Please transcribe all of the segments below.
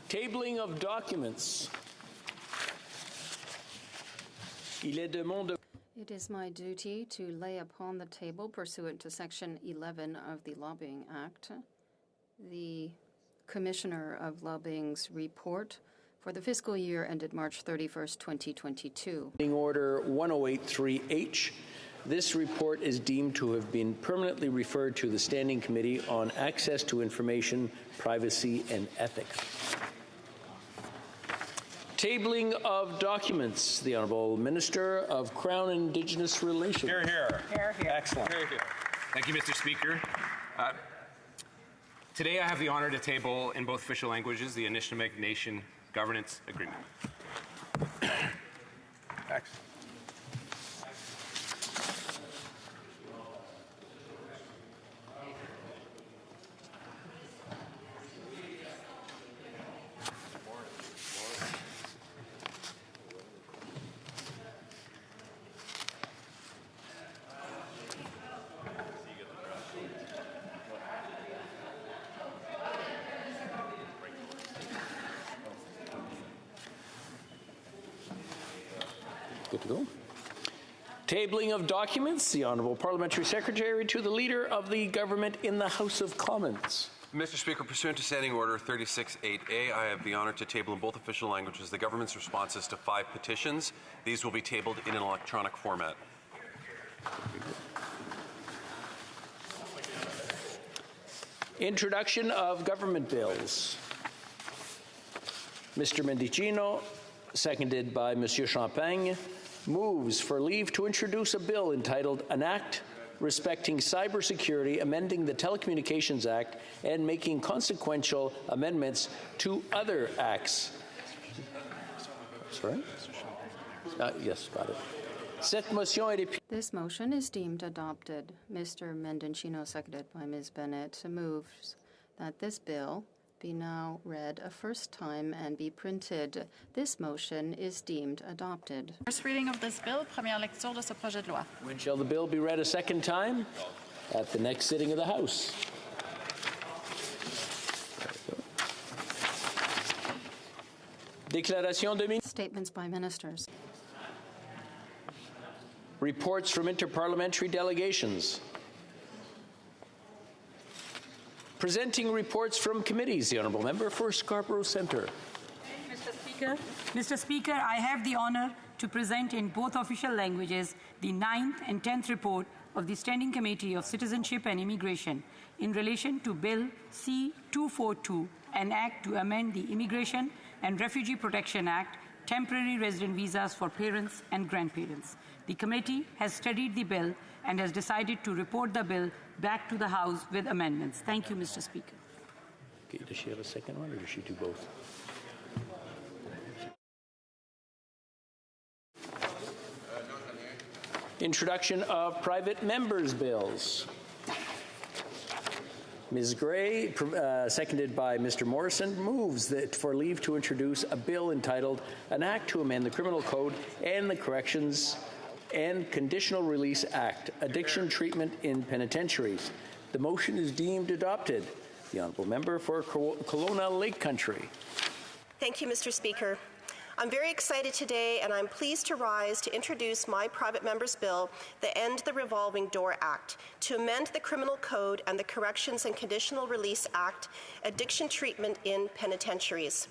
Tabling of documents. It is my duty to lay upon the table, pursuant to Section 11 of the Lobbying Act, the Commissioner of Lobbying's report for the fiscal year ended March 31st, 2022. Order 1083H. This report is deemed to have been permanently referred to the Standing Committee on Access to Information, Privacy and Ethics. Tabling of documents. The Honourable Minister of Crown and Indigenous Relations. Here, here. Here, here. Excellent. Here, here. Thank you, Mr. Speaker. Today I have the honour to table in both official languages the Anishinaabe Nation Governance Agreement. Excellent. Good to go. Tabling of documents. The Honourable Parliamentary Secretary to the Leader of the Government in the House of Commons. Mr. Speaker, pursuant to Standing Order 36.8a, I have the honour to table in both official languages the government's responses to 5 petitions. These will be tabled in an electronic format. Introduction of government bills. Mr. Mendicino, seconded by Monsieur Champagne, moves for leave to introduce a bill entitled An Act Respecting Cybersecurity, Amending the Telecommunications Act and Making Consequential Amendments to Other Acts. Sorry? Yes, got it. This motion is deemed adopted. Mr. Mendicino, seconded by Ms. Bennett, moves that this bill be now read a first time and be printed. This motion is deemed adopted. First reading of this bill, première lecture de ce projet de loi. When shall the bill be read a second time? At the next sitting of the House. Déclaration de ministre. Statements by ministers. Reports from interparliamentary delegations. Presenting reports from committees, the Honourable Member for Scarborough Centre. Mr. Speaker, I have the honour to present in both official languages the 9th and 10th report of the Standing Committee of Citizenship and Immigration in relation to Bill C-242, an act to amend the Immigration and Refugee Protection Act, temporary resident visas for parents and grandparents. The committee has studied the bill and has decided to report the bill back to the House with amendments. Thank you, Mr. Speaker. Okay, does she have a second one or does she do both? Introduction of private members' bills. Ms. Gray, seconded by Mr. Morrison, moves that for leave to introduce a bill entitled An Act to Amend the Criminal Code and the Corrections and Conditional Release Act, Addiction Treatment in Penitentiaries. The motion is deemed adopted. The Honourable Member for Kelowna Lake Country. Thank you, Mr. Speaker. I'm very excited today, and I'm pleased to rise to introduce my private member's bill, the End the Revolving Door Act, to amend the Criminal Code and the Corrections and Conditional Release Act, Addiction Treatment in Penitentiaries.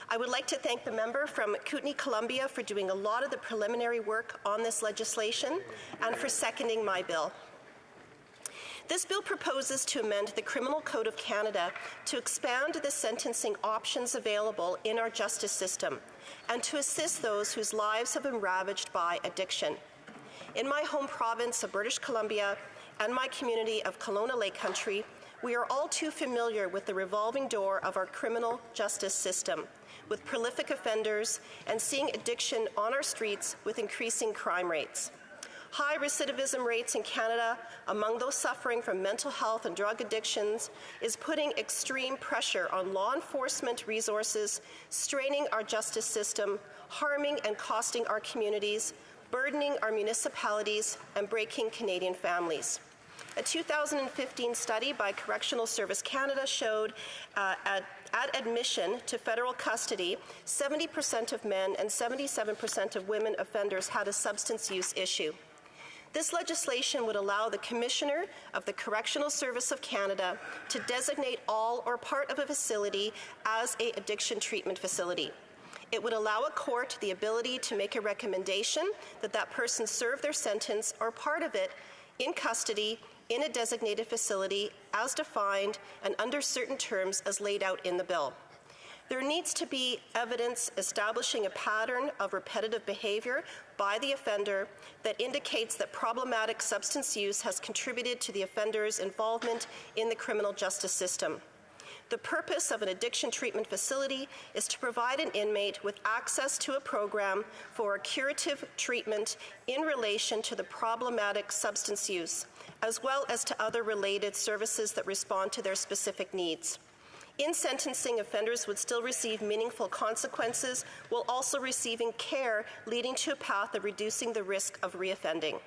I would like to thank the member from Kootenay, Columbia, for doing a lot of the preliminary work on this legislation and for seconding my bill. This bill proposes to amend the Criminal Code of Canada to expand the sentencing options available in our justice system and to assist those whose lives have been ravaged by addiction. In my home province of British Columbia and my community of Kelowna Lake Country, we are all too familiar with the revolving door of our criminal justice system, with prolific offenders and seeing addiction on our streets with increasing crime rates. High recidivism rates in Canada among those suffering from mental health and drug addictions is putting extreme pressure on law enforcement resources, straining our justice system, harming and costing our communities, burdening our municipalities, and breaking Canadian families. A 2015 study by Correctional Service Canada showed at admission to federal custody, 70% of men and 77% of women offenders had a substance use issue. This legislation would allow the Commissioner of the Correctional Service of Canada to designate all or part of a facility as an addiction treatment facility. It would allow a court the ability to make a recommendation that that person serve their sentence or part of it in custody in a designated facility as defined and under certain terms as laid out in the bill. There needs to be evidence establishing a pattern of repetitive behavior by the offender that indicates that problematic substance use has contributed to the offender's involvement in the criminal justice system. The purpose of an addiction treatment facility is to provide an inmate with access to a program for curative treatment in relation to the problematic substance use, as well as to other related services that respond to their specific needs. In sentencing, offenders would still receive meaningful consequences while also receiving care leading to a path of reducing the risk of reoffending.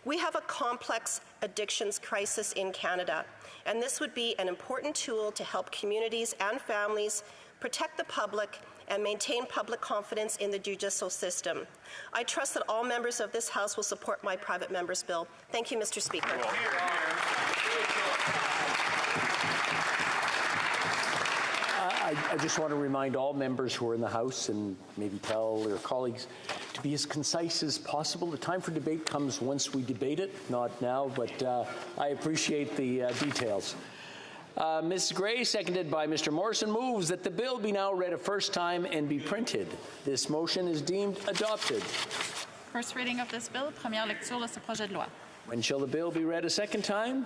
We have a complex addictions crisis in Canada, and this would be an important tool to help communities and families protect the public and maintain public confidence in the judicial system. I trust that all members of this House will support my private member's bill. Thank you, Mr. Speaker. I just want to remind all members who are in the House and maybe tell their colleagues to be as concise as possible. The time for debate comes once we debate it, not now, but I appreciate the details. Ms. Gray, seconded by Mr. Morrison, moves that the bill be now read a first time and be printed. This motion is deemed adopted. First reading of this bill, première lecture de ce projet de loi. When shall the bill be read a second time?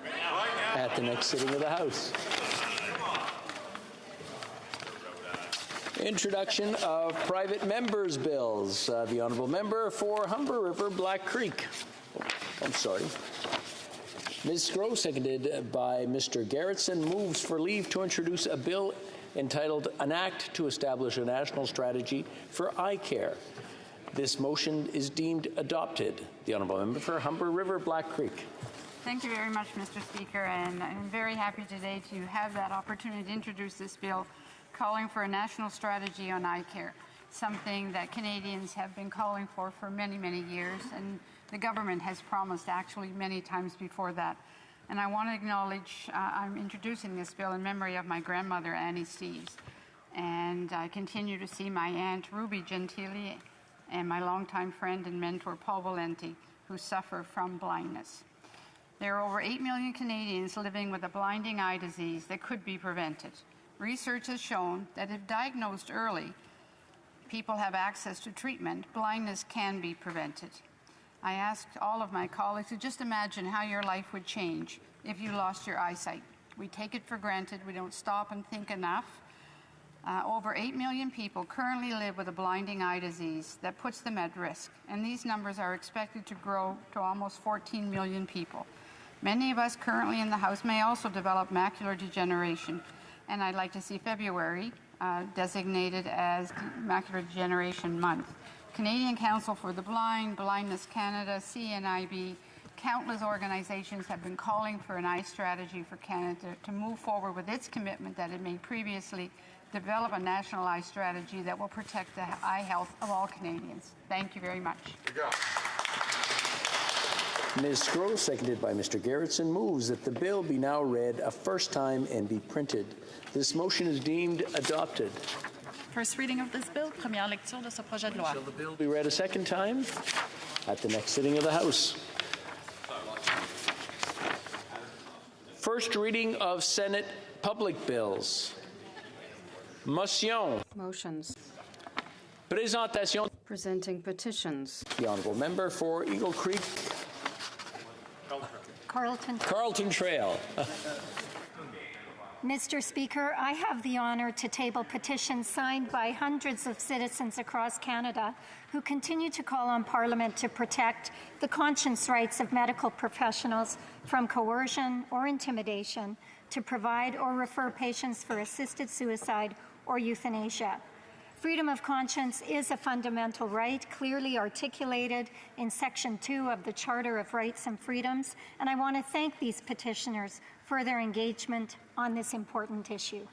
At the next sitting of the House. Introduction of private members' bills. The honourable member for Humber River Black Creek. I'm sorry. Ms. Groh, seconded by Mr. Garrettson, moves for leave to introduce a bill entitled An Act to Establish a National Strategy for Eye Care. This motion is deemed adopted. The honourable member for Humber River Black Creek. Thank you very much, Mr. Speaker, and I'm very happy today to have that opportunity to introduce this bill calling for a national strategy on eye care, something that Canadians have been calling for many, many years, and the government has promised actually many times before that. And I want to acknowledge I'm introducing this bill in memory of my grandmother, Annie Steeves, and I continue to see my aunt, Ruby Gentili, and my longtime friend and mentor, Paul Valenti, who suffer from blindness. There are over 8 million Canadians living with a blinding eye disease that could be prevented. Research has shown that if diagnosed early, people have access to treatment, blindness can be prevented. I asked all of my colleagues to just imagine how your life would change if you lost your eyesight. We take it for granted. We don't stop and think enough. Over 8 million people currently live with a blinding eye disease that puts them at risk, and these numbers are expected to grow to almost 14 million people. Many of us currently in the House may also develop macular degeneration, and I'd like to see February designated as Macular Degeneration Month. Canadian Council for the Blind, Blindness Canada, CNIB, countless organizations have been calling for an eye strategy for Canada to move forward with its commitment that it made previously, develop a national eye strategy that will protect the eye health of all Canadians. Thank you very much. Ms. Groh, seconded by Mr. Garrettson, moves that the bill be now read a first time and be printed. This motion is deemed adopted. First reading of this bill, première lecture de ce projet de loi. Shall the bill be read a second time? At the next sitting of the House. First reading of Senate public bills. Motion. Motions. Présentation. Presenting petitions. The honourable member for Eagle Creek. Carlton Trail. Mr. Speaker, I have the honour to table petitions signed by hundreds of citizens across Canada who continue to call on Parliament to protect the conscience rights of medical professionals from coercion or intimidation, to provide or refer patients for assisted suicide or euthanasia. Freedom of conscience is a fundamental right, clearly articulated in Section 2 of the Charter of Rights and Freedoms, and I want to thank these petitioners for their engagement on this important issue.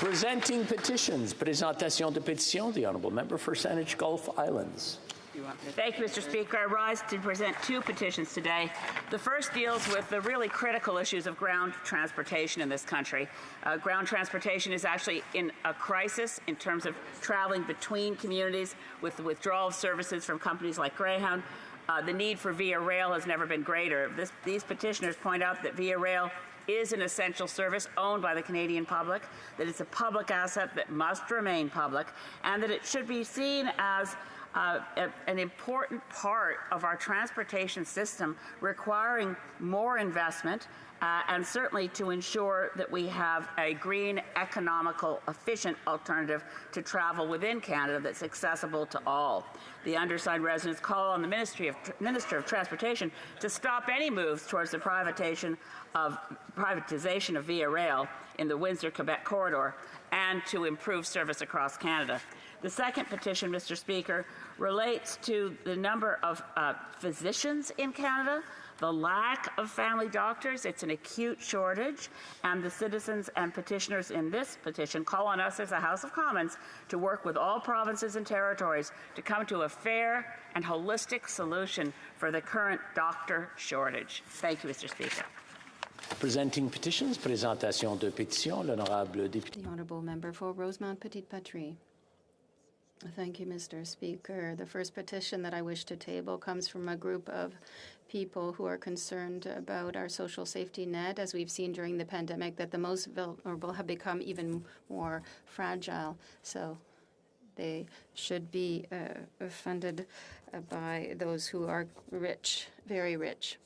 Presenting petitions, présentation de pétitions, the Honourable Member for Saanich Gulf Islands. Thank you, Mr. Speaker. I rise to present two petitions today. The first deals with the really critical issues of ground transportation in this country. Ground transportation is actually in a crisis in terms of traveling between communities with the withdrawal of services from companies like Greyhound. The need for Via Rail has never been greater. These petitioners point out that Via Rail is an essential service owned by the Canadian public, that it's a public asset that must remain public, and that it should be seen as an important part of our transportation system, requiring more investment and certainly to ensure that we have a green, economical, efficient alternative to travel within Canada that's accessible to all. The undersigned residents call on the Minister of Transportation to stop any moves towards the privatization of Via Rail in the Windsor-Quebec corridor and to improve service across Canada. The second petition, Mr. Speaker, relates to the number of physicians in Canada, the lack of family doctors. It's an acute shortage, and the citizens and petitioners in this petition call on us as a House of Commons to work with all provinces and territories to come to a fair and holistic solution for the current doctor shortage. Thank you, Mr. Speaker. Presenting petitions, présentation de pétitions, l'honorable député. The Honourable Member for Rosemount Petite Patrie. Thank you, Mr. Speaker. The first petition that I wish to table comes from a group of people who are concerned about our social safety net. As we've seen during the pandemic, that the most vulnerable have become even more fragile. So they should be funded by those who are rich, very rich.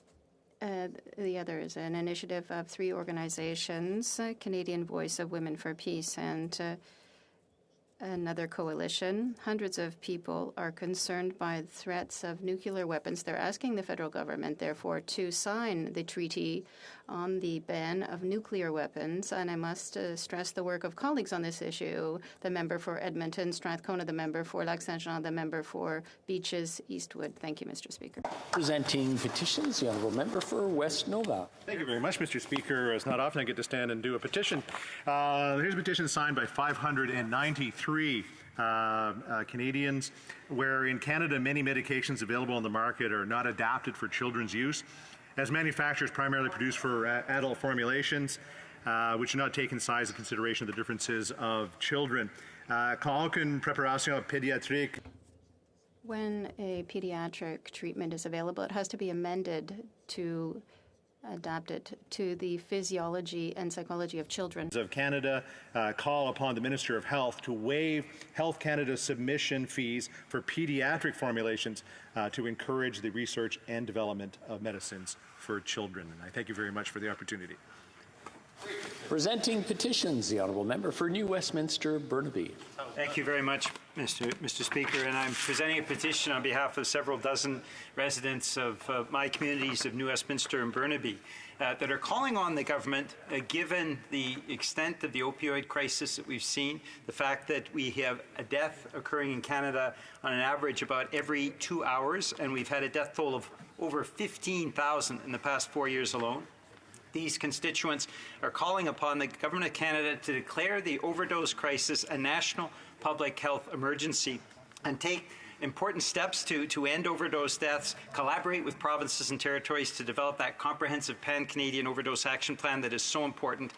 The other is an initiative of three organizations, Canadian Voice of Women for Peace and another coalition. Hundreds of people are concerned by threats of nuclear weapons. They're asking the federal government, therefore, to sign the treaty on the ban of nuclear weapons. And I must stress the work of colleagues on this issue, the member for Edmonton, Strathcona, the member for Lac-Saint-Jean, the member for Beaches, Eastwood. Thank you, Mr. Speaker. Presenting petitions, the Honourable Member for West Nova. Thank you very much, Mr. Speaker. It's not often I get to stand and do a petition. Here's a petition signed by 593 Canadians, where in Canada many medications available on the market are not adapted for children's use, as manufacturers primarily produce for adult formulations, which do not take in size into consideration the differences of children. Quand aucune préparation pédiatrique. When a pediatric treatment is available, it has to be amended to adapt it to the physiology and psychology of children. Of Canada call upon the Minister of Health to waive Health Canada's submission fees for pediatric formulations to encourage the research and development of medicines for children. And I thank you very much for the opportunity. Presenting petitions, the Honourable Member for New Westminster, Burnaby. Thank you very much, Mr. Speaker. And I'm presenting a petition on behalf of several dozen residents of my communities of New Westminster and Burnaby that are calling on the government, given the extent of the opioid crisis that we've seen, the fact that we have a death occurring in Canada on an average about every 2 hours, and we've had a death toll of over 15,000 in the past 4 years alone. These constituents are calling upon the Government of Canada to declare the overdose crisis a national public health emergency and take important steps to end overdose deaths, collaborate with provinces and territories to develop that comprehensive pan-Canadian overdose action plan that is so important,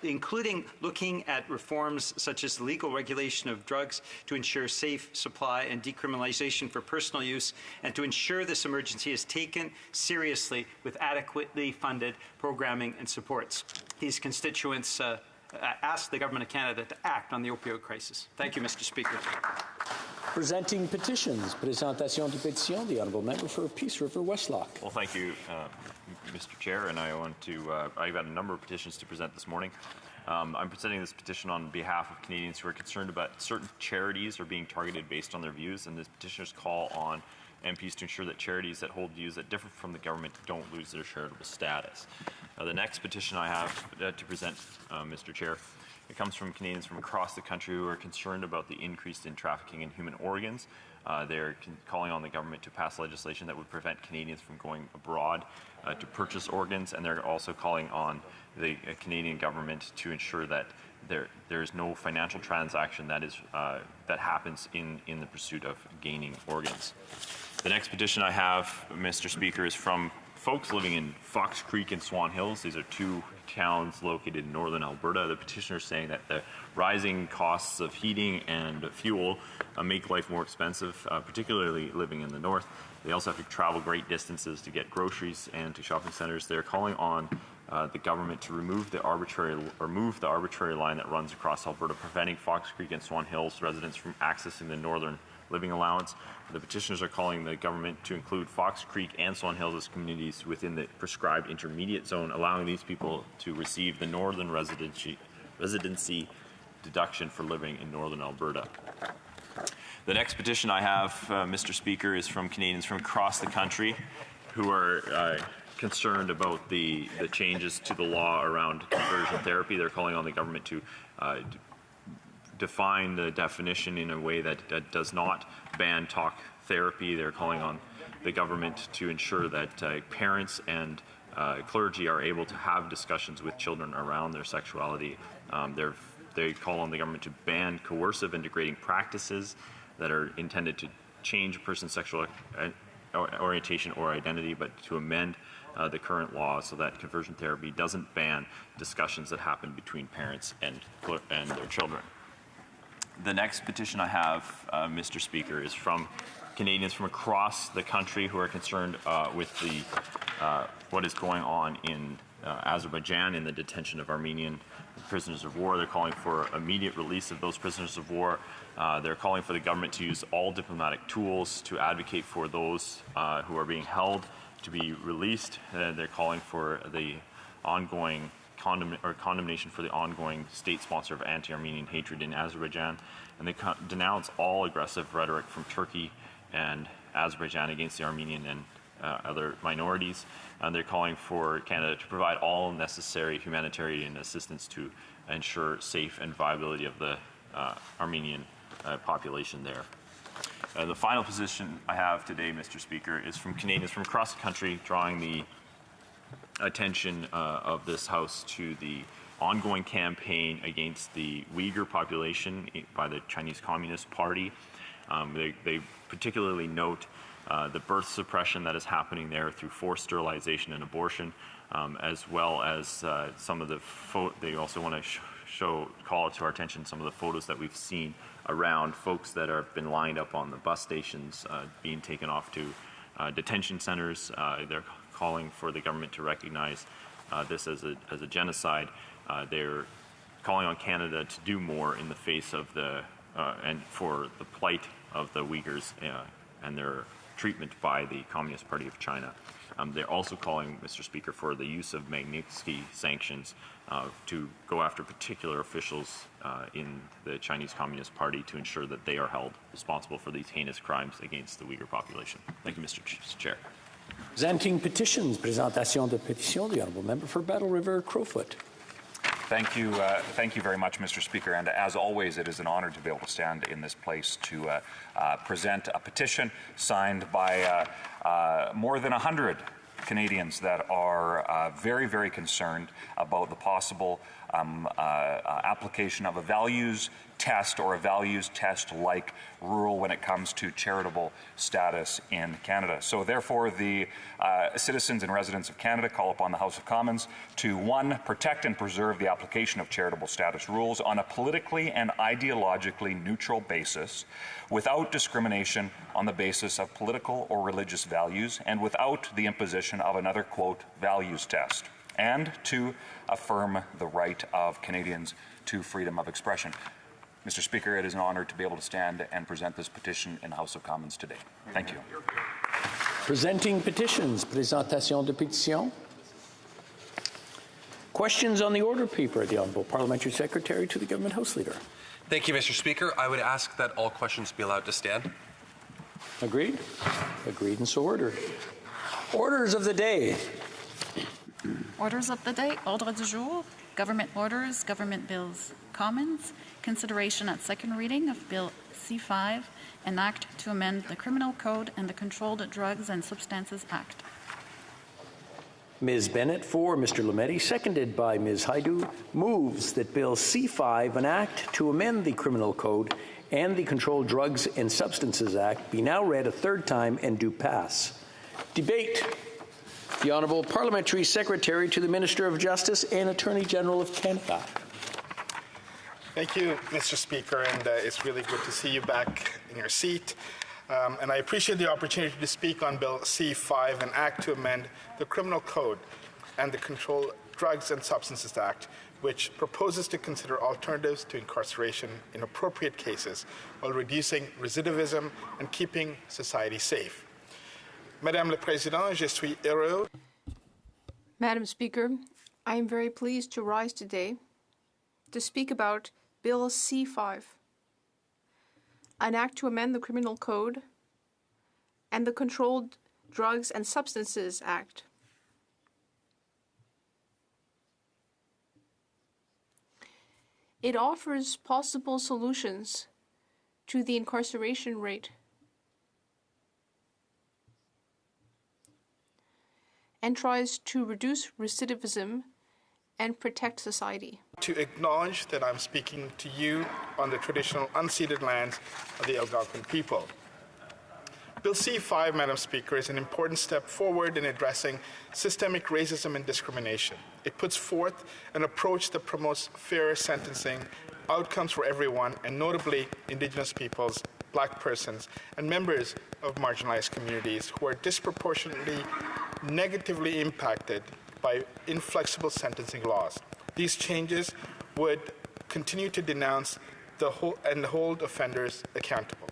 including looking at reforms such as the legal regulation of drugs to ensure safe supply and decriminalization for personal use, and to ensure this emergency is taken seriously with adequately funded programming and supports. These constituents ask the Government of Canada to act on the opioid crisis. Thank you, Mr. Speaker. Presenting petitions, présentation de pétitions, the Honourable Member for Peace River, Westlock. Well, thank you, Mr. Chair, and I want to, I've got a number of petitions to present this morning. I'm presenting this petition on behalf of Canadians who are concerned about certain charities are being targeted based on their views, and this petitioners call on MPs to ensure that charities that hold views that differ from the government don't lose their charitable status. The next petition I have to present, Mr. Chair, it comes from Canadians from across the country who are concerned about the increase in trafficking in human organs. They're calling on the government to pass legislation that would prevent Canadians from going abroad to purchase organs, and they're also calling on the Canadian government to ensure that there is no financial transaction that happens in the pursuit of gaining organs. The next petition I have, Mr. Speaker, is from folks living in Fox Creek and Swan Hills. These are two towns located in northern Alberta. The petitioner is saying that the rising costs of heating and fuel make life more expensive, particularly living in the north. They also have to travel great distances to get groceries and to shopping centres. They're calling on the government to move the arbitrary line that runs across Alberta, preventing Fox Creek and Swan Hills residents from accessing the northern living allowance. The petitioners are calling the government to include Fox Creek and Swan Hills as communities within the prescribed intermediate zone, allowing these people to receive the northern residency deduction for living in northern Alberta. The next petition I have, Mr. Speaker, is from Canadians from across the country who are concerned about the changes to the law around conversion therapy. They're calling on the government to define the definition in a way that does not ban talk therapy. They're calling on the government to ensure that parents and clergy are able to have discussions with children around their sexuality. They call on the government to ban coercive and degrading practices that are intended to change a person's sexual orientation or identity, but to amend the current law so that conversion therapy doesn't ban discussions that happen between parents and their children. The next petition I have, Mr. Speaker, is from Canadians from across the country who are concerned with what is going on in Azerbaijan in the detention of Armenian prisoners of war. They're calling for immediate release of those prisoners of war. They're calling for the government to use all diplomatic tools to advocate for those who are being held to be released. They're calling for the ongoing condemnation for the ongoing state sponsor of anti-Armenian hatred in Azerbaijan, and they denounce all aggressive rhetoric from Turkey and Azerbaijan against the Armenian and other minorities. And they're calling for Canada to provide all necessary humanitarian assistance to ensure safe and viability of the Armenian population there. The final position I have today, Mr. Speaker, is from Canadians from across the country, drawing the attention of this House to the ongoing campaign against the Uyghur population by the Chinese Communist Party. They particularly note the birth suppression that is happening there through forced sterilization and abortion, as well as some of the they also want to call to our attention some of the photos that we've seen around folks that have been lined up on the bus stations being taken off to detention centers. They're calling for the government to recognize this as a genocide. They're calling on Canada to do more in the face of and for the plight of the Uyghurs and their treatment by the Communist Party of China. They're also calling, Mr. Speaker, for the use of Magnitsky sanctions to go after particular officials in the Chinese Communist Party to ensure that they are held responsible for these heinous crimes against the Uyghur population. Thank you, Mr. Chair. Presenting petitions, présentation de pétition, the Honourable Member for Battle River Crowfoot. Thank you very much, Mr. Speaker. And as always, it is an honor to be able to stand in this place to present a petition signed by more than 100 Canadians that are very, very concerned about the possible application of a values test or a values test-like rule when it comes to charitable status in Canada. So therefore, the citizens and residents of Canada call upon the House of Commons to, 1, protect and preserve the application of charitable status rules on a politically and ideologically neutral basis, without discrimination on the basis of political or religious values, and without the imposition of another, quote, values test, and 2, affirm the right of Canadians to freedom of expression. Mr. Speaker, it is an honor to be able to stand and present this petition in the House of Commons today. Thank you. Presenting petitions, présentation de pétition. Questions on the order paper, the Honourable Parliamentary Secretary to the Government House Leader. Thank you, Mr. Speaker. I would ask that all questions be allowed to stand. Agreed? Agreed and so ordered. Orders of the day. Orders of the day, ordre du jour, government orders, government bills, commons, consideration at second reading of Bill C5, an act to amend the Criminal Code and the Controlled Drugs and Substances Act. Ms. Bennett for Mr. Lametti, seconded by Ms. Haidu, moves that Bill C5, an act to amend the Criminal Code and the Controlled Drugs and Substances Act, be now read a third time and do pass. Debate. The Honourable Parliamentary Secretary to the Minister of Justice and Attorney General of Canada. Thank you, Mr. Speaker, and it's really good to see you back in your seat. And I appreciate the opportunity to speak on Bill C5, an act to amend the Criminal Code and the Controlled Drugs and Substances Act, which proposes to consider alternatives to incarceration in appropriate cases while reducing recidivism and keeping society safe. Madame le Président, je suis heureux. Madam Speaker, I am very pleased to rise today to speak about Bill C5, an act to amend the Criminal Code and the Controlled Drugs and Substances Act. It offers possible solutions to the incarceration rate and tries to reduce recidivism and protect society. To acknowledge that I'm speaking to you on the traditional unceded lands of the Algonquin people. Bill C5, Madam Speaker, is an important step forward in addressing systemic racism and discrimination. It puts forth an approach that promotes fair sentencing, outcomes for everyone, and notably Indigenous peoples, Black persons, and members of marginalized communities who are disproportionately negatively impacted by inflexible sentencing laws. These changes would continue to denounce and hold offenders accountable.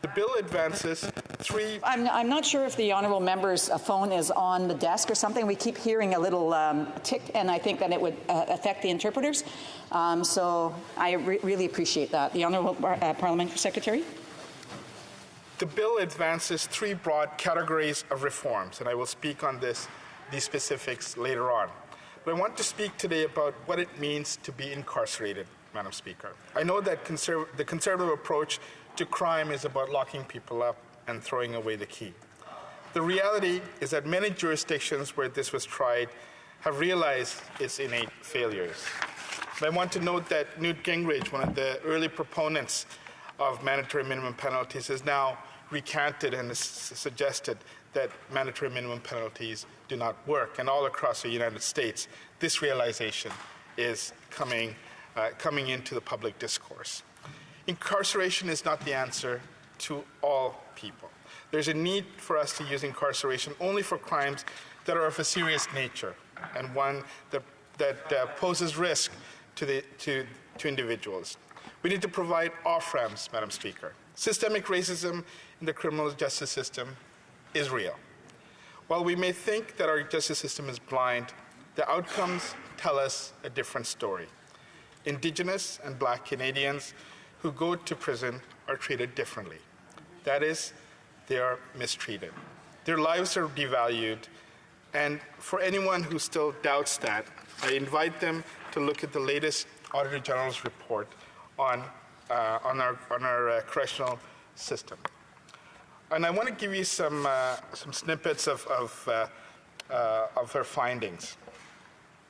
The bill advances three... I'm not sure if the honourable member's phone is on the desk or something. We keep hearing a little tick, and I think that it would affect the interpreters. So I really appreciate that. The honourable Parliamentary Secretary. The bill advances three broad categories of reforms, and I will speak on these specifics later on. But I want to speak today about what it means to be incarcerated, Madam Speaker. I know that the conservative approach to crime is about locking people up and throwing away the key. The reality is that many jurisdictions where this was tried have realized its innate failures. But I want to note that Newt Gingrich, one of the early proponents of mandatory minimum penalties, has now recanted and has suggested that mandatory minimum penalties do not work. And all across the United States, this realization is coming into the public discourse. Incarceration is not the answer to all people. There's a need for us to use incarceration only for crimes that are of a serious nature and one that poses risk to individuals. We need to provide off-ramps, Madam Speaker. Systemic racism in the criminal justice system is real. While we may think that our justice system is blind, the outcomes tell us a different story. Indigenous and Black Canadians who go to prison are treated differently. That is, they are mistreated. Their lives are devalued, and for anyone who still doubts that, I invite them to look at the latest Auditor General's report on our correctional system. And I want to give you some snippets of her findings.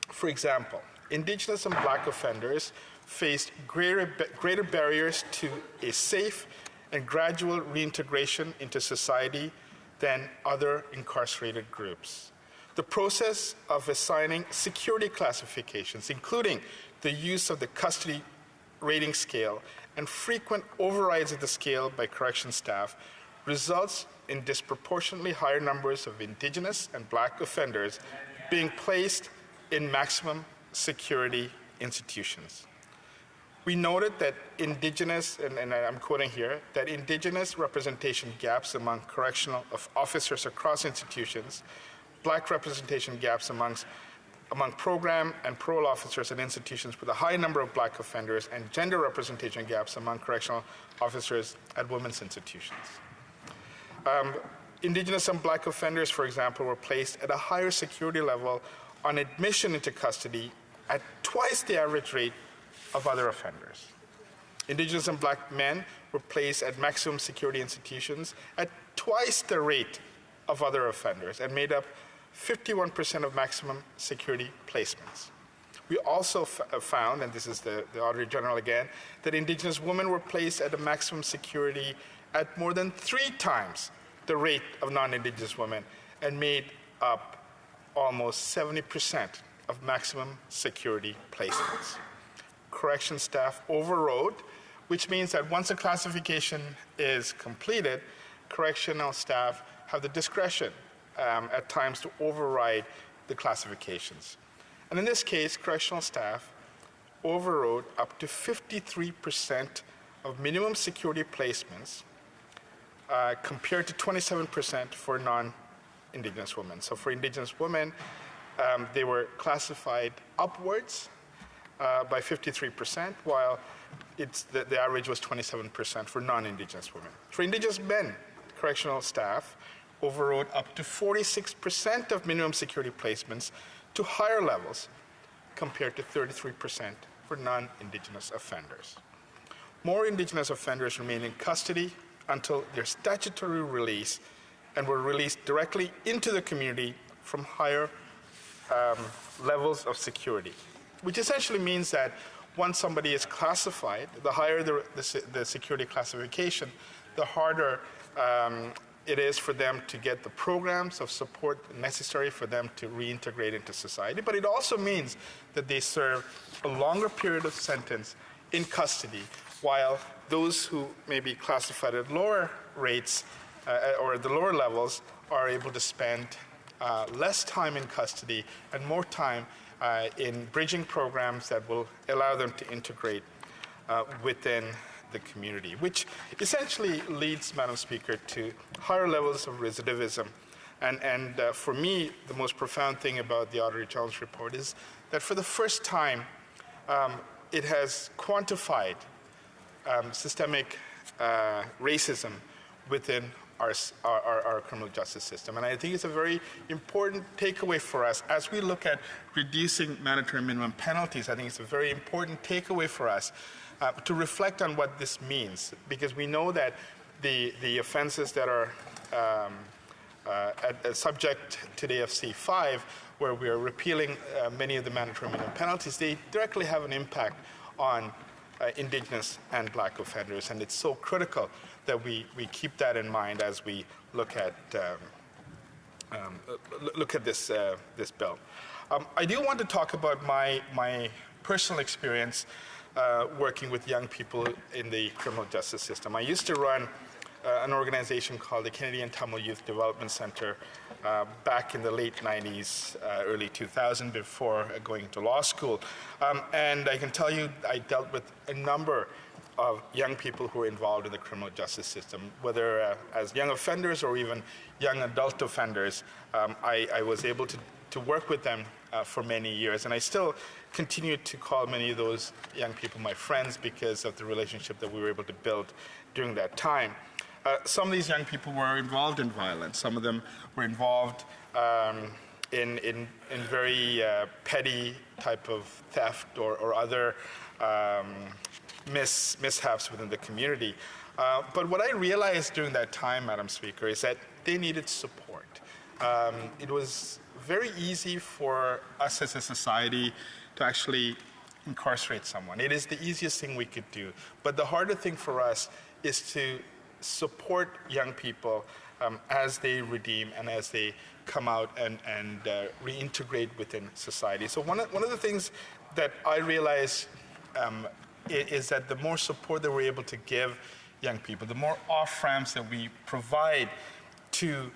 For example, Indigenous and Black offenders faced greater barriers to a safe and gradual reintegration into society than other incarcerated groups. The process of assigning security classifications, including the use of the custody rating scale and frequent overrides of the scale by correction staff, results in disproportionately higher numbers of Indigenous and Black offenders being placed in maximum security institutions. We noted that Indigenous, and I'm quoting here, that Indigenous representation gaps among correctional officers across institutions, Black representation gaps among program and parole officers at institutions with a high number of Black offenders, and gender representation gaps among correctional officers at women's institutions. Indigenous and Black offenders, for example, were placed at a higher security level on admission into custody at twice the average rate of other offenders. Indigenous and Black men were placed at maximum security institutions at twice the rate of other offenders and made up 51% of maximum security placements. We also found, and this is the Auditor General again, that Indigenous women were placed at a maximum security at more than 3 times the rate of non-Indigenous women and made up almost 70% of maximum security placements. Correction staff overrode, which means that once a classification is completed, correctional staff have the discretion at times to override the classifications. And in this case, correctional staff overrode up to 53% of minimum security placements compared to 27% for non-Indigenous women. So for Indigenous women, they were classified upwards by 53%, while the average was 27% for non-Indigenous women. For Indigenous men, correctional staff overrode up to 46% of minimum security placements to higher levels compared to 33% for non-Indigenous offenders. More Indigenous offenders remain in custody until their statutory release and were released directly into the community from higher levels of security, which essentially means that once somebody is classified, the higher the security classification, the harder it is for them to get the programs of support necessary for them to reintegrate into society. But it also means that they serve a longer period of sentence in custody, while those who may be classified at lower rates or at the lower levels are able to spend less time in custody and more time in bridging programs that will allow them to integrate within the community, which essentially leads, Madam Speaker, to higher levels of recidivism. And for me, the most profound thing about the Auditor General's report is that for the first time, it has quantified systemic racism within our criminal justice system. And I think it's a very important takeaway for us as we look at reducing mandatory minimum penalties. I think it's a very important takeaway for us to reflect on what this means, because we know that the offenses that are subject to the FC5, where we are repealing many of the mandatory minimum penalties, they directly have an impact on Indigenous and Black offenders, and it's so critical that we keep that in mind as we look at this bill. I do want to talk about my personal experience working with young people in the criminal justice system. I used to run an organization called the Canadian Tamil Youth Development Center back in the late 90s, early 2000, before going into law school. And I can tell you I dealt with a number of young people who are involved in the criminal justice system, whether as young offenders or even young adult offenders. I was able to work with them for many years, and I still continue to call many of those young people my friends because of the relationship that we were able to build during that time. Some of these young people were involved in violence. Some of them were involved in very petty type of theft or other mishaps within the community. But what I realized during that time, Madam Speaker, is that they needed support. It was very easy for us as a society to actually incarcerate someone. It is the easiest thing we could do. But the harder thing for us is to support young people as they redeem and as they come out and reintegrate within society. So one of the things that I realized is that the more support that we're able to give young people, the more off-ramps that we provide to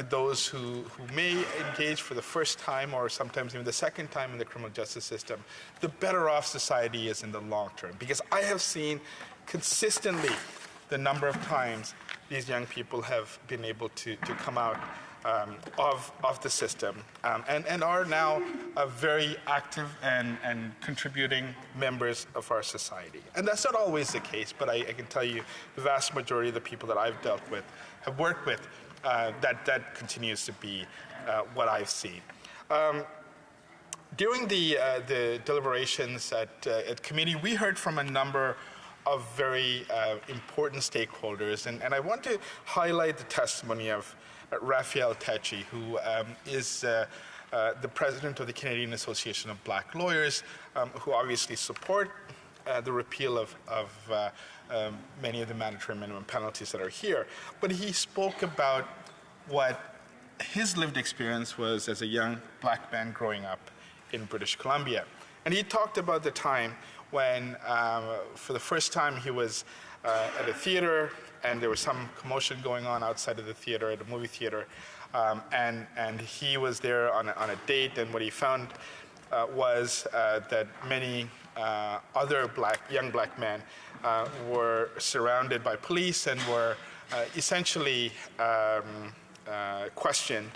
those who may engage for the first time or sometimes even the second time in the criminal justice system, the better off society is in the long term. Because I have seen consistently the number of times these young people have been able to come out of the system and are now very active and contributing members of our society. And that's not always the case, but I can tell you the vast majority of the people that I've dealt with, have worked with, that continues to be what I've seen. During the deliberations at committee, we heard from a number of very important stakeholders, and I want to highlight the testimony of Raphael Techi, who is the president of the Canadian Association of Black Lawyers, who obviously support the repeal of many of the mandatory minimum penalties that are here. But he spoke about what his lived experience was as a young black man growing up in British Columbia. And he talked about the time when, for the first time, he was at a theater, and there was some commotion going on outside of the theater, at a movie theater, and he was there on a date, and what he found was that many other young black men were surrounded by police and were essentially questioned.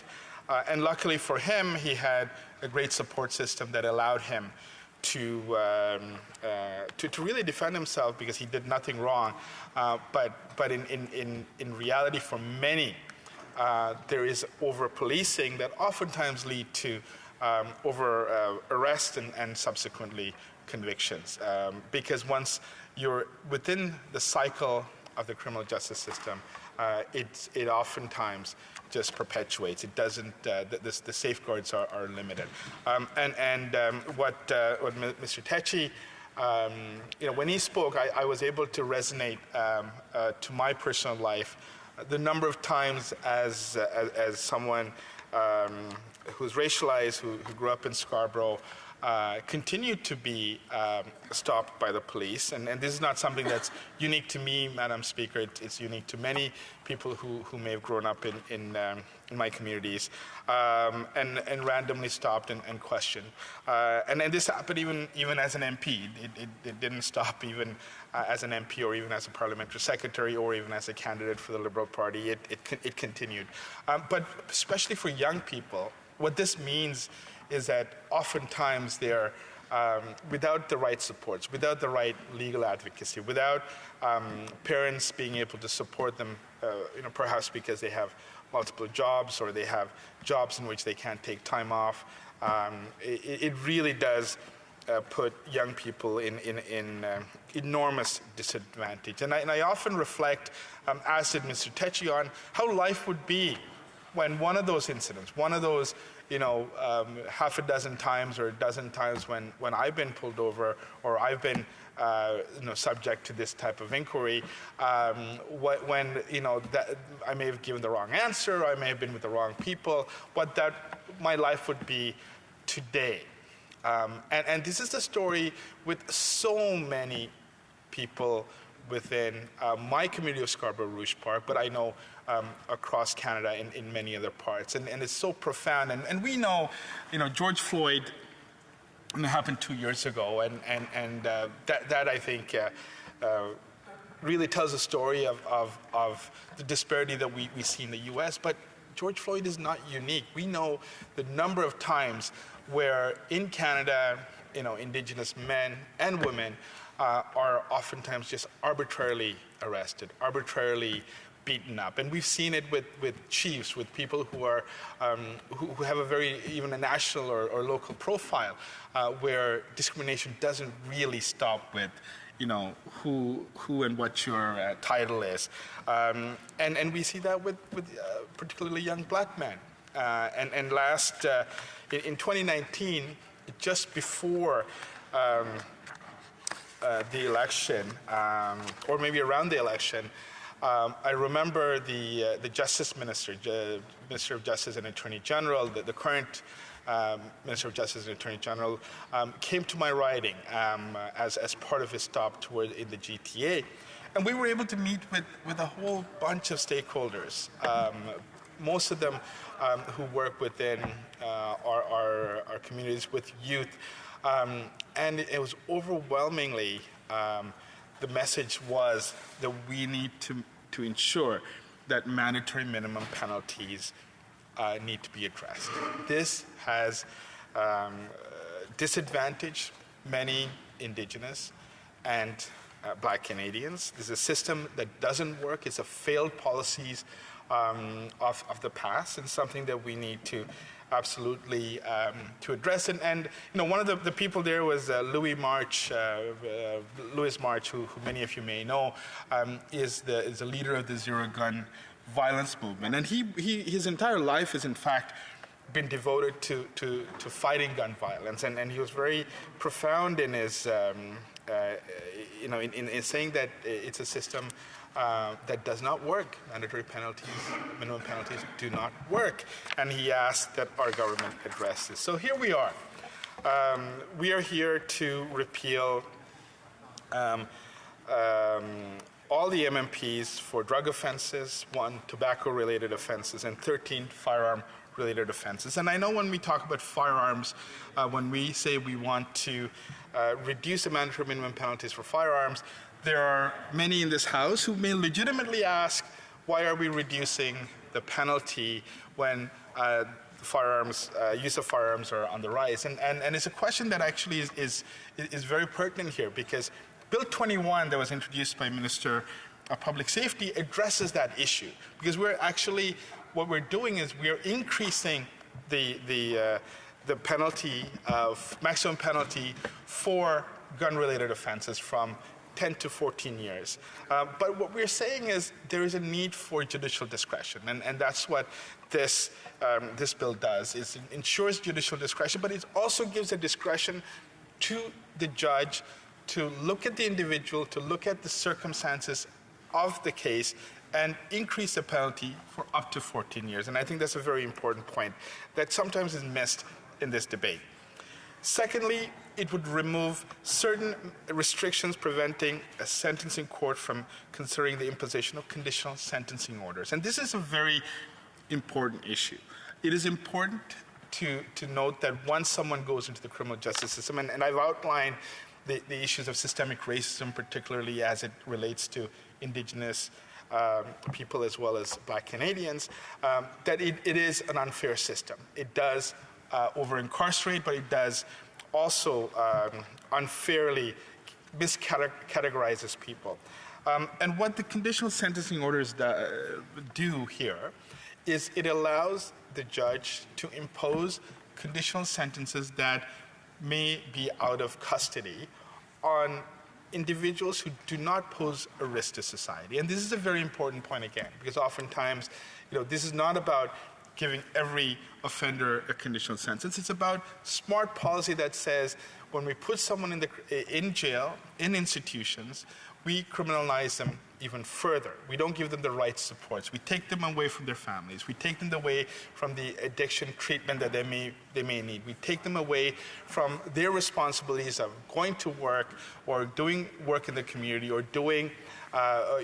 And luckily for him, he had a great support system that allowed him to really defend himself, because he did nothing wrong. But in reality, for many, there is over-policing that oftentimes lead to arrest and subsequently convictions. Because once you're within the cycle of the criminal justice system, it oftentimes just perpetuates. It doesn't. The safeguards are limited. What Mr. Techi, when he spoke, I was able to resonate to my personal life the number of times as someone who's racialized, who grew up in Scarborough, continued to be stopped by the police. And this is not something that's unique to me, Madam Speaker. It's unique to many people who may have grown up in my communities and randomly stopped and questioned. And this happened even as an MP. It didn't stop even as an MP or even as a parliamentary secretary or even as a candidate for the Liberal Party. It continued. But especially for young people, what this means is that oftentimes they're without the right supports, without the right legal advocacy, without parents being able to support them, perhaps because they have multiple jobs or they have jobs in which they can't take time off. It really does put young people in enormous disadvantage. And I often reflect, as did Mr. Techi, on how life would be when one of those incidents, one of those half a dozen times or a dozen times when I've been pulled over or I've been subject to this type of inquiry, when that I may have given the wrong answer, I may have been with the wrong people, what my life would be today. And this is the story with so many people within my community of Scarborough Rouge Park, but I know across Canada in many other parts. And it's so profound. And we know, George Floyd happened 2 years ago, and that I think really tells a story of the disparity that we see in the U.S. But George Floyd is not unique. We know the number of times where in Canada, Indigenous men and women are oftentimes just arbitrarily arrested, arbitrarily beaten up. And we've seen it with chiefs, with people who are who have even a national or local profile, where discrimination doesn't really stop with who and what your title is. And we see that with particularly young black men. And last, in 2019, just before the election, or maybe around the election, I remember the Justice Minister, Minister of Justice and Attorney General, the current Minister of Justice and Attorney General, came to my riding as part of his stop in the GTA. And we were able to meet with a whole bunch of stakeholders, most of them who work within our communities with youth. And it was overwhelmingly, the message was that we need to ensure that mandatory minimum penalties need to be addressed. This has disadvantaged many Indigenous and Black Canadians. This is a system that doesn't work. It's a failed policies of the past, and something that we need to absolutely to address. And one of the people there was Louis March, who many of you may know, is the leader of the Zero Gun Violence movement. And his entire life is, in fact, been devoted to fighting gun violence. And he was very profound in his, in saying that it's a system that does not work. Mandatory penalties, minimum penalties do not work. And he asked that our government address this. So here we are. We are here to repeal all the MMPs for drug offenses, 1 tobacco-related offenses, and 13 firearm-related offenses. And I know when we talk about firearms, when we say we want to reduce the mandatory minimum penalties for firearms, there are many in this House who may legitimately ask, why are we reducing the penalty when use of firearms are on the rise? And it's a question that actually is very pertinent here, because Bill 21 that was introduced by Minister of Public Safety addresses that issue. Because what we're doing is we're increasing the penalty of maximum penalty for gun-related offenses from 10 to 14 years. But what we're saying is there is a need for judicial discretion, and that's what this bill does. It ensures judicial discretion, but it also gives a discretion to the judge to look at the individual, to look at the circumstances of the case, and increase the penalty for up to 14 years. And I think that's a very important point that sometimes is missed in this debate. Secondly, it would remove certain restrictions preventing a sentencing court from considering the imposition of conditional sentencing orders. And this is a very important issue. It is important to note that once someone goes into the criminal justice system, and I've outlined the issues of systemic racism, particularly as it relates to Indigenous people as well as Black Canadians, that it is an unfair system. It does over-incarcerate, but it does also unfairly miscategorizes people. And what the conditional sentencing orders do here is it allows the judge to impose conditional sentences that may be out of custody on individuals who do not pose a risk to society. And this is a very important point again, because oftentimes, this is not about giving every offender a conditional sentence. It's about smart policy that says when we put someone in jail, in institutions, we criminalize them even further. We don't give them the right supports. We take them away from their families. We take them away from the addiction treatment that they may need. We take them away from their responsibilities of going to work or doing work in the community or doing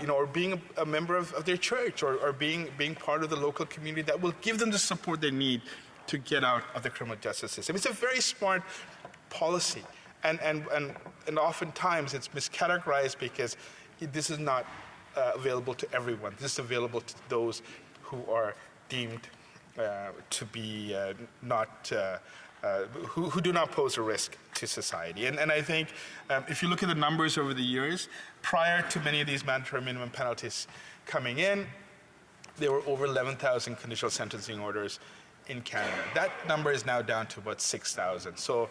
or being a member of their church or being part of the local community that will give them the support they need to get out of the criminal justice system. It's a very smart policy. And oftentimes it's miscategorized because this is not available to everyone. This is available to those who are deemed to be who do not pose a risk to society. And I think if you look at the numbers over the years, prior to many of these mandatory minimum penalties coming in, there were over 11,000 conditional sentencing orders in Canada. That number is now down to about 6,000. So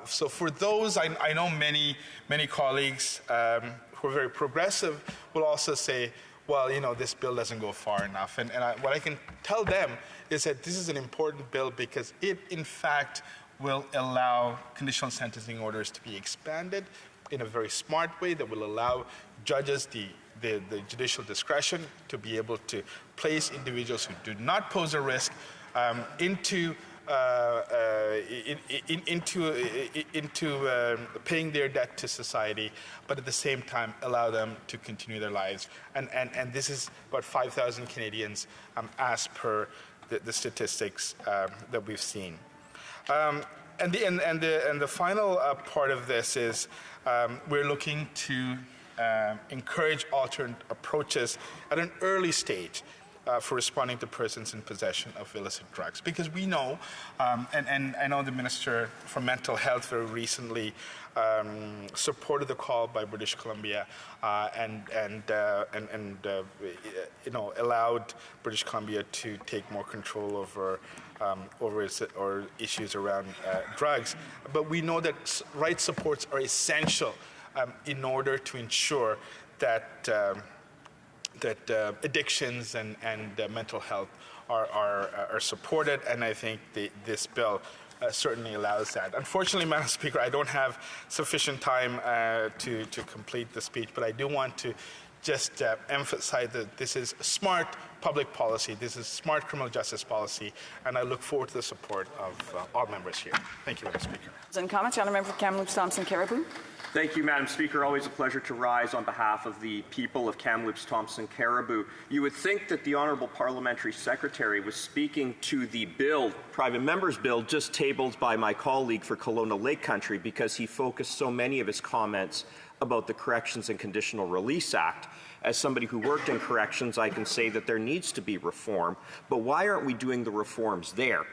for those, I know many colleagues who are very progressive will also say, well, this bill doesn't go far enough. And what I can tell them is that this is an important bill because it, in fact, will allow conditional sentencing orders to be expanded in a very smart way that will allow judges the judicial discretion to be able to place individuals who do not pose a risk into paying their debt to society, but at the same time allow them to continue their lives. And this is about 5,000 Canadians as per the statistics that we've seen. And the final part of this is we're looking to encourage alternate approaches at an early stage. for responding to persons in possession of illicit drugs. Because we know, and I know the Minister for Mental Health very recently supported the call by British Columbia and allowed British Columbia to take more control over issues around drugs. But we know that right supports are essential in order to ensure that addictions and mental health are supported, and I think this bill certainly allows that. Unfortunately, Madam Speaker, I don't have sufficient time to complete the speech, but I do want to just emphasize that this is smart public policy, this is smart criminal justice policy, and I look forward to the support of all members here. Thank you, Madam Speaker. And comments, the Honourable Member for Kamloops Thompson Caribou. Thank you, Madam Speaker. Always a pleasure to rise on behalf of the people of Kamloops Thompson Caribou. You would think that the Honourable Parliamentary Secretary was speaking to the bill, private member's bill, just tabled by my colleague for Kelowna Lake Country, because he focused so many of his comments about the Corrections and Conditional Release Act. As somebody who worked in corrections, I can say that there needs to be reform, but why aren't we doing the reforms there?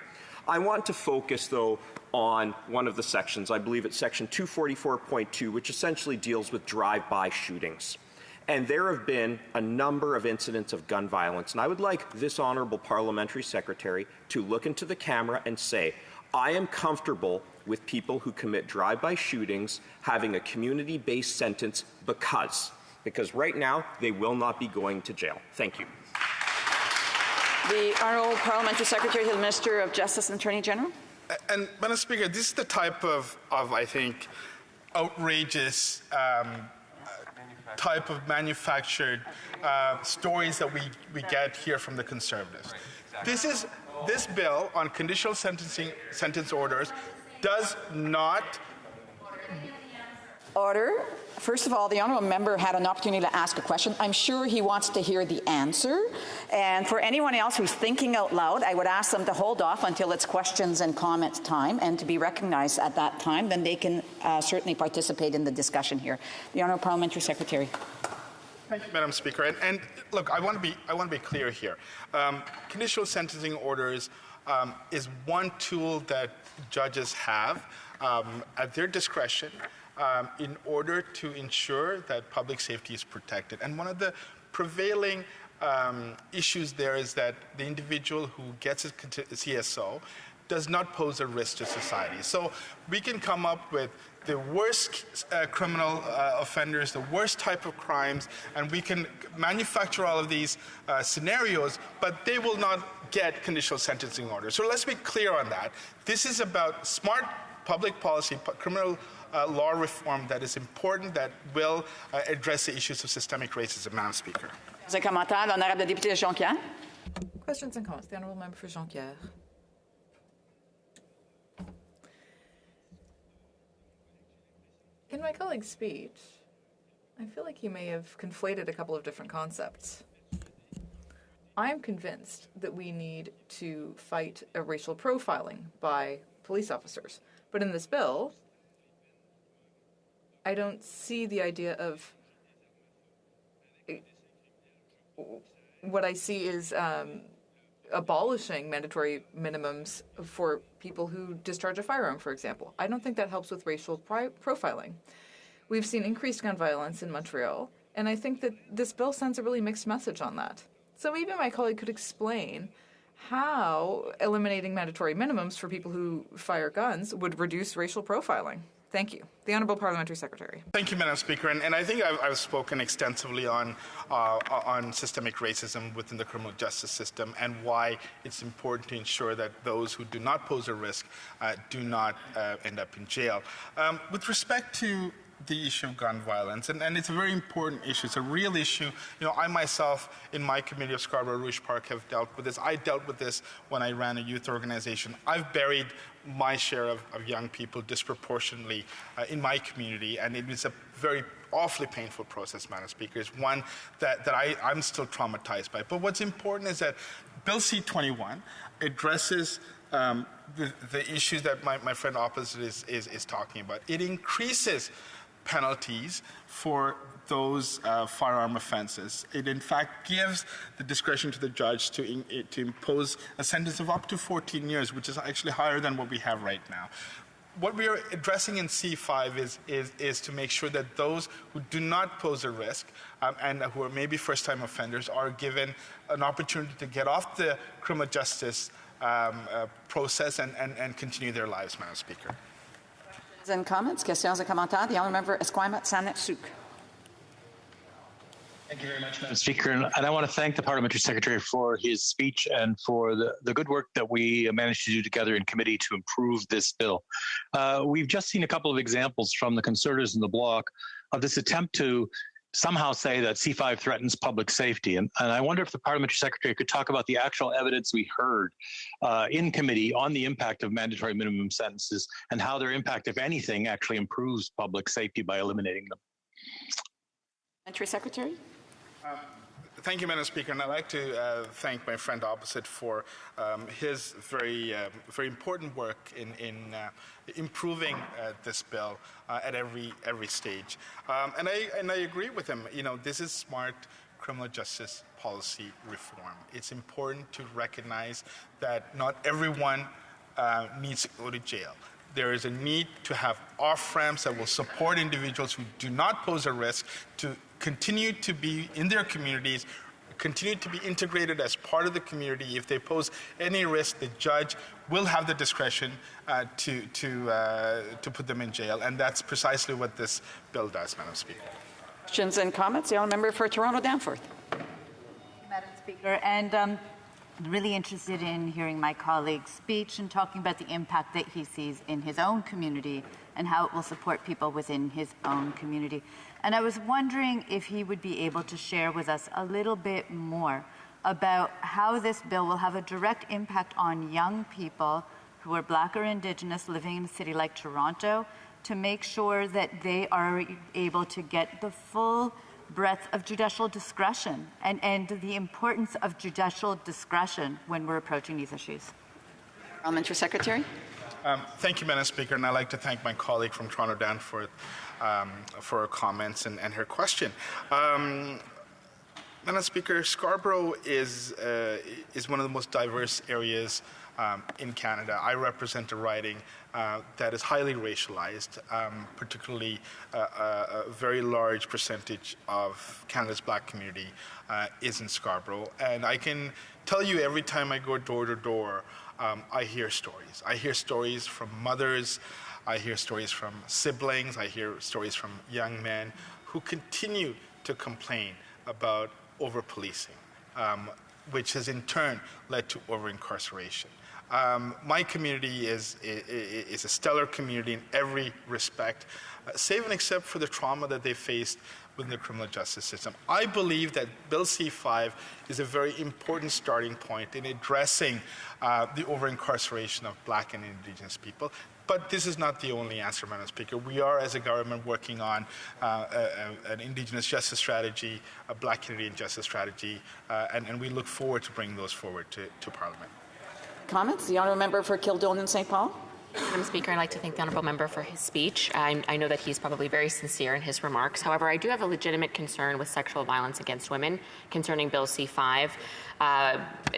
I want to focus, though, on one of the sections. I believe it's section 244.2, which essentially deals with drive-by shootings. And there have been a number of incidents of gun violence, and I would like this Honourable Parliamentary Secretary to look into the camera and say, I am comfortable with people who commit drive-by shootings having a community-based sentence because right now they will not be going to jail. Thank you. The Honourable Parliamentary Secretary to the Minister of Justice and Attorney General. And Madam Speaker, this is the type of I think, outrageous type of manufactured stories that we get here from the Conservatives. Right, this bill on conditional sentence orders does not. Order. First of all, the Honourable Member had an opportunity to ask a question. I'm sure he wants to hear the answer. And for anyone else who's thinking out loud, I would ask them to hold off until it's questions and comments time and to be recognized at that time. Then they can certainly participate in the discussion here. The Honourable Parliamentary Secretary. Thank you, Madam Speaker. And look, I want to be clear here. Conditional sentencing orders is one tool that judges have at their discretion in order to ensure that public safety is protected. And one of the prevailing issues there is that the individual who gets a CSO does not pose a risk to society. So we can come up with the worst criminal offenders, the worst type of crimes, and we can manufacture all of these scenarios, but they will not get conditional sentencing orders. So let's be clear on that. This is about smart public policy, criminal law reform that is important, that will address the issues of systemic racism, Madam Speaker. Questions and comments. The Honourable Member for Jonquière. In my colleague's speech, I feel like he may have conflated a couple of different concepts. I am convinced that we need to fight a racial profiling by police officers. But in this bill, I don't see the idea of what I see is abolishing mandatory minimums for people who discharge a firearm, for example. I don't think that helps with racial profiling. We've seen increased gun violence in Montreal, and I think that this bill sends a really mixed message on that. So maybe my colleague could explain how eliminating mandatory minimums for people who fire guns would reduce racial profiling. Thank you. The Honourable Parliamentary Secretary. Thank you, Madam Speaker. And I think I've spoken extensively on systemic racism within the criminal justice system and why it's important to ensure that those who do not pose a risk do not end up in jail. With respect to the issue of gun violence, and it's a very important issue. It's a real issue. You know, I myself, in my committee of Scarborough Rouge Park, have dealt with this. I dealt with this when I ran a youth organization. I've buried my share of young people disproportionately in my community, and it was a very awfully painful process, Madam Speaker. It's one that I'm still traumatized by. But what's important is that Bill C-21 addresses the issues that my friend opposite is talking about. It increases penalties for those firearm offenses. It in fact gives the discretion to the judge to impose a sentence of up to 14 years, which is actually higher than what we have right now. What we are addressing in C5 is to make sure that those who do not pose a risk and who are maybe first-time offenders are given an opportunity to get off the criminal justice process and continue their lives, Madam Speaker. And comments, questions et commentaires. The honourable member Esquimalt-Saanich-Sooke. Thank you very much, Madam Speaker. And I want to thank the Parliamentary Secretary for his speech and for the good work that we managed to do together in committee to improve this bill. We've just seen a couple of examples from the Conservatives in the bloc of this attempt to somehow say that C5 threatens public safety. And I wonder if the Parliamentary Secretary could talk about the actual evidence we heard in committee on the impact of mandatory minimum sentences and how their impact, if anything, actually improves public safety by eliminating them. Parliamentary Secretary. Thank you, Madam Speaker, and I'd like to thank my friend opposite for his very important work in improving this bill at every stage. And I agree with him. You know, this is smart criminal justice policy reform. It's important to recognize that not everyone needs to go to jail. There is a need to have off-ramps that will support individuals who do not pose a risk to continue to be in their communities, continue to be integrated as part of the community. If they pose any risk, the judge will have the discretion to put them in jail, and that's precisely what this bill does, Madam Speaker. Questions and comments. The honourable member for Toronto Danforth. Madam Speaker, and really interested in hearing my colleague's speech and talking about the impact that he sees in his own community and how it will support people within his own community. And I was wondering if he would be able to share with us a little bit more about how this bill will have a direct impact on young people who are Black or Indigenous living in a city like Toronto, to make sure that they are able to get the full breadth of judicial discretion and the importance of judicial discretion when we're approaching these issues. Parliamentary Secretary. Thank you, Madam Speaker, and I'd like to thank my colleague from Toronto Danforth for her comments and her question. Madam Speaker, Scarborough is one of the most diverse areas in Canada. I represent a riding that is highly racialized, particularly a very large percentage of Canada's Black community is in Scarborough. And I can tell you every time I go door to door, I hear stories. I hear stories from mothers, I hear stories from siblings, I hear stories from young men who continue to complain about over-policing, which has in turn led to over-incarceration. My community is a stellar community in every respect, save and except for the trauma that they faced within the criminal justice system. I believe that Bill C5 is a very important starting point in addressing the over-incarceration of Black and Indigenous people. But this is not the only answer, Madam Speaker. We are, as a government, working on an Indigenous justice strategy, a Black Canadian justice strategy, and we look forward to bringing those forward to Parliament. Comments? The honourable member for Kildonan St. Paul. Madam Speaker, I'd like to thank the honourable member for his speech. I know that he's probably very sincere in his remarks. However, I do have a legitimate concern with sexual violence against women concerning Bill C5.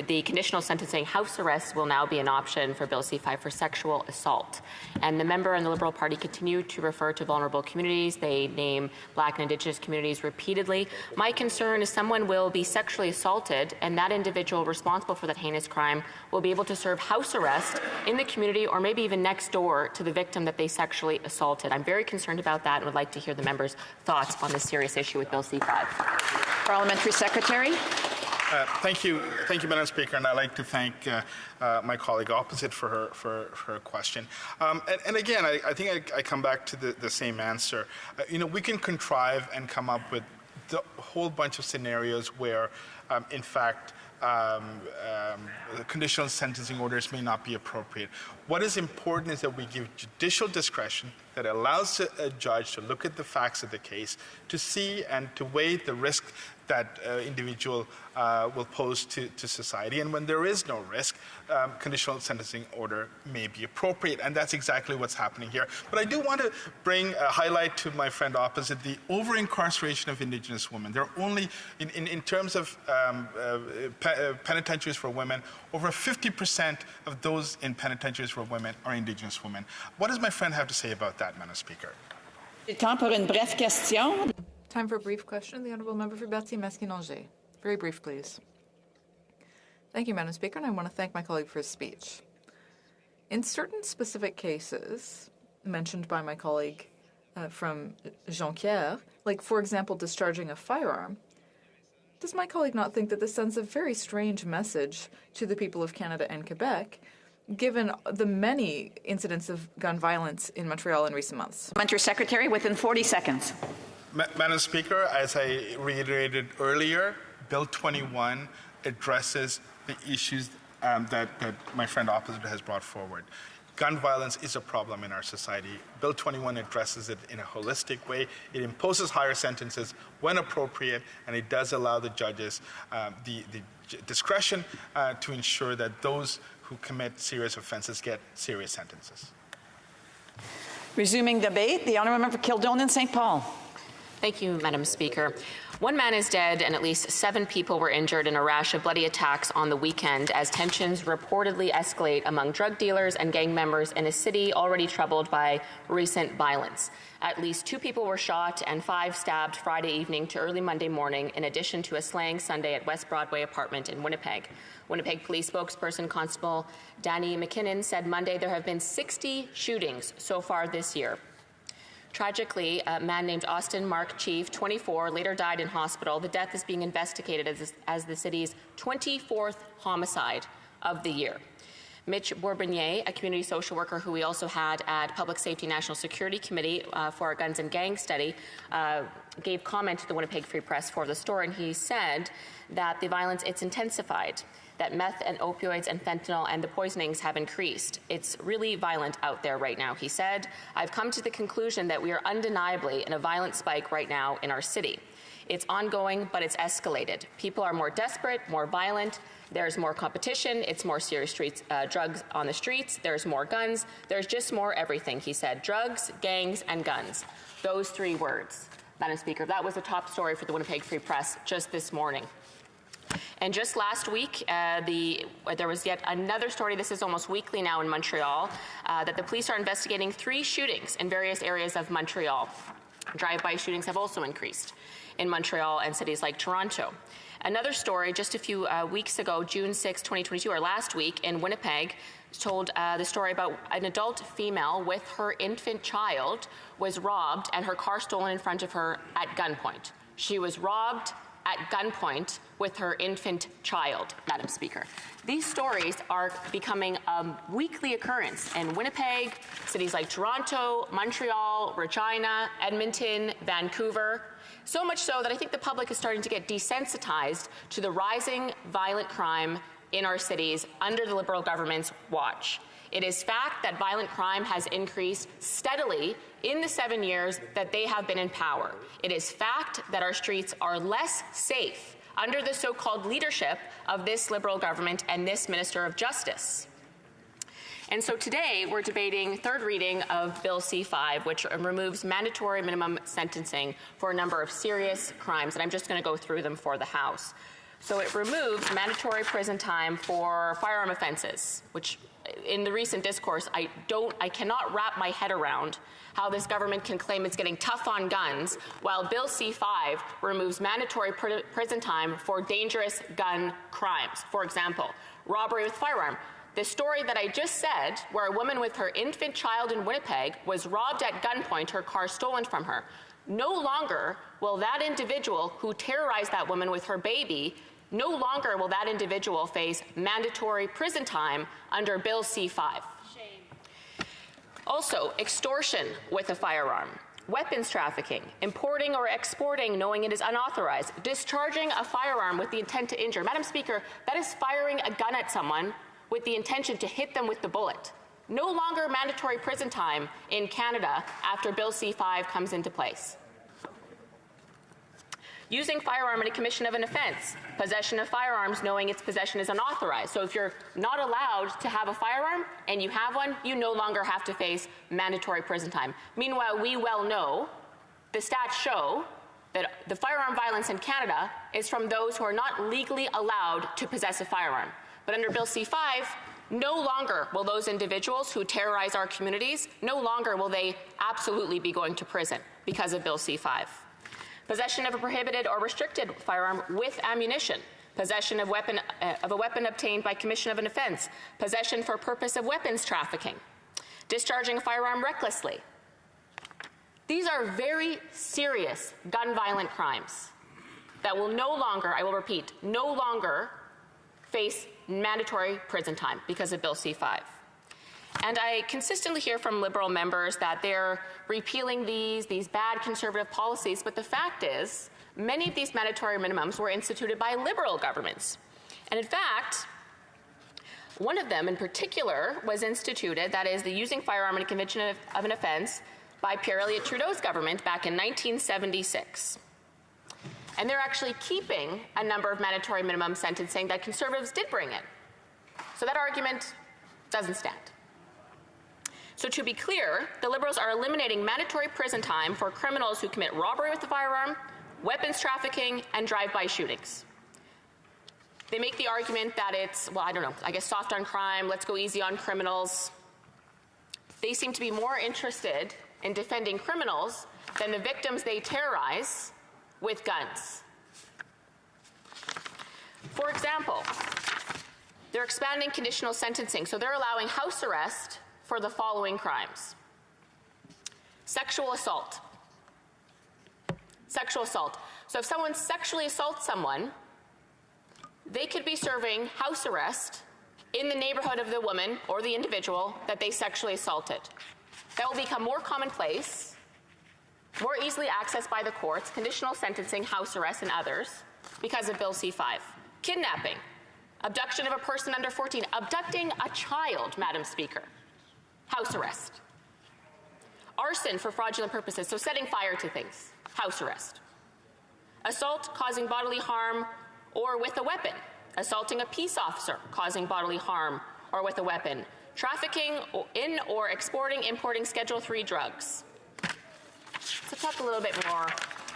The conditional sentencing house arrest will now be an option for Bill C5 for sexual assault. And the member and the Liberal Party continue to refer to vulnerable communities. They name Black and Indigenous communities repeatedly. My concern is someone will be sexually assaulted, and that individual responsible for that heinous crime will be able to serve house arrest in the community or maybe even next door to the victim that they sexually assaulted. I'm very concerned about that and would like to hear the members' thoughts on this serious issue with Bill C5. Parliamentary Secretary. Thank you, Madam Speaker, and I'd like to thank my colleague opposite for her question. And again, I think I come back to the same answer. We can contrive and come up with a whole bunch of scenarios where in fact, conditional sentencing orders may not be appropriate. What is important is that we give judicial discretion that allows a judge to look at the facts of the case, to see and to weigh the risk that individual will pose to society. And when there is no risk, conditional sentencing order may be appropriate. And that's exactly what's happening here. But I do want to bring a highlight to my friend opposite, the over-incarceration of Indigenous women. There are only, in terms of penitentiaries for women, over 50% of those in penitentiaries for women are Indigenous women. What does my friend have to say about that, Madam Speaker? Time for a brief question. The Honourable Member for Berthier-Masquinongé. Very brief, please. Thank you, Madam Speaker, and I want to thank my colleague for his speech. In certain specific cases mentioned by my colleague from Jonquière, like, for example, discharging a firearm, does my colleague not think that this sends a very strange message to the people of Canada and Quebec, given the many incidents of gun violence in Montreal in recent months? Parliamentary Secretary, within 40 seconds. Madam Speaker, as I reiterated earlier, Bill 21 addresses the issues that my friend opposite has brought forward. Gun violence is a problem in our society. Bill 21 addresses it in a holistic way. It imposes higher sentences when appropriate, and it does allow the judges the discretion to ensure that those who commit serious offenses get serious sentences. Resuming debate, the Honourable Member for Kildonan St. Paul. Thank you, Madam Speaker. One man is dead and at least 7 people were injured in a rash of bloody attacks on the weekend as tensions reportedly escalate among drug dealers and gang members in a city already troubled by recent violence. At least 2 people were shot and 5 stabbed Friday evening to early Monday morning, in addition to a slaying Sunday at West Broadway apartment in Winnipeg. Winnipeg Police spokesperson Constable Danny McKinnon said Monday there have been 60 shootings so far this year. Tragically, a man named Austin Mark Chief, 24, later died in hospital. The death is being investigated as the city's 24th homicide of the year. Mitch Bourbonnier, a community social worker who we also had at Public Safety National Security Committee for our Guns and Gangs study, gave comment to the Winnipeg Free Press for the story, and he said that the violence, it's intensified, that meth and opioids and fentanyl and the poisonings have increased. It's really violent out there right now, he said. I've come to the conclusion that we are undeniably in a violent spike right now in our city. It's ongoing, but it's escalated. People are more desperate, more violent. There's more competition. It's more serious drugs on the streets. There's more guns. There's just more everything, he said. Drugs, gangs, and guns. Those 3 words, Madam Speaker. That was the top story for the Winnipeg Free Press just this morning. And just last week, there was yet another story, this is almost weekly now in Montreal, that the police are investigating 3 shootings in various areas of Montreal. Drive-by shootings have also increased in Montreal and cities like Toronto. Another story just a few weeks ago, June 6, 2022, or last week in Winnipeg, told the story about an adult female with her infant child was robbed and her car stolen in front of her at gunpoint. She was robbed at gunpoint with her infant child, Madam Speaker. These stories are becoming a weekly occurrence in Winnipeg, cities like Toronto, Montreal, Regina, Edmonton, Vancouver. So much so that I think the public is starting to get desensitized to the rising violent crime in our cities under the Liberal government's watch. It is fact that violent crime has increased steadily in the 7 years that they have been in power. It is fact that our streets are less safe under the so-called leadership of this Liberal government and this Minister of Justice. And so today we're debating 3rd reading of Bill C-5, which removes mandatory minimum sentencing for a number of serious crimes. And I'm just going to go through them for the House. So it removes mandatory prison time for firearm offenses, which in the recent discourse, I cannot wrap my head around how this government can claim it's getting tough on guns while Bill C-5 removes mandatory prison time for dangerous gun crimes. For example, robbery with firearm. The story that I just said, where a woman with her infant child in Winnipeg was robbed at gunpoint, her car stolen from her. No longer will that individual who terrorized that woman with her baby, no longer will that individual face mandatory prison time under Bill C-5. Shame. Also, extortion with a firearm. weapons trafficking, importing or exporting knowing it is unauthorized, discharging a firearm with the intent to injure. Madam Speaker, that is firing a gun at someone with the intention to hit them with the bullet. No longer mandatory prison time in Canada after Bill C-5 comes into place. Using firearm in a commission of an offense, possession of firearms knowing its possession is unauthorized. So if you're not allowed to have a firearm and you have one, you no longer have to face mandatory prison time. Meanwhile, we well know, the stats show, that the firearm violence in Canada is from those who are not legally allowed to possess a firearm. But under Bill C-5, no longer will those individuals who terrorize our communities, no longer will they absolutely be going to prison because of Bill C-5. Possession of a prohibited or restricted firearm with ammunition, possession of a weapon obtained by commission of an offense, possession for purpose of weapons trafficking, discharging a firearm recklessly. These are very serious gun violent crimes that will no longer, I will repeat, no longer face mandatory prison time because of Bill C-5. And I consistently hear from Liberal members that they're repealing these bad Conservative policies, but the fact is, many of these mandatory minimums were instituted by Liberal governments. And in fact, one of them in particular was instituted, that is the using firearm in a conviction of an offense, by Pierre Elliott Trudeau's government back in 1976. And they're actually keeping a number of mandatory minimum sentencing that Conservatives did bring in. So that argument doesn't stand. So to be clear, the Liberals are eliminating mandatory prison time for criminals who commit robbery with a firearm, weapons trafficking, and drive-by shootings. They make the argument that it's, well, I don't know, I guess soft on crime, let's go easy on criminals. They seem to be more interested in defending criminals than the victims they terrorize with guns. For example, they're expanding conditional sentencing, so they're allowing house arrest for the following crimes. Sexual assault. Sexual assault. So if someone sexually assaults someone, they could be serving house arrest in the neighborhood of the woman or the individual that they sexually assaulted. That will become more commonplace, more easily accessed by the courts, conditional sentencing, house arrest, and others, because of Bill C-5. Kidnapping. Abduction of a person under 14. Abducting a child, Madam Speaker. House arrest. Arson for fraudulent purposes, so setting fire to things. House arrest. Assault causing bodily harm or with a weapon. Assaulting a peace officer causing bodily harm or with a weapon. Trafficking in or exporting, importing Schedule III drugs. So talk a little bit more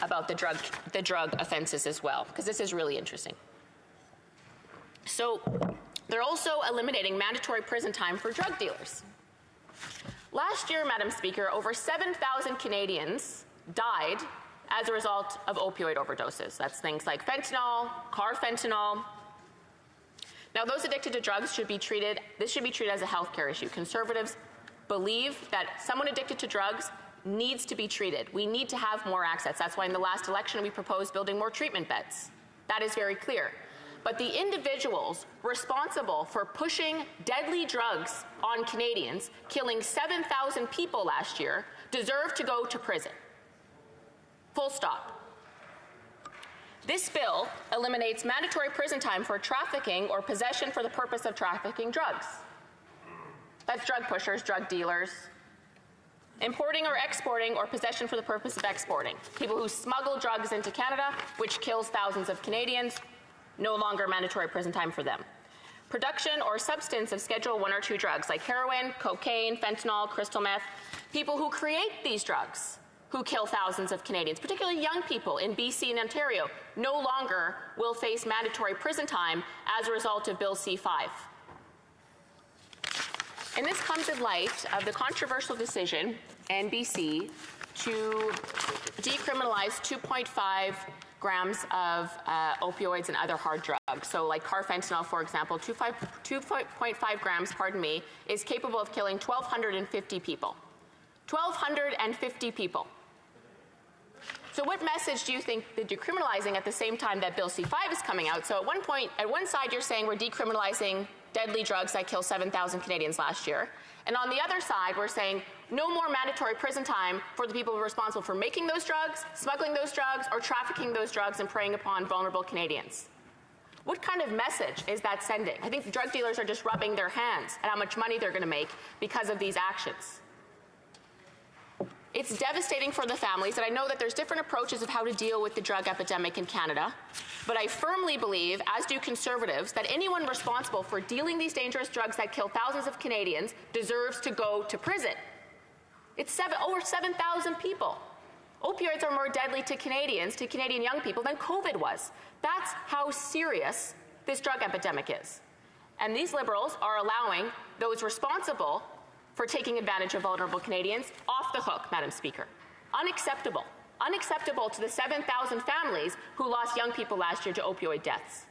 about the drug offenses as well, because this is really interesting. So they're also eliminating mandatory prison time for drug dealers. Last year, Madam Speaker, over 7,000 Canadians died as a result of opioid overdoses. That's things like fentanyl, carfentanil. Now, those addicted to drugs should be treated as a healthcare issue. Conservatives believe that someone addicted to drugs needs to be treated. We need to have more access. That's why in the last election we proposed building more treatment beds. That is very clear. But the individuals responsible for pushing deadly drugs on Canadians, killing 7,000 people last year, deserve to go to prison. Full stop. This bill eliminates mandatory prison time for trafficking or possession for the purpose of trafficking drugs. That's drug pushers, drug dealers. Importing or exporting or possession for the purpose of exporting. People who smuggle drugs into Canada, which kills thousands of Canadians, no longer mandatory prison time for them. Production or substance of Schedule I or II drugs like heroin, cocaine, fentanyl, crystal meth. People who create these drugs, who kill thousands of Canadians, particularly young people in BC and Ontario, no longer will face mandatory prison time as a result of Bill C-5. And this comes in light of the controversial decision in BC to decriminalize 2.5 grams of opioids and other hard drugs. So like carfentanil, for example, 2.5 grams, is capable of killing 1,250 people. 1,250 people. So what message do you think that decriminalizing at the same time that Bill C-5 is coming out? So at one side you're saying we're decriminalizing deadly drugs that kill 7,000 Canadians last year. And on the other side, we're saying no more mandatory prison time for the people responsible for making those drugs, smuggling those drugs, or trafficking those drugs and preying upon vulnerable Canadians. What kind of message is that sending? I think drug dealers are just rubbing their hands at how much money they're going to make because of these actions. It's devastating for the families, and I know that there's different approaches of how to deal with the drug epidemic in Canada, but I firmly believe, as do Conservatives, that anyone responsible for dealing these dangerous drugs that kill thousands of Canadians deserves to go to prison. It's over 7,000 people. Opioids are more deadly to Canadians, to Canadian young people, than COVID was. That's how serious this drug epidemic is. And these Liberals are allowing those responsible for taking advantage of vulnerable Canadians off the hook, Madam Speaker. Unacceptable. Unacceptable to the 7,000 families who lost young people last year to opioid deaths.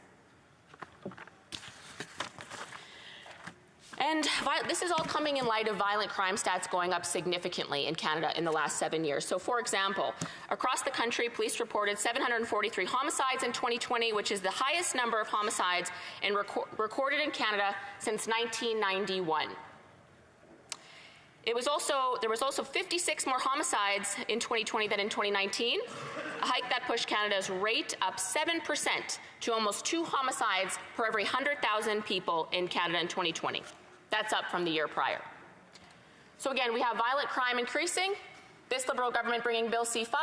And this is all coming in light of violent crime stats going up significantly in Canada in the last 7 years. So, for example, across the country, police reported 743 homicides in 2020, which is the highest number of homicides recorded in Canada since 1991. There was also 56 more homicides in 2020 than in 2019, a hike that pushed Canada's rate up 7% to almost 2 homicides per every 100,000 people in Canada in 2020. That's up from the year prior. So again, we have violent crime increasing, this Liberal government bringing Bill C-5,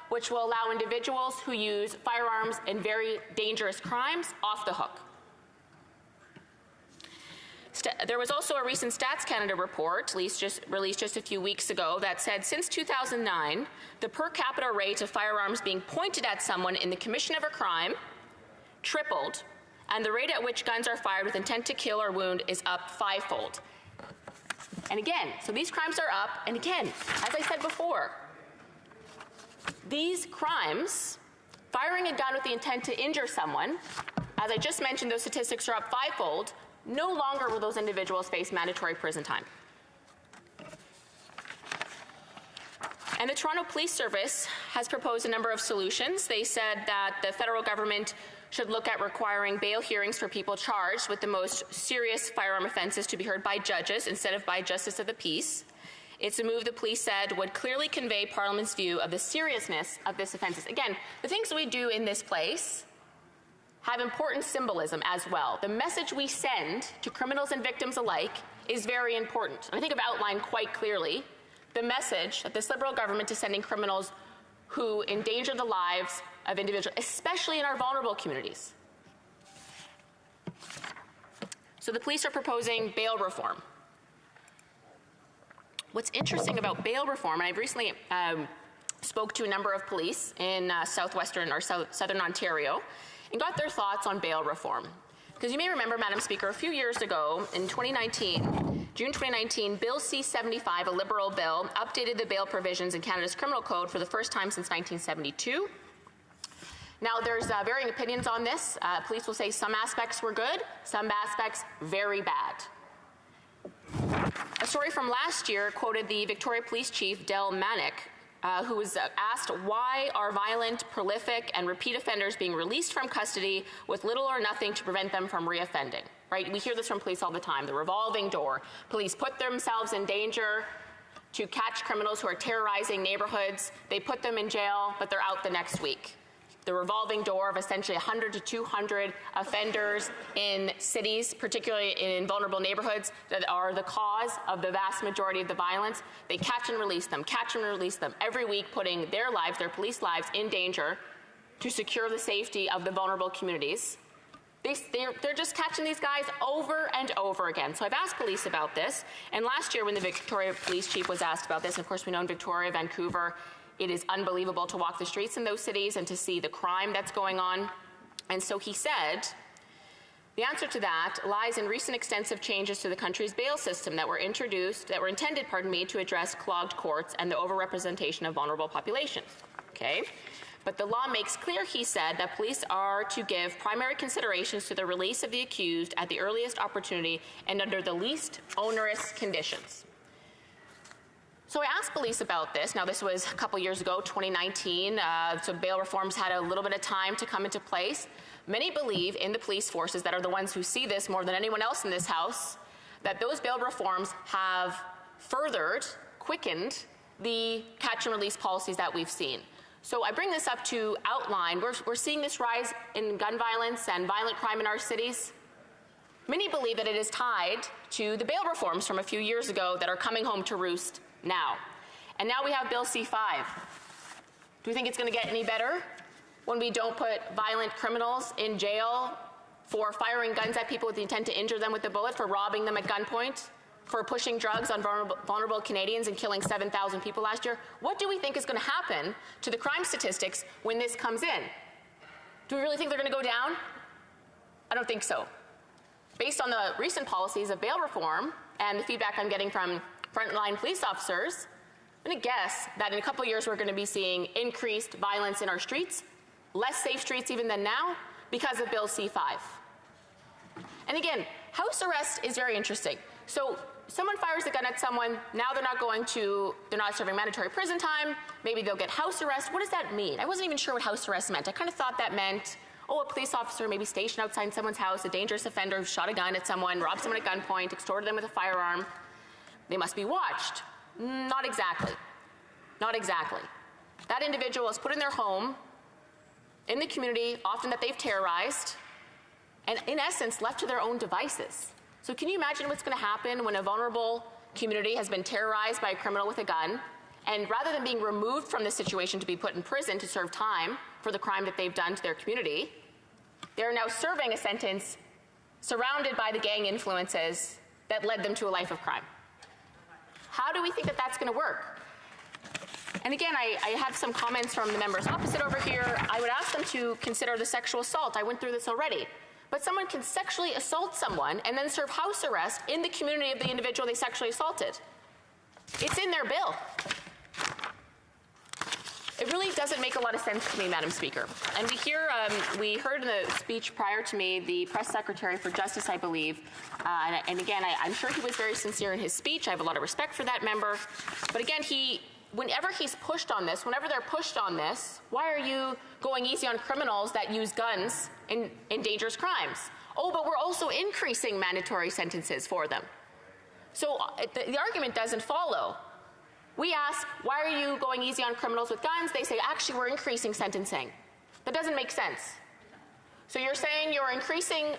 which will allow individuals who use firearms in very dangerous crimes off the hook. There was also a recent Stats Canada report released just a few weeks ago that said since 2009, the per capita rate of firearms being pointed at someone in the commission of a crime tripled, and the rate at which guns are fired with intent to kill or wound is up 5-fold. And again, so these crimes are up, and again, as I said before, these crimes, firing a gun with the intent to injure someone, as I just mentioned, those statistics are up 5-fold. No longer will those individuals face mandatory prison time. And the Toronto Police Service has proposed a number of solutions. They said that the federal government should look at requiring bail hearings for people charged with the most serious firearm offenses to be heard by judges instead of by justice of the peace. It's a move the police said would clearly convey Parliament's view of the seriousness of this offenses. Again, the things we do in this place have important symbolism as well. The message we send to criminals and victims alike is very important. And I think I've outlined quite clearly the message that this Liberal government is sending criminals who endanger the lives of individuals, especially in our vulnerable communities. So the police are proposing bail reform. What's interesting about bail reform, and I've recently spoke to a number of police in southwestern or southern Ontario and got their thoughts on bail reform. Because you may remember, Madam Speaker, a few years ago in 2019, June 2019, Bill C-75, a Liberal bill, updated the bail provisions in Canada's criminal code for the first time since 1972. Now, there's varying opinions on this. Police will say some aspects were good, some aspects very bad. A story from last year quoted the Victoria Police Chief, Del Manick, who was asked why are violent, prolific, and repeat offenders being released from custody with little or nothing to prevent them from reoffending, right? We hear this from police all the time, the revolving door. Police put themselves in danger to catch criminals who are terrorizing neighborhoods. They put them in jail, but they're out the next week. The revolving door of essentially 100 to 200 offenders in cities, particularly in vulnerable neighborhoods, that are the cause of the vast majority of the violence. They catch and release them every week, putting their lives, their police lives, in danger to secure the safety of the vulnerable communities. They're just catching these guys over and over again. So I've asked police about this, and last year when the Victoria Police Chief was asked about this, and of course we know in Victoria, Vancouver, it is unbelievable to walk the streets in those cities and to see the crime that's going on. And so he said, the answer to that lies in recent extensive changes to the country's bail system that were intended, to address clogged courts and the overrepresentation of vulnerable populations. Okay? But the law makes clear, he said, that police are to give primary considerations to the release of the accused at the earliest opportunity and under the least onerous conditions. So I asked police about this. Now, this was a couple years ago, 2019, so bail reforms had a little bit of time to come into place. Many believe in the police forces that are the ones who see this more than anyone else in this House, that those bail reforms have furthered quickened the catch and release policies that we've seen. So I bring this up to outline, we're seeing this rise in gun violence and violent crime in our cities. Many believe that it is tied to the bail reforms from a few years ago that are coming home to roost now. And now we have Bill C-5. Do we think it's going to get any better when we don't put violent criminals in jail for firing guns at people with the intent to injure them with a bullet, for robbing them at gunpoint, for pushing drugs on vulnerable Canadians and killing 7,000 people last year? What do we think is going to happen to the crime statistics when this comes in? Do we really think they're going to go down? I don't think so. Based on the recent policies of bail reform and the feedback I'm getting from frontline police officers, I'm going to guess that in a couple of years we're going to be seeing increased violence in our streets, less safe streets even than now, because of Bill C-5. And again, house arrest is very interesting. So someone fires a gun at someone, now they're not serving mandatory prison time, maybe they'll get house arrest. What does that mean? I wasn't even sure what house arrest meant. I kind of thought that meant, a police officer maybe stationed outside someone's house, a dangerous offender who shot a gun at someone, robbed someone at gunpoint, extorted them with a firearm. They must be watched. Not exactly. Not exactly. That individual is put in their home, in the community, often that they've terrorized, and in essence left to their own devices. So can you imagine what's going to happen when a vulnerable community has been terrorized by a criminal with a gun, and rather than being removed from the situation to be put in prison to serve time for the crime that they've done to their community, they're now serving a sentence surrounded by the gang influences that led them to a life of crime? How do we think that that's going to work? And again, I have some comments from the members opposite over here. I would ask them to consider the sexual assault. I went through this already. But someone can sexually assault someone and then serve house arrest in the community of the individual they sexually assaulted. It's in their bill. It really doesn't make a lot of sense to me, Madam Speaker. And we heard in the speech prior to me the press secretary for Justice, I believe, and again, I'm sure he was very sincere in his speech. I have a lot of respect for that member. But again, whenever he's pushed on this, whenever they're pushed on this, why are you going easy on criminals that use guns in dangerous crimes? Oh, but we're also increasing mandatory sentences for them. So the argument doesn't follow. We ask, why are you going easy on criminals with guns? They say, actually, we're increasing sentencing. That doesn't make sense. So you're saying you're increasing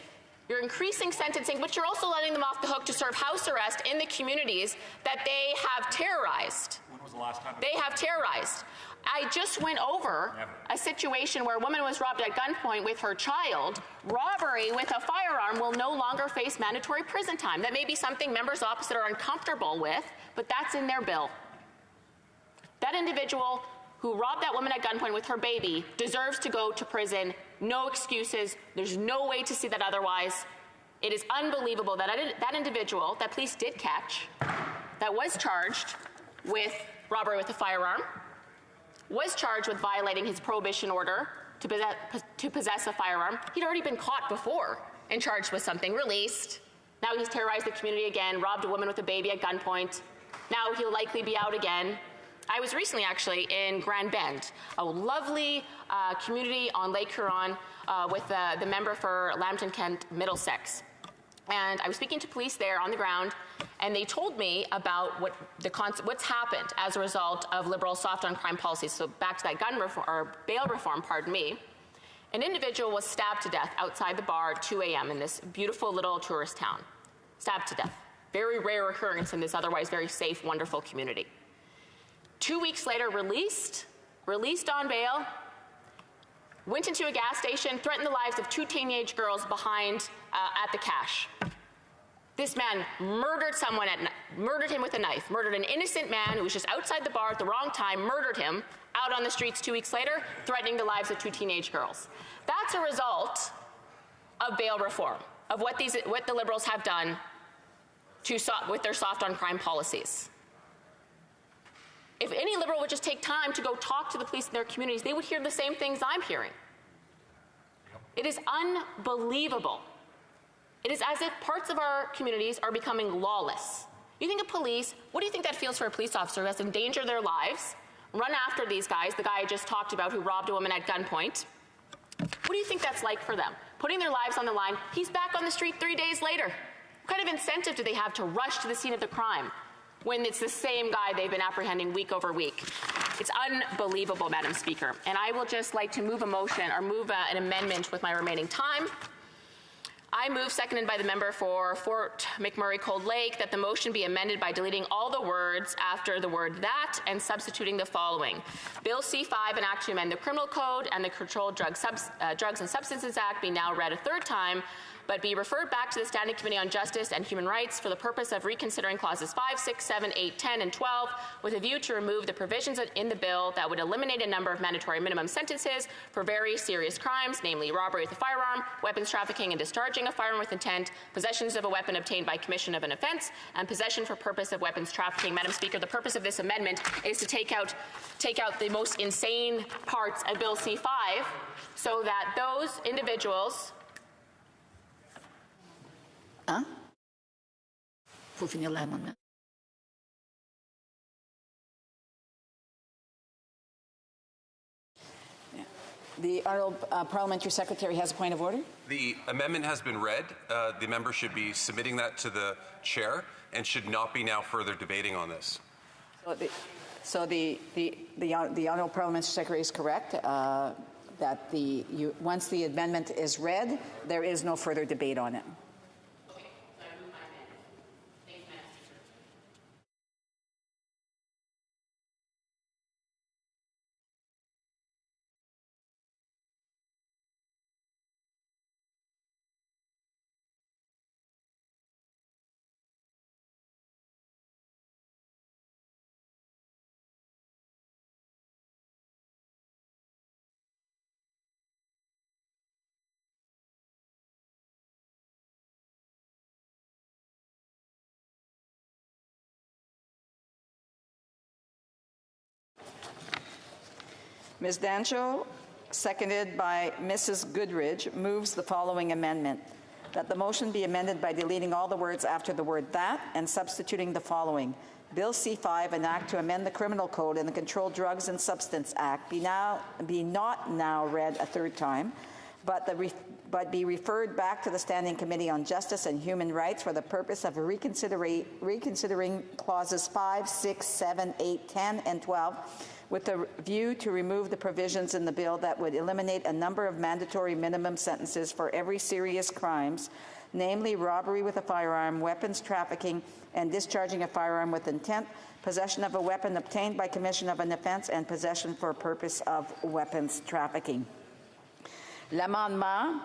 sentencing, but you're also letting them off the hook to serve house arrest in the communities that they have terrorized. When was the last time? They have terrorized. I just went over a situation where a woman was robbed at gunpoint with her child. Robbery with a firearm will no longer face mandatory prison time. That may be something members opposite are uncomfortable with, but that's in their bill. That individual who robbed that woman at gunpoint with her baby deserves to go to prison. No excuses. There's no way to see that otherwise. It is unbelievable that that individual that police did catch, that was charged with robbery with a firearm, was charged with violating his prohibition order to possess a firearm. He'd already been caught before and charged with something, released. Now he's terrorized the community again, robbed a woman with a baby at gunpoint. Now he'll likely be out again. I was recently actually in Grand Bend, a lovely community on Lake Huron with the member for Lambton Kent Middlesex. And I was speaking to police there on the ground, and they told me about what's happened as a result of Liberal soft on crime policies. So back to that gun reform, or bail reform, pardon me. An individual was stabbed to death outside the bar at 2 a.m. in this beautiful little tourist town. Stabbed to death. Very rare occurrence in this otherwise very safe, wonderful community. 2 weeks later, released on bail, went into a gas station, threatened the lives of 2 teenage girls behind at the cash. This man murdered someone, murdered him with a knife, murdered an innocent man who was just outside the bar at the wrong time, murdered him out on the streets 2 weeks later, threatening the lives of 2 teenage girls. That's a result of bail reform, of what the Liberals have done with their soft on crime policies. If any Liberal would just take time to go talk to the police in their communities, they would hear the same things I'm hearing. It is unbelievable. It is as if parts of our communities are becoming lawless. You think of police, what do you think that feels for a police officer who has endangered their lives, run after these guys, the guy I just talked about who robbed a woman at gunpoint? What do you think that's like for them? Putting their lives on the line, he's back on the street 3 days later. What kind of incentive do they have to rush to the scene of the crime? when it's the same guy they've been apprehending week over week. It's unbelievable, Madam Speaker. And I will just like to move a motion or move an amendment with my remaining time. I move, seconded by the member for Fort McMurray Cold Lake, that the motion be amended by deleting all the words after the word that and substituting the following. Bill C-5, an act to amend the Criminal Code and the Controlled Drugs and Substances Act, be now read a third time, but be referred back to the Standing Committee on Justice and Human Rights for the purpose of reconsidering clauses 5, 6, 7, 8, 10, and 12, with a view to remove the provisions in the bill that would eliminate a number of mandatory minimum sentences for very serious crimes, namely robbery with a firearm, weapons trafficking and discharging a firearm with intent, possessions of a weapon obtained by commission of an offense, and possession for purpose of weapons trafficking. Madam Speaker, the purpose of this amendment is to take out the most insane parts of Bill C-5 so that those individuals Faut finir l'amendement. The Honourable Parliamentary Secretary has a point of order. The amendment has been read. The member should be submitting that to the chair and should not be now further debating on this. So the Honourable Parliamentary Secretary is correct that once the amendment is read, there is no further debate on it. Ms. Dancho, seconded by Mrs. Goodridge, moves the following amendment. That the motion be amended by deleting all the words after the word that and substituting the following. Bill C-5, an act to amend the Criminal Code and the Controlled Drugs and Substance Act, be not now read a third time, but be referred back to the Standing Committee on Justice and Human Rights for the purpose of reconsidering clauses 5, 6, 7, 8, 10, and 12, with a view to remove the provisions in the bill that would eliminate a number of mandatory minimum sentences for every serious crimes, namely robbery with a firearm, weapons trafficking, and discharging a firearm with intent, possession of a weapon obtained by commission of an offense, and possession for purpose of weapons trafficking. L'amendement.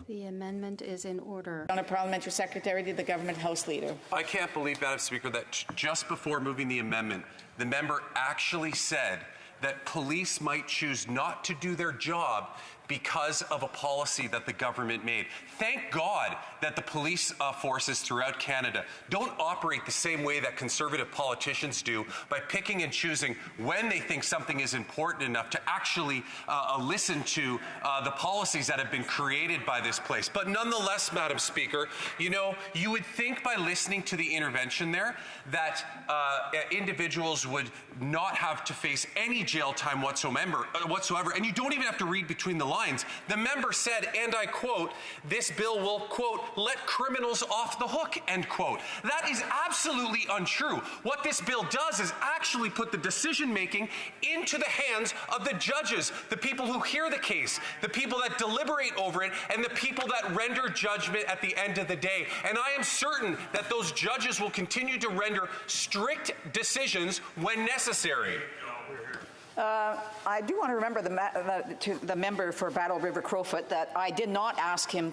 The amendment is in order. Honourable Parliamentary Secretary to the Government House Leader. I can't believe, Madam Speaker, that just before moving the amendment, the member actually said that police might choose not to do their job because of a policy that the government made. Thank God that the police forces throughout Canada don't operate the same way that conservative politicians do by picking and choosing when they think something is important enough to actually listen to the policies that have been created by this place. But nonetheless, Madam Speaker, you know, you would think by listening to the intervention there that individuals would not have to face any jail time whatsoever, and you don't even have to read between the lines. The member said, and I quote, "This bill will, quote, let criminals off the hook," end quote. That is absolutely untrue. What this bill does is actually put the decision-making into the hands of the judges, the people who hear the case, the people that deliberate over it, and the people that render judgment at the end of the day. And I am certain that those judges will continue to render strict decisions when necessary. I do want to remember to the member for Battle River Crowfoot that I did not ask him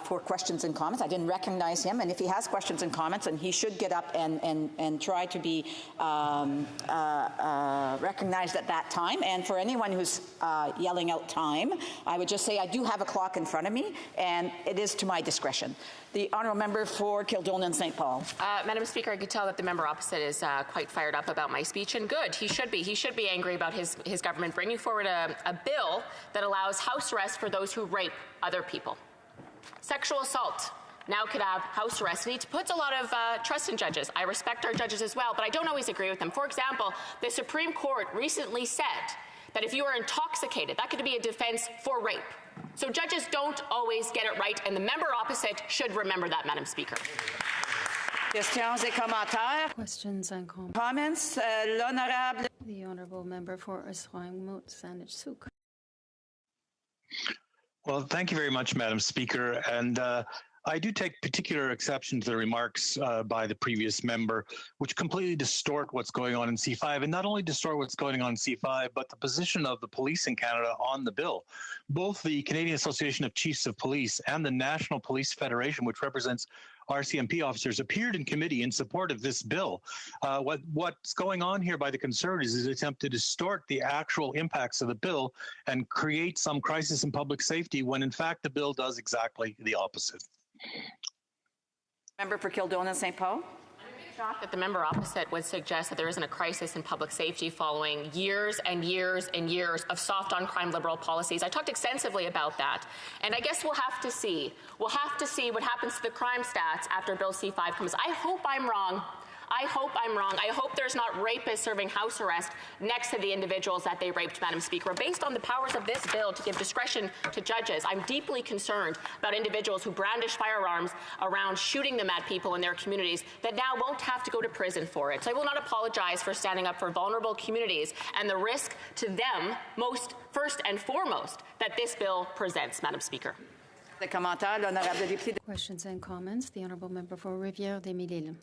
for questions and comments. I didn't recognize him, and if he has questions and comments, and he should get up and try to be recognized at that time. And for anyone who's yelling out time, I would just say I do have a clock in front of me, and it is to my discretion. The honourable member for Kildonan St. Paul. Madam Speaker, I could tell that the member opposite is quite fired up about my speech, and good. He should be. He should be angry about his government bringing forward a bill that allows house arrest for those who rape other people. Sexual assault now could have house arrest, and he puts a lot of trust in judges. I respect our judges as well, but I don't always agree with them. For example, the Supreme Court recently said that if you are intoxicated, that could be a defense for rape. So judges don't always get it right, and the member opposite should remember that, Madam Speaker. Questions et commentaires. Questions and comments. Comments. L'honorable. The honourable member for Sandwich-Suk. Well, thank you very much, Madam Speaker. And I do take particular exception to the remarks by the previous member, which completely distort what's going on in C5, and not only distort what's going on in C5, but the position of the police in Canada on the bill. Both the Canadian Association of Chiefs of Police and the National Police Federation, which represents RCMP officers, appeared in committee in support of this bill. What's going on here by the Conservatives is an attempt to distort the actual impacts of the bill and create some crisis in public safety when in fact the bill does exactly the opposite. Member for Kildonan St. Paul. Shocked that the member opposite would suggest that there isn't a crisis in public safety following years and years and years of soft on crime liberal policies. I talked extensively about that, and I guess we'll have to see. We'll have to see what happens to the crime stats after Bill C5 comes. I hope I'm wrong. I hope I'm wrong. I hope there's not rapists serving house arrest next to the individuals that they raped, Madam Speaker. Based on the powers of this bill to give discretion to judges, I'm deeply concerned about individuals who brandish firearms around shooting them at people in their communities that now won't have to go to prison for it. So I will not apologize for standing up for vulnerable communities and the risk to them, first and foremost, that this bill presents, Madam Speaker. Questions and comments. The honourable member for Rivière-des-Mille-Îles.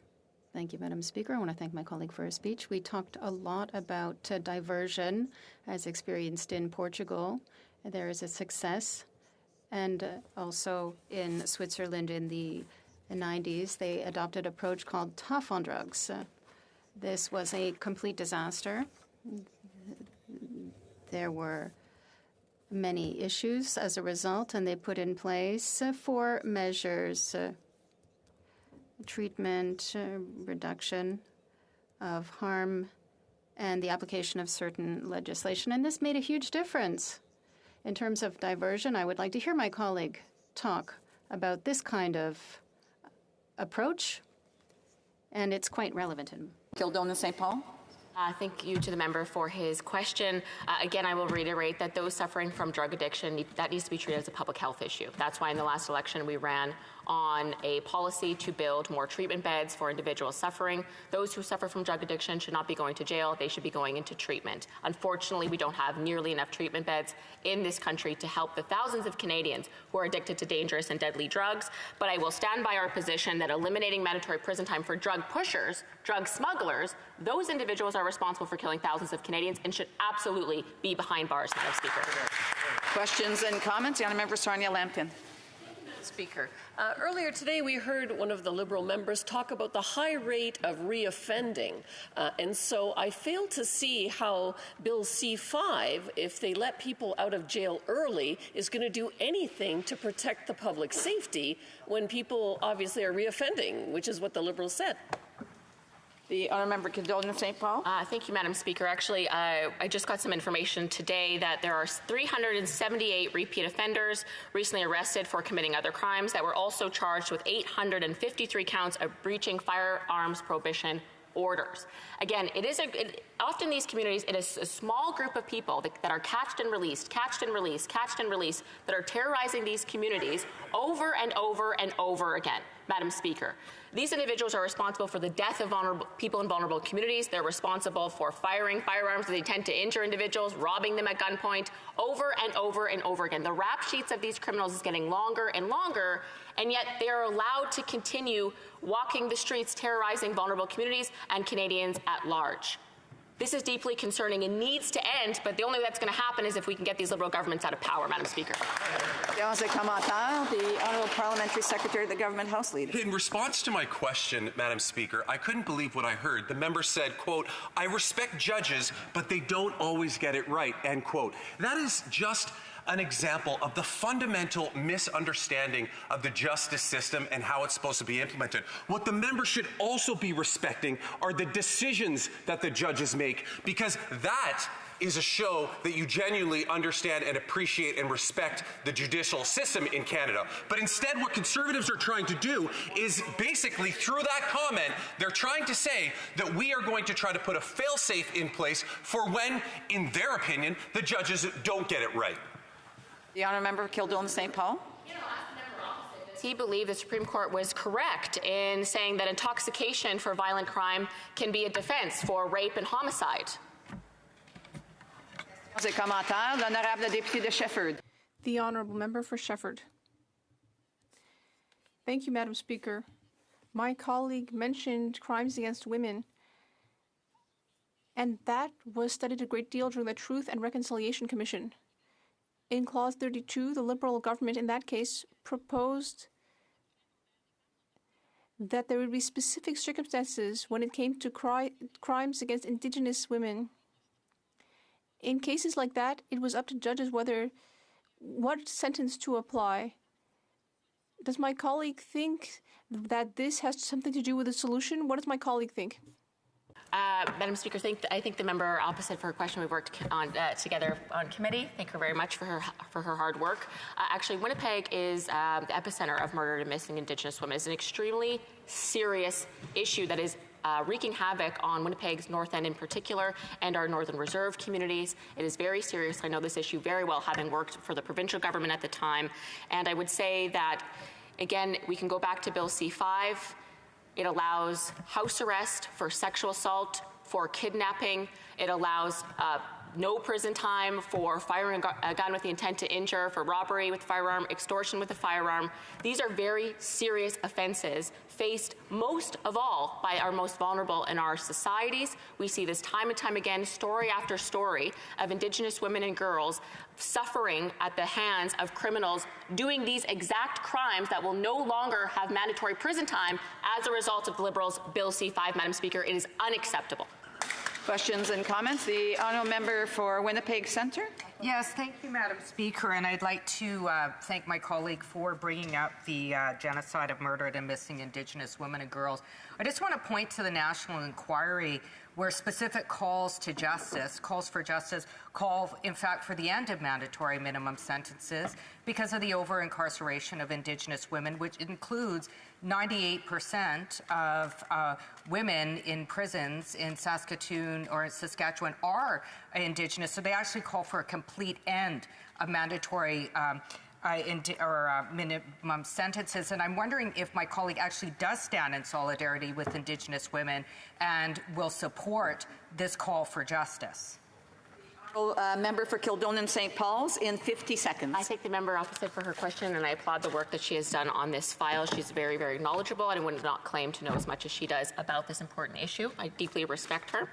Thank you, Madam Speaker. I want to thank my colleague for his speech. We talked a lot about diversion as experienced in Portugal. There is a success. And also in Switzerland in the 90s, they adopted an approach called tough on drugs. This was a complete disaster. There were many issues as a result, and they put in place 4 measures. Treatment, reduction of harm, and the application of certain legislation. And this made a huge difference. In terms of diversion, I would like to hear my colleague talk about this kind of approach, and it's quite relevant. Kildonan St. Paul. Thank you to the member for his question. Again, I will reiterate that those suffering from drug addiction, that needs to be treated as a public health issue. That's why in the last election we ran on a policy to build more treatment beds for individuals suffering. Those who suffer from drug addiction should not be going to jail. They should be going into treatment. Unfortunately, we don't have nearly enough treatment beds in this country to help the thousands of Canadians who are addicted to dangerous and deadly drugs. But I will stand by our position that eliminating mandatory prison time for drug pushers, drug smugglers, those individuals are responsible for killing thousands of Canadians and should absolutely be behind bars, Madam Speaker. Questions and comments? The honourable member Sarnia Lambton. Speaker. Earlier today, we heard one of the Liberal members talk about the high rate of reoffending. And so I fail to see how Bill C5, if they let people out of jail early, is going to do anything to protect the public safety when people obviously are reoffending, which is what the Liberals said. The honourable member Kildonan St. Paul. Thank you, Madam Speaker. Actually, I just got some information today that there are 378 repeat offenders recently arrested for committing other crimes that were also charged with 853 counts of breaching firearms prohibition orders. Again, often these communities, it is a small group of people that are catched and released, that are terrorizing these communities over and over and over again, Madam Speaker. These individuals are responsible for the death of people in vulnerable communities. They're responsible for firing firearms that they tend to injure individuals, robbing them at gunpoint, over and over and over again. The rap sheets of these criminals is getting longer and longer, and yet they are allowed to continue walking the streets, terrorizing vulnerable communities and Canadians at large. This is deeply concerning and needs to end, but the only way that's going to happen is if we can get these Liberal governments out of power, Madam Speaker. The Honourable Parliamentary Secretary of the Government House Leader. In response to my question, Madam Speaker, I couldn't believe what I heard. The member said, quote, "I respect judges, but they don't always get it right," end quote. That is just an example of the fundamental misunderstanding of the justice system and how it's supposed to be implemented. What the member should also be respecting are the decisions that the judges make, because that is a show that you genuinely understand and appreciate and respect the judicial system in Canada. But instead, what Conservatives are trying to do is basically, through that comment, they're trying to say that we are going to try to put a fail-safe in place for when, in their opinion, the judges don't get it right. The honourable member Kildonan St. Paul. He believed the Supreme Court was correct in saying that intoxication for violent crime can be a defense for rape and homicide. The Honourable Member for Shefford. Thank you, Madam Speaker. My colleague mentioned crimes against women, and that was studied a great deal during the Truth and Reconciliation Commission. In Clause 32, the Liberal government in that case proposed that there would be specific circumstances when it came to crimes against Indigenous women. In cases like that, it was up to judges what sentence to apply. Does my colleague think that this has something to do with the solution? What does my colleague think? Madam Speaker, I think the member opposite for her question, we've worked on together on committee. Thank her very much for her hard work. Actually, Winnipeg is the epicenter of murdered and missing Indigenous women. It's an extremely serious issue that is wreaking havoc on Winnipeg's North End in particular and our Northern Reserve communities. It is very serious. I know this issue very well, having worked for the provincial government at the time. And I would say that, again, we can go back to Bill C-5. It allows house arrest for sexual assault, for kidnapping. It allows no prison time for firing a gun with the intent to injure, for robbery with a firearm, extortion with a firearm. These are very serious offenses faced most of all by our most vulnerable in our societies. We see this time and time again, story after story, of Indigenous women and girls suffering at the hands of criminals doing these exact crimes that will no longer have mandatory prison time as a result of the Liberals' Bill C-5, Madam Speaker. It is unacceptable. Questions and comments? The Honourable Member for Winnipeg Centre. Yes, thank you, Madam Speaker, and I'd like to thank my colleague for bringing up the genocide of murdered and missing Indigenous women and girls. I just want to point to the National Inquiry where specific calls for justice, call, in fact, for the end of mandatory minimum sentences because of the over-incarceration of Indigenous women, which includes 98% of women in prisons in Saskatoon or in Saskatchewan are Indigenous, so they actually call for a complete end of mandatory minimum sentences. And I'm wondering if my colleague actually does stand in solidarity with Indigenous women and will support this call for justice. Member for Kildonan St. Paul's in 50 seconds. I thank the member opposite for her question, and I applaud the work that she has done on this file. She's very, very knowledgeable, and I would not claim to know as much as she does about this important issue. I deeply respect her.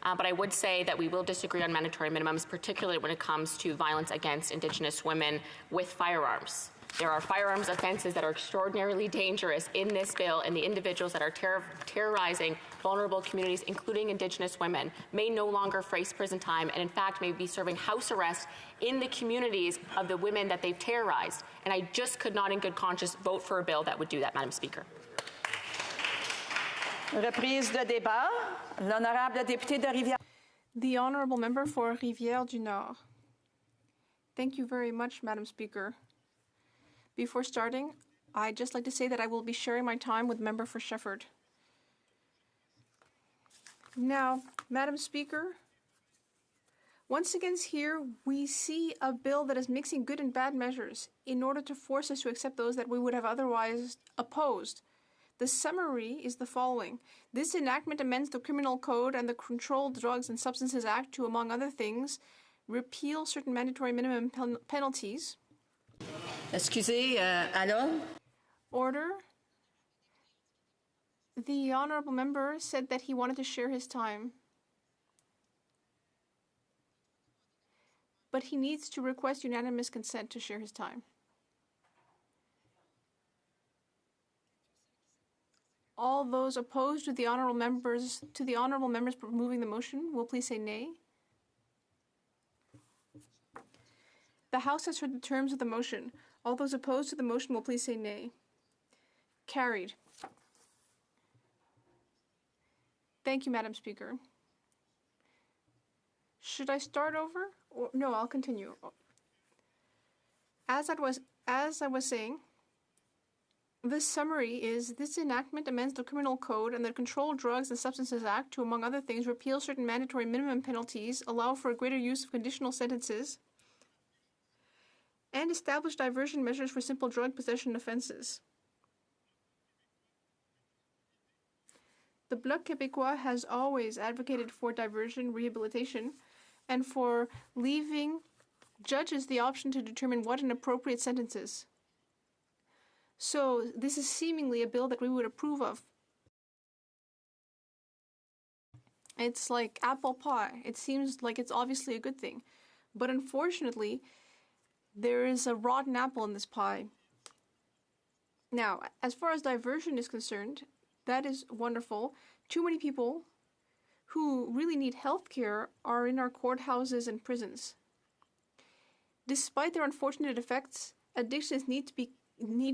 But I would say that we will disagree on mandatory minimums, particularly when it comes to violence against Indigenous women with firearms. There are firearms offenses that are extraordinarily dangerous in this bill, and the individuals that are terrorizing vulnerable communities, including Indigenous women, may no longer face prison time and, in fact, may be serving house arrest in the communities of the women that they've terrorized. And I just could not in good conscience vote for a bill that would do that, Madam Speaker. Reprise de débat. L'honorable député de Rivière. The Honourable Member for Rivière-du-Nord. Thank you very much, Madam Speaker. Before starting, I'd just like to say that I will be sharing my time with Member for Shefford. Now, Madam Speaker, once again here we see a bill that is mixing good and bad measures in order to force us to accept those that we would have otherwise opposed. The summary is the following. This enactment amends the Criminal Code and the Controlled Drugs and Substances Act to, among other things, repeal certain mandatory minimum penalties. Excusez, alors? Order. The Honourable Member said that he wanted to share his time. But he needs to request unanimous consent to share his time. All those opposed to the honourable members moving the motion will please say nay. The House has heard the terms of the motion. All those opposed to the motion will please say nay. Carried. Thank you, Madam Speaker. Should I start over? Or, no, I'll continue. As I was saying, this summary is this enactment amends the Criminal Code and the Controlled Drugs and Substances Act to, among other things, repeal certain mandatory minimum penalties, allow for a greater use of conditional sentences, and establish diversion measures for simple drug possession offenses. The Bloc Québécois has always advocated for diversion rehabilitation and for leaving judges the option to determine what an appropriate sentence is. So this is seemingly a bill that we would approve of. It's like apple pie. It seems like it's obviously a good thing. But unfortunately, there is a rotten apple in this pie. Now, as far as diversion is concerned, that is wonderful. Too many people who really need health care are in our courthouses and prisons. Despite their unfortunate effects, addictions need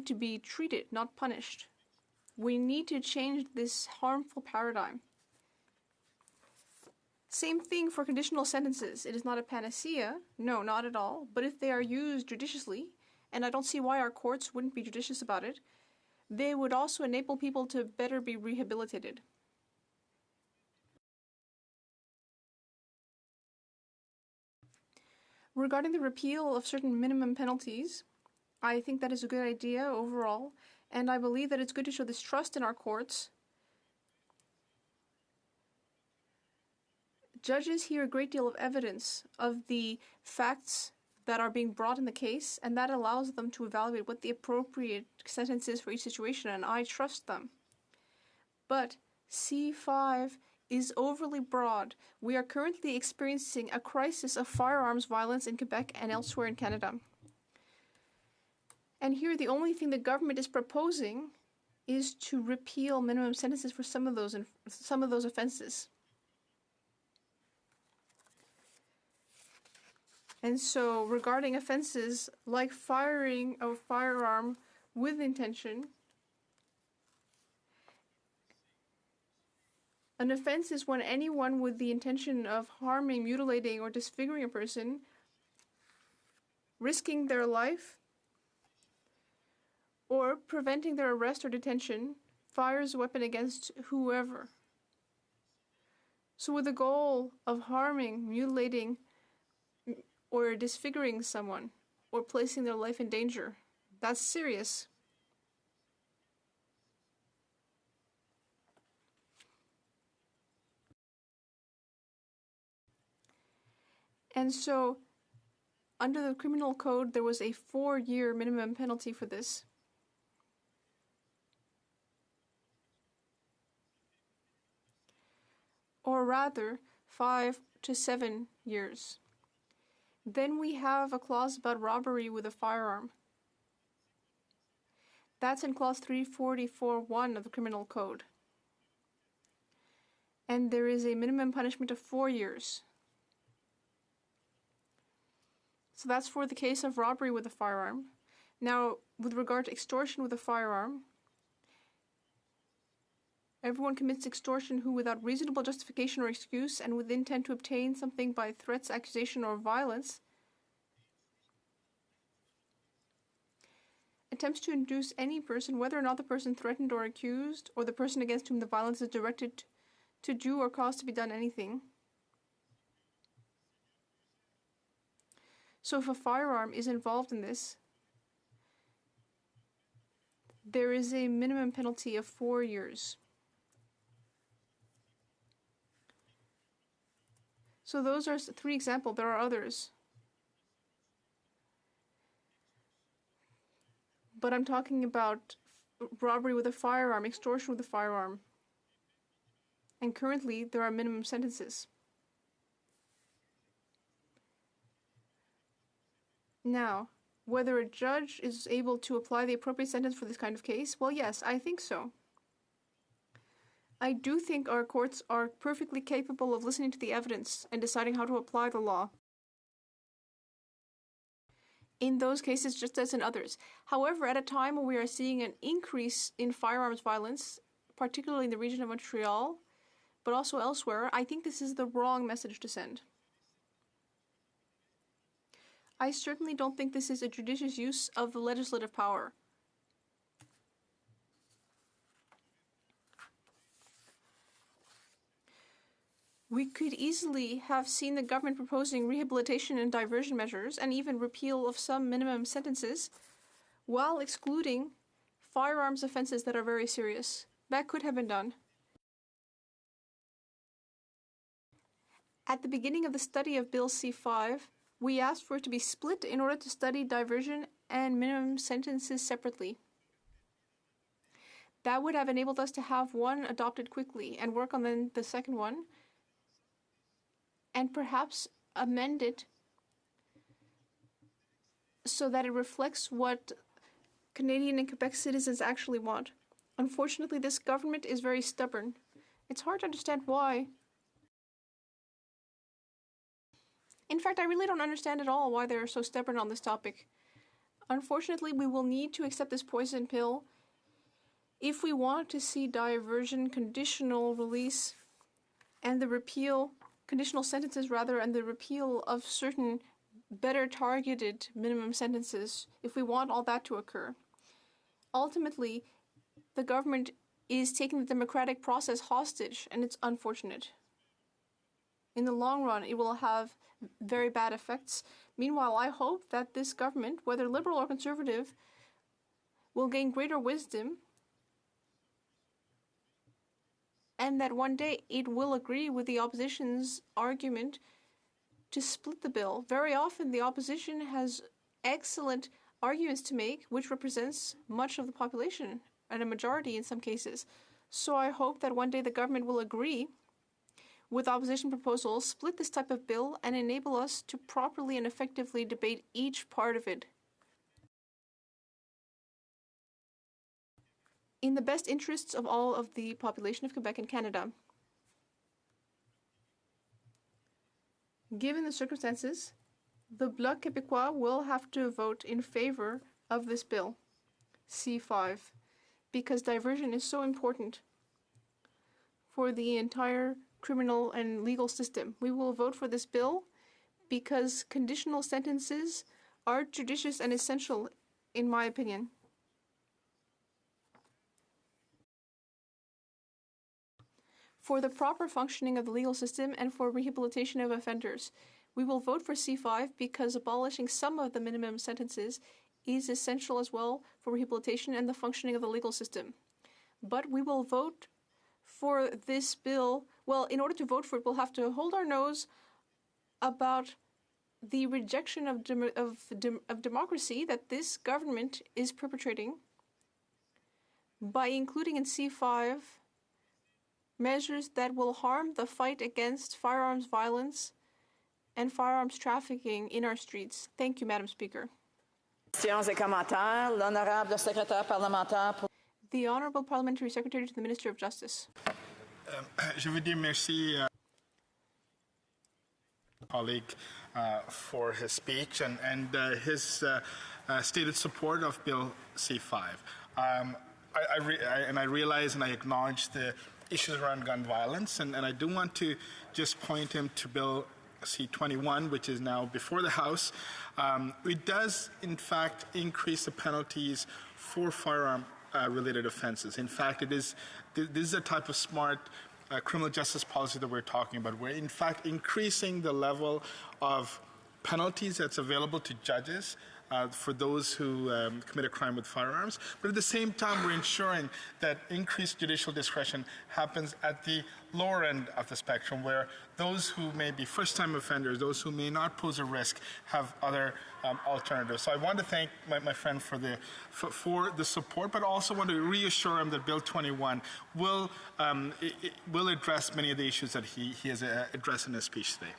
to be treated, not punished. We need to change this harmful paradigm. Same thing for conditional sentences. It is not a panacea, no, not at all, but if they are used judiciously, and I don't see why our courts wouldn't be judicious about it, they would also enable people to better be rehabilitated. Regarding the repeal of certain minimum penalties, I think that is a good idea overall, and I believe that it's good to show this trust in our courts. Judges hear a great deal of evidence of the facts that are being brought in the case, and that allows them to evaluate what the appropriate sentence is for each situation, and I trust them. But C5 is overly broad. We are currently experiencing a crisis of firearms violence in Quebec and elsewhere in Canada. And here the only thing the government is proposing is to repeal minimum sentences for some of those offenses. And so regarding offenses like firing a firearm with intention, an offense is when anyone with the intention of harming, mutilating, or disfiguring a person, risking their life, or preventing their arrest or detention, fires a weapon against whoever. So with the goal of harming, mutilating, or disfiguring someone, or placing their life in danger, that's serious. And so, under the criminal code, there was a 4-year minimum penalty for this. Or rather, 5 to 7 years. Then we have a clause about robbery with a firearm. That's in clause 344(1) of the criminal code. And there is a minimum punishment of 4 years. So that's for the case of robbery with a firearm. Now, with regard to extortion with a firearm, everyone commits extortion who, without reasonable justification or excuse, and with intent to obtain something by threats, accusation, or violence, attempts to induce any person, whether or not the person threatened or accused, or the person against whom the violence is directed, to do or cause to be done anything. So if a firearm is involved in this, there is a minimum penalty of 4 years. So those are 3 examples. There are others. But I'm talking about robbery with a firearm, extortion with a firearm. And currently, there are minimum sentences. Now, whether a judge is able to apply the appropriate sentence for this kind of case, well, yes, I think so. I do think our courts are perfectly capable of listening to the evidence and deciding how to apply the law. In those cases, just as in others. However, at a time when we are seeing an increase in firearms violence, particularly in the region of Montreal, but also elsewhere, I think this is the wrong message to send. I certainly don't think this is a judicious use of the legislative power. We could easily have seen the government proposing rehabilitation and diversion measures and even repeal of some minimum sentences while excluding firearms offenses that are very serious. That could have been done. At the beginning of the study of Bill C-5, we asked for it to be split in order to study diversion and minimum sentences separately. That would have enabled us to have one adopted quickly and work on the second one, and perhaps amend it so that it reflects what Canadian and Quebec citizens actually want. Unfortunately, this government is very stubborn. It's hard to understand why. In fact, I really don't understand at all why they're so stubborn on this topic. Unfortunately, we will need to accept this poison pill if we want to see diversion, conditional release, and the repeal, conditional sentences rather, and the repeal of certain better targeted minimum sentences, if we want all that to occur. Ultimately, the government is taking the democratic process hostage, and it's unfortunate. In the long run, it will have very bad effects. Meanwhile, I hope that this government, whether liberal or conservative, will gain greater wisdom, and that one day it will agree with the opposition's argument to split the bill. Very often, the opposition has excellent arguments to make, which represents much of the population, and a majority in some cases. So I hope that one day the government will agree with opposition proposals, split this type of bill, and enable us to properly and effectively debate each part of it. In the best interests of all of the population of Quebec and Canada. Given the circumstances, the Bloc Québécois will have to vote in favor of this bill, C-5, because diversion is so important for the entire criminal and legal system. We will vote for this bill because conditional sentences are judicious and essential, in my opinion. For the proper functioning of the legal system and for rehabilitation of offenders. We will vote for C-5 because abolishing some of the minimum sentences is essential as well for rehabilitation and the functioning of the legal system. But we will vote for this bill. Well, in order to vote for it, we'll have to hold our nose about the rejection of democracy that this government is perpetrating by including in C-5 measures that will harm the fight against firearms violence and firearms trafficking in our streets. Thank you, Madam Speaker. The Honourable Parliamentary Secretary to the Minister of Justice. Je veux dire merci colleague for his speech and his stated support of Bill C-5. I realize and I acknowledge the issues around gun violence, and I do want to just point him to Bill C-21, which is now before the House. It does, in fact, increase the penalties for firearm-related offenses. In fact, this is a type of smart criminal justice policy that we're talking about. We're, in fact, increasing the level of penalties that's available to judges for those who commit a crime with firearms. But at the same time, we're ensuring that increased judicial discretion happens at the lower end of the spectrum, where those who may be first-time offenders, those who may not pose a risk, have other alternatives. So I want to thank my friend for the support, but also want to reassure him that Bill 21 will address many of the issues that he has addressed in his speech today.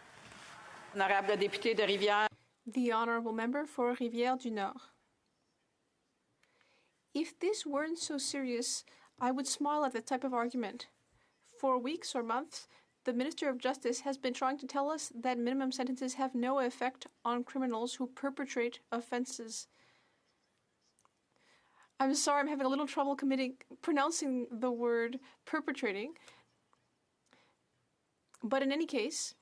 Honorable député de Rivière. The Honourable Member for Rivière-du-Nord. If this weren't so serious, I would smile at that type of argument. For weeks or months, the Minister of Justice has been trying to tell us that minimum sentences have no effect on criminals who perpetrate offenses. I'm sorry, I'm having a little trouble pronouncing the word perpetrating. But in any case,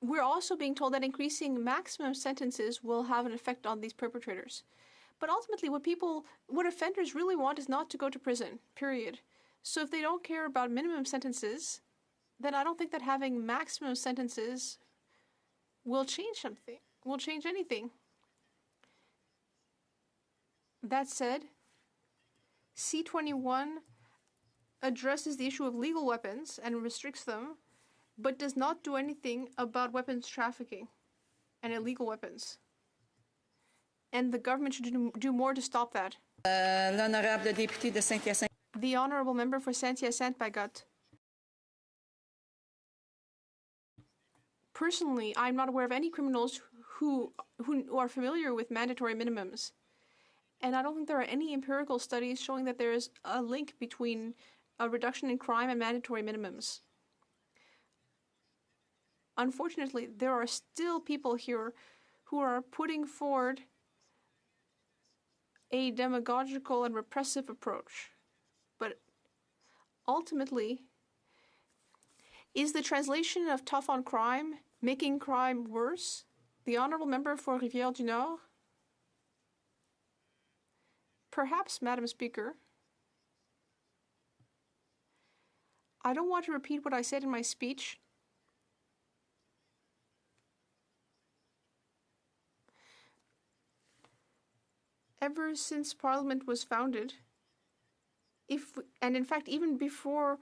we're also being told that increasing maximum sentences will have an effect on these perpetrators. But ultimately, what offenders really want is not to go to prison, period. So if they don't care about minimum sentences, then I don't think that having maximum sentences will change something, will change anything. That said, C-21 addresses the issue of legal weapons and restricts them, but does not do anything about weapons trafficking and illegal weapons. And the government should do more to stop that. L'honorable député de Saint-Hyacinthe. The honourable member for Saint-Hyacinthe-Bagot. Personally, I'm not aware of any criminals who are familiar with mandatory minimums. And I don't think there are any empirical studies showing that there is a link between a reduction in crime and mandatory minimums. Unfortunately, there are still people here who are putting forward a demagogical and repressive approach. But ultimately, is the translation of tough on crime making crime worse? The honourable member for Rivière-du-Nord? Perhaps, Madam Speaker. I don't want to repeat what I said in my speech. Ever since Parliament was founded, and in fact even before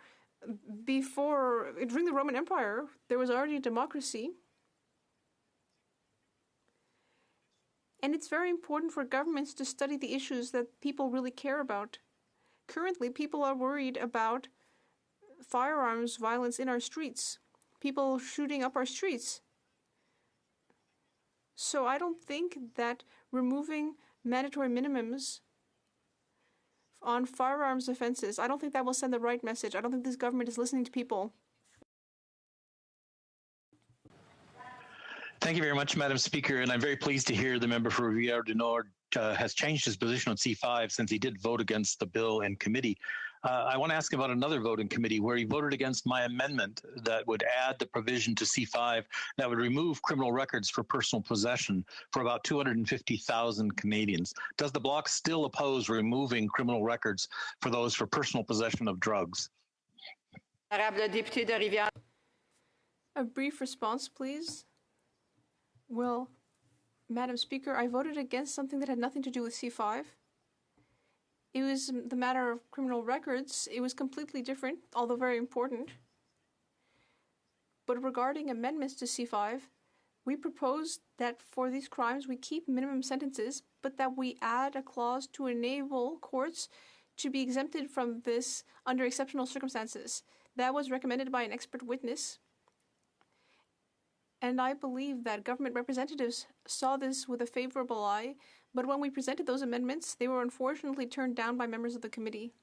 during the Roman Empire, there was already democracy. And it's very important for governments to study the issues that people really care about. Currently, people are worried about firearms violence in our streets, people shooting up our streets. So I don't think that removing mandatory minimums on firearms offenses, I don't think that will send the right message. I don't think this government is listening to people. Thank you very much, Madam Speaker, and I'm very pleased to hear the member for Rivière-du-Nord has changed his position on C5 since he did vote against the bill in committee. I want to ask about another vote in committee where he voted against my amendment that would add the provision to C5 that would remove criminal records for personal possession for about 250,000 Canadians. Does the Bloc still oppose removing criminal records for those for personal possession of drugs? A brief response, please. Well, Madam Speaker, I voted against something that had nothing to do with C5. It was the matter of criminal records. It was completely different, although very important. But regarding amendments to C5, we proposed that for these crimes we keep minimum sentences, but that we add a clause to enable courts to be exempted from this under exceptional circumstances. That was recommended by an expert witness. And I believe that government representatives saw this with a favorable eye, but when we presented those amendments, they were unfortunately turned down by members of the committee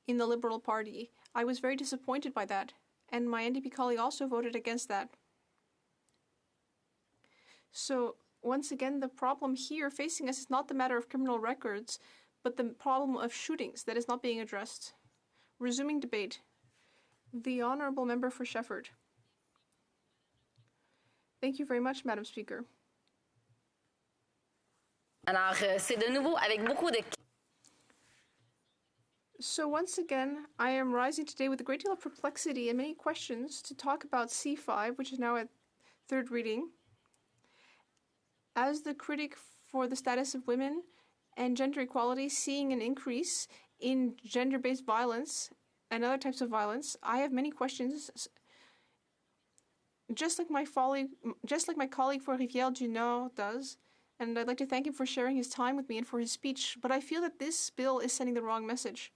in the Liberal Party. I was very disappointed by that, and my NDP colleague also voted against that. So, once again, the problem here facing us is not the matter of criminal records, but the problem of shootings that is not being addressed. Resuming debate. The honourable member for Shefford. Thank you very much, Madam Speaker. Alors, c'est de nouveau avec beaucoup de... So once again, I am rising today with a great deal of perplexity and many questions to talk about C5, which is now at third reading. As the critic for the status of women and gender equality, seeing an increase in gender-based violence and other types of violence, I have many questions. Just like my colleague for Rivière-du-Nord does, and I'd like to thank him for sharing his time with me and for his speech, but I feel that this bill is sending the wrong message.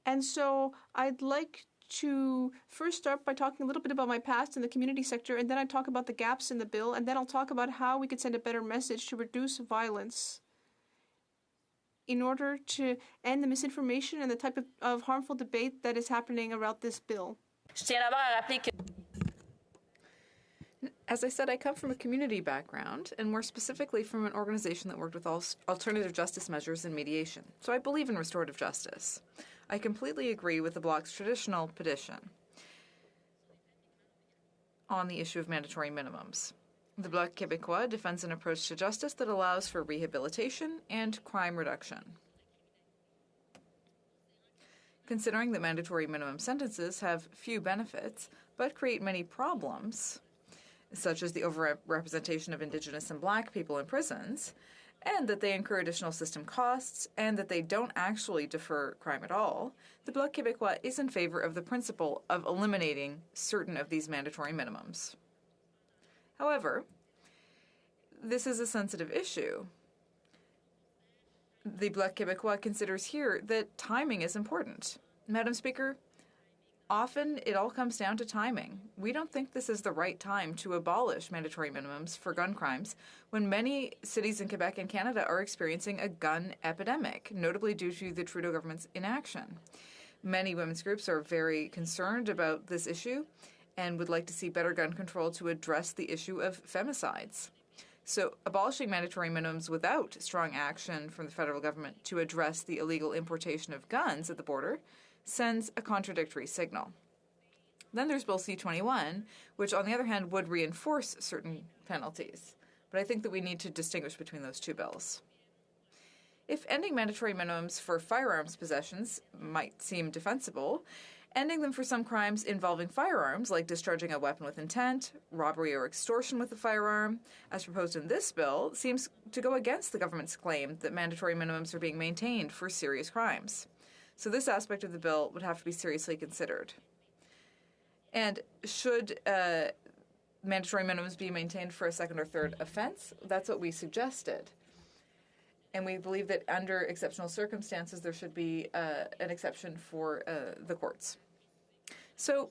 And so I'd like to first start by talking a little bit about my past in the community sector, and then I'd talk about the gaps in the bill, and then I'll talk about how we could send a better message to reduce violence in order to end the misinformation and the type of harmful debate that is happening around this bill. As I said, I come from a community background, and more specifically from an organization that worked with alternative justice measures and mediation. So I believe in restorative justice. I completely agree with the Bloc's traditional petition on the issue of mandatory minimums. The Bloc Québécois defends an approach to justice that allows for rehabilitation and crime reduction. Considering that mandatory minimum sentences have few benefits but create many problems, such as the overrepresentation of Indigenous and Black people in prisons, and that they incur additional system costs, and that they don't actually defer crime at all, the Bloc Québécois is in favor of the principle of eliminating certain of these mandatory minimums. However, this is a sensitive issue. The Bloc Québécois considers here that timing is important. Madam Speaker, often it all comes down to timing. We don't think this is the right time to abolish mandatory minimums for gun crimes when many cities in Quebec and Canada are experiencing a gun epidemic, notably due to the Trudeau government's inaction. Many women's groups are very concerned about this issue and would like to see better gun control to address the issue of femicides. So abolishing mandatory minimums without strong action from the federal government to address the illegal importation of guns at the border sends a contradictory signal. Then there's Bill C-21, which on the other hand would reinforce certain penalties. But I think that we need to distinguish between those two bills. If ending mandatory minimums for firearms possessions might seem defensible, ending them for some crimes involving firearms, like discharging a weapon with intent, robbery or extortion with a firearm, as proposed in this bill, seems to go against the government's claim that mandatory minimums are being maintained for serious crimes. So this aspect of the bill would have to be seriously considered. And should mandatory minimums be maintained for a second or third offense? That's what we suggested. And we believe that under exceptional circumstances, there should be an exception for the courts. So,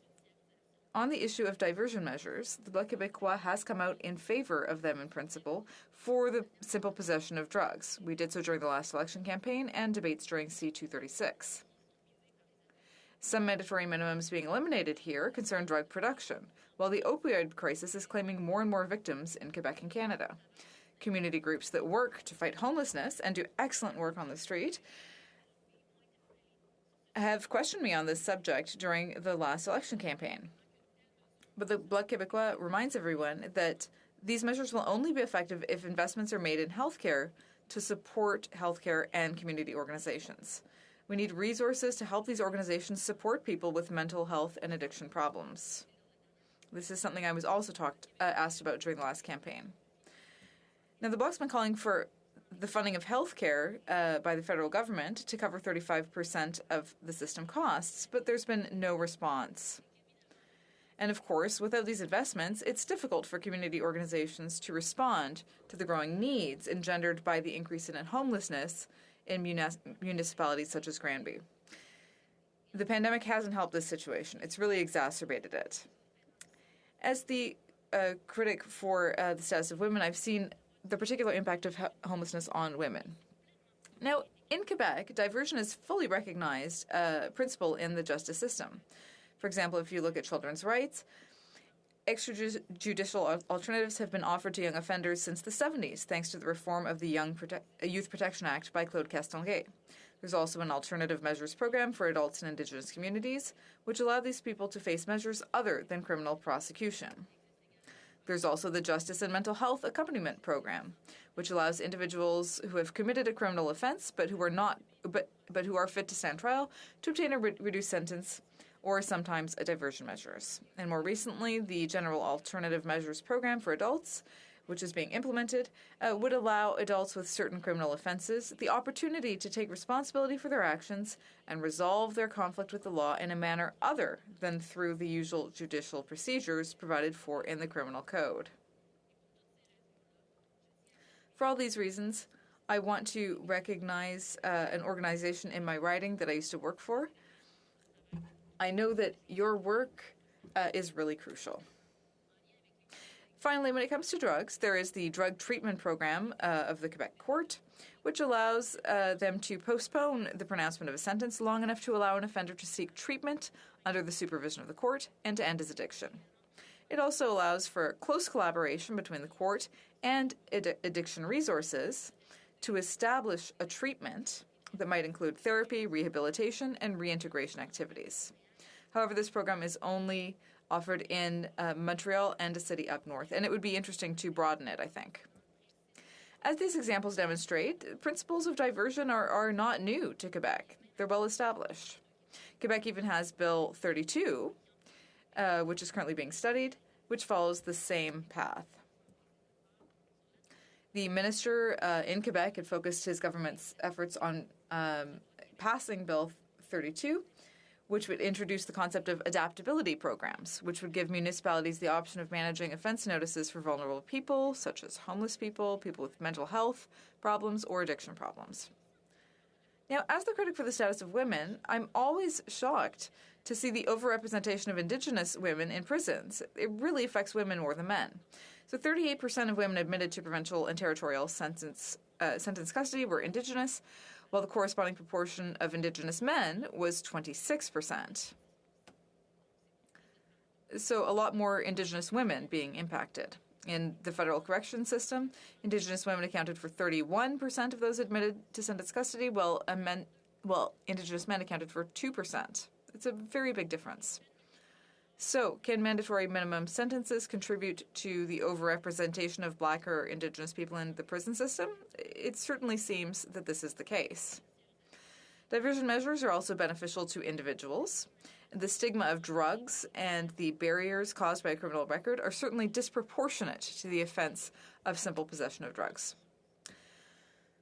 on the issue of diversion measures, the Bloc Québécois has come out in favor of them in principle for the simple possession of drugs. We did so during the last election campaign and debates during C-236. Some mandatory minimums being eliminated here concern drug production, while the opioid crisis is claiming more and more victims in Quebec and Canada. Community groups that work to fight homelessness and do excellent work on the street have questioned me on this subject during the last election campaign. But the Bloc Québécois reminds everyone that these measures will only be effective if investments are made in healthcare to support healthcare and community organizations. We need resources to help these organizations support people with mental health and addiction problems. This is something I was also asked about during the last campaign. Now, the Bloc's been calling for the funding of healthcare by the federal government to cover 35% of the system costs, but there's been no response. And of course, without these investments, it's difficult for community organizations to respond to the growing needs engendered by the increase in homelessness in municipalities such as Granby. The pandemic hasn't helped this situation. It's really exacerbated it. As the critic for the status of women, I've seen the particular impact of homelessness on women. Now, in Quebec, diversion is fully recognized principle in the justice system. For example, if you look at children's rights, extrajudicial alternatives have been offered to young offenders since the 70s, thanks to the reform of the Youth Protection Act by Claude Castonguay. There's also an alternative measures program for adults in Indigenous communities, which allow these people to face measures other than criminal prosecution. There's also the Justice and Mental Health Accompaniment Program, which allows individuals who have committed a criminal offense but who are fit to stand trial to obtain a reduced sentence or sometimes a diversion measures. And more recently, the General Alternative Measures Program for adults, which is being implemented, would allow adults with certain criminal offenses the opportunity to take responsibility for their actions and resolve their conflict with the law in a manner other than through the usual judicial procedures provided for in the criminal code. For all these reasons, I want to recognize an organization in my riding that I used to work for. I know that your work is really crucial. Finally, when it comes to drugs, there is the drug treatment program of the Quebec Court, which allows them to postpone the pronouncement of a sentence long enough to allow an offender to seek treatment under the supervision of the court and to end his addiction. It also allows for close collaboration between the court and addiction resources to establish a treatment that might include therapy, rehabilitation, and reintegration activities. However, this program is only offered in Montreal and a city up north, and it would be interesting to broaden it, I think. As these examples demonstrate, principles of diversion are not new to Quebec. They're well established. Quebec even has Bill 32, which is currently being studied, which follows the same path. The minister in Quebec had focused his government's efforts on passing Bill 32, which would introduce the concept of adaptability programs, which would give municipalities the option of managing offense notices for vulnerable people, such as homeless people, people with mental health problems, or addiction problems. Now, as the critic for the status of women, I'm always shocked to see the overrepresentation of Indigenous women in prisons. It really affects women more than men. So 38% of women admitted to provincial and territorial sentence custody were Indigenous, while the corresponding proportion of Indigenous men was 26%. So a lot more Indigenous women being impacted. In the federal correction system, Indigenous women accounted for 31% of those admitted to sentence custody, while Indigenous men accounted for 2%. It's a very big difference. So, can mandatory minimum sentences contribute to the overrepresentation of Black or Indigenous people in the prison system? It certainly seems that this is the case. Diversion measures are also beneficial to individuals. The stigma of drugs and the barriers caused by a criminal record are certainly disproportionate to the offense of simple possession of drugs.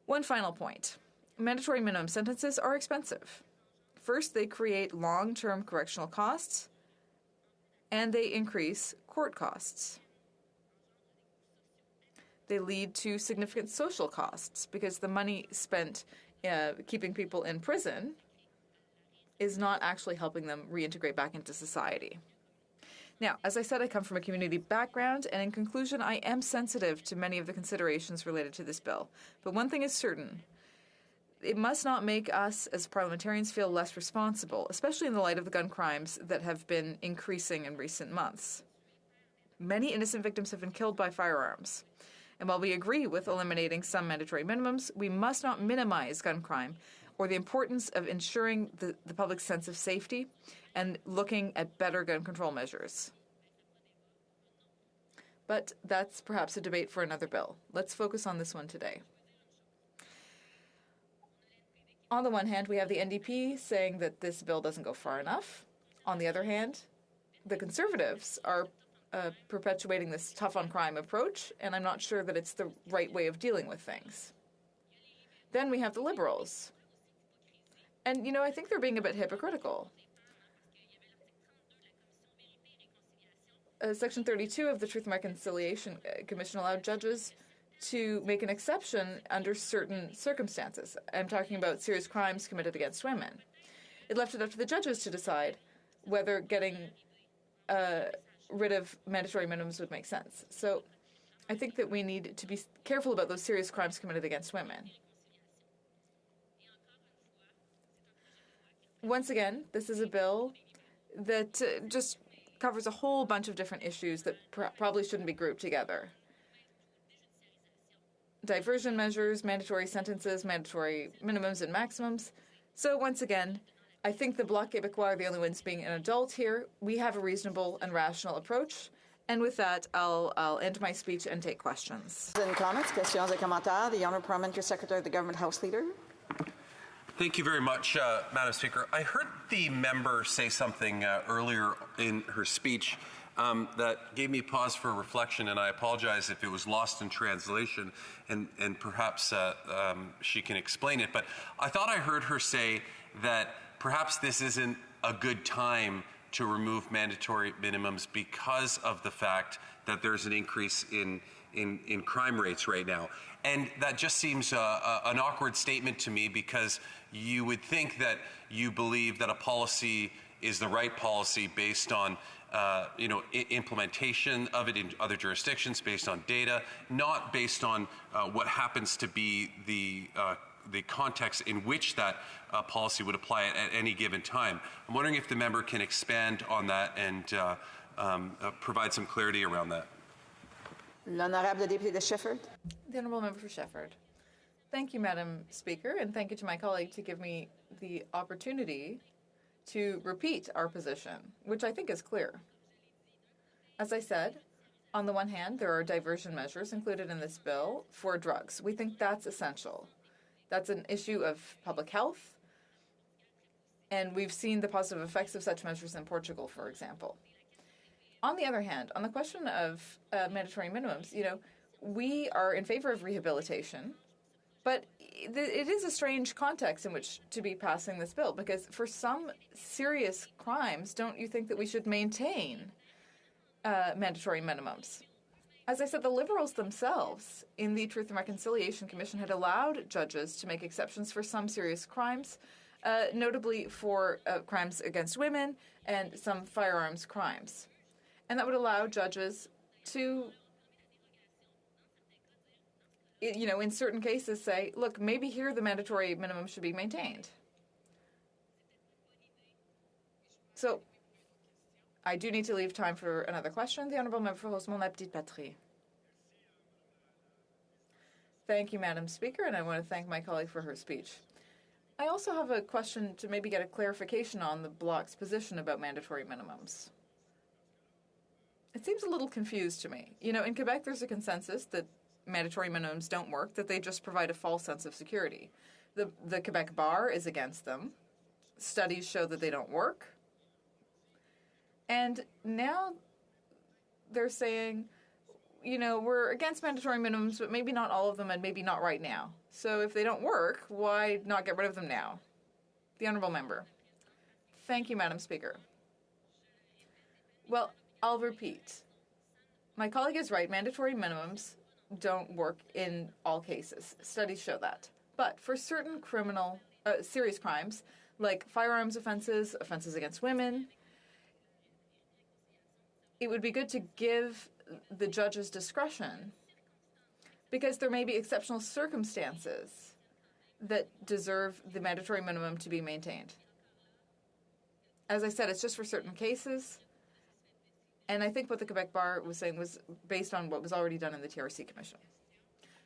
One final point. Mandatory minimum sentences are expensive. First, they create long-term correctional costs, and they increase court costs. They lead to significant social costs because the money spent keeping people in prison is not actually helping them reintegrate back into society. Now, as I said, I come from a community background, and in conclusion, I am sensitive to many of the considerations related to this bill. But one thing is certain. It must not make us as parliamentarians feel less responsible, especially in the light of the gun crimes that have been increasing in recent months. Many innocent victims have been killed by firearms. And while we agree with eliminating some mandatory minimums, we must not minimize gun crime or the importance of ensuring the public's sense of safety and looking at better gun control measures. But that's perhaps a debate for another bill. Let's focus on this one today. On the one hand, we have the NDP saying that this bill doesn't go far enough. On the other hand, the Conservatives are perpetuating this tough-on-crime approach, and I'm not sure that it's the right way of dealing with things. Then we have the Liberals. And, I think they're being a bit hypocritical. Section 32 of the Truth and Reconciliation Commission allowed judges to make an exception under certain circumstances. I'm talking about serious crimes committed against women. It left it up to the judges to decide whether getting rid of mandatory minimums would make sense. So I think that we need to be careful about those serious crimes committed against women. Once again, this is a bill that just covers a whole bunch of different issues that probably shouldn't be grouped together. Diversion measures, mandatory sentences, mandatory minimums and maximums. So once again, I think the Bloc Québécois are the only ones being an adult here. We have a reasonable and rational approach. And with that, I'll end my speech and take questions. Any comments, questions, et commentaires? The Honourable Parliamentary Secretary of the Government House Leader. Thank you very much, Madam Speaker. I heard the member say something earlier in her speech that gave me pause for reflection, and I apologize if it was lost in translation, and perhaps she can explain it. But I thought I heard her say that perhaps this isn't a good time to remove mandatory minimums because of the fact that there's an increase in crime rates right now. And that just seems an awkward statement to me, because you would think that you believe that a policy is the right policy based on implementation of it in other jurisdictions, based on data, not based on what happens to be the context in which that policy would apply at any given time. I'm wondering if the member can expand on that and provide some clarity around that. L'honorable député de Shefford. The Honourable Member for Shefford. Thank you, Madam Speaker, and thank you to my colleague to give me the opportunity to repeat our position, which I think is clear. As I said, on the one hand, there are diversion measures included in this bill for drugs. We think that's essential. That's an issue of public health, and we've seen the positive effects of such measures in Portugal, for example. On the other hand, on the question of mandatory minimums, we are in favor of rehabilitation, but it is a strange context in which to be passing this bill, because for some serious crimes, don't you think that we should maintain mandatory minimums? As I said, the Liberals themselves in the Truth and Reconciliation Commission had allowed judges to make exceptions for some serious crimes, notably for crimes against women and some firearms crimes. And that would allow judges to, in certain cases say, look, maybe here the mandatory minimum should be maintained. So I do need to leave time for another question. The Honourable Member for Rosemont-la-Petite-Patrie. Thank you, Madam Speaker, and I want to thank my colleague for her speech. I also have a question to maybe get a clarification on the Bloc's position about mandatory minimums. It seems a little confused to me. In Quebec, there's a consensus that mandatory minimums don't work, that they just provide a false sense of security. The Quebec Bar is against them. Studies show that they don't work. And now they're saying, we're against mandatory minimums, but maybe not all of them and maybe not right now. So if they don't work, why not get rid of them now? The Honourable Member. Thank you, Madam Speaker. Well, I'll repeat. My colleague is right. Mandatory minimums don't work in all cases. Studies show that. But for certain serious crimes, like firearms offenses, offenses against women, it would be good to give the judge's discretion, because there may be exceptional circumstances that deserve the mandatory minimum to be maintained. As I said, it's just for certain cases, and I think what the Quebec Bar was saying was based on what was already done in the TRC Commission.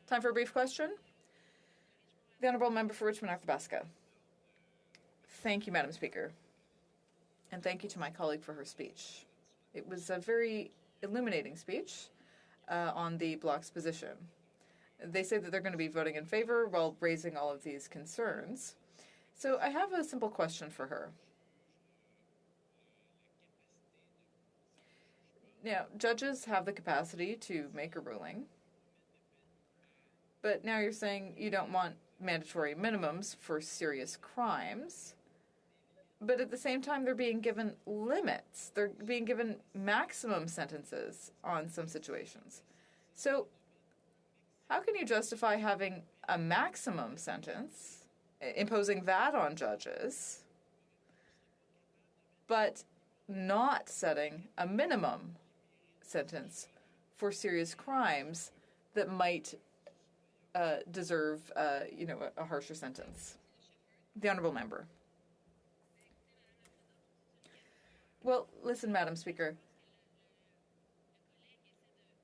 Time for a brief question. The Honourable Member for Richmond-Arthabaska. Thank you, Madam Speaker, and thank you to my colleague for her speech. It was a very illuminating speech on the Bloc's position. They say that they're going to be voting in favor while raising all of these concerns. So I have a simple question for her. Now, judges have the capacity to make a ruling, but now you're saying you don't want mandatory minimums for serious crimes. But at the same time, they're being given limits. They're being given maximum sentences on some situations. So how can you justify having a maximum sentence, imposing that on judges, but not setting a minimum sentence for serious crimes that might deserve, a harsher sentence? The Honourable Member. Well, listen, Madam Speaker.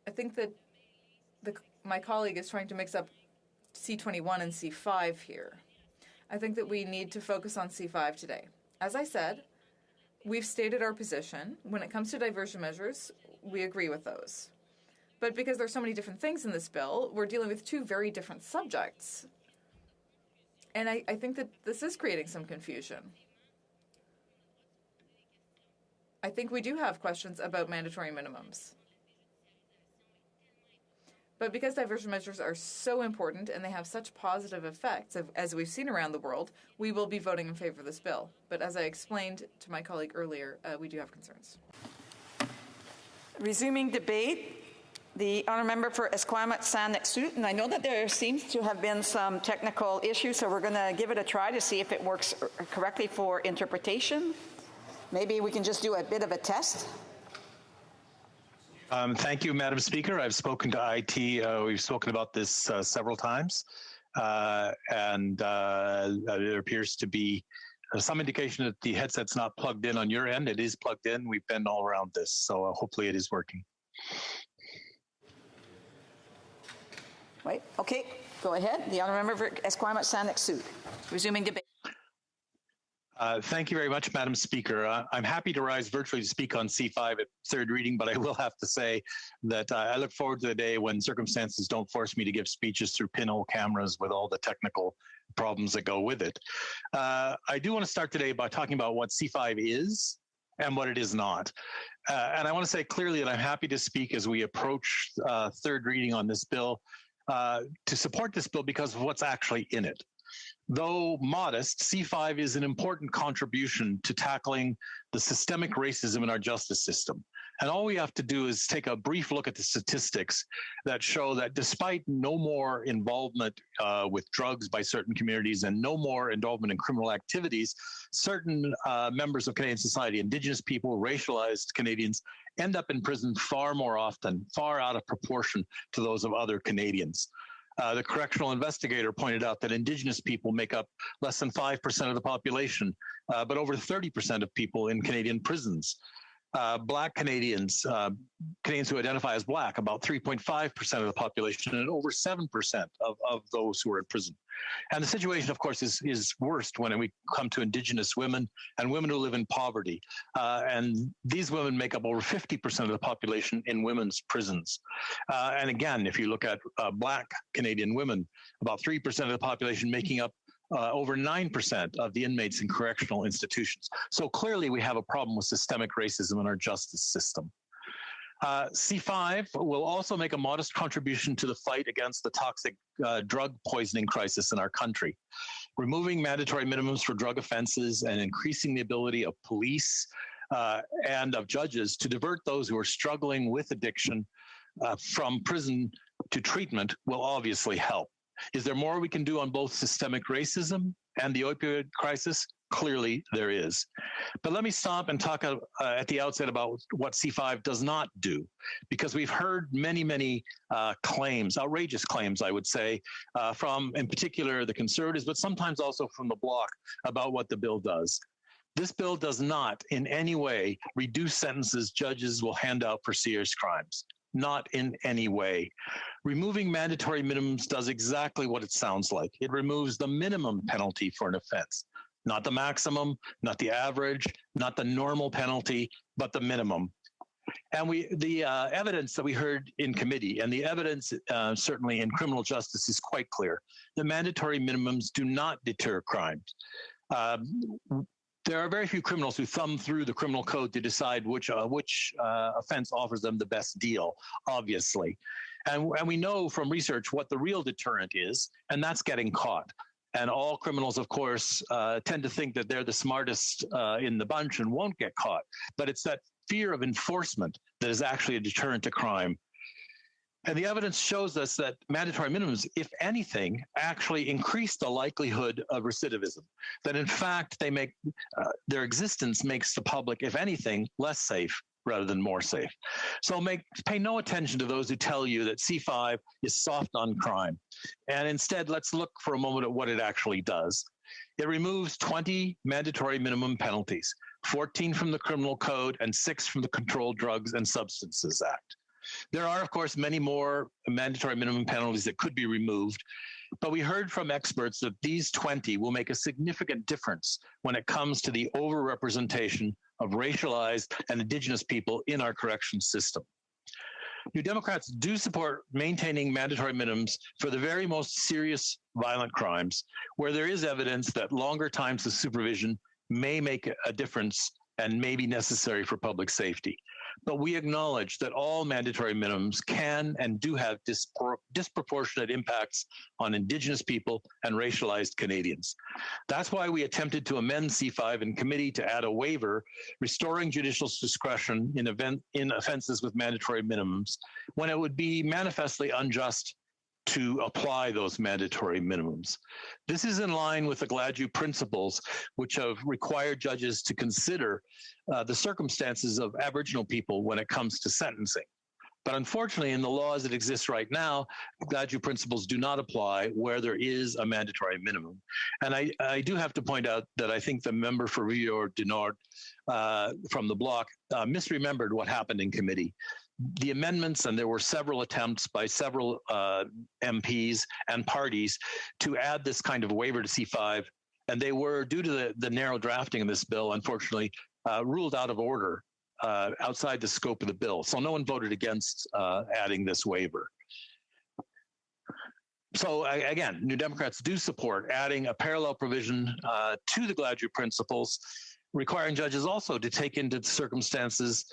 I think that my colleague is trying to mix up C21 and C5 here. I think that we need to focus on C5 today. As I said, we've stated our position. When it comes to diversion measures, we agree with those. But because there's so many different things in this bill, we're dealing with two very different subjects. And I think that this is creating some confusion. I think we do have questions about mandatory minimums. But because diversion measures are so important and they have such positive effects, as we've seen around the world, we will be voting in favor of this bill. But as I explained to my colleague earlier, we do have concerns. Resuming debate, the honourable member for Esquimalt-Saanich-Sud, and I know that there seems to have been some technical issues, so we're going to give it a try to see if it works correctly for interpretation. Maybe we can just do a bit of a test. Thank you, Madam Speaker. I've spoken to IT. We've spoken about this several times, and there appears to be some indication that the headset's not plugged in on your end. It is plugged in. We've been all around this, so hopefully it is working. Wait, okay, go ahead. The honourable member for Esquimalt-Saanich-Sud. Resuming debate. Thank you very much, Madam Speaker. I'm happy to rise virtually to speak on C5 at third reading, but I will have to say that I look forward to the day when circumstances don't force me to give speeches through pinhole cameras with all the technical problems that go with it. I do want to start today by talking about what C5 is and what it is not. And I want to say clearly that I'm happy to speak as we approach third reading on this bill to support this bill because of what's actually in it. Though modest, C5 is an important contribution to tackling the systemic racism in our justice system. And all we have to do is take a brief look at the statistics that show that despite no more involvement with drugs by certain communities and no more involvement in criminal activities, certain members of Canadian society, Indigenous people, racialized Canadians, end up in prison far more often, far out of proportion to those of other Canadians. The correctional investigator pointed out that Indigenous people make up less than 5% of the population, but over 30% of people in Canadian prisons. Black Canadians, Canadians who identify as Black, about 3.5% of the population, and over 7% of those who are in prison. And the situation, of course, is worst when we come to Indigenous women and women who live in poverty. And these women make up over 50% of the population in women's prisons. And again, if you look at Black Canadian women, about 3% of the population making up over 9% of the inmates in correctional institutions. So clearly we have a problem with systemic racism in our justice system. C5 will also make a modest contribution to the fight against the toxic drug poisoning crisis in our country. Removing mandatory minimums for drug offenses and increasing the ability of police and of judges to divert those who are struggling with addiction from prison to treatment will obviously help. Is there more we can do on both systemic racism and the opioid crisis? Clearly, there is. But let me stop and talk at the outset about what C5 does not do, because we've heard many claims, outrageous claims, I would say, from, in particular, the Conservatives, but sometimes also from the Bloc about what the bill does. This bill does not in any way reduce sentences judges will hand out for serious crimes. Not in any way. Removing mandatory minimums does exactly what it sounds like. It removes the minimum penalty for an offense, not the maximum, not the average, not the normal penalty, but the minimum. And the evidence that we heard in committee and the evidence certainly in criminal justice is quite clear. The mandatory minimums do not deter crimes. There are very few criminals who thumb through the criminal code to decide which offense offers them the best deal, obviously. And we know from research what the real deterrent is, and that's getting caught. And all criminals, of course, tend to think that they're the smartest in the bunch and won't get caught. But it's that fear of enforcement that is actually a deterrent to crime. And the evidence shows us that mandatory minimums, if anything, actually increase the likelihood of recidivism. That in fact, they make their existence makes the public, if anything, less safe rather than more safe. So pay no attention to those who tell you that C5 is soft on crime. And instead, let's look for a moment at what it actually does. It removes 20 mandatory minimum penalties, 14 from the Criminal Code and 6 from the Controlled Drugs and Substances Act. There are, of course, many more mandatory minimum penalties that could be removed, but we heard from experts that these 20 will make a significant difference when it comes to the overrepresentation of racialized and Indigenous people in our corrections system. New Democrats do support maintaining mandatory minimums for the very most serious violent crimes, where there is evidence that longer times of supervision may make a difference and may be necessary for public safety. But we acknowledge that all mandatory minimums can and do have disproportionate impacts on Indigenous people and racialized Canadians. That's why we attempted to amend C5 in committee to add a waiver restoring judicial discretion in offenses with mandatory minimums when it would be manifestly unjust to apply those mandatory minimums. This is in line with the Gladue principles, which have required judges to consider the circumstances of Aboriginal people when it comes to sentencing. But unfortunately, in the laws that exist right now, Gladue principles do not apply where there is a mandatory minimum. And I do have to point out that I think the member for Rio du Nord from the Bloc misremembered what happened in committee. The amendments, and there were several attempts by several MPs and parties to add this kind of waiver to C5, and they were, due to the narrow drafting of this bill, unfortunately, ruled out of order outside the scope of the bill. So no one voted against adding this waiver. So again, New Democrats do support adding a parallel provision to the Gladue principles, requiring judges also to take into circumstances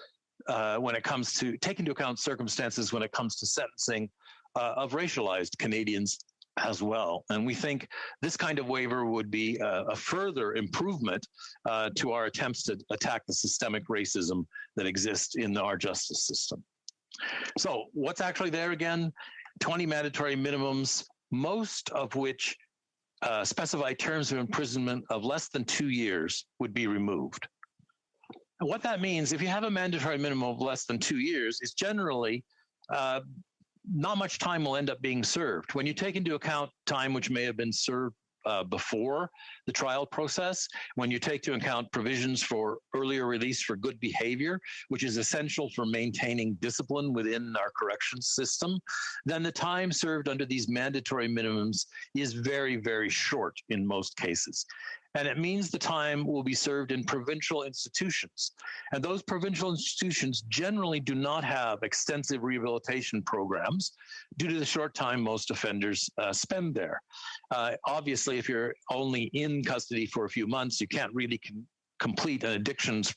when it comes to take into account circumstances when it comes to sentencing of racialized Canadians as well. And we think this kind of waiver would be a further improvement to our attempts to attack the systemic racism that exists in our justice system. So what's actually there again? 20 mandatory minimums, most of which specify terms of imprisonment of less than 2 years would be removed. And what that means, if you have a mandatory minimum of less than 2 years, is generally not much time will end up being served. When you take into account time which may have been served before the trial process, when you take into account provisions for earlier release for good behavior, which is essential for maintaining discipline within our corrections system, then the time served under these mandatory minimums is very, very short in most cases. And it means the time will be served in provincial institutions. And those provincial institutions generally do not have extensive rehabilitation programs due to the short time most offenders spend there. Obviously, if you're only in custody for a few months, you can't really complete an addictions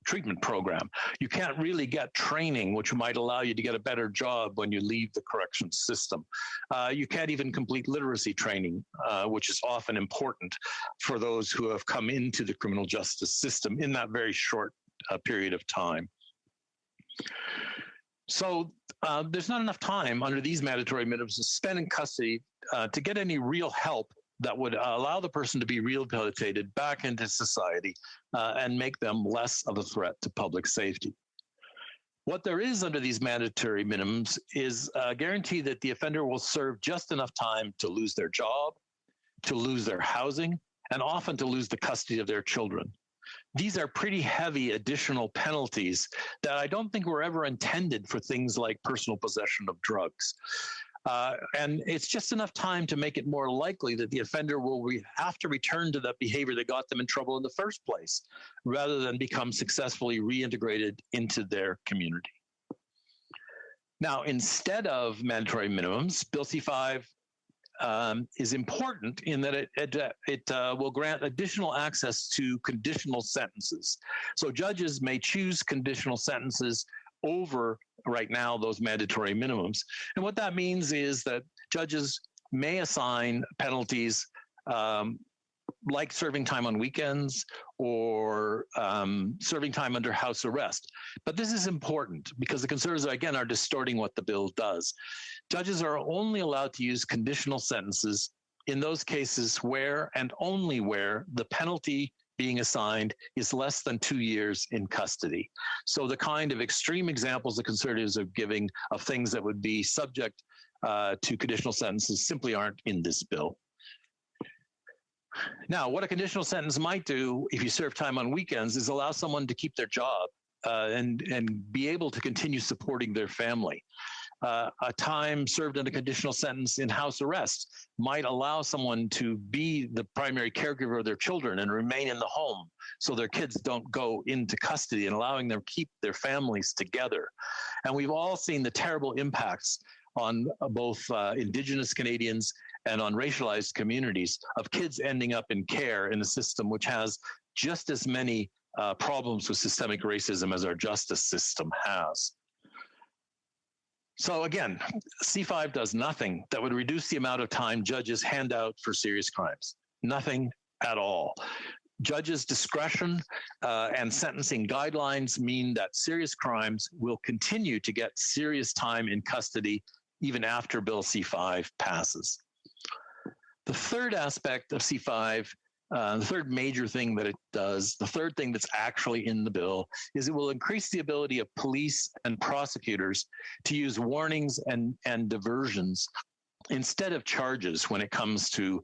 treatment program. You can't really get training, which might allow you to get a better job when you leave the corrections system. You can't even complete literacy training, which is often important for those who have come into the criminal justice system in that very short period of time. So there's not enough time under these mandatory minimums to spend in custody to get any real help that would allow the person to be rehabilitated back into society and make them less of a threat to public safety. What there is under these mandatory minimums is a guarantee that the offender will serve just enough time to lose their job, to lose their housing, and often to lose the custody of their children. These are pretty heavy additional penalties that I don't think were ever intended for things like personal possession of drugs. And it's just enough time to make it more likely that the offender will have to return to that behavior that got them in trouble in the first place, rather than become successfully reintegrated into their community. Now, instead of mandatory minimums, Bill C-5 is important in that it will grant additional access to conditional sentences. So judges may choose conditional sentences over right now those mandatory minimums. And what that means is that judges may assign penalties like serving time on weekends or serving time under house arrest. But this is important because the Conservatives, again, are distorting what the bill does. Judges are only allowed to use conditional sentences in those cases where and only where the penalty being assigned is less than 2 years in custody. So the kind of extreme examples the Conservatives are giving of things that would be subject to conditional sentences simply aren't in this bill. Now, what a conditional sentence might do if you serve time on weekends is allow someone to keep their job and be able to continue supporting their family. A time served in a conditional sentence in house arrest might allow someone to be the primary caregiver of their children and remain in the home so their kids don't go into custody, and allowing them to keep their families together. And we've all seen the terrible impacts on both Indigenous Canadians and on racialized communities of kids ending up in care in a system which has just as many problems with systemic racism as our justice system has. So again, C-5 does nothing that would reduce the amount of time judges hand out for serious crimes. Nothing at all. Judges' discretion and sentencing guidelines mean that serious crimes will continue to get serious time in custody even after Bill C-5 passes. The third aspect of C-5, the third major thing that it does, the third thing that's actually in the bill, is it will increase the ability of police and prosecutors to use warnings and diversions instead of charges when it comes to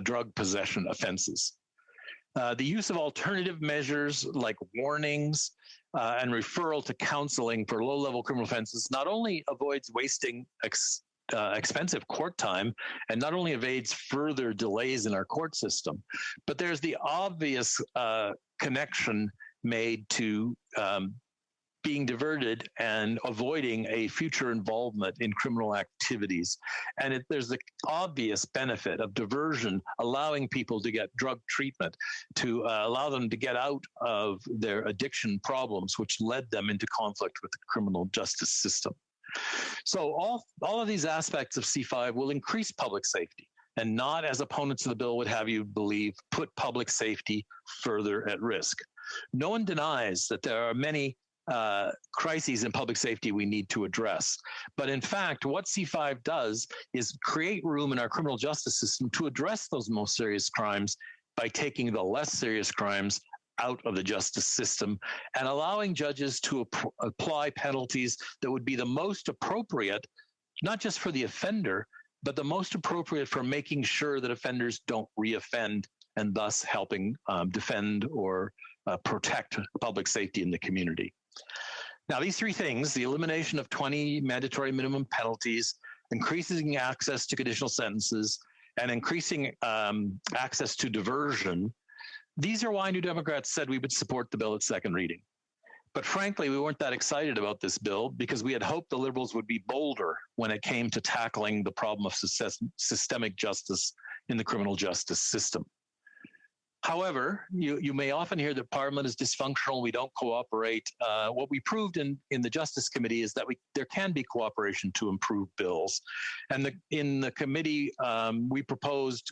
drug possession offenses. The use of alternative measures like warnings and referral to counseling for low-level criminal offenses not only avoids wasting expensive court time and not only evades further delays in our court system, but there's the obvious connection made to being diverted and avoiding a future involvement in criminal activities. And there's the obvious benefit of diversion, allowing people to get drug treatment, to allow them to get out of their addiction problems, which led them into conflict with the criminal justice system. So all of these aspects of C5 will increase public safety, and not, as opponents of the bill would have you believe, put public safety further at risk. No one denies that there are many crises in public safety we need to address. But in fact, what C5 does is create room in our criminal justice system to address those most serious crimes by taking the less serious crimes out of the justice system and allowing judges to apply penalties that would be the most appropriate, not just for the offender, but the most appropriate for making sure that offenders don't reoffend, and thus helping defend or protect public safety in the community. Now, these three things, the elimination of 20 mandatory minimum penalties, increasing access to conditional sentences, and increasing access to diversion, these are why New Democrats said we would support the bill at second reading. But frankly, we weren't that excited about this bill because we had hoped the Liberals would be bolder when it came to tackling the problem of systemic justice in the criminal justice system. However, you may often hear that Parliament is dysfunctional, we don't cooperate. What we proved in the Justice Committee is that there can be cooperation to improve bills. And in the committee, we proposed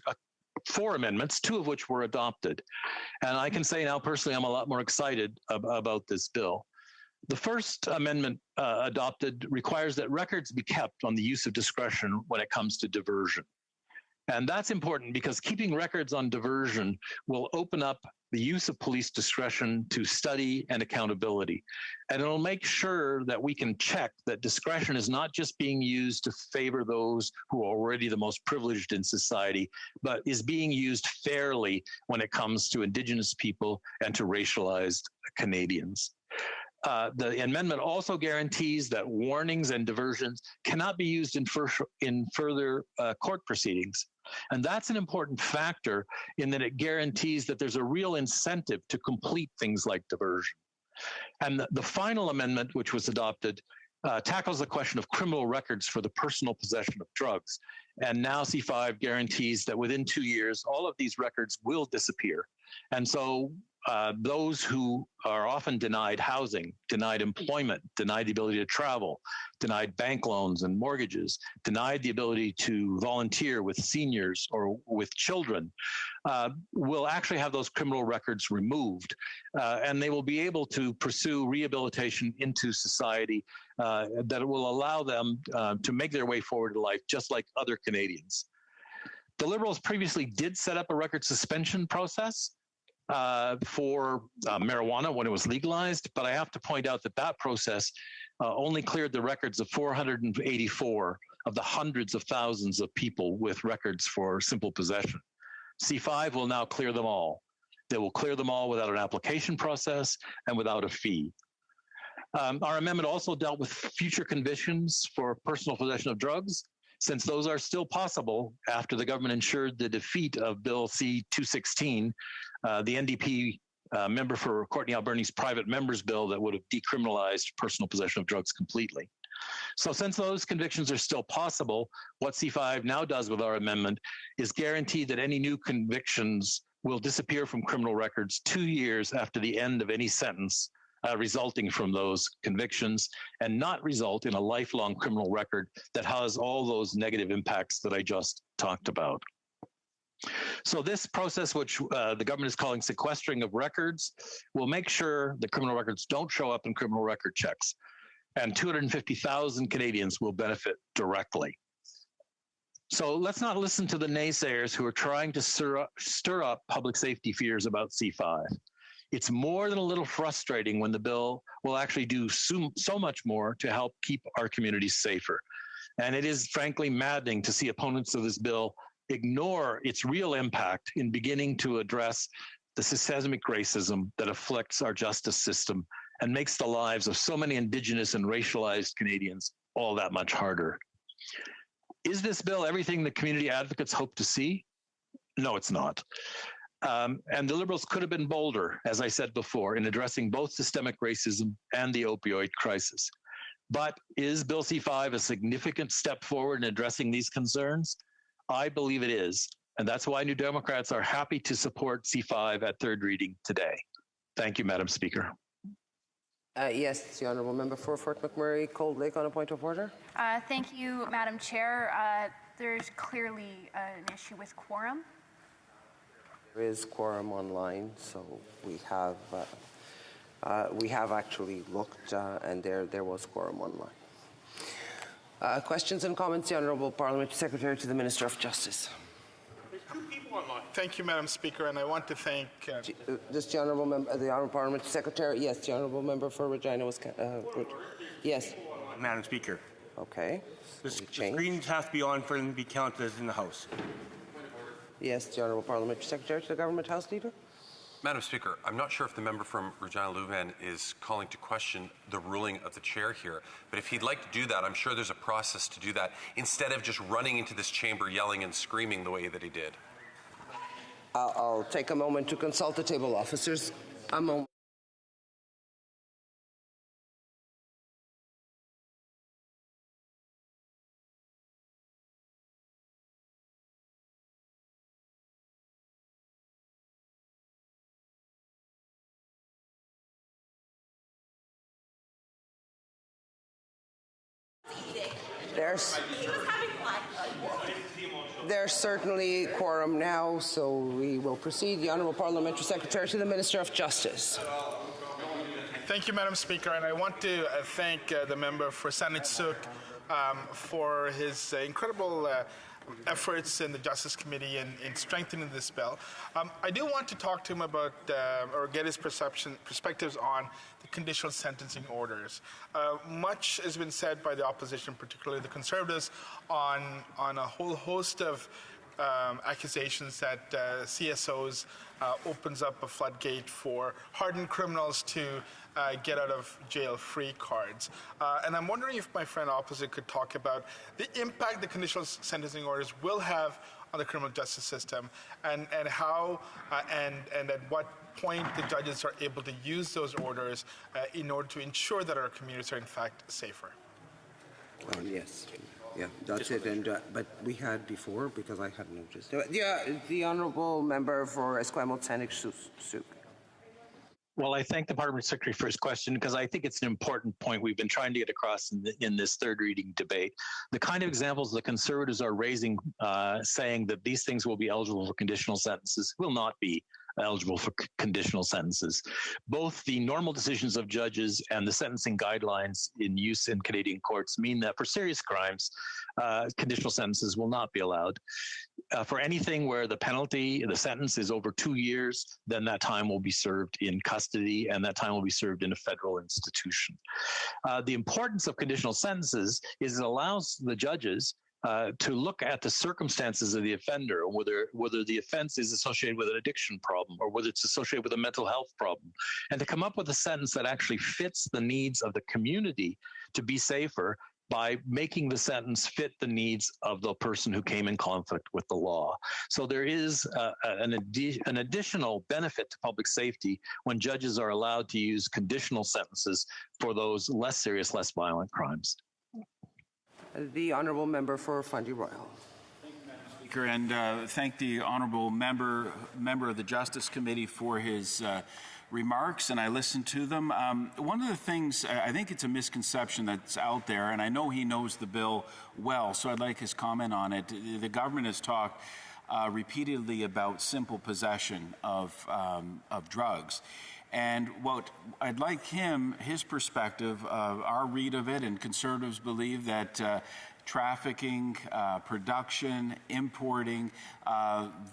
4 amendments, 2 of which were adopted. And I can say now personally, I'm a lot more excited about this bill. The first amendment adopted requires that records be kept on the use of discretion when it comes to diversion. And that's important because keeping records on diversion will open up the use of police discretion to study and accountability. And it'll make sure that we can check that discretion is not just being used to favor those who are already the most privileged in society, but is being used fairly when it comes to Indigenous people and to racialized Canadians. The amendment also guarantees that warnings and diversions cannot be used in further court proceedings. And that's an important factor in that it guarantees that there's a real incentive to complete things like diversion. And the final amendment, which was adopted, tackles the question of criminal records for the personal possession of drugs. And now C5 guarantees that within 2 years, all of these records will disappear. And so those who are often denied housing, denied employment, denied the ability to travel, denied bank loans and mortgages, denied the ability to volunteer with seniors or with children, will actually have those criminal records removed. And they will be able to pursue rehabilitation into society that will allow them to make their way forward in life, just like other Canadians. The Liberals previously did set up a record suspension process for marijuana when it was legalized, but I have to point out that that process only cleared the records of 484 of the hundreds of thousands of people with records for simple possession. C5 will now clear them all. They will clear them all without an application process and without a fee. Our amendment also dealt with future convictions for personal possession of drugs, since those are still possible after the government ensured the defeat of Bill C-216, the NDP member for Courtney Alberni's private members bill that would have decriminalized personal possession of drugs completely. So since those convictions are still possible, what C5 now does with our amendment is guarantee that any new convictions will disappear from criminal records 2 years after the end of any sentence resulting from those convictions, and not result in a lifelong criminal record that has all those negative impacts that I just talked about. So this process, which the government is calling sequestering of records, will make sure the criminal records don't show up in criminal record checks, and 250,000 Canadians will benefit directly. So let's not listen to the naysayers who are trying to stir up public safety fears about C5. It's more than a little frustrating when the bill will actually do so much more to help keep our communities safer. And it is frankly maddening to see opponents of this bill ignore its real impact in beginning to address the systemic racism that afflicts our justice system and makes the lives of so many Indigenous and racialized Canadians all that much harder. Is this bill everything the community advocates hope to see? No, it's not. And the Liberals could have been bolder, as I said before, in addressing both systemic racism and the opioid crisis. But is Bill C-5 a significant step forward in addressing these concerns? I believe it is. And that's why New Democrats are happy to support C-5 at third reading today. Thank you, Madam Speaker. Yes, the Honourable Member for Fort McMurray, Cold Lake, on a point of order. Thank you, Madam Chair. There's clearly an issue with quorum. There is quorum online, so we have actually looked, and there was quorum online. Questions and comments, the Honourable Parliamentary Secretary to the Minister of Justice. Thank you, Madam Speaker, and I want to thank... Just the Honourable Member, the Honourable Parliamentary Secretary. Yes, the Honourable Member for Regina was... yes. Madam Speaker. Okay. The screens have to be on for them to be counted as in the House. Yes, the Honourable Parliamentary Secretary to the Government House Leader. Madam Speaker, I'm not sure if the member from Regina Louvain is calling to question the ruling of the chair here, but if he'd like to do that, I'm sure there's a process to do that instead of just running into this chamber yelling and screaming the way that he did. I'll take a moment to consult the table officers. A moment. There's certainly quorum now, so we will proceed. The Honourable Parliamentary Secretary to the Minister of Justice. Thank you, Madam Speaker, and I want to thank the member for Saanich Suk for his incredible efforts in the Justice Committee in strengthening this bill. I do want to talk to him about, or get his perspectives on the conditional sentencing orders. Much has been said by the opposition, particularly the Conservatives, on a whole host of accusations that CSOs opens up a floodgate for hardened criminals to get out of jail free cards. And I'm wondering if my friend opposite could talk about the impact the conditional sentencing orders will have on the criminal justice system, and how and at what point the judges are able to use those orders in order to ensure that our communities are in fact safer. Yes. Yeah, that's it. And but we had before, because I hadn't noticed. Yeah, the Honourable Member for Esquimalt Saanich Suk. Well, I thank the Parliamentary Secretary for his question, because I think it's an important point we've been trying to get across in this third reading debate. The kind of examples the Conservatives are raising, saying that these things will be eligible for conditional sentences, will not be eligible for conditional sentences. Both the normal decisions of judges and the sentencing guidelines in use in Canadian courts mean that for serious crimes, conditional sentences will not be allowed. For anything where the sentence is over 2 years, then that time will be served in custody, and that time will be served in a federal institution. The importance of conditional sentences is it allows the judges to look at the circumstances of the offender, whether the offense is associated with an addiction problem or whether it's associated with a mental health problem, and to come up with a sentence that actually fits the needs of the community to be safer by making the sentence fit the needs of the person who came in conflict with the law. So there is an additional benefit to public safety when judges are allowed to use conditional sentences for those less serious, less violent crimes. The Honourable Member for Fundy Royal. Thank you, Madam Speaker, and thank the Honourable member of the Justice Committee for his remarks, and I listened to them. One of the things, I think it's a misconception that's out there, and I know he knows the bill well, so I'd like his comment on it. The government has talked repeatedly about simple possession of drugs. And what I'd like his perspective, our read of it, and Conservatives believe that trafficking, production, importing,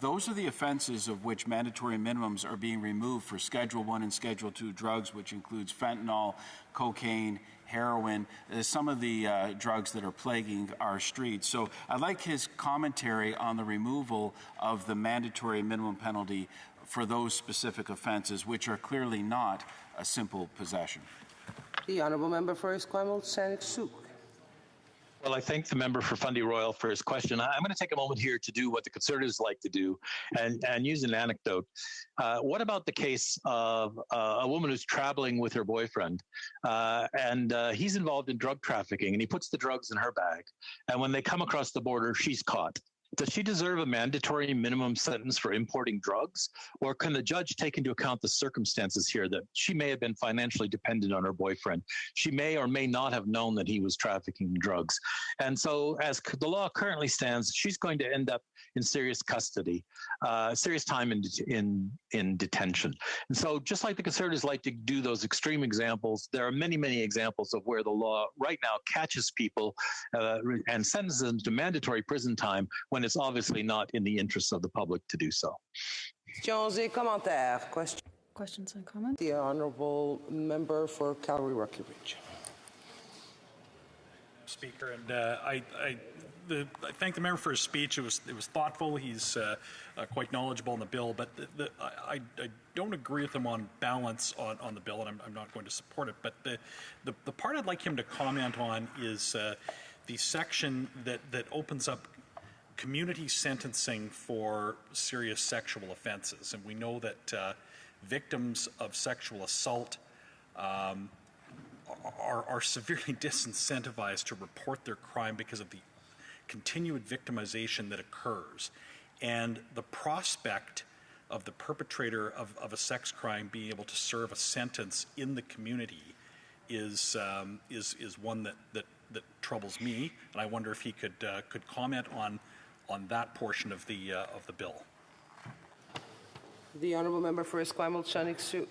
those are the offenses of which mandatory minimums are being removed for Schedule I and Schedule II drugs, which includes fentanyl, cocaine, heroin, some of the drugs that are plaguing our streets. So I'd like his commentary on the removal of the mandatory minimum penalty for those specific offenses, which are clearly not a simple possession. The Honourable Member for Esquimalt Saanich Suk. Well, I thank the member for Fundy Royal for his question. I'm going to take a moment here to do what the Conservatives like to do and use an anecdote. What about the case of a woman who's traveling with her boyfriend and he's involved in drug trafficking and he puts the drugs in her bag. And when they come across the border, she's caught. Does she deserve a mandatory minimum sentence for importing drugs? Or can the judge take into account the circumstances here that she may have been financially dependent on her boyfriend? She may or may not have known that he was trafficking drugs. And so as the law currently stands, she's going to end up in serious custody, serious time in detention. And so just like the Conservatives like to do those extreme examples, there are many, many examples of where the law right now catches people and sentences them to mandatory prison time when it's obviously not in the interest of the public to do so. Questions et commentaires. Questions and comments? The honourable member for Calgary-Rocky Ridge. Speaker, and I thank the member for his speech. It was thoughtful. He's quite knowledgeable on the bill, but I don't agree with him on balance on the bill, and I'm not going to support it. But the part I'd like him to comment on is the section that opens up community sentencing for serious sexual offenses. And we know that victims of sexual assault are severely disincentivized to report their crime because of the continued victimization that occurs. And the prospect of the perpetrator of a sex crime being able to serve a sentence in the community is one that troubles me, and I wonder if he could comment on that portion of the bill. The honourable member for Esquimalt-Shannock-Sioux.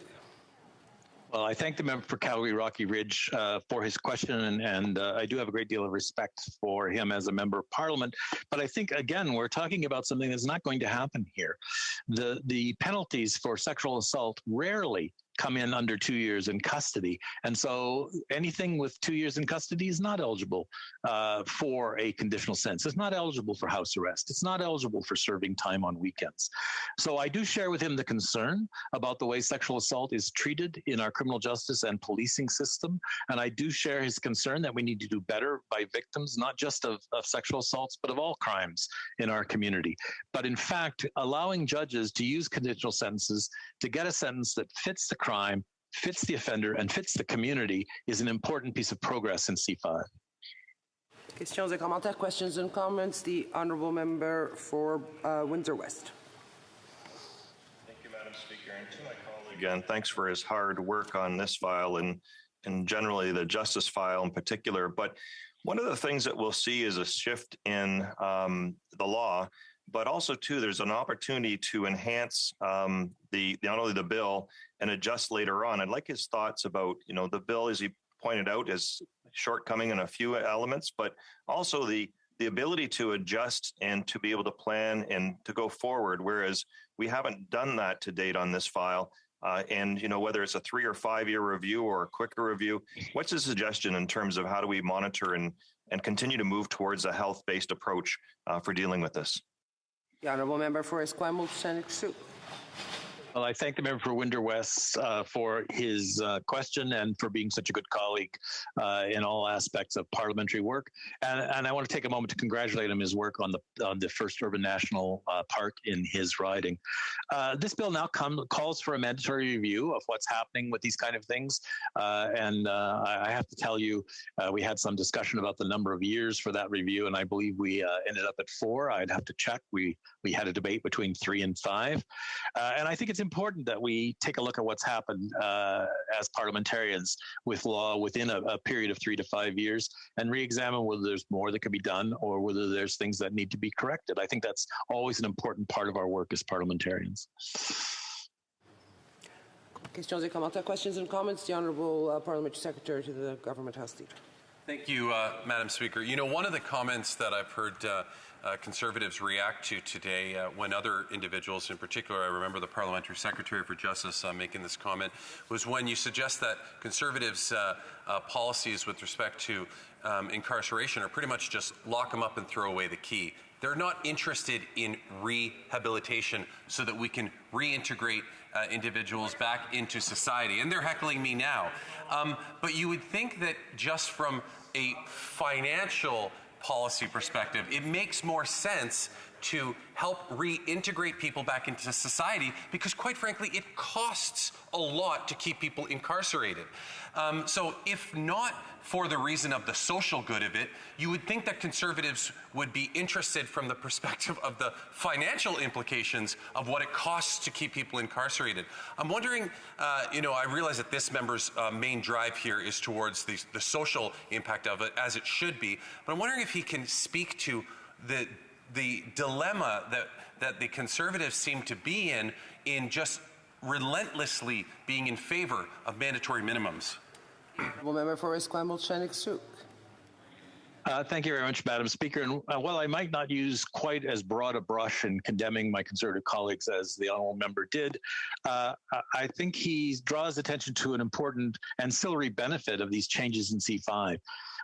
Well, I thank the member for Calgary-Rocky Ridge for his question, and I do have a great deal of respect for him as a member of Parliament. But I think, again, we're talking about something that's not going to happen here. The penalties for sexual assault rarely come in under 2 years in custody. And so anything with 2 years in custody is not eligible for a conditional sentence. It's not eligible for house arrest. It's not eligible for serving time on weekends. So I do share with him the concern about the way sexual assault is treated in our criminal justice and policing system. And I do share his concern that we need to do better by victims, not just of sexual assaults, but of all crimes in our community. But in fact, allowing judges to use conditional sentences to get a sentence that fits the crime, fits the offender, and fits the community is an important piece of progress in C5. Questions et commentaires, questions and comments. The honourable member for Windsor West. Thank you, Madam Speaker. And to my colleague, again, thanks for his hard work on this file and generally the justice file in particular. But one of the things that we'll see is a shift in the law, but also, too, there's an opportunity to enhance not only the bill and adjust later on. I'd like his thoughts about, the bill, as he pointed out, is shortcoming in a few elements, but also the ability to adjust and to be able to plan and to go forward, whereas we haven't done that to date on this file. And, whether it's a 3 or 5 year review or a quicker review, what's his suggestion in terms of how do we monitor and continue to move towards a health-based approach for dealing with this? The honourable member for Esquimalt-Shannock-Sioux. Well, I thank the member for Windsor West for his question and for being such a good colleague in all aspects of parliamentary work. And I want to take a moment to congratulate him on his work on the first urban national park in his riding. This bill now calls for a mandatory review of what's happening with these kind of things. And I have to tell you, we had some discussion about the number of years for that review, and I believe we ended up at 4. I'd have to check. We had a debate between 3 and 5. And I think it's important that we take a look at what's happened as parliamentarians with law within a period of 3 to 5 years and re-examine whether there's more that could be done or whether there's things that need to be corrected. I think that's always an important part of our work as parliamentarians. Questions et commentaires, questions and comments. The Honourable Parliamentary Secretary to the Government House Leader. Thank you, Madam Speaker. One of the comments that I've heard Conservatives react to today when other individuals, in particular, I remember the Parliamentary Secretary for Justice making this comment, was when you suggest that Conservatives' policies with respect to incarceration are pretty much just lock them up and throw away the key. They're not interested in rehabilitation so that we can reintegrate individuals back into society. And they're heckling me now. But you would think that just from a financial policy perspective, it makes more sense to help reintegrate people back into society because, quite frankly, it costs a lot to keep people incarcerated. So if not for the reason of the social good of it, you would think that Conservatives would be interested from the perspective of the financial implications of what it costs to keep people incarcerated. I'm wondering, I realize that this member's main drive here is towards the social impact of it, as it should be, but I'm wondering if he can speak to the dilemma that the Conservatives seem to be in just relentlessly being in favor of mandatory minimums. Honourable Member for Esquimalt-Shannock-Sioux. Thank you very much, Madam Speaker. And while I might not use quite as broad a brush in condemning my Conservative colleagues as the honourable member did, I think he draws attention to an important ancillary benefit of these changes in C5.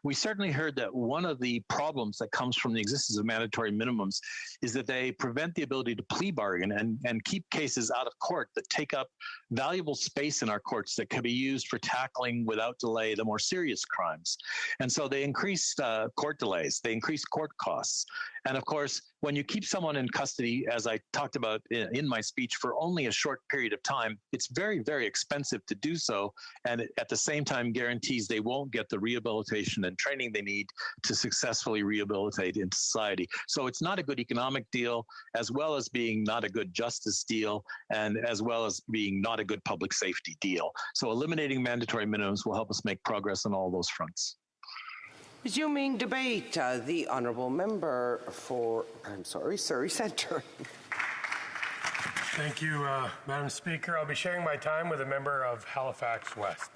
We certainly heard that one of the problems that comes from the existence of mandatory minimums is that they prevent the ability to plea bargain and keep cases out of court that take up valuable space in our courts that can be used for tackling without delay the more serious crimes. And so they increase court delays, they increase court costs. And of course, when you keep someone in custody, as I talked about in my speech, for only a short period of time, it's very, very expensive to do so. And at the same time guarantees they won't get the rehabilitation and training they need to successfully rehabilitate into society. So it's not a good economic deal, as well as being not a good justice deal, and as well as being not a good public safety deal. So eliminating mandatory minimums will help us make progress on all those fronts. Resuming debate, the Honourable Member for, Surrey Centre. Thank you, Madam Speaker. I'll be sharing my time with a member of Halifax West.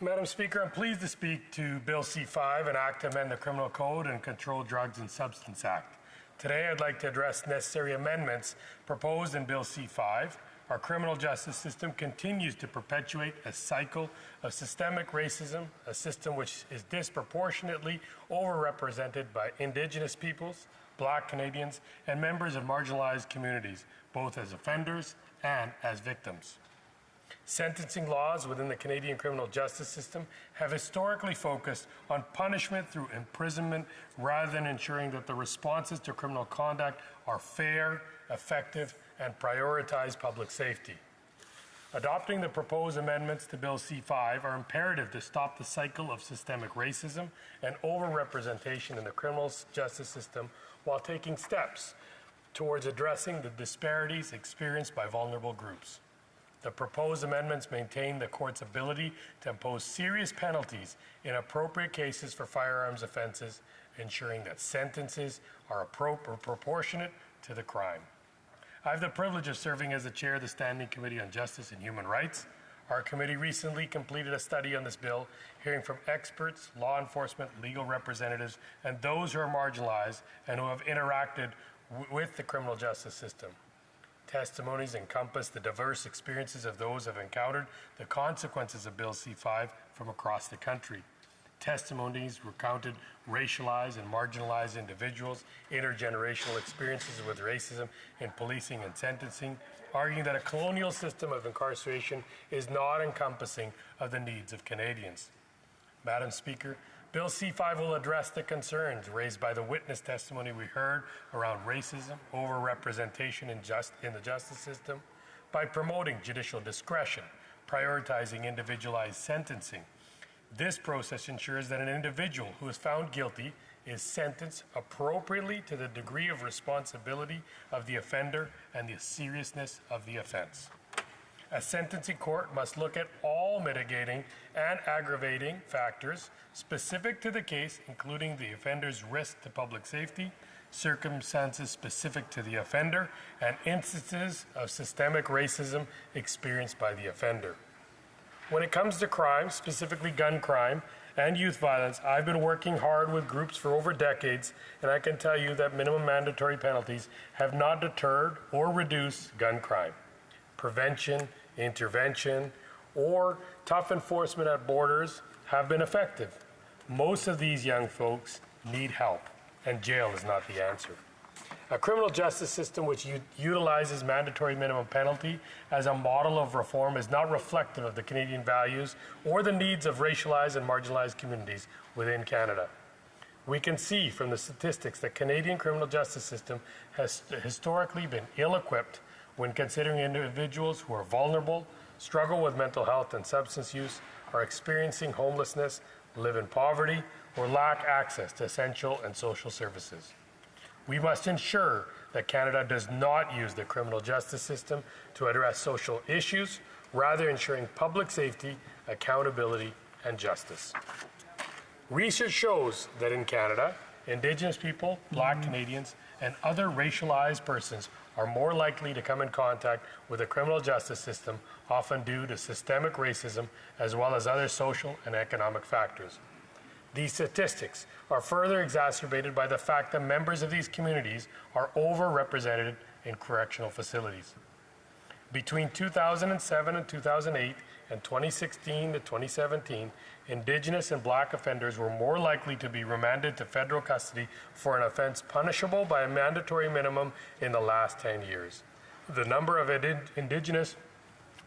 Madam Speaker, I'm pleased to speak to Bill C5, an act to amend the Criminal Code and Controlled Drugs and Substance Act. Today, I'd like to address necessary amendments proposed in Bill C5. Our criminal justice system continues to perpetuate a cycle of systemic racism, a system which is disproportionately overrepresented by Indigenous peoples, Black Canadians, and members of marginalized communities, both as offenders and as victims. Sentencing laws within the Canadian criminal justice system have historically focused on punishment through imprisonment rather than ensuring that the responses to criminal conduct are fair, effective, and prioritize public safety. Adopting the proposed amendments to Bill C5 are imperative to stop the cycle of systemic racism and overrepresentation in the criminal justice system while taking steps towards addressing the disparities experienced by vulnerable groups. The proposed amendments maintain the court's ability to impose serious penalties in appropriate cases for firearms offenses, ensuring that sentences are proportionate to the crime. I have the privilege of serving as the chair of the Standing Committee on Justice and Human Rights. Our committee recently completed a study on this bill, hearing from experts, law enforcement, legal representatives, and those who are marginalized and who have interacted with the criminal justice system. Testimonies encompass the diverse experiences of those who have encountered the consequences of Bill C5 from across the country. Testimonies recounted racialized and marginalized individuals, intergenerational experiences with racism in policing and sentencing, arguing that a colonial system of incarceration is not encompassing of the needs of Canadians. Madam Speaker, Bill C5 will address the concerns raised by the witness testimony we heard around racism, overrepresentation in the justice system, by promoting judicial discretion, prioritizing individualized sentencing. This process ensures that an individual who is found guilty is sentenced appropriately to the degree of responsibility of the offender and the seriousness of the offense. A sentencing court must look at all mitigating and aggravating factors specific to the case, including the offender's risk to public safety, circumstances specific to the offender, and instances of systemic racism experienced by the offender. When it comes to crime, specifically gun crime and youth violence, I've been working hard with groups for over decades, and I can tell you that minimum mandatory penalties have not deterred or reduced gun crime. Prevention, intervention, or tough enforcement at borders have been effective. Most of these young folks need help, and jail is not the answer. A criminal justice system which utilizes mandatory minimum penalty as a model of reform is not reflective of the Canadian values or the needs of racialized and marginalized communities within Canada. We can see from the statistics that Canadian criminal justice system has historically been ill-equipped when considering individuals who are vulnerable, struggle with mental health and substance use, are experiencing homelessness, live in poverty, or lack access to essential and social services. We must ensure that Canada does not use the criminal justice system to address social issues, rather ensuring public safety, accountability, and justice. Research shows that in Canada, Indigenous people, Black Canadians, and other racialized persons are more likely to come in contact with the criminal justice system, often due to systemic racism as well as other social and economic factors. These statistics are further exacerbated by the fact that members of these communities are overrepresented in correctional facilities. Between 2007 and 2008 and 2016 to 2017, Indigenous and Black offenders were more likely to be remanded to federal custody for an offense punishable by a mandatory minimum in the last 10 years. The number of Indigenous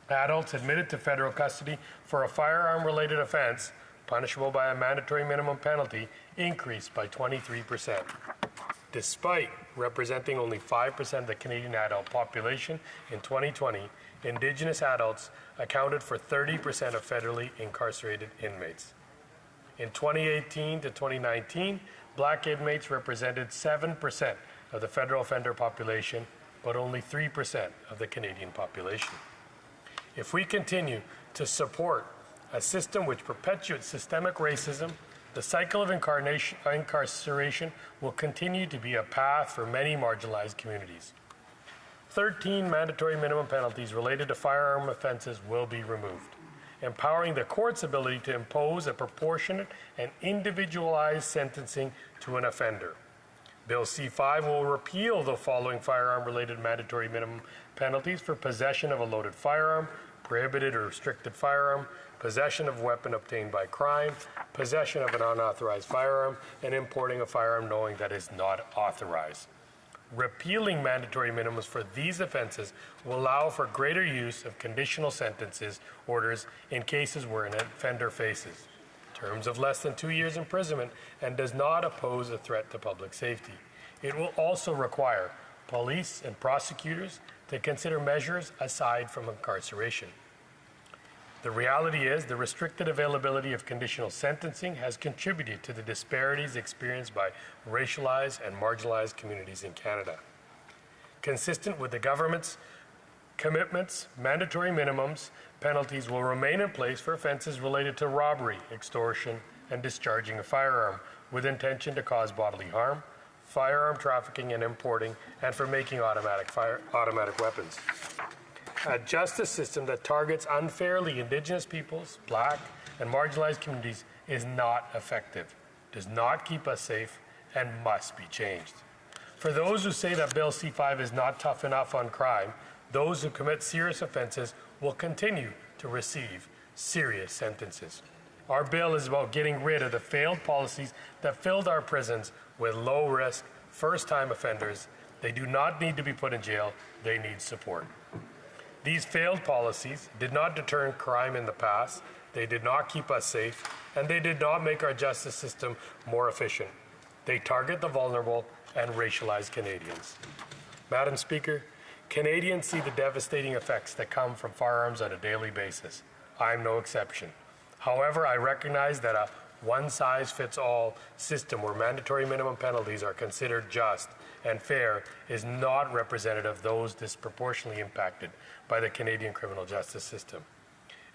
adults admitted to federal custody for a firearm-related offense punishable by a mandatory minimum penalty increased by 23%. Despite representing only 5% of the Canadian adult population in 2020, Indigenous adults accounted for 30% of federally incarcerated inmates. In 2018 to 2019, Black inmates represented 7% of the federal offender population, but only 3% of the Canadian population. If we continue to support a system which perpetuates systemic racism, the cycle of incarceration will continue to be a path for many marginalized communities. 13 mandatory minimum penalties related to firearm offenses will be removed, empowering the court's ability to impose a proportionate and individualized sentencing to an offender. Bill C-5 will repeal the following firearm-related mandatory minimum penalties for possession of a loaded firearm, prohibited or restricted firearm, possession of a weapon obtained by crime, possession of an unauthorized firearm, and importing a firearm knowing that is not authorized. Repealing mandatory minimums for these offenses will allow for greater use of conditional sentences orders in cases where an offender faces terms of less than 2 years imprisonment and does not pose a threat to public safety. It will also require police and prosecutors to consider measures aside from incarceration. The reality is the restricted availability of conditional sentencing has contributed to the disparities experienced by racialized and marginalized communities in Canada. Consistent with the government's commitments, mandatory minimums penalties will remain in place for offenses related to robbery, extortion, and discharging a firearm with intention to cause bodily harm, firearm trafficking and importing, and for making automatic weapons. A justice system that targets unfairly Indigenous peoples, Black, and marginalized communities is not effective, does not keep us safe, and must be changed. For those who say that Bill C-5 is not tough enough on crime, those who commit serious offenses will continue to receive serious sentences. Our bill is about getting rid of the failed policies that filled our prisons with low-risk, first-time offenders. They do not need to be put in jail, they need support. These failed policies did not deter crime in the past, they did not keep us safe, and they did not make our justice system more efficient. They target the vulnerable and racialized Canadians. Madam Speaker, Canadians see the devastating effects that come from firearms on a daily basis. I'm no exception. However, I recognize that a one-size-fits-all system where mandatory minimum penalties are considered just and fair is not representative of those disproportionately impacted by the Canadian criminal justice system.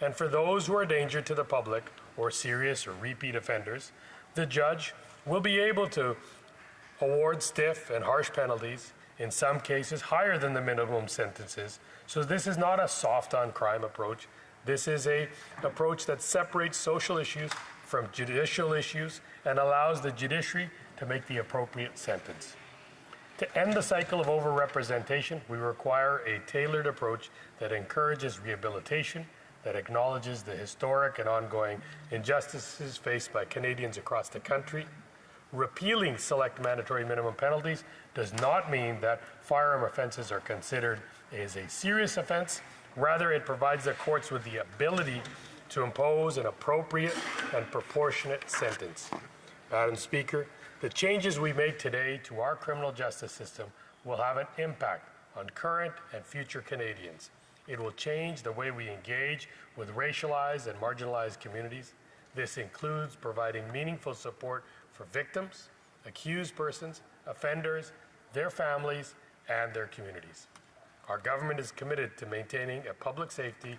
And for those who are a danger to the public or serious or repeat offenders, the judge will be able to award stiff and harsh penalties, in some cases higher than the minimum sentences. So this is not a soft-on-crime approach. This is an approach that separates social issues from judicial issues and allows the judiciary to make the appropriate sentence. To end the cycle of overrepresentation, we require a tailored approach that encourages rehabilitation, that acknowledges the historic and ongoing injustices faced by Canadians across the country, repealing select mandatory minimum penalties does not mean that firearm offenses are considered as a serious offense. Rather, it provides the courts with the ability to impose an appropriate and proportionate sentence. Madam Speaker, the changes we make today to our criminal justice system will have an impact on current and future Canadians. It will change the way we engage with racialized and marginalized communities. This includes providing meaningful support for victims, accused persons, offenders, their families, and their communities. Our government is committed to maintaining public safety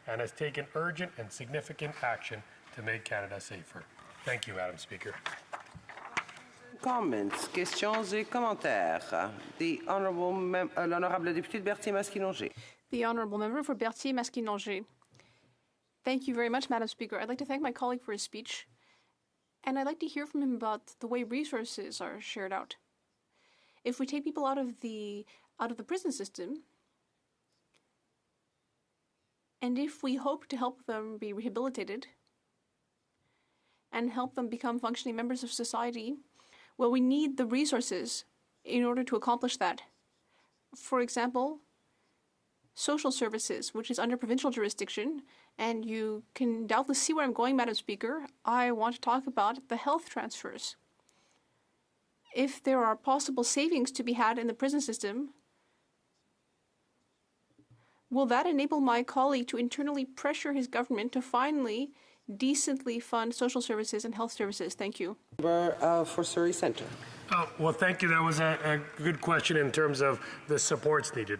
and has taken urgent and significant action to make Canada safer. Thank you, Madam Speaker. Comments, questions et commentaires. The l'honorable député de Berthier-Masquinongé. The Honourable Member for Berthier-Masquinongé. Thank you very much, Madam Speaker. I'd like to thank my colleague for his speech, and I'd like to hear from him about the way resources are shared out. If we take people out of the prison system, and if we hope to help them be rehabilitated and help them become functioning members of society, well, we need the resources in order to accomplish that. For example, social services, which is under provincial jurisdiction, and you can doubtless see where I'm going, Madam Speaker. I want to talk about the health transfers. If there are possible savings to be had in the prison system, will that enable my colleague to internally pressure his government to finally decently fund social services and health services? Thank you. Member for Surrey Centre. Well, thank you. That was a good question in terms of the supports needed.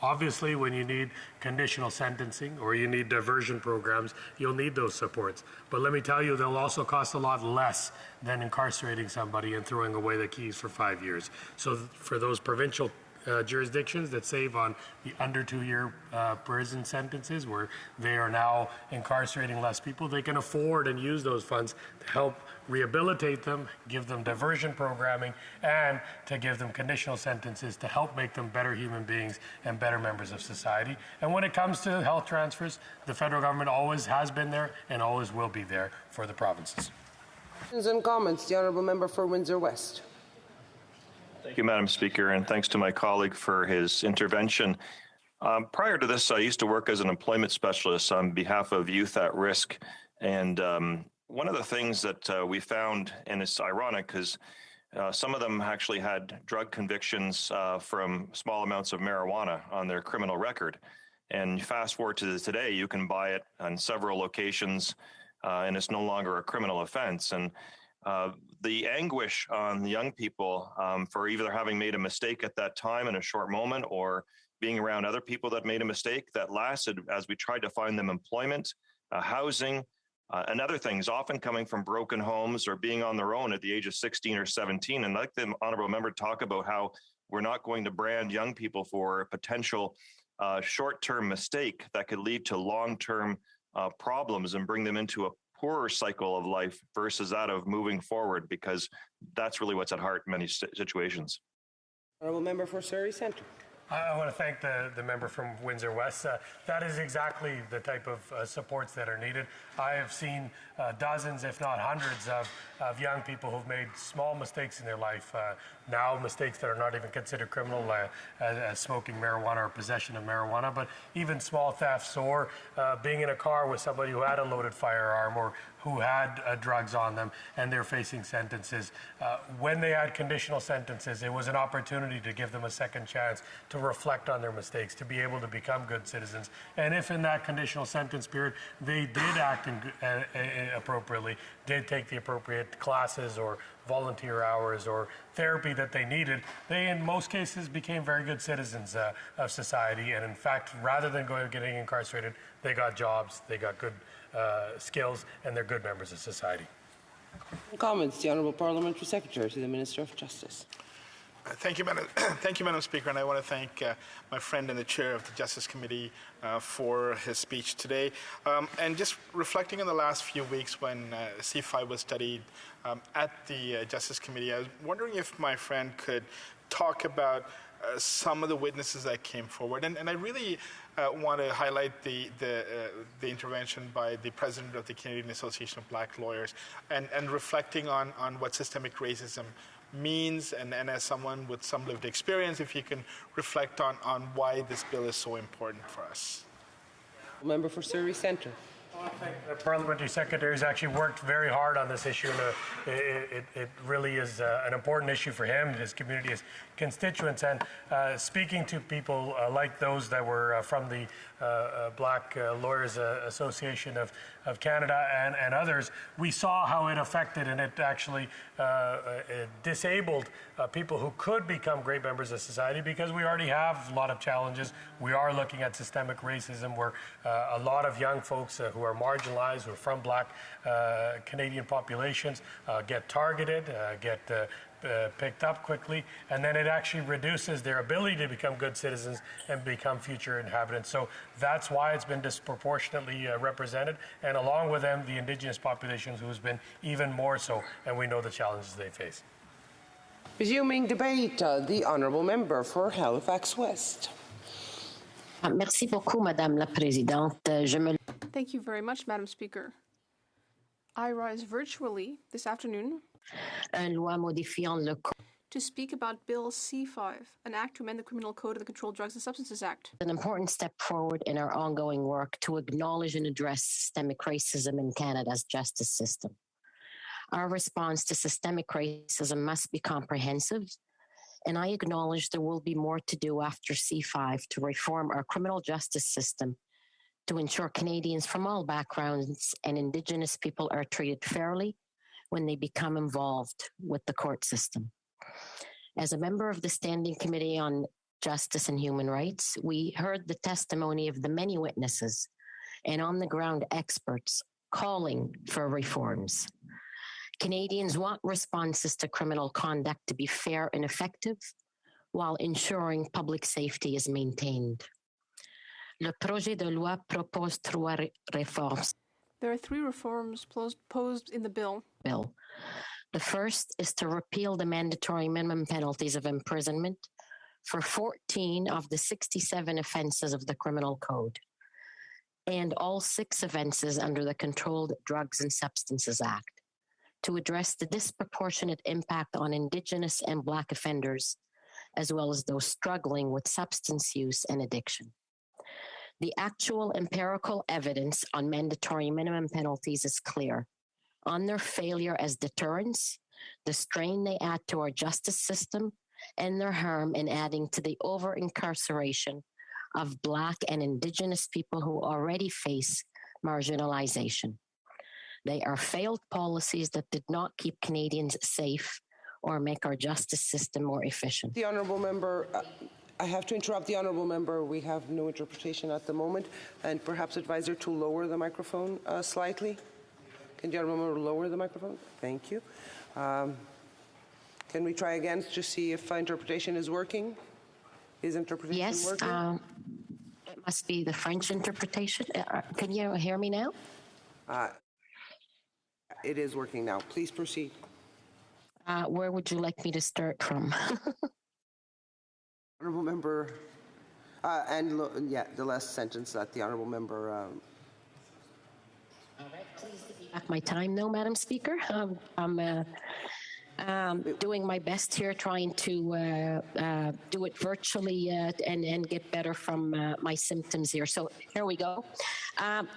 Obviously, when you need conditional sentencing or you need diversion programs, you'll need those supports. But let me tell you, they'll also cost a lot less than incarcerating somebody and throwing away the keys for 5 years. So for those provincial jurisdictions that save on the under 2-year prison sentences, where they are now incarcerating less people, they can afford and use those funds to help rehabilitate them, give them diversion programming, and to give them conditional sentences to help make them better human beings and better members of society. And when it comes to health transfers, the federal government always has been there and always will be there for the provinces. Questions and comments. The Honourable Member for Windsor West. Thank you, Madam Speaker, and thanks to my colleague for his intervention. Prior to this, I used to work as an employment specialist on behalf of youth at risk. And one of the things that we found, and it's ironic because some of them actually had drug convictions from small amounts of marijuana on their criminal record. And fast forward to today, you can buy it on several locations and it's no longer a criminal offense. And the anguish on the young people for either having made a mistake at that time in a short moment or being around other people that made a mistake that lasted as we tried to find them employment, housing, and other things, often coming from broken homes or being on their own at the age of 16 or 17. And I'd like the Honourable Member to talk about how we're not going to brand young people for a potential short-term mistake that could lead to long-term problems and bring them into a poorer cycle of life versus that of moving forward, because that's really what's at heart in many situations. Honourable Member for Surrey Centre. I want to thank the member from Windsor West. That is exactly the type of supports that are needed. I have seen dozens, if not hundreds, of young people who've made small mistakes in their life, now mistakes that are not even considered criminal, as smoking marijuana or possession of marijuana, but even small thefts or being in a car with somebody who had a loaded firearm or who had drugs on them, and they're facing sentences. When they had conditional sentences, it was an opportunity to give them a second chance to reflect on their mistakes, to be able to become good citizens. And if in that conditional sentence period they did act appropriately, did take the appropriate classes or volunteer hours or therapy that they needed, they in most cases became very good citizens of society. And in fact, rather than getting incarcerated, they got jobs, they got good skills, and they're good members of society. Comments. The Honourable Parliamentary Secretary to the Minister of Justice. Thank you, Madam Speaker, and I want to thank my friend and the chair of the Justice Committee for his speech today. And just reflecting on the last few weeks when C5 was studied at the Justice Committee, I was wondering if my friend could talk about some of the witnesses that came forward. And I really want to highlight the intervention by the president of the Canadian Association of Black Lawyers and reflecting on what systemic racism means, and as someone with some lived experience, if you can reflect on why this bill is so important for us. Member for Surrey Centre. I think the parliamentary secretary has actually worked very hard on this issue, and it really is an important issue for him, his community, his constituents, and speaking to people like those that were from the Black Lawyers Association of Canada and others, we saw how it affected, and it actually it disabled people who could become great members of society, because we already have a lot of challenges. We are looking at systemic racism, where a lot of young folks who are marginalized, who are from Black Canadian populations, get targeted, get picked up quickly, and then it actually reduces their ability to become good citizens and become future inhabitants. So that's why it's been disproportionately represented, and along with them, the Indigenous populations, who's been even more so, and we know the challenges they face. Resuming debate, the Honourable Member for Halifax West. Merci beaucoup, Madame la Présidente. Thank you very much, Madam Speaker. I rise virtually this afternoon to speak about Bill C-5, an act to amend the Criminal Code of the Controlled Drugs and Substances Act. An important step forward in our ongoing work to acknowledge and address systemic racism in Canada's justice system. Our response to systemic racism must be comprehensive, and I acknowledge there will be more to do after C-5 to reform our criminal justice system to ensure Canadians from all backgrounds and Indigenous people are treated fairly when they become involved with the court system. As a member of the Standing Committee on Justice and Human Rights, we heard the testimony of the many witnesses and on-the-ground experts calling for reforms. Canadians want responses to criminal conduct to be fair and effective while ensuring public safety is maintained. Le projet de loi propose trois réformes. There are three reforms posed in the bill. The first is to repeal the mandatory minimum penalties of imprisonment for 14 of the 67 offenses of the Criminal Code, and all 6 offenses under the Controlled Drugs and Substances Act, to address the disproportionate impact on Indigenous and Black offenders, as well as those struggling with substance use and addiction. The actual empirical evidence on mandatory minimum penalties is clear. On their failure as deterrents, the strain they add to our justice system, and their harm in adding to the over-incarceration of Black and Indigenous people who already face marginalization. They are failed policies that did not keep Canadians safe or make our justice system more efficient. The Honourable Member, I have to interrupt the Honourable Member. We have no interpretation at the moment, and perhaps advise her to lower the microphone slightly. Can the Honourable Member lower the microphone? Thank you. Can we try again to see if interpretation is working? Is interpretation working? Yes, it must be the French interpretation. Can you hear me now? It is working now. Please proceed. Where would you like me to start from? Honourable Member, the last sentence that the Honourable Member. All right, please give me back my time now, Madam Speaker. I'm doing my best here, trying to do it virtually and get better from my symptoms here. So here we go.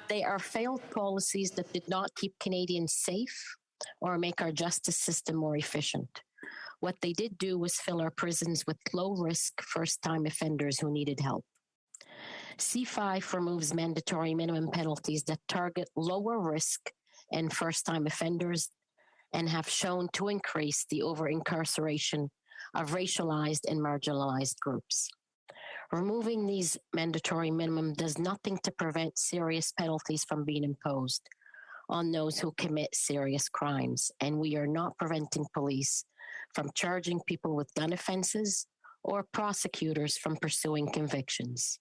They are failed policies that did not keep Canadians safe or make our justice system more efficient. What they did do was fill our prisons with low-risk first-time offenders who needed help. C-5 removes mandatory minimum penalties that target lower risk and first-time offenders and have shown to increase the over-incarceration of racialized and marginalized groups. Removing these mandatory minimum does nothing to prevent serious penalties from being imposed on those who commit serious crimes, and we are not preventing police from charging people with gun offenses or prosecutors from pursuing convictions.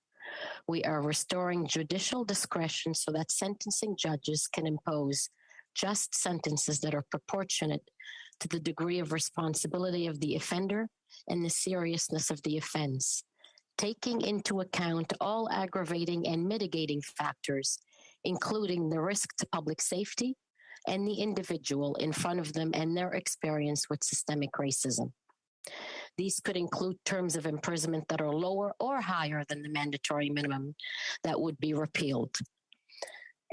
We are restoring judicial discretion so that sentencing judges can impose just sentences that are proportionate to the degree of responsibility of the offender and the seriousness of the offense, taking into account all aggravating and mitigating factors, including the risk to public safety and the individual in front of them and their experience with systemic racism. These could include terms of imprisonment that are lower or higher than the mandatory minimum that would be repealed.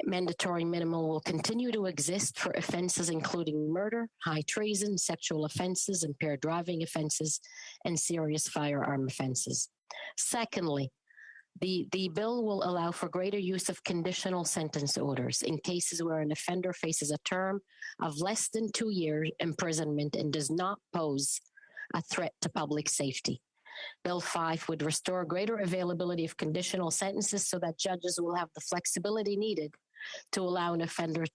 Mandatory minimum will continue to exist for offenses including murder, high treason, sexual offenses, impaired driving offenses, and serious firearm offenses. Secondly, the bill will allow for greater use of conditional sentence orders in cases where an offender faces a term of less than 2 years imprisonment and does not pose a threat to public safety. Bill 5 would restore greater availability of conditional sentences so that judges will have the flexibility needed to allow an offender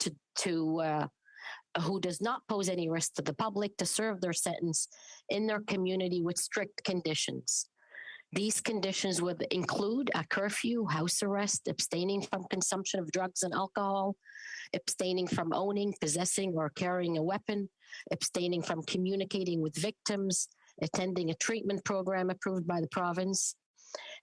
who does not pose any risk to the public to serve their sentence in their community with strict conditions. These conditions would include a curfew, house arrest, abstaining from consumption of drugs and alcohol, abstaining from owning, possessing, or carrying a weapon, abstaining from communicating with victims, attending a treatment program approved by the province.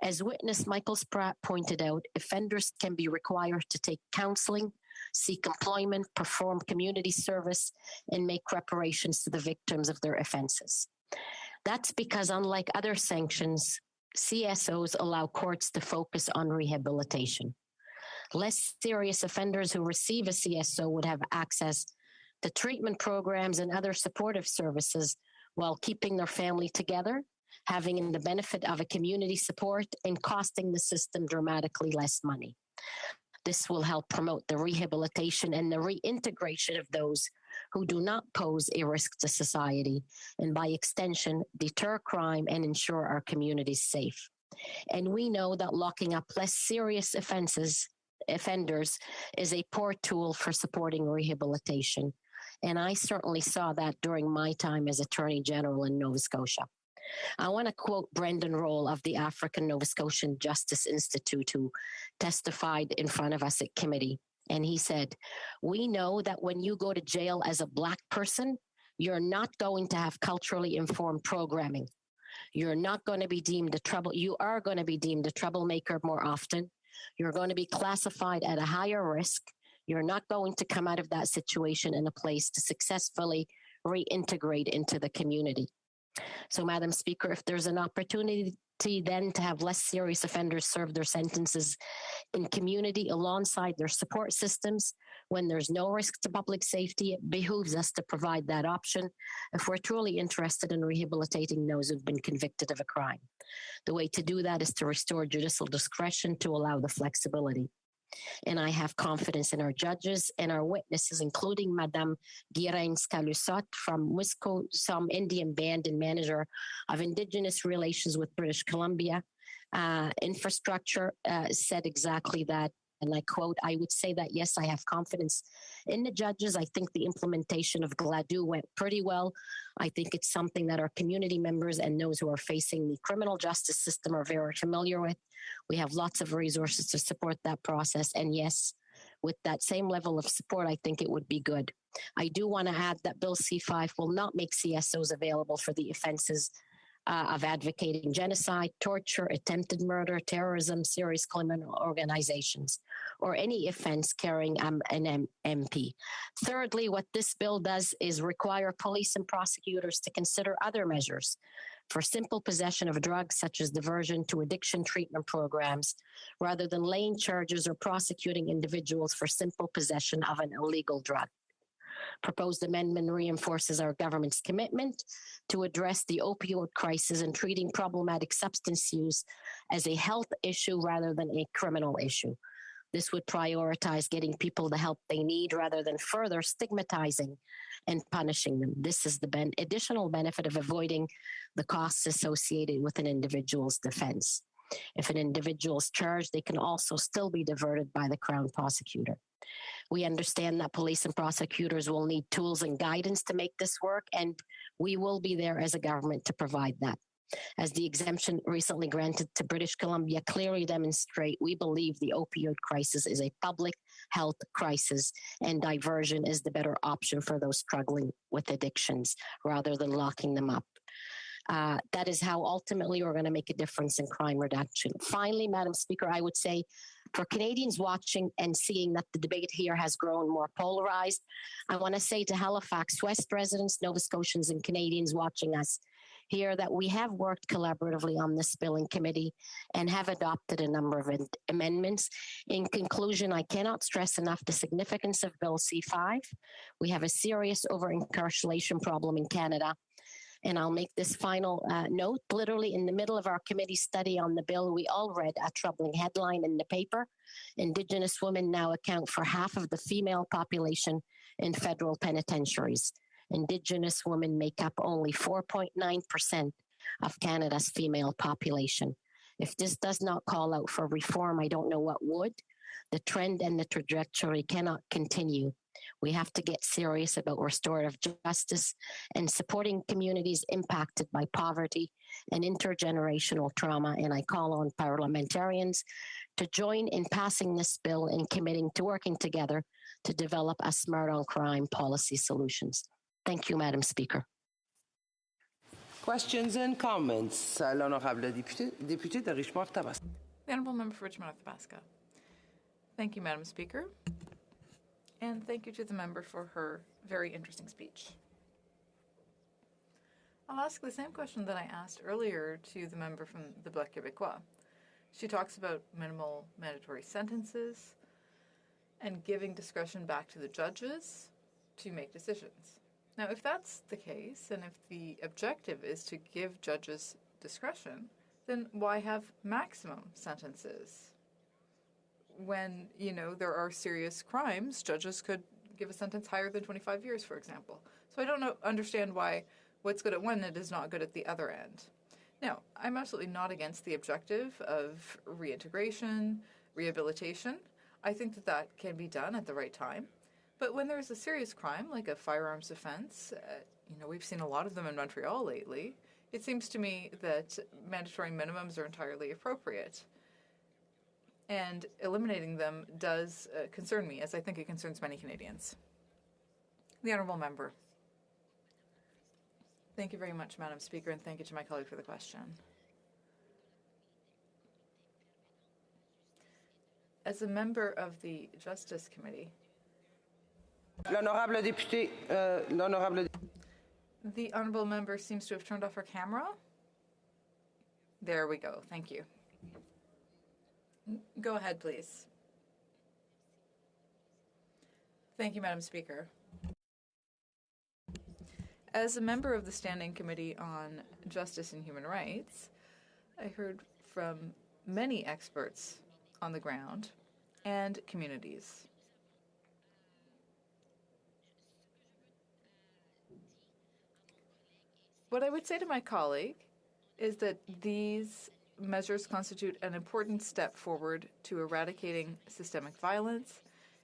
As witness Michael Spratt pointed out, offenders can be required to take counseling, seek employment, perform community service, and make reparations to the victims of their offenses. That's because, unlike other sanctions, CSOs allow courts to focus on rehabilitation. Less serious offenders who receive a CSO would have access to treatment programs and other supportive services while keeping their family together, having the benefit of a community support, and costing the system dramatically less money. This will help promote the rehabilitation and the reintegration of those who do not pose a risk to society, and by extension, deter crime and ensure our communities safe. And we know that locking up less serious offenders is a poor tool for supporting rehabilitation. And I certainly saw that during my time as Attorney General in Nova Scotia. I want to quote Brendan Roll of the African Nova Scotian Justice Institute, who testified in front of us at committee. And he said, "We know that when you go to jail as a Black person, you're not going to have culturally informed programming. You're not going to be deemed you are going to be deemed a troublemaker more often. You're going to be classified at a higher risk. You're not going to come out of that situation in a place to successfully reintegrate into the community." So, Madam Speaker, if there's an opportunity then to have less serious offenders serve their sentences in community alongside their support systems when there's no risk to public safety, it behooves us to provide that option if we're truly interested in rehabilitating those who've been convicted of a crime. The way to do that is to restore judicial discretion to allow the flexibility. And I have confidence in our judges and our witnesses, including Madame Guirin Scalusot from Wisconsin Indian Band and manager of Indigenous Relations with British Columbia. Infrastructure said exactly that. And I quote, "I would say that, yes, I have confidence in the judges. I think the implementation of GLADU went pretty well. I think it's something that our community members and those who are facing the criminal justice system are very familiar with. We have lots of resources to support that process. And yes, with that same level of support, I think it would be good. I do want to add that Bill C-5 will not make CSOs available for the offenses of advocating genocide, torture, attempted murder, terrorism, serious criminal organizations, or any offense carrying an MP. Thirdly, what this bill does is require police and prosecutors to consider other measures for simple possession of drugs, such as diversion to addiction treatment programs, rather than laying charges or prosecuting individuals for simple possession of an illegal drug. Proposed amendment reinforces our government's commitment to address the opioid crisis and treating problematic substance use as a health issue rather than a criminal issue. This would prioritize getting people the help they need rather than further stigmatizing and punishing them. This is the additional benefit of avoiding the costs associated with an individual's defense. If an individual is charged, they can also still be diverted by the Crown prosecutor. We understand that police and prosecutors will need tools and guidance to make this work, and we will be there as a government to provide that. as the exemption recently granted to British Columbia clearly demonstrate, we believe the opioid crisis is a public health crisis, and diversion is the better option for those struggling with addictions rather than locking them up. That is how ultimately we're going to make a difference in crime reduction. Finally, Madam Speaker, I would say for Canadians watching and seeing that the debate here has grown more polarized, I want to say to Halifax West residents, Nova Scotians, and Canadians watching us here that we have worked collaboratively on this bill in committee and have adopted a number of amendments. In conclusion, I cannot stress enough the significance of Bill C-5. We have a serious over-incarceration problem in Canada. And I'll make this final note. Literally in the middle of our committee study on the bill, we all read a troubling headline in the paper. Indigenous women now account for half of the female population in federal penitentiaries. Indigenous women make up only 4.9% of Canada's female population. If this does not call out for reform, I don't know what would. The trend and the trajectory cannot continue. We have to get serious about restorative justice and supporting communities impacted by poverty and intergenerational trauma. And I call on parliamentarians to join in passing this bill and committing to working together to develop a smart on crime policy solutions. Thank you, Madam Speaker. Questions and comments? L'honorable député de Richmond-Tabasco. The Honourable Member for Richmond-Athabasca. Thank you, Madam Speaker. And thank you to the member for her very interesting speech. I'll ask the same question that I asked earlier to the member from the Bloc Québécois. She talks about minimal mandatory sentences and giving discretion back to the judges to make decisions. Now, if that's the case, and if the objective is to give judges discretion, then why have maximum sentences? When, there are serious crimes, judges could give a sentence higher than 25 years, for example. So I don't understand why what's good at one end is not good at the other end. Now, I'm absolutely not against the objective of reintegration, rehabilitation. I think that can be done at the right time. But when there's a serious crime, like a firearms offense, we've seen a lot of them in Montreal lately, it seems to me that mandatory minimums are entirely appropriate. And eliminating them does concern me, as I think it concerns many Canadians. The Honourable Member. Thank you very much, Madam Speaker, and thank you to my colleague for the question. As a member of the Justice Committee, L'honorable député, the Honourable Member seems to have turned off her camera. There we go. Thank you. Go ahead, please. Thank you, Madam Speaker. As a member of the Standing Committee on Justice and Human Rights, I heard from many experts on the ground and communities. What I would say to my colleague is that these measures constitute an important step forward to eradicating systemic violence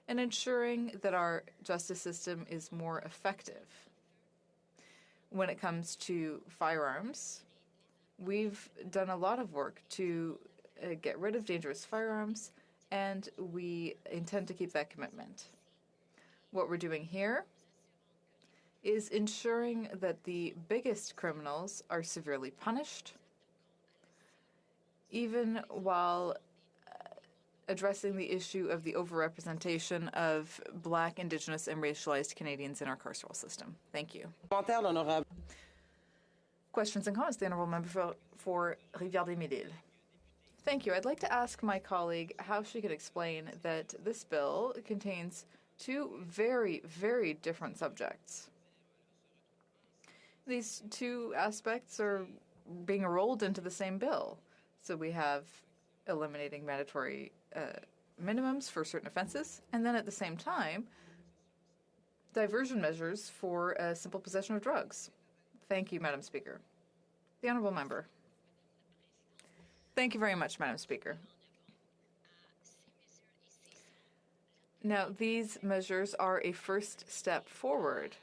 and ensuring that our justice system is more effective. When it comes to firearms, we've done a lot of work to get rid of dangerous firearms, and we intend to keep that commitment. What we're doing here is ensuring that the biggest criminals are severely punished, even while addressing the issue of the overrepresentation of Black, Indigenous, and racialized Canadians in our carceral system. Thank you. Questions and comments? The Honourable Member for Rivière-des-Mille-Îles. Thank you. I'd like to ask my colleague how she could explain that this bill contains two very, very different subjects. These two aspects are being rolled into the same bill. So we have eliminating mandatory minimums for certain offenses, and then at the same time, diversion measures for simple possession of drugs. Thank you, Madam Speaker. The Honourable Member. Thank you very much, Madam Speaker. Now, these measures are a first step forward.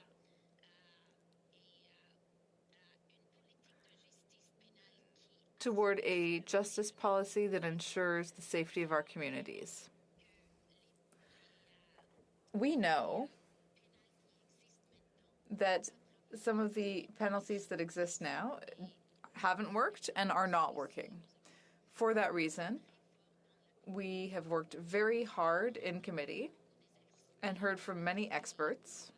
toward a justice policy that ensures the safety of our communities. We know that some of the penalties that exist now haven't worked and are not working. For that reason, we have worked very hard in committee and heard from many experts.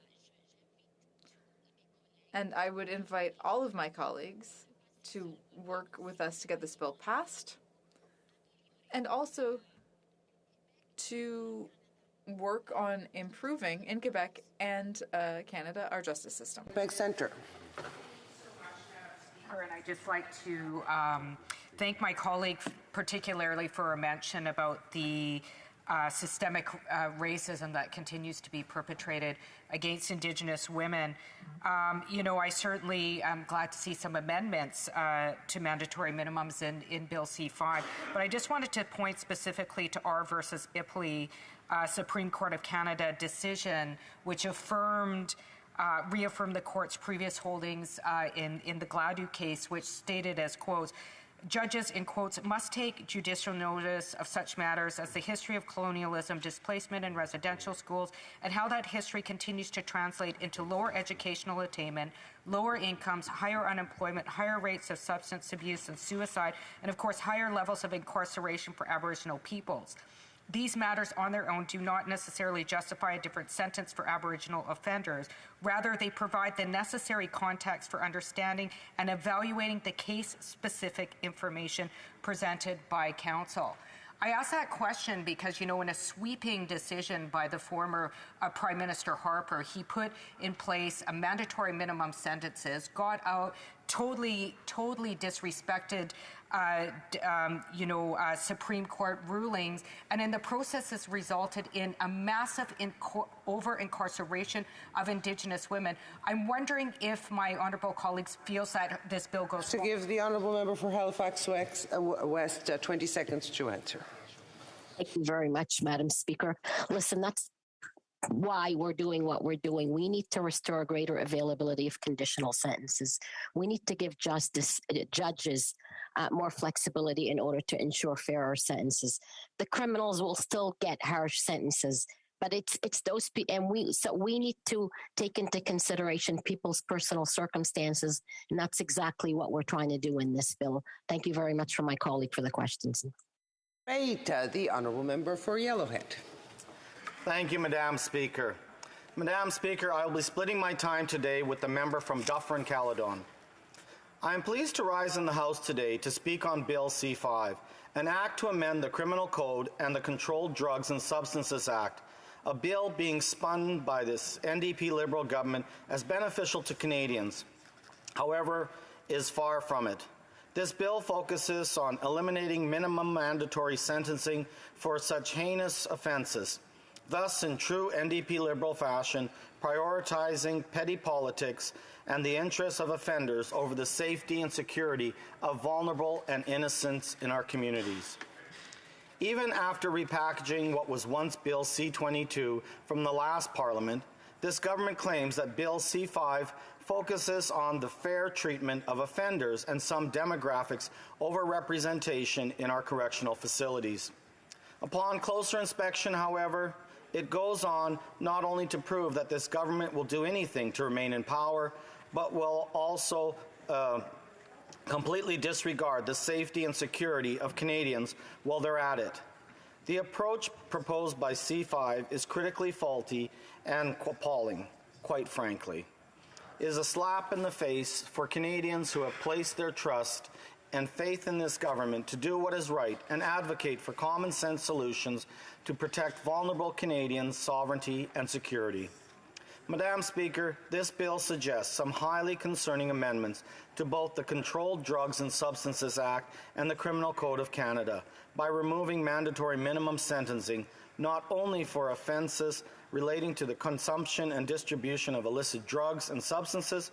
And I would invite all of my colleagues to work with us to get this bill passed, and also to work on improving in Quebec and Canada our justice system. Quebec Centre. And I'd just like to thank my colleague particularly for a mention about the systemic racism that continues to be perpetrated against Indigenous women. I certainly am glad to see some amendments to mandatory minimums in Bill C-5, but I just wanted to point specifically to R versus Ipley, Supreme Court of Canada decision, which reaffirmed the court's previous holdings in the Gladue case, which stated as quotes, judges, in quotes, must take judicial notice of such matters as the history of colonialism, displacement in residential schools, and how that history continues to translate into lower educational attainment, lower incomes, higher unemployment, higher rates of substance abuse and suicide, and of course, higher levels of incarceration for Aboriginal peoples. These matters on their own do not necessarily justify a different sentence for Aboriginal offenders. Rather, they provide the necessary context for understanding and evaluating the case-specific information presented by counsel. I ask that question because, in a sweeping decision by the former Prime Minister Harper, he put in place a mandatory minimum sentences, got out, totally disrespected Supreme Court rulings, and in the process has resulted in a massive over-incarceration of Indigenous women. I'm wondering if my honourable colleagues feels that this bill goes to give the honourable member for Halifax West 20 seconds to answer. Thank you very much, Madam Speaker. Listen, that's why we're doing what we're doing. We need to restore greater availability of conditional sentences. We need to give judges more flexibility in order to ensure fairer sentences. The criminals will still get harsh sentences, but it's those people, and we need to take into consideration people's personal circumstances, and that's exactly what we're trying to do in this bill. Thank you very much for my colleague for the questions. Right, the honourable member for Yellowhead. Thank you, Madam Speaker. Madam Speaker, I will be splitting my time today with the member from Dufferin-Caledon. I am pleased to rise in the House today to speak on Bill C-5, an act to amend the Criminal Code and the Controlled Drugs and Substances Act, a bill being spun by this NDP Liberal government as beneficial to Canadians, however, is far from it. This bill focuses on eliminating minimum mandatory sentencing for such heinous offences, thus, in true NDP Liberal fashion, prioritizing petty politics and the interests of offenders over the safety and security of vulnerable and innocents in our communities. Even after repackaging what was once Bill C-22 from the last Parliament, this government claims that Bill C-5 focuses on the fair treatment of offenders and some demographics overrepresentation in our correctional facilities. Upon closer inspection, however, it goes on not only to prove that this government will do anything to remain in power, but will also completely disregard the safety and security of Canadians while they're at it. The approach proposed by C-5 is critically faulty and appalling, quite frankly. It is a slap in the face for Canadians who have placed their trust and faith in this government to do what is right and advocate for common sense solutions to protect vulnerable Canadians' sovereignty and security. Madam Speaker, this bill suggests some highly concerning amendments to both the Controlled Drugs and Substances Act and the Criminal Code of Canada by removing mandatory minimum sentencing not only for offences relating to the consumption and distribution of illicit drugs and substances,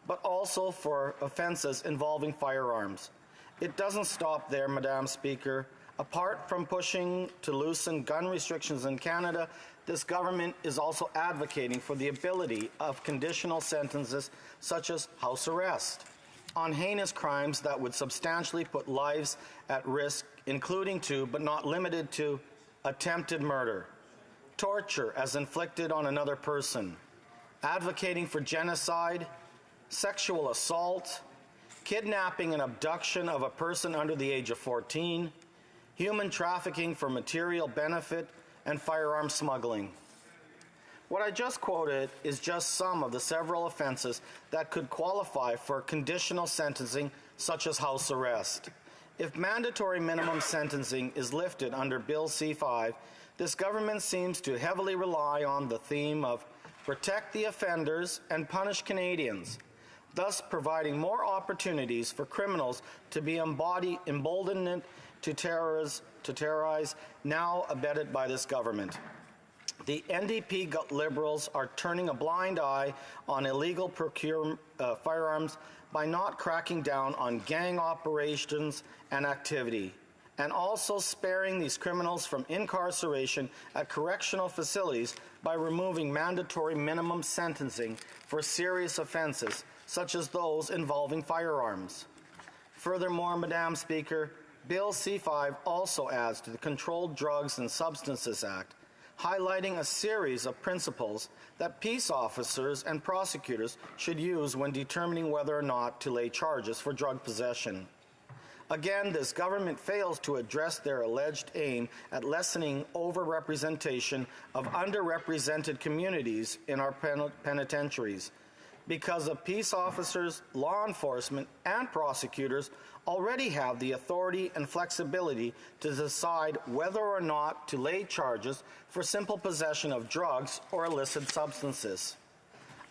but also for offences involving firearms. It doesn't stop there, Madam Speaker. Apart from pushing to loosen gun restrictions in Canada, this government is also advocating for the ability of conditional sentences such as house arrest. on heinous crimes that would substantially put lives at risk, including to, but not limited to, attempted murder, torture as inflicted on another person, advocating for genocide, sexual assault, kidnapping and abduction of a person under the age of 14, human trafficking for material benefit, and firearm smuggling. What I just quoted is just some of the several offenses that could qualify for conditional sentencing, such as house arrest. If mandatory minimum sentencing is lifted under Bill C-5, this government seems to heavily rely on the theme of protect the offenders and punish Canadians, thus providing more opportunities for criminals to be emboldened to terrorize, now abetted by this government. The NDP Liberals are turning a blind eye on illegal firearms by not cracking down on gang operations and activity, and also sparing these criminals from incarceration at correctional facilities by removing mandatory minimum sentencing for serious offenses, such as those involving firearms. Furthermore, Madam Speaker, Bill C-5 also adds to the Controlled Drugs and Substances Act, highlighting a series of principles that peace officers and prosecutors should use when determining whether or not to lay charges for drug possession. Again, this government fails to address their alleged aim at lessening overrepresentation of underrepresented communities in our penitentiaries, because of peace officers, law enforcement, and prosecutors already have the authority and flexibility to decide whether or not to lay charges for simple possession of drugs or illicit substances.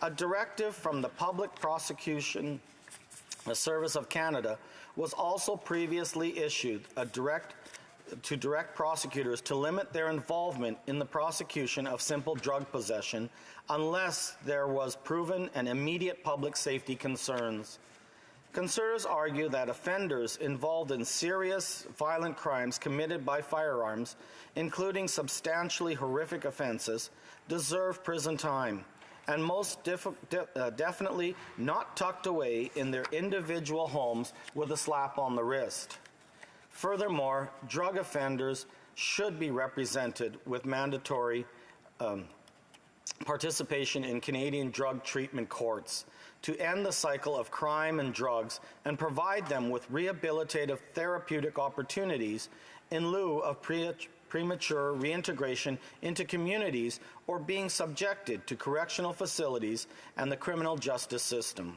A directive from the Public Prosecution Service of Canada was also previously issued to direct prosecutors to limit their involvement in the prosecution of simple drug possession unless there was proven and immediate public safety concerns. Conservatives argue that offenders involved in serious violent crimes committed by firearms, including substantially horrific offenses, deserve prison time, and most definitely not tucked away in their individual homes with a slap on the wrist. Furthermore, drug offenders should be represented with mandatory participation in Canadian drug treatment courts to end the cycle of crime and drugs and provide them with rehabilitative therapeutic opportunities in lieu of premature reintegration into communities or being subjected to correctional facilities and the criminal justice system.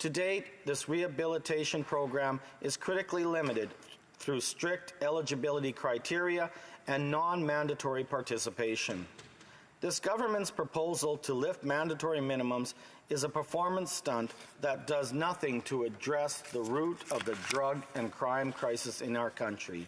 To date, this rehabilitation program is critically limited through strict eligibility criteria and non-mandatory participation. This government's proposal to lift mandatory minimums is a performance stunt that does nothing to address the root of the drug and crime crisis in our country.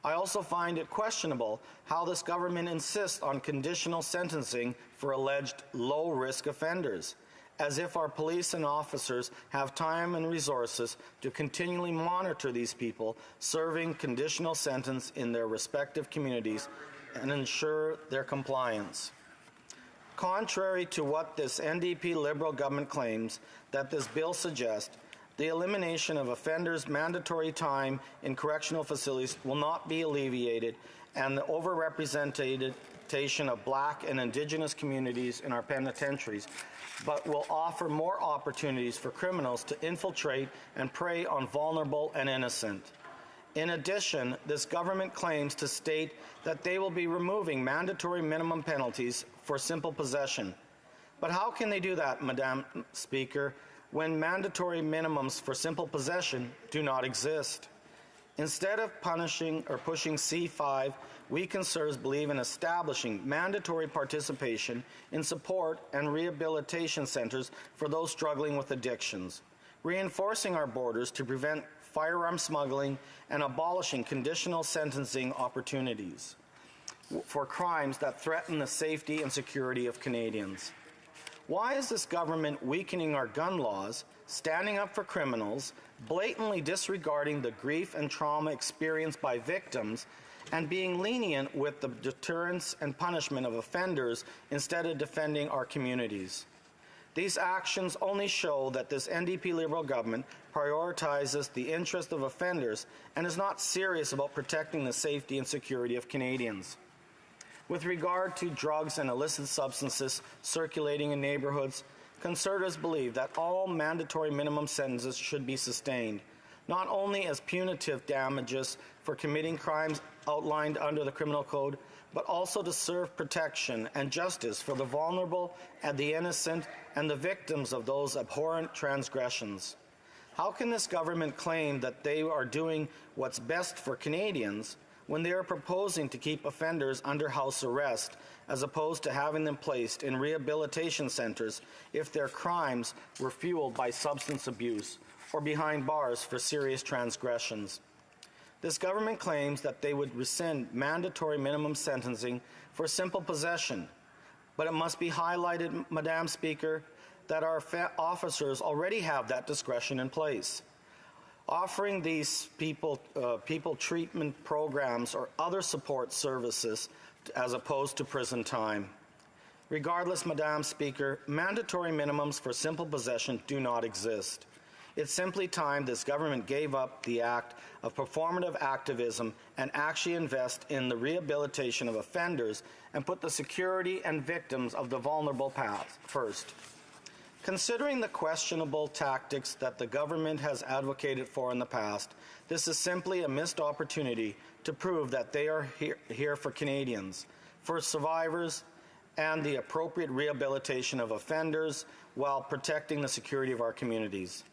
I also find it questionable how this government insists on conditional sentencing for alleged low-risk offenders, as if our police and officers have time and resources to continually monitor these people serving conditional sentence in their respective communities and ensure their compliance. Contrary to what this NDP Liberal government claims that this bill suggests, the elimination of offenders' mandatory time in correctional facilities will not be alleviated, and the overrepresentation of Black and Indigenous communities in our penitentiaries, but will offer more opportunities for criminals to infiltrate and prey on vulnerable and innocent. In addition, this government claims to state that they will be removing mandatory minimum penalties for simple possession. But how can they do that, Madam Speaker, when mandatory minimums for simple possession do not exist? Instead of punishing or pushing C-5, we Conservatives believe in establishing mandatory participation in support and rehabilitation centres for those struggling with addictions, reinforcing our borders to prevent firearm smuggling, and abolishing conditional sentencing opportunities for crimes that threaten the safety and security of Canadians. Why is this government weakening our gun laws, standing up for criminals, blatantly disregarding the grief and trauma experienced by victims, and being lenient with the deterrence and punishment of offenders instead of defending our communities? These actions only show that this NDP Liberal government prioritizes the interest of offenders and is not serious about protecting the safety and security of Canadians. With regard to drugs and illicit substances circulating in neighbourhoods, Conservatives believe that all mandatory minimum sentences should be sustained, not only as punitive damages for committing crimes outlined under the Criminal Code, but also to serve protection and justice for the vulnerable and the innocent and the victims of those abhorrent transgressions. How can this government claim that they are doing what's best for Canadians when they are proposing to keep offenders under house arrest as opposed to having them placed in rehabilitation centres if their crimes were fueled by substance abuse or behind bars for serious transgressions? This government claims that they would rescind mandatory minimum sentencing for simple possession, but it must be highlighted, Madam Speaker, that our officers already have that discretion in place. Offering these people treatment programs or other support services as opposed to prison time. Regardless, Madam Speaker, mandatory minimums for simple possession do not exist. It's simply time this government gave up the act of performative activism and actually invest in the rehabilitation of offenders and put the security and victims of the vulnerable path first. Considering the questionable tactics that the government has advocated for in the past, this is simply a missed opportunity to prove that they are here for Canadians, for survivors, and the appropriate rehabilitation of offenders while protecting the security of our communities.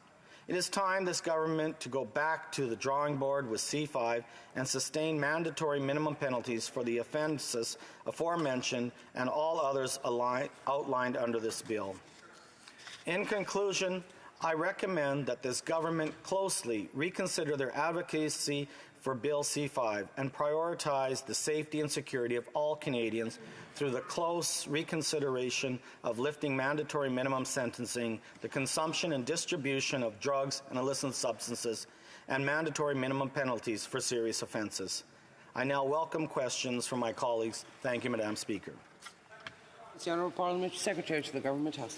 It is time this government to go back to the drawing board with C5 and sustain mandatory minimum penalties for the offences aforementioned and all others outlined under this bill. In conclusion, I recommend that this government closely reconsider their advocacy for Bill C5 and prioritize the safety and security of all Canadians through the close reconsideration of lifting mandatory minimum sentencing, the consumption and distribution of drugs and illicit substances, and mandatory minimum penalties for serious offences. I now welcome questions from my colleagues. Thank you, Madam Speaker. The Honourable Parliamentary Secretary to the Government House.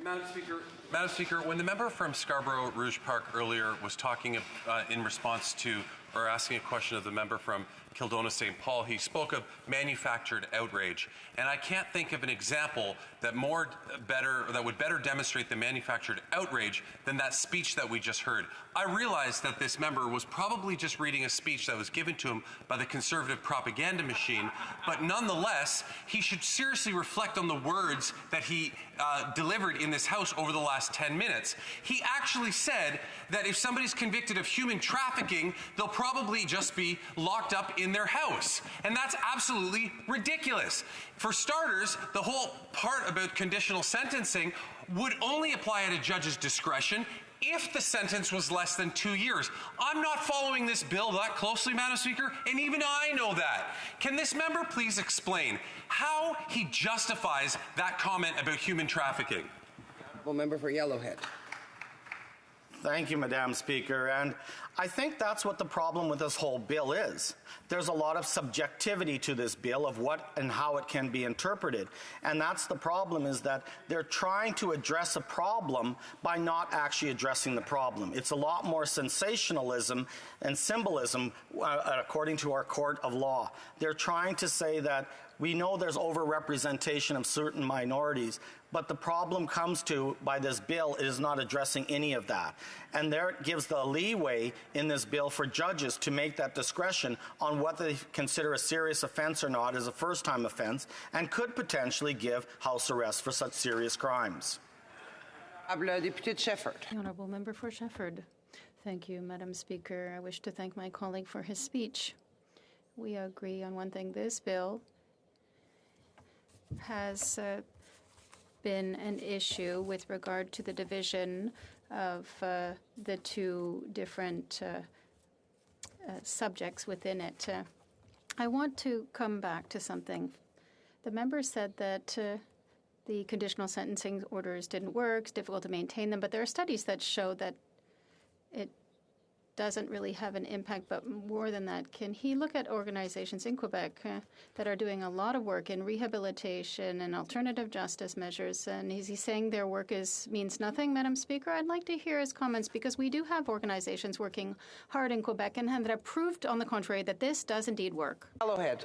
Madam Speaker, when the member from Scarborough Rouge Park earlier was talking in response to or asking a question of the member from Kildona St. Paul, he spoke of manufactured outrage. And I can't think of an example that would better demonstrate the manufactured outrage than that speech that we just heard. I realize that this member was probably just reading a speech that was given to him by the Conservative propaganda machine, but nonetheless, he should seriously reflect on the words that he delivered in this House over the last 10 minutes. He actually said that if somebody's convicted of human trafficking, they'll probably just be locked up in their house. And that's absolutely ridiculous. For starters, the whole part about conditional sentencing would only apply at a judge's discretion if the sentence was less than 2 years. I'm not following this bill that closely, Madam Speaker, and even I know that. Can this member please explain how he justifies that comment about human trafficking? Well, member for Yellowhead. Thank you, Madam Speaker. And I think that's what the problem with this whole bill is. There's a lot of subjectivity to this bill of what and how it can be interpreted. And that's the problem, is that they're trying to address a problem by not actually addressing the problem. It's a lot more sensationalism and symbolism according to our court of law. They're trying to say that we know there's overrepresentation of certain minorities, but the problem comes to, by this bill, it is not addressing any of that. And there it gives the leeway in this bill for judges to make that discretion on what they consider a serious offense or not as a first-time offense, and could potentially give house arrest for such serious crimes. The Honourable Member for Shefford. Thank you, Madam Speaker. I wish to thank my colleague for his speech. We agree on one thing. This bill has been an issue with regard to the division of the two different subjects within it. I want to come back to something. The member said that the conditional sentencing orders didn't work, it's difficult to maintain them, but there are studies that show that it doesn't really have an impact, but more than that, can he look at organizations in Quebec that are doing a lot of work in rehabilitation and alternative justice measures? And is he saying their work means nothing, Madam Speaker? I'd like to hear his comments, because we do have organizations working hard in Quebec and that have proved, on the contrary, that this does indeed work. Go ahead.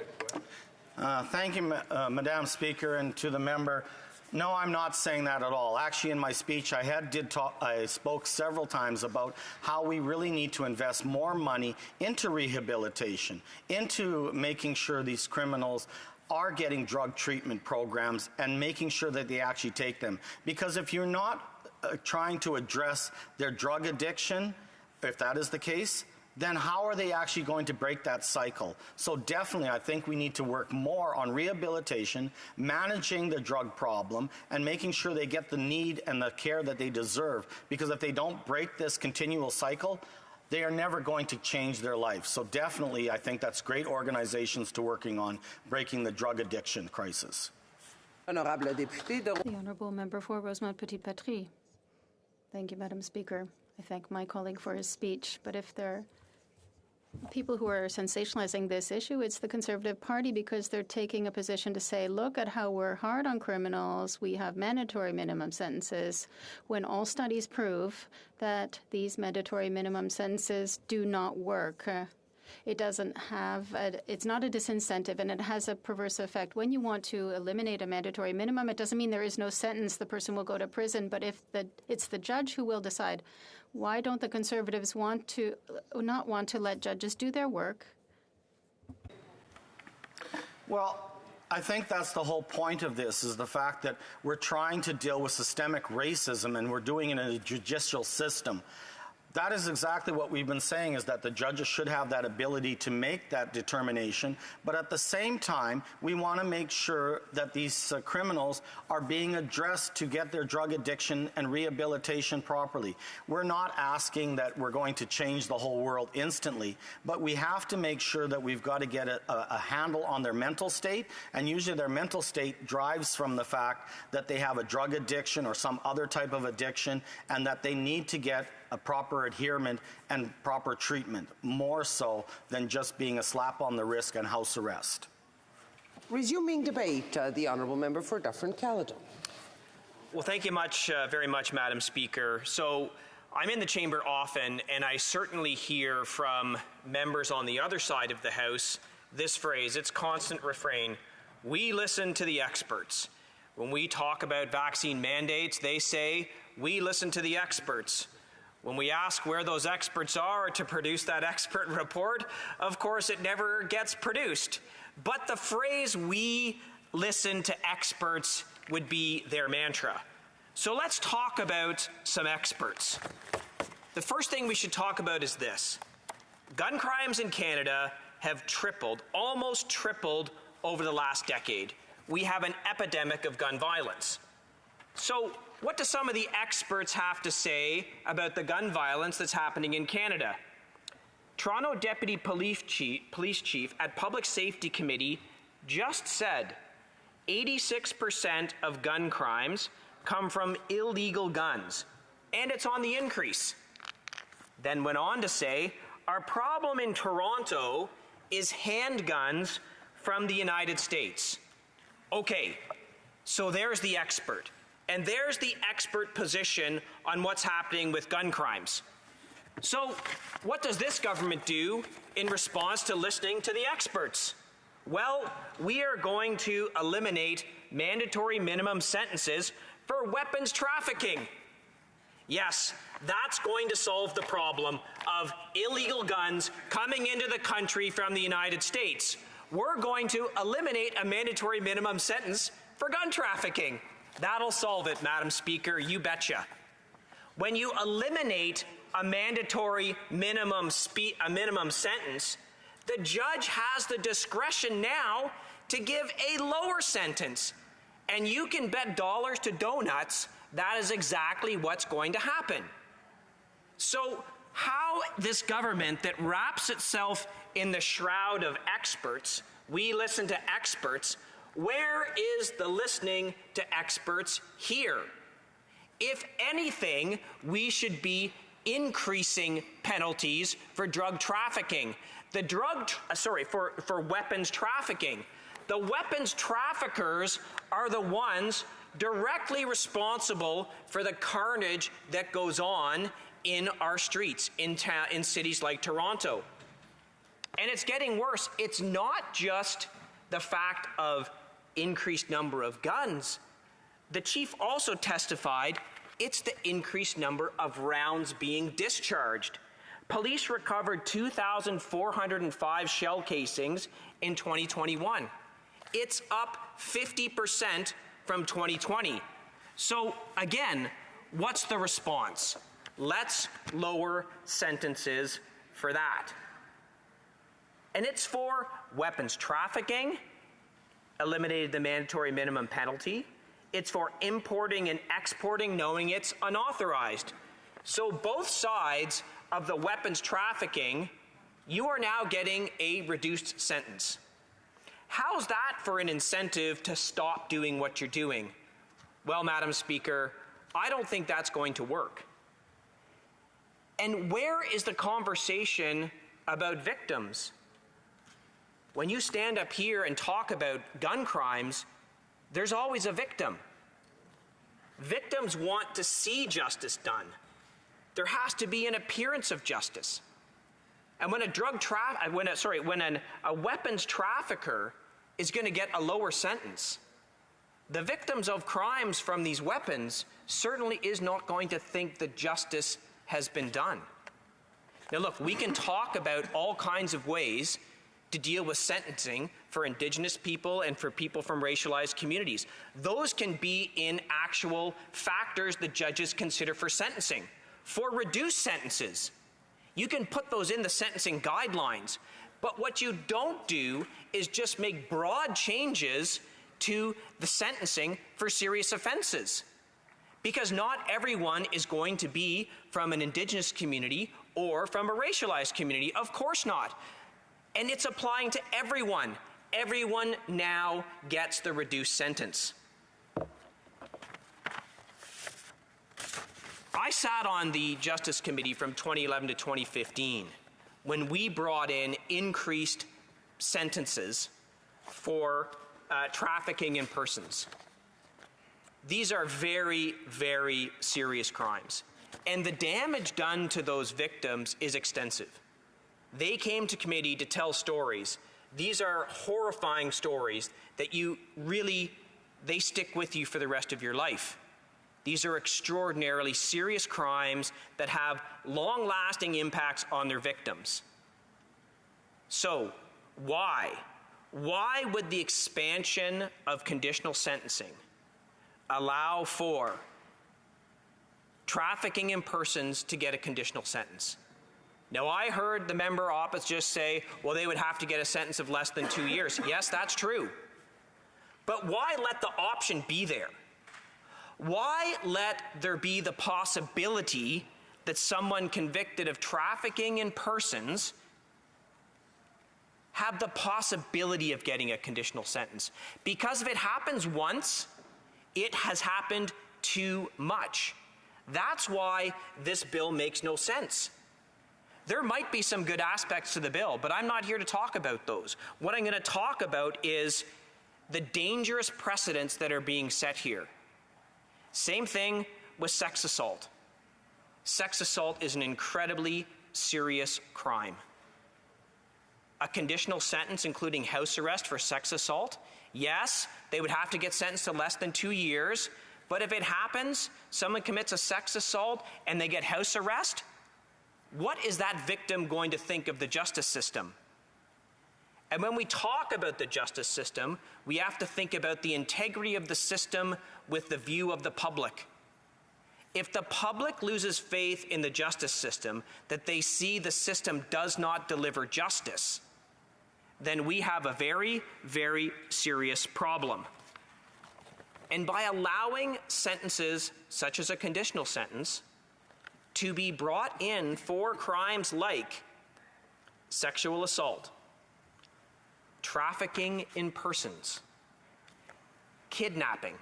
Thank you, Madam Speaker, and to the member. No, I'm not saying that at all. Actually, in my speech, I spoke several times about how we really need to invest more money into rehabilitation, into making sure these criminals are getting drug treatment programs and making sure that they actually take them. Because if you're not trying to address their drug addiction, if that is the case, then how are they actually going to break that cycle? So definitely, I think we need to work more on rehabilitation, managing the drug problem, and making sure they get the need and the care that they deserve. Because if they don't break this continual cycle, they are never going to change their life. So definitely, I think that's great organizations to working on breaking the drug addiction crisis. The Honourable Member for Rosemont Petite Patrie. Thank you, Madam Speaker. I thank my colleague for his speech. But if there are people who are sensationalizing this issue, it's the Conservative Party, because they're taking a position to say, look at how we're hard on criminals. We have mandatory minimum sentences, when all studies prove that these mandatory minimum sentences do not work. It doesn't have, it's not a disincentive, and it has a perverse effect. When you want to eliminate a mandatory minimum, it doesn't mean there is no sentence. The person will go to prison, but if it's the judge who will decide. Why don't the Conservatives not want to let judges do their work? Well, I think that's the whole point of this, is the fact that we're trying to deal with systemic racism, and we're doing it in a judicial system. That is exactly what we've been saying, is that the judges should have that ability to make that determination. But at the same time, we want to make sure that these criminals are being addressed to get their drug addiction and rehabilitation properly. We're not asking that we're going to change the whole world instantly, but we have to make sure that we've got to get a handle on their mental state. And usually their mental state drives from the fact that they have a drug addiction or some other type of addiction, and that they need to get a proper adherence and proper treatment, more so than just being a slap on the wrist and house arrest. Resuming debate, the Honourable Member for Dufferin-Caledon. Well, thank you very much, Madam Speaker. So I'm in the chamber often, and I certainly hear from members on the other side of the House this phrase, its constant refrain: we listen to the experts. When we talk about vaccine mandates, they say, we listen to the experts. When we ask where those experts are to produce that expert report, of course, it never gets produced. But the phrase, we listen to experts, would be their mantra. So let's talk about some experts. The first thing we should talk about is this. Gun crimes in Canada have tripled, almost tripled, over the last decade. We have an epidemic of gun violence. So what do some of the experts have to say about the gun violence that's happening in Canada? Toronto Deputy Police Chief at Public Safety Committee just said 86% of gun crimes come from illegal guns, and it's on the increase. Then went on to say, our problem in Toronto is handguns from the United States. Okay, so there's the expert. And there's the expert position on what's happening with gun crimes. So what does this government do in response to listening to the experts? Well, we are going to eliminate mandatory minimum sentences for weapons trafficking. Yes, that's going to solve the problem of illegal guns coming into the country from the United States. We're going to eliminate a mandatory minimum sentence for gun trafficking. That'll solve it, Madam Speaker, you betcha. When you eliminate a mandatory minimum sentence, the judge has the discretion now to give a lower sentence. And you can bet dollars to donuts that is exactly what's going to happen. So how this government that wraps itself in the shroud of experts, we listen to experts, where is the listening to experts here? If anything, we should be increasing penalties for drug trafficking. For weapons trafficking. The weapons traffickers are the ones directly responsible for the carnage that goes on in our streets, in cities like Toronto. And it's getting worse. It's not just the fact of increased number of guns. The chief also testified it's the increased number of rounds being discharged. Police recovered 2,405 shell casings in 2021. It's up 50% from 2020. So again, what's the response? Let's lower sentences for that. And it's for weapons trafficking, eliminated the mandatory minimum penalty. It's for importing and exporting knowing it's unauthorized. So both sides of the weapons trafficking, you are now getting a reduced sentence. How's that for an incentive to stop doing what you're doing? Well, Madam Speaker, I don't think that's going to work. And where is the conversation about victims? When you stand up here and talk about gun crimes, there's always a victim. Victims want to see justice done. There has to be an appearance of justice. And when a weapons trafficker is going to get a lower sentence, the victims of crimes from these weapons certainly is not going to think that justice has been done. Now look, we can talk about all kinds of ways to deal with sentencing for Indigenous people and for people from racialized communities. Those can be in actual factors that judges consider for sentencing. For reduced sentences, you can put those in the sentencing guidelines, but what you don't do is just make broad changes to the sentencing for serious offenses. Because not everyone is going to be from an Indigenous community or from a racialized community. Of course not. And it's applying to everyone. Everyone now gets the reduced sentence. I sat on the Justice Committee from 2011 to 2015 when we brought in increased sentences for trafficking in persons. These are very, very serious crimes. And the damage done to those victims is extensive. They came to committee to tell stories. These are horrifying stories that they stick with you for the rest of your life. These are extraordinarily serious crimes that have long-lasting impacts on their victims. So, why? Why would the expansion of conditional sentencing allow for trafficking in persons to get a conditional sentence? Now, I heard the member opposite just say, well, they would have to get a sentence of less than 2 years. Yes, that's true. But why let the option be there? Why let there be the possibility that someone convicted of trafficking in persons have the possibility of getting a conditional sentence? Because if it happens once, it has happened too much. That's why this bill makes no sense. There might be some good aspects to the bill, but I'm not here to talk about those. What I'm going to talk about is the dangerous precedents that are being set here. Same thing with sex assault. Sex assault is an incredibly serious crime. A conditional sentence, including house arrest for sex assault, yes, they would have to get sentenced to less than 2 years, but if it happens, someone commits a sex assault and they get house arrest, what is that victim going to think of the justice system? And when we talk about the justice system, we have to think about the integrity of the system with the view of the public. If the public loses faith in the justice system, that they see the system does not deliver justice, then we have a very, very serious problem. And by allowing sentences, such as a conditional sentence, to be brought in for crimes like sexual assault, trafficking in persons, kidnapping,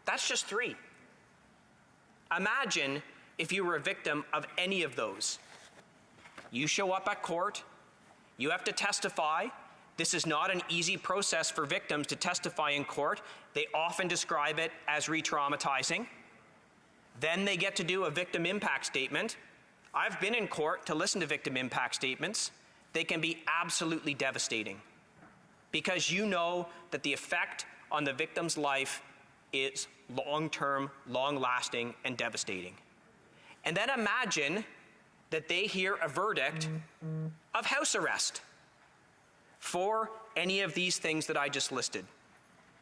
that's just 3. Imagine if you were a victim of any of those. You show up at court, you have to testify. This is not an easy process for victims to testify in court. They often describe it as re-traumatizing. Then they get to do a victim impact statement. I've been in court to listen to victim impact statements. They can be absolutely devastating because you know that the effect on the victim's life is long-term, long-lasting, and devastating. And then imagine that they hear a verdict of house arrest for any of these things that I just listed.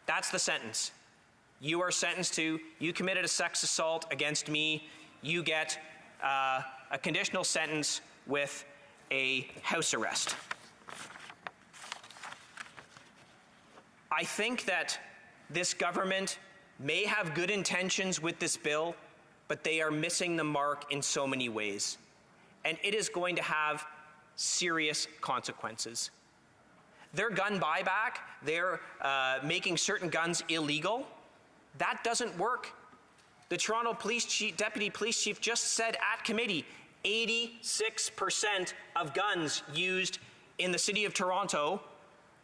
That's the sentence. You are sentenced to, you committed a sex assault against me, you get a conditional sentence with a house arrest. I think that this government may have good intentions with this bill, but they are missing the mark in so many ways. And it is going to have serious consequences. Their gun buyback, they're making certain guns illegal. That doesn't work. The Toronto Deputy Police Chief just said at committee, 86% of guns used in the city of Toronto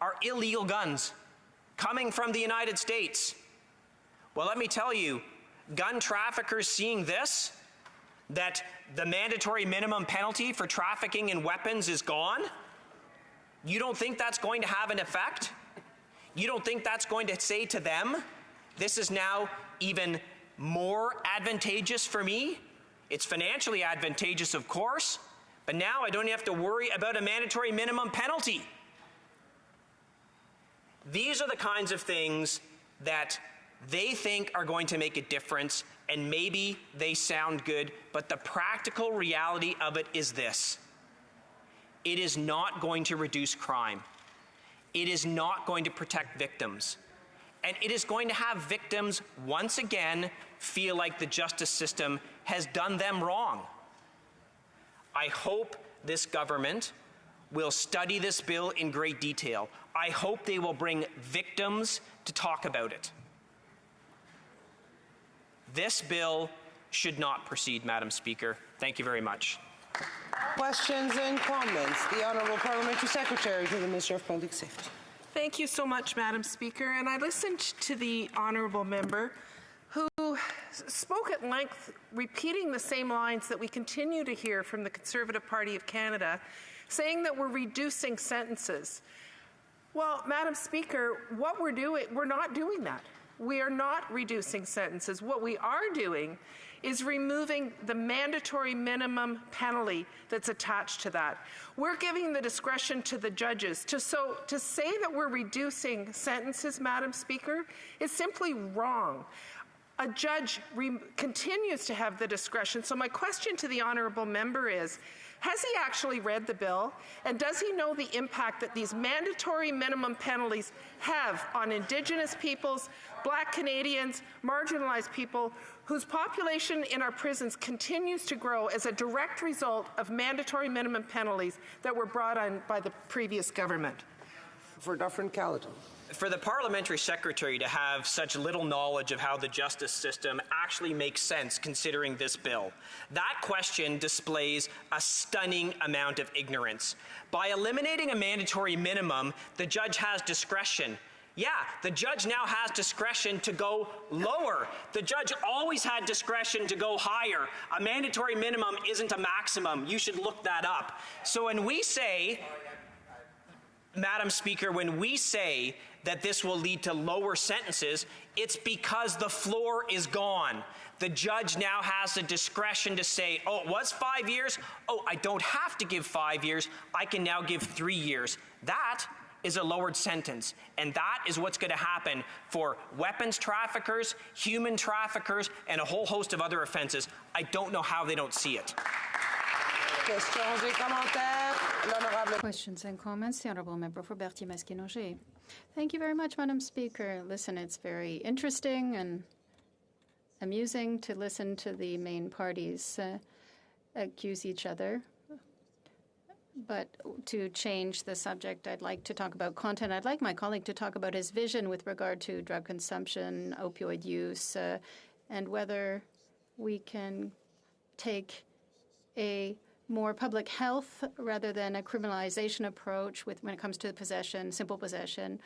are illegal guns coming from the United States. Well, let me tell you, gun traffickers seeing this, that the mandatory minimum penalty for trafficking in weapons is gone, you don't think that's going to have an effect? You don't think that's going to say to them, this is now even more advantageous for me? It's financially advantageous, of course, but now I don't have to worry about a mandatory minimum penalty. These are the kinds of things that they think are going to make a difference, and maybe they sound good, but the practical reality of it is this. It is not going to reduce crime. It is not going to protect victims. And it is going to have victims once again feel like the justice system has done them wrong. I hope this government will study this bill in great detail. I hope they will bring victims to talk about it. This bill should not proceed, Madam Speaker. Thank you very much. Questions and comments. The Honourable Parliamentary Secretary to the Minister of Public Safety. Thank you so much, Madam Speaker. And I listened to the Honourable Member who spoke at length, repeating the same lines that we continue to hear from the Conservative Party of Canada, saying that we're reducing sentences. Well, Madam Speaker, what we're doing, we're not doing that. We are not reducing sentences. What we are doing is removing the mandatory minimum penalty that's attached to that. We're giving the discretion to the judges. To say that we're reducing sentences, Madam Speaker, is simply wrong. A judge continues to have the discretion. So my question to the Honourable Member is, has he actually read the bill? And does he know the impact that these mandatory minimum penalties have on Indigenous peoples, Black Canadians, marginalized people, whose population in our prisons continues to grow as a direct result of mandatory minimum penalties that were brought on by the previous government? For Dufferin-Caledon. For the Parliamentary Secretary to have such little knowledge of how the justice system actually makes sense considering this bill, that question displays a stunning amount of ignorance. By eliminating a mandatory minimum, the judge has discretion. Yeah, the judge now has discretion to go lower. The judge always had discretion to go higher. A mandatory minimum isn't a maximum. You should look that up. So when we say, Madam Speaker, when we say that this will lead to lower sentences, it's because the floor is gone. The judge now has the discretion to say, oh, it was 5 years? Oh, I don't have to give 5 years. I can now give 3 years. That is a lowered sentence. And that is what's going to happen for weapons traffickers, human traffickers, and a whole host of other offenses. I don't know how they don't see it. Questions and comments. The Honourable Member for Berthier-Masquinongé. Thank you very much, Madam Speaker. Listen, it's very interesting and amusing to listen to the main parties accuse each other. But to change the subject, I'd like to talk about content. I'd like my colleague to talk about his vision with regard to drug consumption, opioid use, and whether we can take a more public health rather than a criminalization approach when it comes to possession, simple possession?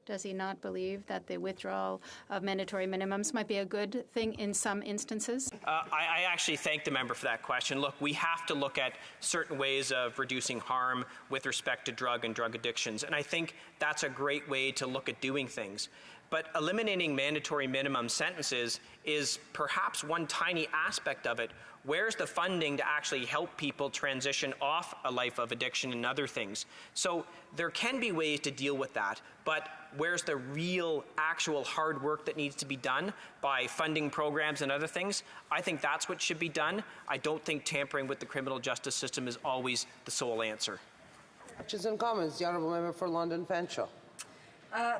Does he not believe that the withdrawal of mandatory minimums might be a good thing in some instances? I actually thank the member for that question. Look, we have to look at certain ways of reducing harm with respect to drug and drug addictions, and I think that's a great way to look at doing things. But eliminating mandatory minimum sentences is perhaps one tiny aspect of it. Where's the funding to actually help people transition off a life of addiction and other things? So there can be ways to deal with that, but where's the real, actual hard work that needs to be done by funding programs and other things? I think that's what should be done. I don't think tampering with the criminal justice system is always the sole answer. Questions and comments. The Honourable Member for London Fanshawe.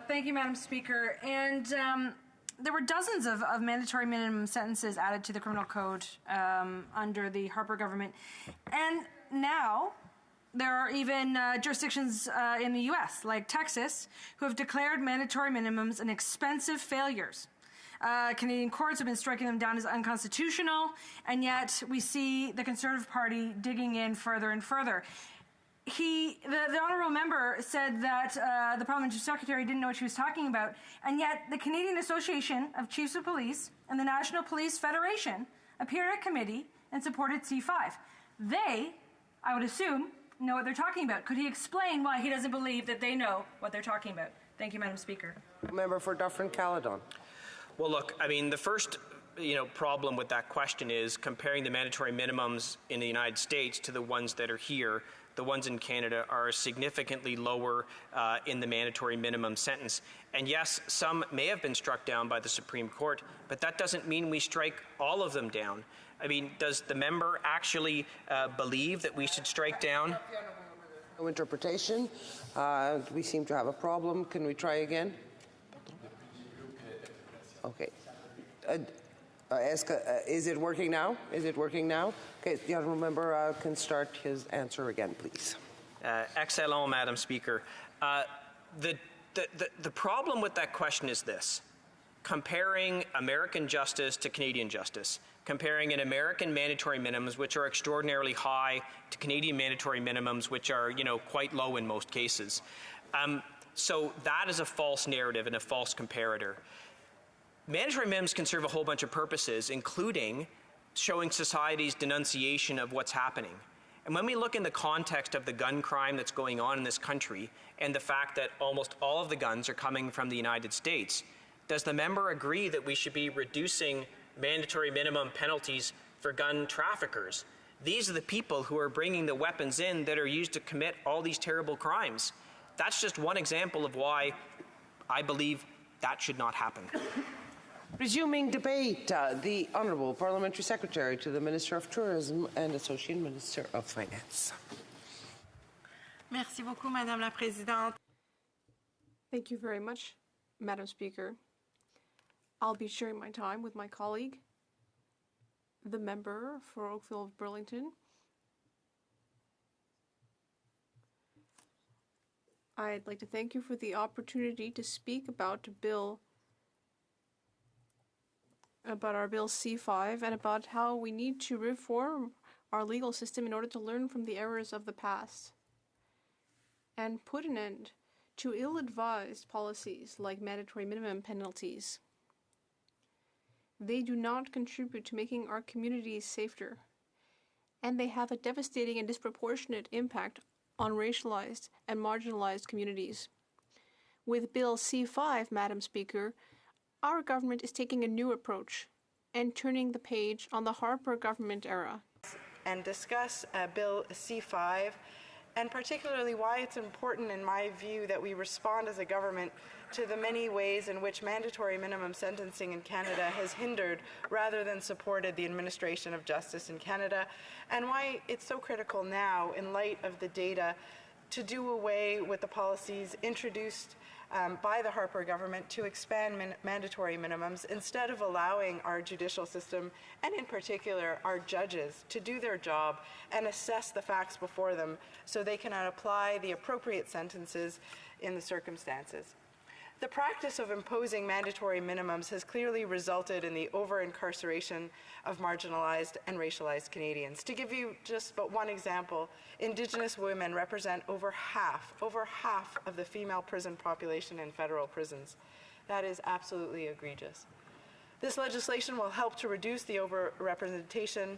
Thank you, Madam Speaker. And there were dozens of mandatory minimum sentences added to the criminal code under the Harper government. And now there are even jurisdictions in the U.S., like Texas, who have declared mandatory minimums an expensive failures. Canadian courts have been striking them down as unconstitutional, and yet we see the Conservative Party digging in further and further. The honourable member said that the parliamentary secretary didn't know what she was talking about, and yet the Canadian Association of Chiefs of Police and the National Police Federation appeared at committee and supported C5. They, I would assume, know what they're talking about. Could he explain why he doesn't believe that they know what they're talking about? Thank you, Madam Speaker. Member for Dufferin-Caledon. Well, look, I mean, the first problem with that question is comparing the mandatory minimums in the United States to the ones that are here. The ones in Canada are significantly lower in the mandatory minimum sentence. And yes, some may have been struck down by the Supreme Court, but that doesn't mean we strike all of them down. I mean, does the member actually believe that we should strike down? No interpretation. We seem to have a problem. Can we try again? Okay. Is it working now? Is it working now? Okay, the honourable member can start his answer again, please. Excellent, Madam Speaker. The problem with that question is this. Comparing American justice to Canadian justice, comparing an American mandatory minimums, which are extraordinarily high, to Canadian mandatory minimums, which are, quite low in most cases. So that is a false narrative and a false comparator. Mandatory minimums can serve a whole bunch of purposes, including showing society's denunciation of what's happening. And when we look in the context of the gun crime that's going on in this country and the fact that almost all of the guns are coming from the United States, does the member agree that we should be reducing mandatory minimum penalties for gun traffickers? These are the people who are bringing the weapons in that are used to commit all these terrible crimes. That's just one example of why I believe that should not happen. Resuming debate, the Honourable Parliamentary Secretary to the Minister of Tourism and Associate Minister of Finance. Merci beaucoup, Madame la Présidente. Thank you very much, Madam Speaker. I'll be sharing my time with my colleague, the member for Oakville-Burlington. I'd like to thank you for the opportunity to speak about our Bill C5 and about how we need to reform our legal system in order to learn from the errors of the past and put an end to ill-advised policies like mandatory minimum penalties. They do not contribute to making our communities safer, and they have a devastating and disproportionate impact on racialized and marginalized communities. With Bill C5, Madam Speaker, our government is taking a new approach and turning the page on the Harper government era. And discuss Bill C5, and particularly why it's important, in my view, that we respond as a government to the many ways in which mandatory minimum sentencing in Canada has hindered rather than supported the administration of justice in Canada, and why it's so critical now, in light of the data, to do away with the policies introduced by the Harper government to expand mandatory minimums instead of allowing our judicial system, and in particular our judges, to do their job and assess the facts before them so they can apply the appropriate sentences in the circumstances. The practice of imposing mandatory minimums has clearly resulted in the over-incarceration of marginalized and racialized Canadians. To give you just but one example, Indigenous women represent over half of the female prison population in federal prisons. That is absolutely egregious. This legislation will help to reduce the overrepresentation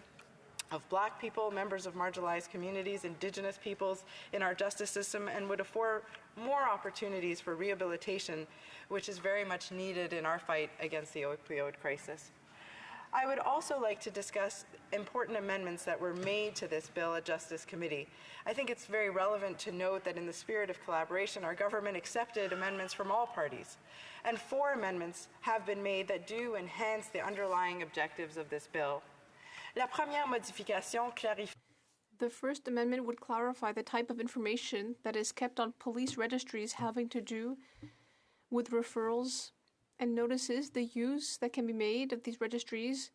of Black people, members of marginalized communities, Indigenous peoples in our justice system, and would afford more opportunities for rehabilitation, which is very much needed in our fight against the opioid crisis. I would also like to discuss important amendments that were made to this bill at Justice Committee. I think it's very relevant to note that in the spirit of collaboration, our government accepted amendments from all parties, and 4 amendments have been made that do enhance the underlying objectives of this bill. La première modification clarifie. The First Amendment would clarify the type of information that is kept on police registries having to do with referrals and notices, the use that can be made of these registries,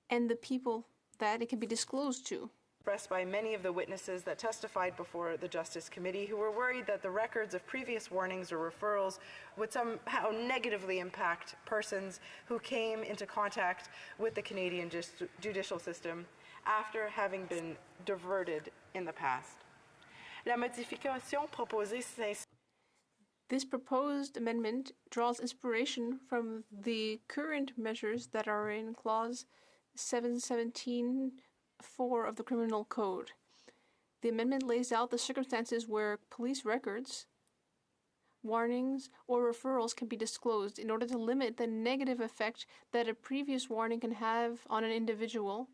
and the people that it can be disclosed to. Expressed by many of the witnesses that testified before the Justice Committee who were worried that the records of previous warnings or referrals would somehow negatively impact persons who came into contact with the Canadian judicial system after having been diverted in the past. La modification proposée s'inscrit. This proposed amendment draws inspiration from the current measures that are in Clause 717(4) of the Criminal Code. The amendment lays out the circumstances where police records, warnings, or referrals can be disclosed in order to limit the negative effect that a previous warning can have on an individual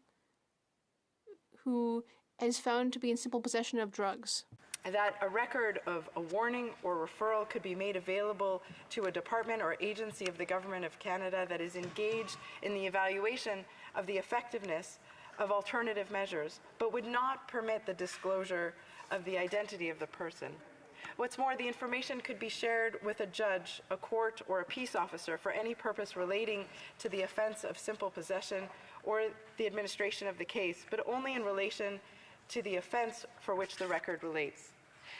who is found to be in simple possession of drugs. That a record of a warning or referral could be made available to a department or agency of the Government of Canada that is engaged in the evaluation of the effectiveness of alternative measures, but would not permit the disclosure of the identity of the person. What's more, the information could be shared with a judge, a court, or a peace officer for any purpose relating to the offense of simple possession or the administration of the case, but only in relation to the offense for which the record relates.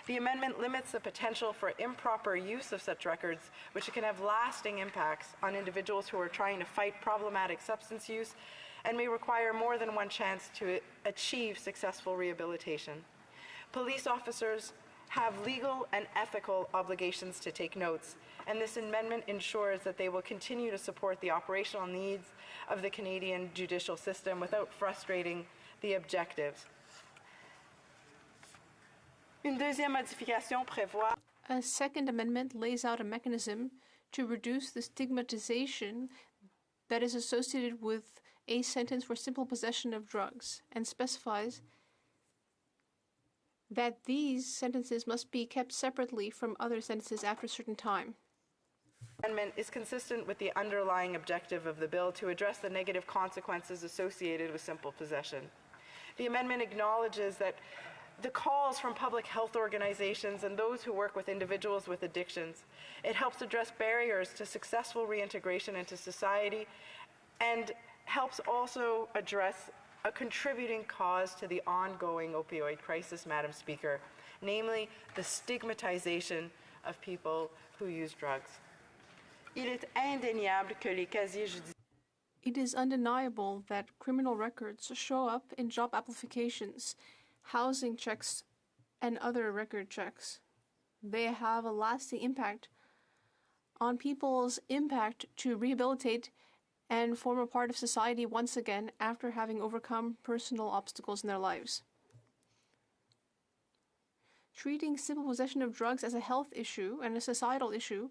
The amendment limits the potential for improper use of such records, which can have lasting impacts on individuals who are trying to fight problematic substance use and may require more than one chance to achieve successful rehabilitation. Police officers have legal and ethical obligations to take notes, and this amendment ensures that they will continue to support the operational needs of the Canadian judicial system without frustrating the objectives. Une deuxième modification prévoit. A second amendment lays out a mechanism to reduce the stigmatization that is associated with a sentence for simple possession of drugs and specifies that these sentences must be kept separately from other sentences after a certain time. The amendment is consistent with the underlying objective of the bill to address the negative consequences associated with simple possession. The amendment acknowledges that the calls from public health organizations and those who work with individuals with addictions. It helps address barriers to successful reintegration into society and helps also address a contributing cause to the ongoing opioid crisis, Madam Speaker, namely the stigmatization of people who use drugs. Il est indéniable que les casiers judiciaires. It is undeniable that criminal records show up in job applications, housing checks, and other record checks. They have a lasting impact on people's impact to rehabilitate and form a part of society once again after having overcome personal obstacles in their lives. Treating simple possession of drugs as a health issue and a societal issue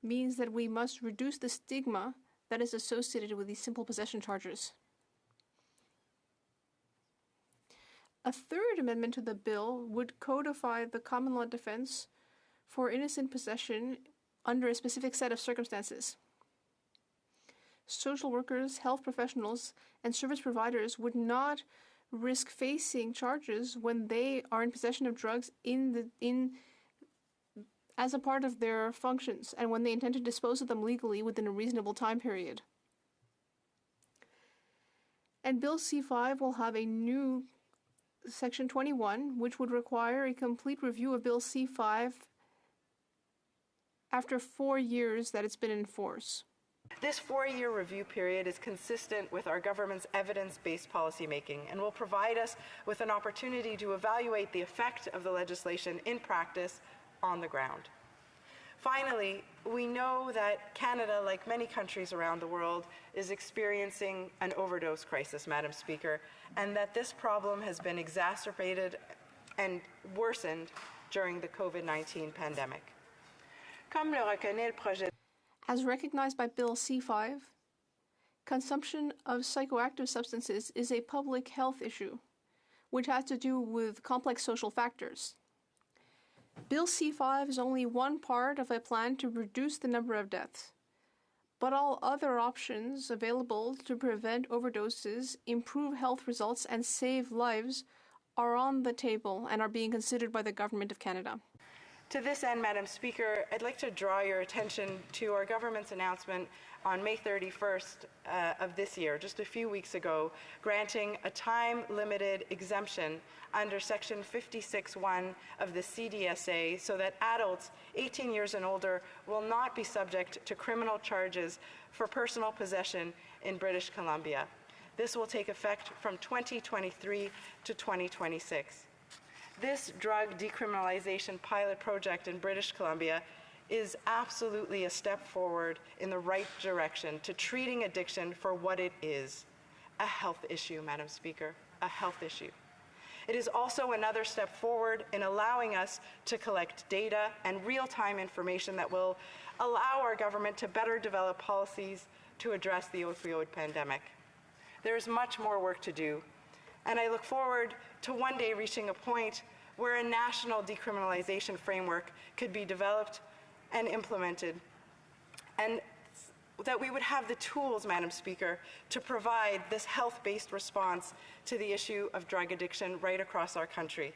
means that we must reduce the stigma that is associated with these simple possession charges. A third amendment to the bill would codify the common law defense for innocent possession under a specific set of circumstances. Social workers, health professionals, and service providers would not risk facing charges when they are in possession of drugs as a part of their functions and when they intend to dispose of them legally within a reasonable time period. And Bill C-5 will have a new Section 21, which would require a complete review of Bill C-5 after 4 years that it's been in force. This 4-year review period is consistent with our government's evidence-based policymaking and will provide us with an opportunity to evaluate the effect of the legislation in practice on the ground. Finally, we know that Canada, like many countries around the world, is experiencing an overdose crisis, Madam Speaker, and that this problem has been exacerbated and worsened during the COVID-19 pandemic. Comme le reconnaît le projet. As recognized by Bill C-5, consumption of psychoactive substances is a public health issue, which has to do with complex social factors. Bill C-5 is only one part of a plan to reduce the number of deaths, but all other options available to prevent overdoses, improve health results, and save lives are on the table and are being considered by the Government of Canada. To this end, Madam Speaker, I'd like to draw your attention to our government's announcement on May 31st of this year, just a few weeks ago, granting a time-limited exemption under Section 56(1) of the CDSA so that adults 18 years and older will not be subject to criminal charges for personal possession in British Columbia. This will take effect from 2023 to 2026. This drug decriminalization pilot project in British Columbia is absolutely a step forward in the right direction to treating addiction for what it is, a health issue, Madam Speaker, a health issue. It is also another step forward in allowing us to collect data and real-time information that will allow our government to better develop policies to address the opioid pandemic. There is much more work to do, and I look forward to one day reaching a point where a national decriminalization framework could be developed and implemented, and that we would have the tools, Madam Speaker, to provide this health-based response to the issue of drug addiction right across our country.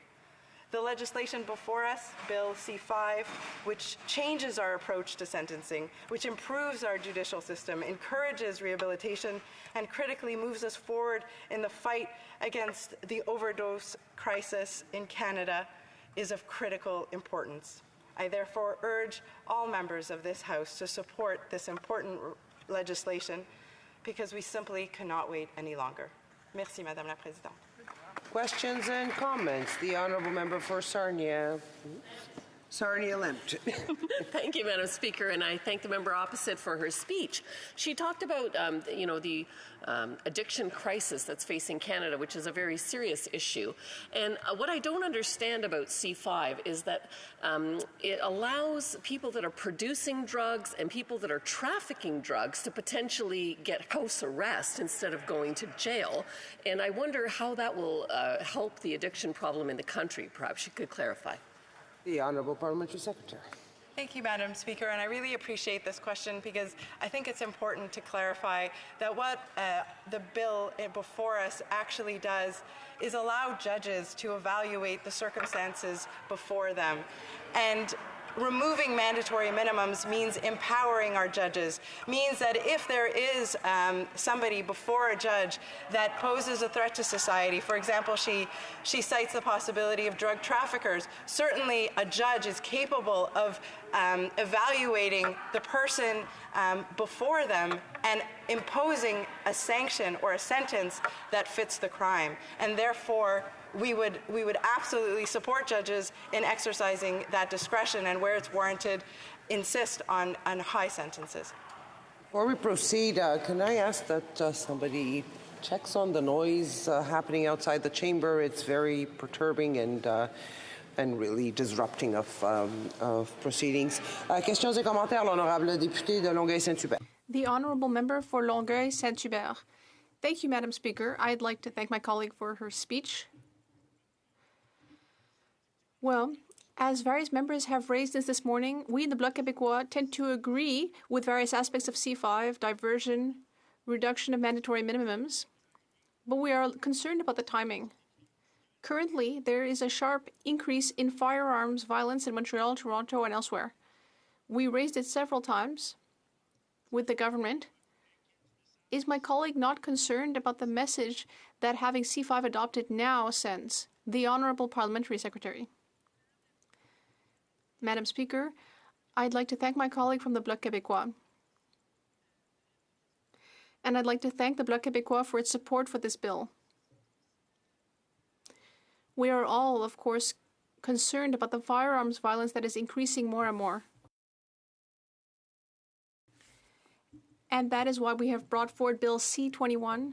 The legislation before us, Bill C-5, which changes our approach to sentencing, which improves our judicial system, encourages rehabilitation, and critically moves us forward in the fight against the overdose crisis in Canada, is of critical importance. I therefore urge all members of this House to support this important legislation because we simply cannot wait any longer. Merci, Madame la Présidente. Questions and comments? The Honourable Member for Sarnia. Sarnia-Lempton. Thank you, Madam Speaker, and I thank the member opposite for her speech. She talked about, the addiction crisis that's facing Canada, which is a very serious issue. And what I don't understand about C-5 is that it allows people that are producing drugs and people that are trafficking drugs to potentially get house arrest instead of going to jail. And I wonder how that will help the addiction problem in the country. Perhaps you could clarify. The Honourable Parliamentary Secretary. Thank you, Madam Speaker, and I really appreciate this question because I think it's important to clarify that what the bill before us actually does is allow judges to evaluate the circumstances before them. And removing mandatory minimums means empowering our judges, means that if there is somebody before a judge that poses a threat to society, for example, she cites the possibility of drug traffickers, certainly a judge is capable of evaluating the person before them and imposing a sanction or a sentence that fits the crime. And therefore, we would absolutely support judges in exercising that discretion and where it's warranted, insist on high sentences. Before we proceed, can I ask that somebody checks on the noise happening outside the chamber? It's very perturbing and really disrupting of proceedings. Questions et commentaires, l'honorable député de Longueuil-Saint-Hubert. The Honourable Member for Longueuil-Saint-Hubert. Thank you, Madam Speaker. I'd like to thank my colleague for her speech. Well, as various members have raised this morning, we in the Bloc Québécois tend to agree with various aspects of C-5, diversion, reduction of mandatory minimums, but we are concerned about the timing. Currently, there is a sharp increase in firearms violence in Montreal, Toronto, and elsewhere. We raised it several times with the government. Is my colleague not concerned about the message that having C-5 adopted now sends? The Honourable Parliamentary Secretary. Madam Speaker, I'd like to thank my colleague from the Bloc Québécois. And I'd like to thank the Bloc Québécois for its support for this bill. We are all, of course, concerned about the firearms violence that is increasing more and more. And that is why we have brought forward Bill C-21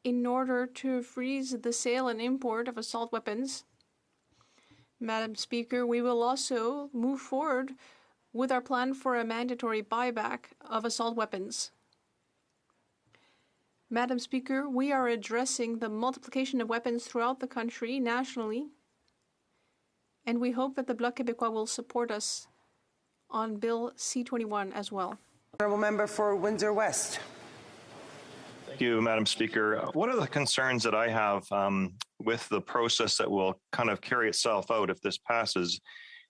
in order to freeze the sale and import of assault weapons. Madam Speaker, we will also move forward with our plan for a mandatory buyback of assault weapons. Madam Speaker, we are addressing the multiplication of weapons throughout the country nationally, and we hope that the Bloc Québécois will support us on Bill C-21 as well. Honourable Member for Windsor West. Thank you, Madam Speaker. One of the concerns that I have with the process that will kind of carry itself out if this passes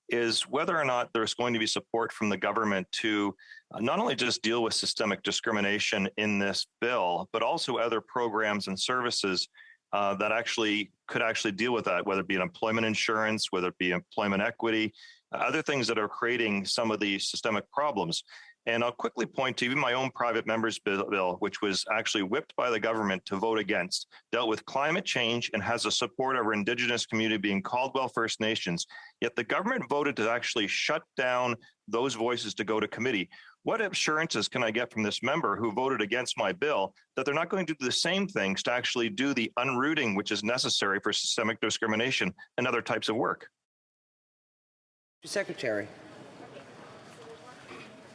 is whether or not there's going to be support from the government to not only just deal with systemic discrimination in this bill, but also other programs and services that could actually deal with that, whether it be an employment insurance, whether it be employment equity, other things that are creating some of these systemic problems. And I'll quickly point to even my own private member's bill, which was actually whipped by the government to vote against, dealt with climate change and has the support of our Indigenous community being Caldwell First Nations. Yet the government voted to actually shut down those voices to go to committee. What assurances can I get from this member who voted against my bill that they're not going to do the same things to actually do the unrooting which is necessary for systemic discrimination and other types of work? Secretary.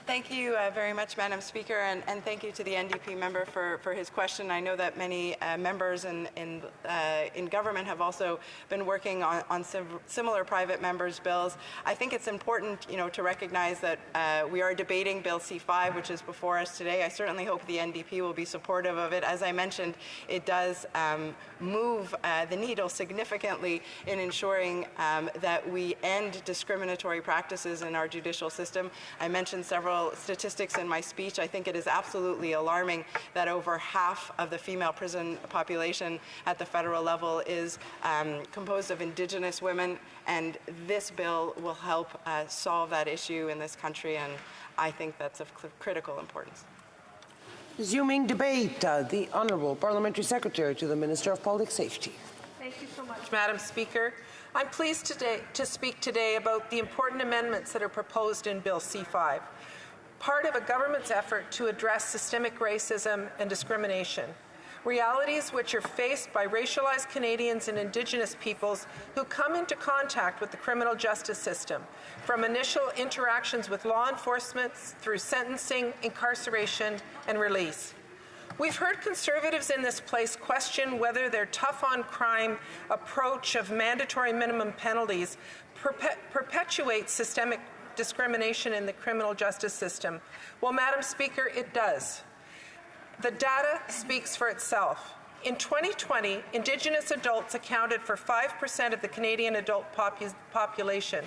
Thank you very much, Madam Speaker, and thank you to the NDP member for his question. I know that many members in government have also been working on similar private members' bills. I think it's important, to recognize that we are debating Bill C-5, which is before us today. I certainly hope the NDP will be supportive of it. As I mentioned, it does move the needle significantly in ensuring that we end discriminatory practices in our judicial system. I mentioned several statistics in my speech. I think it is absolutely alarming that over half of the female prison population at the federal level is composed of Indigenous women, and this bill will help solve that issue in this country, and I think that's of critical importance. Resuming debate, the Honourable Parliamentary Secretary to the Minister of Public Safety. Thank you so much, Madam Speaker. I'm pleased to speak today about the important amendments that are proposed in Bill C-5. Part of a government's effort to address systemic racism and discrimination, realities which are faced by racialized Canadians and Indigenous peoples who come into contact with the criminal justice system, from initial interactions with law enforcement through sentencing, incarceration, and release. We've heard Conservatives in this place question whether their tough-on-crime approach of mandatory minimum penalties perpetuates systemic discrimination in the criminal justice system. Well, Madam Speaker, it does. The data speaks for itself. In 2020, Indigenous adults accounted for 5% of the Canadian adult population,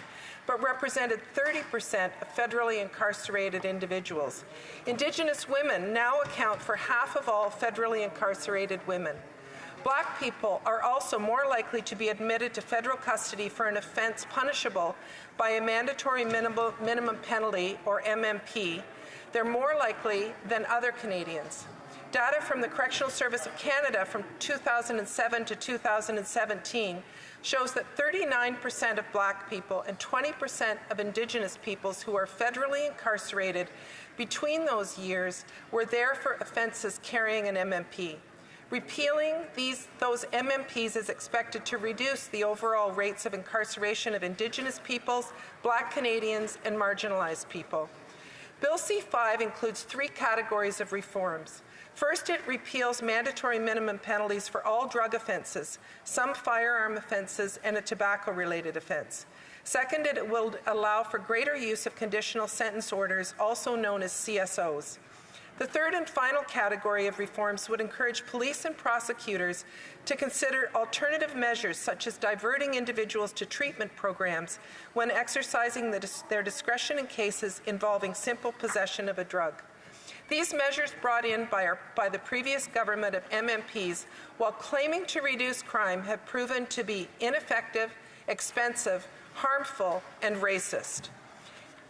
but represented 30% of federally incarcerated individuals. Indigenous women now account for half of all federally incarcerated women. Black people are also more likely to be admitted to federal custody for an offense punishable by a mandatory minimum penalty, or MMP. They're more likely than other Canadians. Data from the Correctional Service of Canada from 2007 to 2017 shows that 39% of Black people and 20% of Indigenous peoples who are federally incarcerated between those years were there for offenses carrying an MMP. Repealing those MMPs is expected to reduce the overall rates of incarceration of Indigenous peoples, Black Canadians, and marginalized people. Bill C-5 includes 3 categories of reforms. First, it repeals mandatory minimum penalties for all drug offenses, some firearm offenses, and a tobacco-related offense. Second, it will allow for greater use of conditional sentence orders, also known as CSOs. The third and final category of reforms would encourage police and prosecutors to consider alternative measures, such as diverting individuals to treatment programs when exercising their discretion in cases involving simple possession of a drug. These measures brought in by the previous government of MMPs, while claiming to reduce crime, have proven to be ineffective, expensive, harmful, and racist.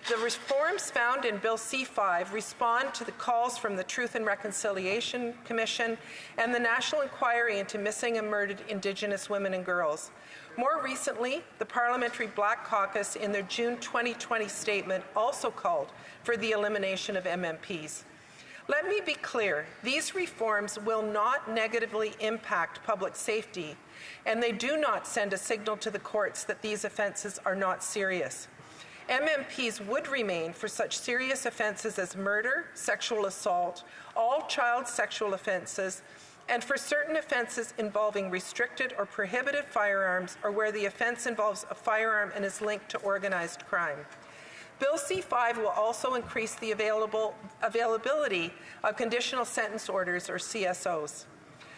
The reforms found in Bill C-5 respond to the calls from the Truth and Reconciliation Commission and the National Inquiry into Missing and Murdered Indigenous Women and Girls. More recently, the Parliamentary Black Caucus, in their June 2020 statement, also called for the elimination of MMPs. Let me be clear, these reforms will not negatively impact public safety, and they do not send a signal to the courts that these offences are not serious. MMPs would remain for such serious offences as murder, sexual assault, all child sexual offences, and for certain offences involving restricted or prohibited firearms or where the offence involves a firearm and is linked to organized crime. Bill C-5 will also increase the availability of conditional sentence orders, or CSOs.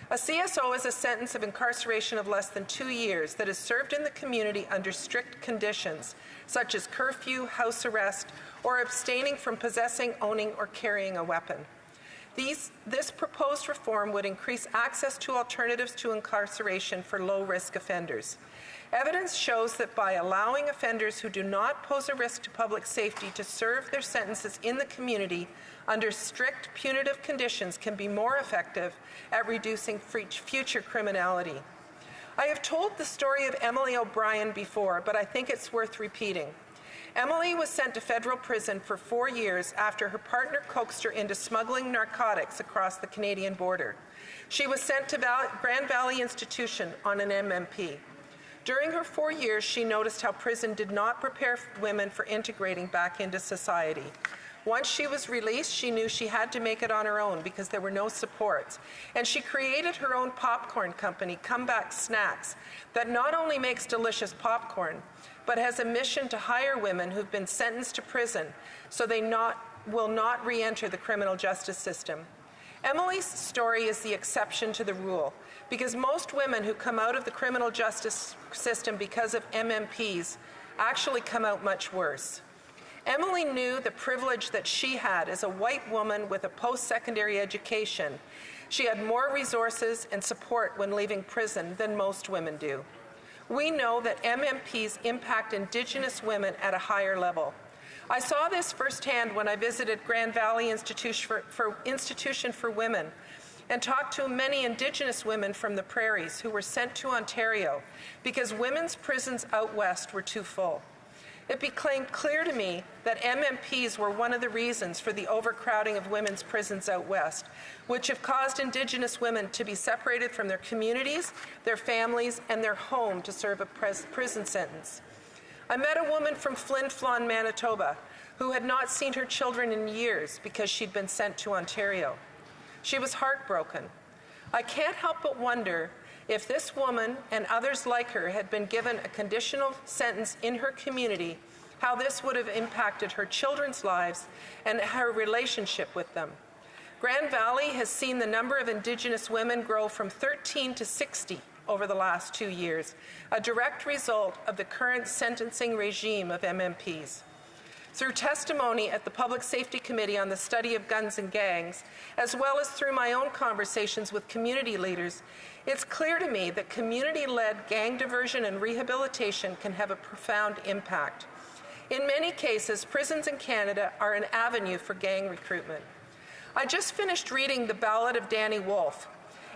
A CSO is a sentence of incarceration of less than 2 years that is served in the community under strict conditions, such as curfew, house arrest, or abstaining from possessing, owning, or carrying a weapon. This proposed reform would increase access to alternatives to incarceration for low-risk offenders. Evidence shows that by allowing offenders who do not pose a risk to public safety to serve their sentences in the community under strict punitive conditions can be more effective at reducing future criminality. I have told the story of Emily O'Brien before, but I think it's worth repeating. Emily was sent to federal prison for 4 years after her partner coaxed her into smuggling narcotics across the Canadian border. She was sent to Grand Valley Institution on an MMP. During her 4 years, she noticed how prison did not prepare women for integrating back into society. Once she was released, she knew she had to make it on her own because there were no supports. And she created her own popcorn company, Comeback Snacks, that not only makes delicious popcorn, but has a mission to hire women who've been sentenced to prison so they will not re-enter the criminal justice system. Emily's story is the exception to the rule, because most women who come out of the criminal justice system because of MMPs actually come out much worse. Emily knew the privilege that she had as a white woman with a post-secondary education. She had more resources and support when leaving prison than most women do. We know that MMPs impact Indigenous women at a higher level. I saw this firsthand when I visited Grand Valley Institution for Women and talked to many Indigenous women from the prairies who were sent to Ontario because women's prisons out west were too full. It became clear to me that MMPs were one of the reasons for the overcrowding of women's prisons out west, which have caused Indigenous women to be separated from their communities, their families, and their home to serve a prison sentence. I met a woman from Flin Flon, Manitoba, who had not seen her children in years because she'd been sent to Ontario. She was heartbroken. I can't help but wonder if this woman and others like her had been given a conditional sentence in her community, how this would have impacted her children's lives and her relationship with them. Grand Valley has seen the number of Indigenous women grow from 13 to 60 over the last 2 years, a direct result of the current sentencing regime of MMPs. Through testimony at the Public Safety Committee on the Study of Guns and Gangs, as well as through my own conversations with community leaders, it's clear to me that community-led gang diversion and rehabilitation can have a profound impact. In many cases, prisons in Canada are an avenue for gang recruitment. I just finished reading The Ballad of Danny Wolfe.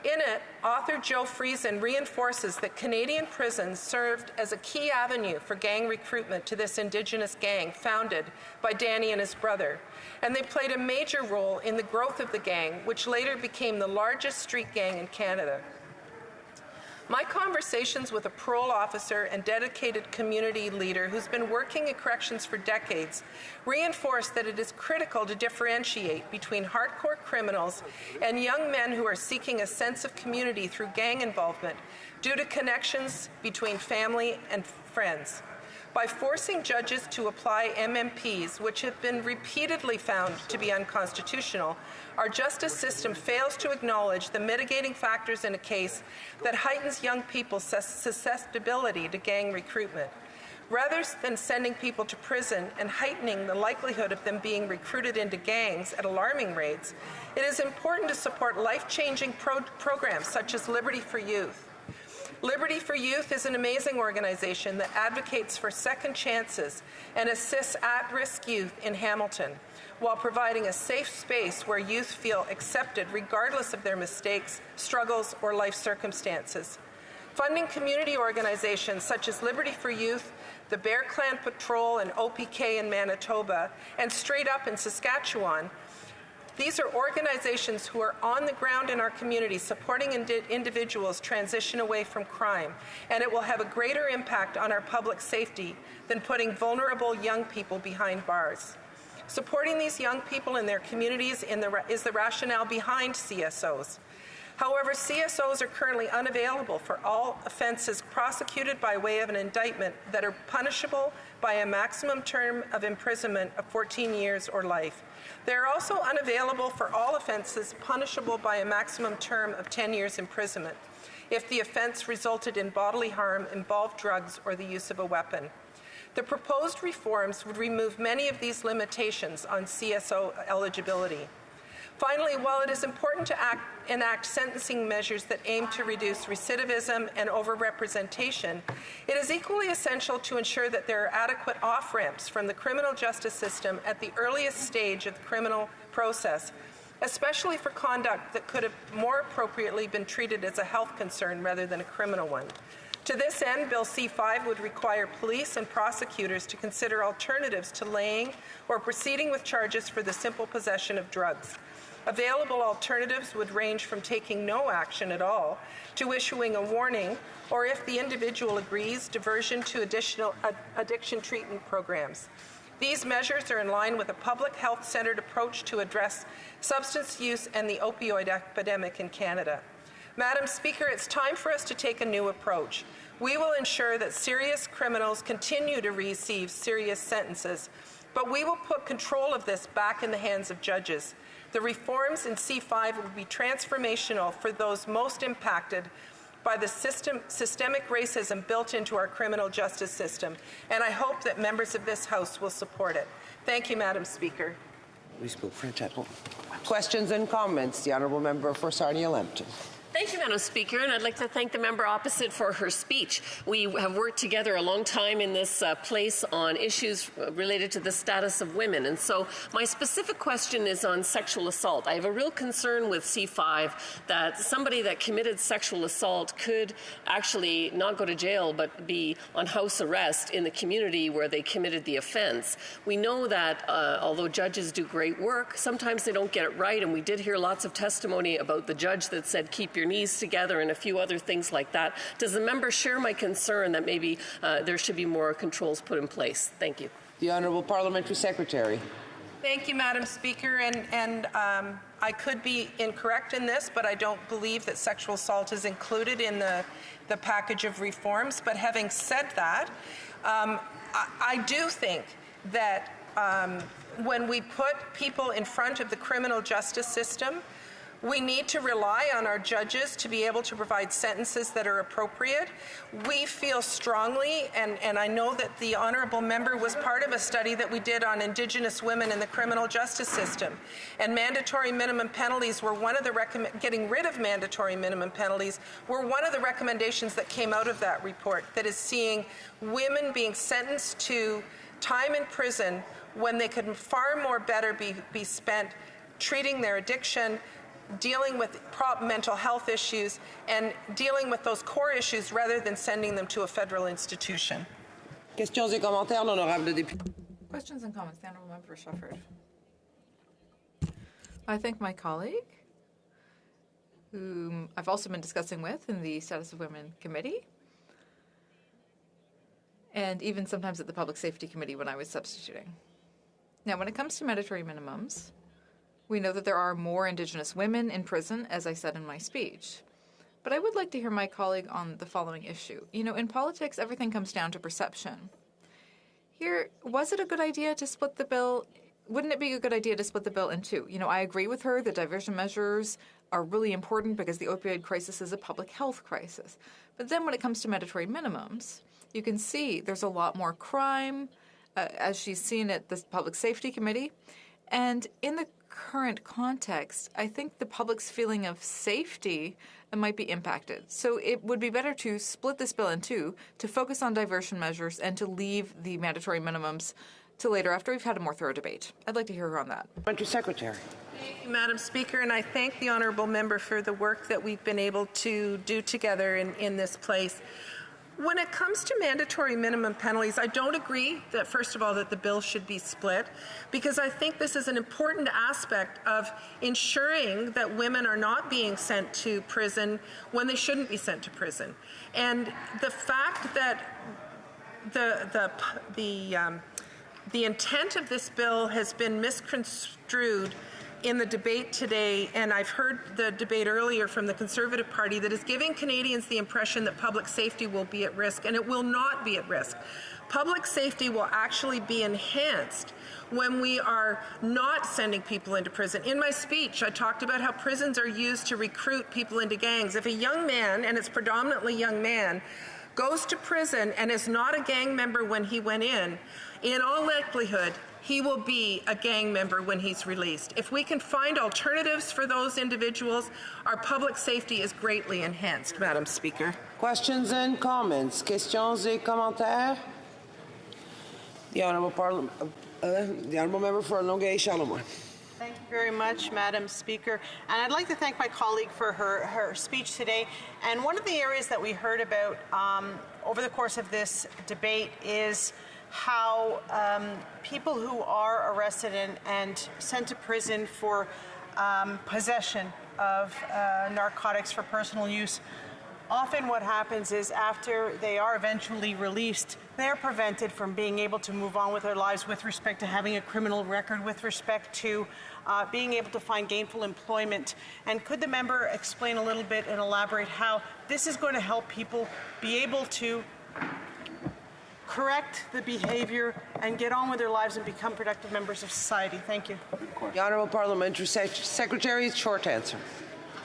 In it, author Joe Friesen reinforces that Canadian prisons served as a key avenue for gang recruitment to this Indigenous gang founded by Danny and his brother, and they played a major role in the growth of the gang, which later became the largest street gang in Canada. My conversations with a parole officer and dedicated community leader who's been working in corrections for decades reinforce that it is critical to differentiate between hardcore criminals and young men who are seeking a sense of community through gang involvement due to connections between family and friends. By forcing judges to apply MMPs, which have been repeatedly found to be unconstitutional, our justice system fails to acknowledge the mitigating factors in a case that heightens young people's susceptibility to gang recruitment. Rather than sending people to prison and heightening the likelihood of them being recruited into gangs at alarming rates, it is important to support life-changing programs such as Liberty for Youth. Liberty for Youth is an amazing organization that advocates for second chances and assists at-risk youth in Hamilton, while providing a safe space where youth feel accepted regardless of their mistakes, struggles, or life circumstances. Funding community organizations such as Liberty for Youth, the Bear Clan Patrol, and OPK in Manitoba, and Straight Up in Saskatchewan. These are organizations who are on the ground in our community supporting individuals transition away from crime, and it will have a greater impact on our public safety than putting vulnerable young people behind bars. Supporting these young people in their communities is the rationale behind CSOs. However, CSOs are currently unavailable for all offenses prosecuted by way of an indictment that are punishable by a maximum term of imprisonment of 14 years or life. They are also unavailable for all offenses punishable by a maximum term of 10 years imprisonment if the offense resulted in bodily harm, involved drugs, or the use of a weapon. The proposed reforms would remove many of these limitations on CSO eligibility. Finally, while it is important to enact sentencing measures that aim to reduce recidivism and overrepresentation, it is equally essential to ensure that there are adequate off-ramps from the criminal justice system at the earliest stage of the criminal process, especially for conduct that could have more appropriately been treated as a health concern rather than a criminal one. To this end, Bill C-5 would require police and prosecutors to consider alternatives to laying or proceeding with charges for the simple possession of drugs. Available alternatives would range from taking no action at all to issuing a warning, or if the individual agrees, diversion to additional addiction treatment programs. These measures are in line with a public health-centered approach to address substance use and the opioid epidemic in Canada. Madam Speaker, it's time for us to take a new approach. We will ensure that serious criminals continue to receive serious sentences, but we will put control of this back in the hands of judges. The reforms in C-5 will be transformational for those most impacted by the systemic racism built into our criminal justice system, and I hope that members of this House will support it. Thank you, Madam Speaker. We spoke French at home. Questions and comments? The Honourable Member for Sarnia-Lambton. Thank you, Madam Speaker, and I'd like to thank the member opposite for her speech. We have worked together a long time in this place on issues related to the status of women, and so my specific question is on sexual assault. I have a real concern with C-5 that somebody that committed sexual assault could actually not go to jail but be on house arrest in the community where they committed the offense. We know that although judges do great work, sometimes they don't get it right, and we did hear lots of testimony about the judge that said keep your knees together and a few other things like that. Does the member share my concern that maybe there should be more controls put in place? Thank you. The Honourable Parliamentary Secretary. Thank you, Madam Speaker, and I could be incorrect in this, but I don't believe that sexual assault is included in the package of reforms. But having said that, I do think that when we put people in front of the criminal justice system, we need to rely on our judges to be able to provide sentences that are appropriate. We feel strongly, and I know that the honourable member was part of a study that we did on Indigenous women in the criminal justice system. And mandatory minimum penalties were one of the getting rid of mandatory minimum penalties were one of the recommendations that came out of that report, that is seeing women being sentenced to time in prison when they could far more better be spent treating their addiction, dealing with mental health issues, and dealing with those core issues rather than sending them to a federal institution. Questions et commentaires, l'honorable député. Questions and comments, the Honourable Member Shepherd. I thank my colleague, whom I've also been discussing with in the Status of Women Committee, and even sometimes at the Public Safety Committee when I was substituting. Now, when it comes to mandatory minimums, we know that there are more Indigenous women in prison, as I said in my speech. But I would like to hear my colleague on the following issue. You know, in politics, everything comes down to perception. Here, was it a good idea to split the bill? Wouldn't it be a good idea to split the bill in two? You know, I agree with her that diversion measures are really important because the opioid crisis is a public health crisis. But then when it comes to mandatory minimums, you can see there's a lot more crime, as she's seen at the Public Safety Committee. And in the current context, I think the public's feeling of safety might be impacted. So it would be better to split this bill in two, to focus on diversion measures and to leave the mandatory minimums to later after we've had a more thorough debate. I'd like to hear her on that. Parliamentary Secretary. Thank you, Madam Speaker, and I thank the honourable member for the work that we've been able to do together in this place. When it comes to mandatory minimum penalties, I don't agree that, first of all, that the bill should be split, because I think this is an important aspect of ensuring that women are not being sent to prison when they shouldn't be sent to prison. And the fact that the intent of this bill has been misconstrued in the debate today, and I've heard the debate earlier from the Conservative Party, that is giving Canadians the impression that public safety will be at risk, and it will not be at risk. Public safety will actually be enhanced when we are not sending people into prison. In my speech, I talked about how prisons are used to recruit people into gangs. If a young man, and it's predominantly young man, goes to prison and is not a gang member when he went in all likelihood, he will be a gang member when he's released. If we can find alternatives for those individuals, our public safety is greatly enhanced, Madam Speaker. Questions and comments? Questions et commentaires? The Honourable Member for Longueuil-Charlemagne. Thank you very much, Madam Speaker. And I'd like to thank my colleague for her speech today. And one of the areas that we heard about over the course of this debate is how people who are arrested and sent to prison for possession of narcotics for personal use, often what happens is after they are eventually released, they're prevented from being able to move on with their lives with respect to having a criminal record, with respect to being able to find gainful employment. And could the member explain a little bit and elaborate how this is going to help people be able to correct the behavior and get on with their lives and become productive members of society? Thank you. The Honourable Parliamentary Secretary, short answer.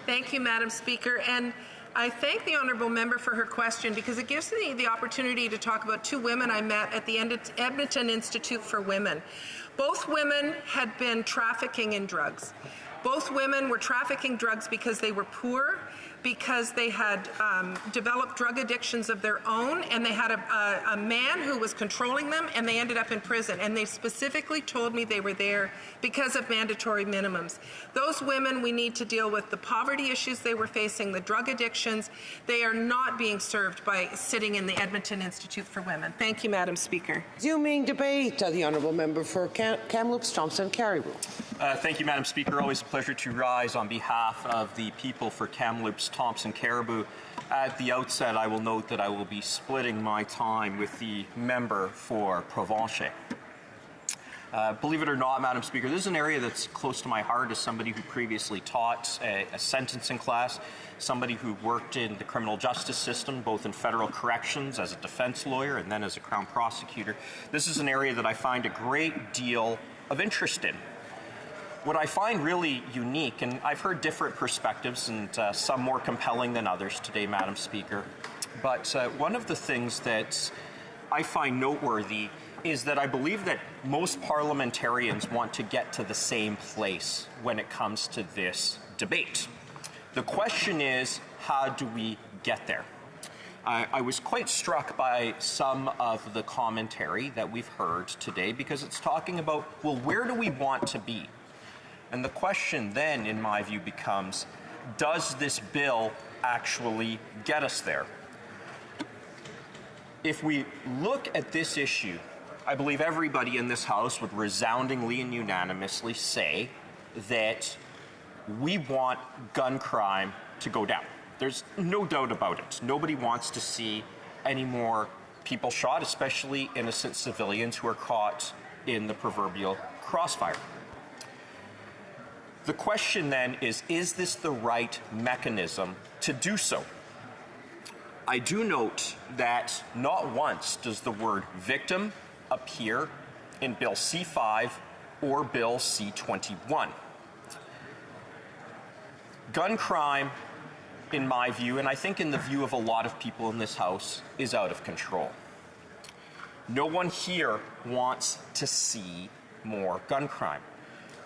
Thank you, Madam Speaker. And I thank the honourable member for her question, because it gives me the opportunity to talk about two women I met at the Edmonton Institute for Women. Both women had been trafficking in drugs. Both women were trafficking drugs because they were poor, because they had developed drug addictions of their own, and they had a man who was controlling them, and they ended up in prison. And they specifically told me they were there because of mandatory minimums. Those women, we need to deal with the poverty issues they were facing, the drug addictions. They are not being served by sitting in the Edmonton Institute for Women. Thank you, Madam Speaker. Resuming debate, the Honourable Member for Kamloops, Thompson, Caribou. Thank you, Madam Speaker. Always a pleasure to rise on behalf of the people for Kamloops, Thompson, Caribou. At the outset, I will note that I will be splitting my time with the member for Provencher. Believe it or not, Madam Speaker, this is an area that's close to my heart as somebody who previously taught a sentencing class, somebody who worked in the criminal justice system, both in federal corrections as a defense lawyer and then as a Crown prosecutor. This is an area that I find a great deal of interest in. What I find really unique, and I've heard different perspectives and some more compelling than others today, Madam Speaker, but one of the things that I find noteworthy is that I believe that most parliamentarians want to get to the same place when it comes to this debate. The question is, how do we get there? I was quite struck by some of the commentary that we've heard today, because it's talking about, well, where do we want to be? And the question then, in my view, becomes, does this bill actually get us there? If we look at this issue, I believe everybody in this House would resoundingly and unanimously say that we want gun crime to go down. There's no doubt about it. Nobody wants to see any more people shot, especially innocent civilians who are caught in the proverbial crossfire. The question then is this the right mechanism to do so? I do note that not once does the word victim appear in Bill C-5 or Bill C-21. Gun crime, in my view, and I think in the view of a lot of people in this House, is out of control. No one here wants to see more gun crime.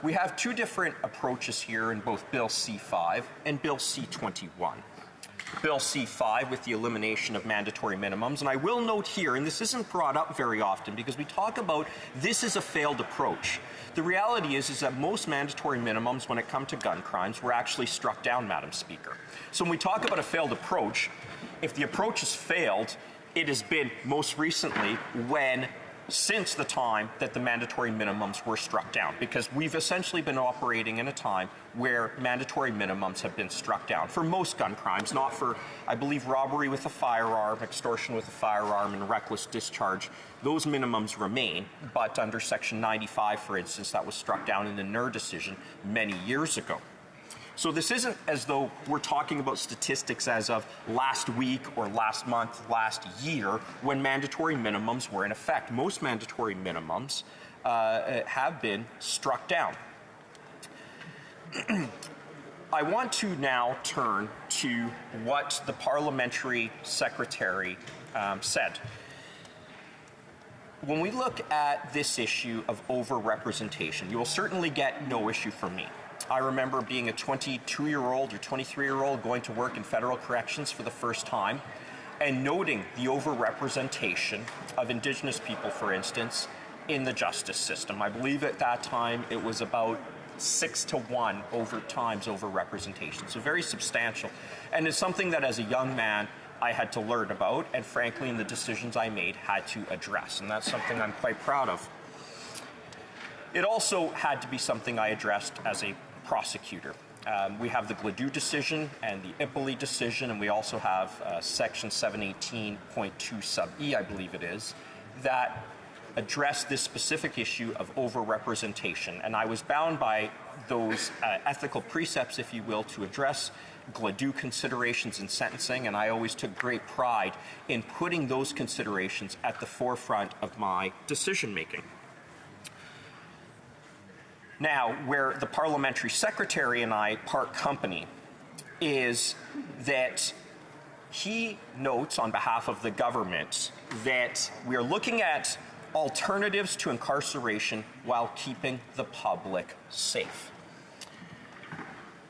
we have two different approaches here in both Bill C-5 and Bill C-21. Bill C-5 with the elimination of mandatory minimums, and I will note here, and this isn't brought up very often because we talk about this is a failed approach. The reality is that most mandatory minimums when it comes to gun crimes were actually struck down, Madam Speaker. So when we talk about a failed approach, if the approach has failed, it has been most recently since the time that the mandatory minimums were struck down, because we've essentially been operating in a time where mandatory minimums have been struck down for most gun crimes, not for, I believe, robbery with a firearm, extortion with a firearm, and reckless discharge. Those minimums remain, but under Section 95, for instance, that was struck down in the NER decision many years ago. So this isn't as though we're talking about statistics as of last week or last month, last year, when mandatory minimums were in effect. Most mandatory minimums have been struck down. I want to now turn to what the parliamentary secretary said. When we look at this issue of overrepresentation, you will certainly get no issue from me. I remember being a 22-year-old or 23-year-old going to work in federal corrections for the first time and noting the overrepresentation of Indigenous people, for instance, in the justice system. I believe at that time it was about 6 to 1 overrepresentation, so very substantial. And it's something that as a young man I had to learn about, and frankly in the decisions I made had to address, and that's something I'm quite proud of. It also had to be something I addressed as a prosecutor. We have the Gladue decision and the Ippley decision, and we also have Section 718.2 sub E, I believe it is, that address this specific issue of overrepresentation. And I was bound by those ethical precepts, if you will, to address Gladue considerations in sentencing, and I always took great pride in putting those considerations at the forefront of my decision-making. Now, where the parliamentary secretary and I part company is that he notes on behalf of the government that we are looking at alternatives to incarceration while keeping the public safe.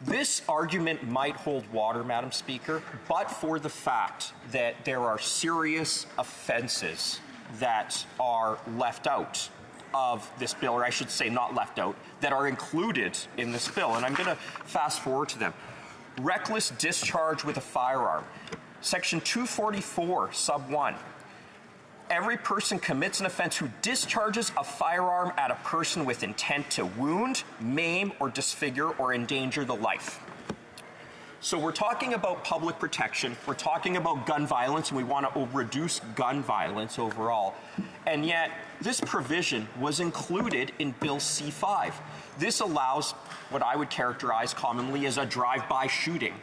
This argument might hold water, Madam Speaker, but for the fact that there are serious offenses that are left out of this bill, or I should say not left out, that are included in this bill. And I'm going to fast forward to them. Reckless discharge with a firearm. Section 244, sub 1. Every person commits an offense who discharges a firearm at a person with intent to wound, maim, or disfigure or endanger the life. So we're talking about public protection, we're talking about gun violence, and we want to reduce gun violence overall. And yet, this provision was included in Bill C-5. This allows what I would characterize commonly as a drive-by shooting.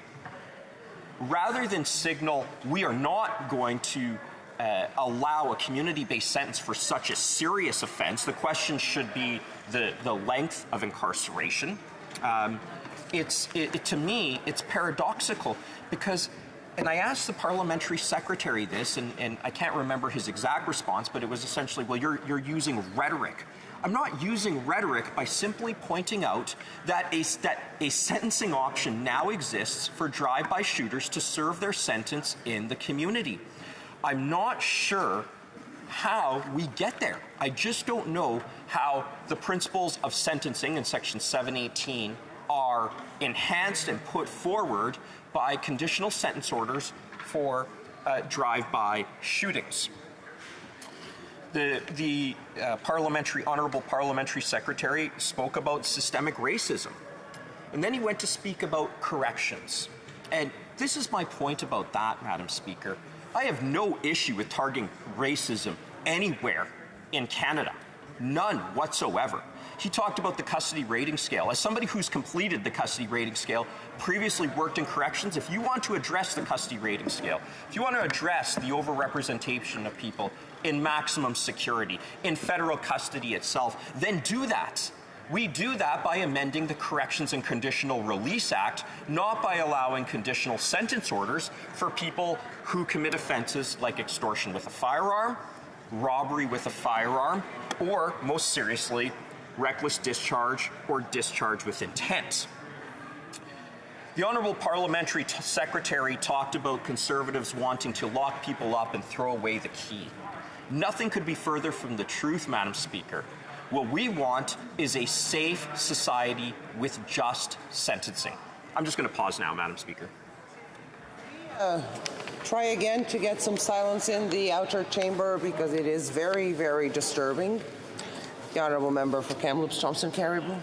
Rather than signal we are not going to allow a community-based sentence for such a serious offense, the question should be the length of incarceration. To me, it's paradoxical because, and I asked the parliamentary secretary this, and I can't remember his exact response, but it was essentially, well, you're using rhetoric. I'm not using rhetoric by simply pointing out that a sentencing option now exists for drive-by shooters to serve their sentence in the community. I'm not sure how we get there. I just don't know how the principles of sentencing in Section 718 are enhanced and put forward by conditional sentence orders for drive-by shootings. The honorable parliamentary secretary spoke about systemic racism, and then he went to speak about corrections. And this is my point about that, Madam Speaker. I have no issue with targeting racism anywhere in Canada, none whatsoever. He talked about the custody rating scale. As somebody who's completed the custody rating scale, previously worked in corrections, if you want to address the custody rating scale, if you want to address the overrepresentation of people in maximum security, in federal custody itself, then do that. We do that by amending the Corrections and Conditional Release Act, not by allowing conditional sentence orders for people who commit offenses like extortion with a firearm, robbery with a firearm, or, most seriously, reckless discharge, or discharge with intent. The Honourable Parliamentary Secretary talked about Conservatives wanting to lock people up and throw away the key. Nothing could be further from the truth, Madam Speaker. What we want is a safe society with just sentencing. I'm just going to pause now, Madam Speaker. Try again to get some silence in the outer chamber because it is very, very disturbing. The Honourable Member for Kamloops Thompson Caribou.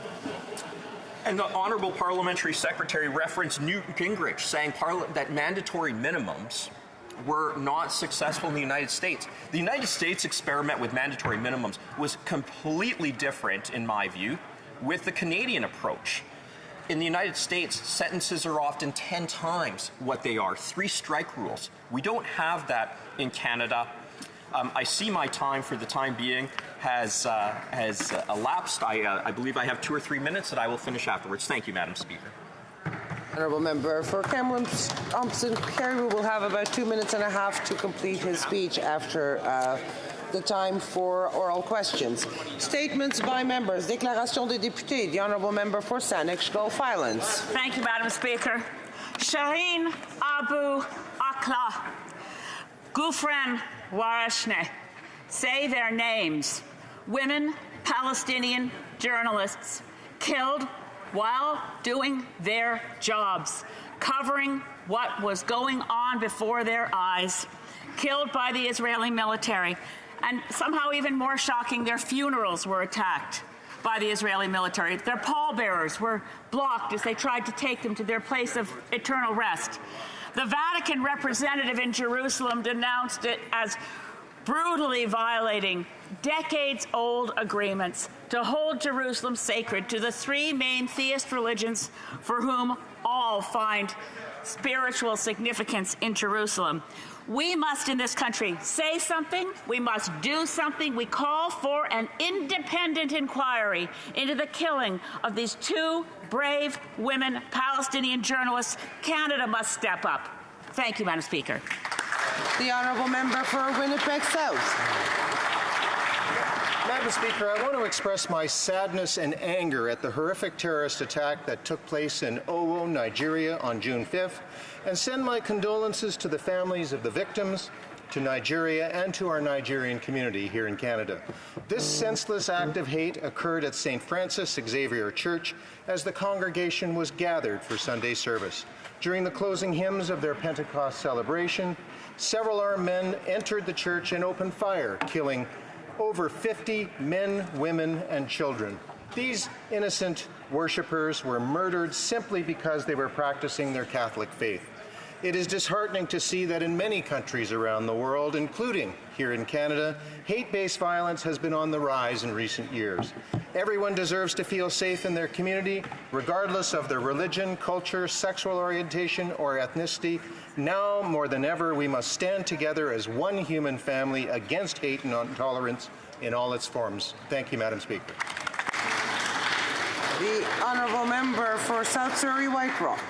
And the Honourable Parliamentary Secretary referenced Newt Gingrich saying that mandatory minimums were not successful in the United States. The United States experiment with mandatory minimums was completely different, in my view, with the Canadian approach. In the United States, sentences are often 10 times what they are, 3 strike rules. We don't have that in Canada. I see my time for the time being has elapsed. I believe I have 2 or 3 minutes that I will finish afterwards. Thank you, Madam Speaker. Honourable Member for Kamloops Thompson Caribou will have about 2.5 minutes to complete his speech after the time for oral questions. Statements by members. Déclaration des députés. The Honourable Member for Saanich Gulf Islands. Thank you, Madam Speaker. Shireen Abu Akleh, Gufran Warashne. Say their names. Women, Palestinian journalists, killed while doing their jobs, covering what was going on before their eyes, killed by the Israeli military. And somehow even more shocking, their funerals were attacked by the Israeli military. Their pallbearers were blocked as they tried to take them to their place of eternal rest. The Vatican representative in Jerusalem denounced it as brutally violating decades-old agreements to hold Jerusalem sacred to the 3 main theist religions for whom all find spiritual significance in Jerusalem. We must, in this country, say something. We must do something. We call for an independent inquiry into the killing of these 2 brave women, Palestinian journalists. Canada must step up. Thank you, Madam Speaker. The Honourable Member for Winnipeg South. Madam Speaker, I want to express my sadness and anger at the horrific terrorist attack that took place in Owo, Nigeria on June 5th, and send my condolences to the families of the victims, to Nigeria, and to our Nigerian community here in Canada. This senseless act of hate occurred at St. Francis Xavier Church as the congregation was gathered for Sunday service. During the closing hymns of their Pentecost celebration, several armed men entered the church and opened fire, killing over 50 men, women, and children. These innocent worshippers were murdered simply because they were practicing their Catholic faith. It is disheartening to see that in many countries around the world, including here in Canada, hate-based violence has been on the rise in recent years. Everyone deserves to feel safe in their community, regardless of their religion, culture, sexual orientation, or ethnicity. Now, more than ever, we must stand together as one human family against hate and intolerance in all its forms. Thank you, Madam Speaker. The Honourable Member for South Surrey White Rock.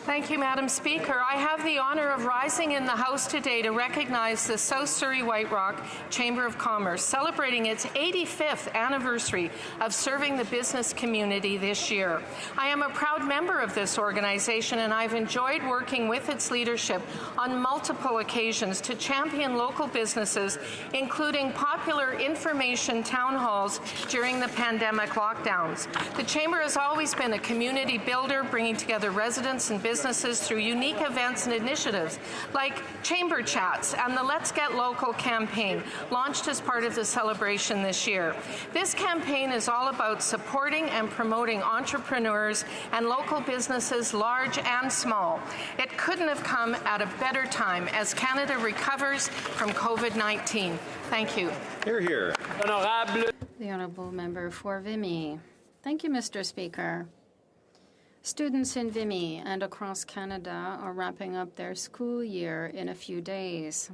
Thank you, Madam Speaker. I have the honour of rising in the House today to recognize the South Surrey White Rock Chamber of Commerce, celebrating its 85th anniversary of serving the business community this year. I am a proud member of this organization, and I've enjoyed working with its leadership on multiple occasions to champion local businesses, including popular information town halls during the pandemic lockdowns. The Chamber has always been a community builder, bringing together residents and businesses through unique events and initiatives like Chamber Chats and the Let's Get Local campaign, launched as part of the celebration this year. This campaign is all about supporting and promoting entrepreneurs and local businesses, large and small. It couldn't have come at a better time as Canada recovers from COVID-19. Thank you. Hear, hear. The Honourable Member for Vimy. Thank you, Mr. Speaker. Students in Vimy and across Canada are wrapping up their school year in a few days.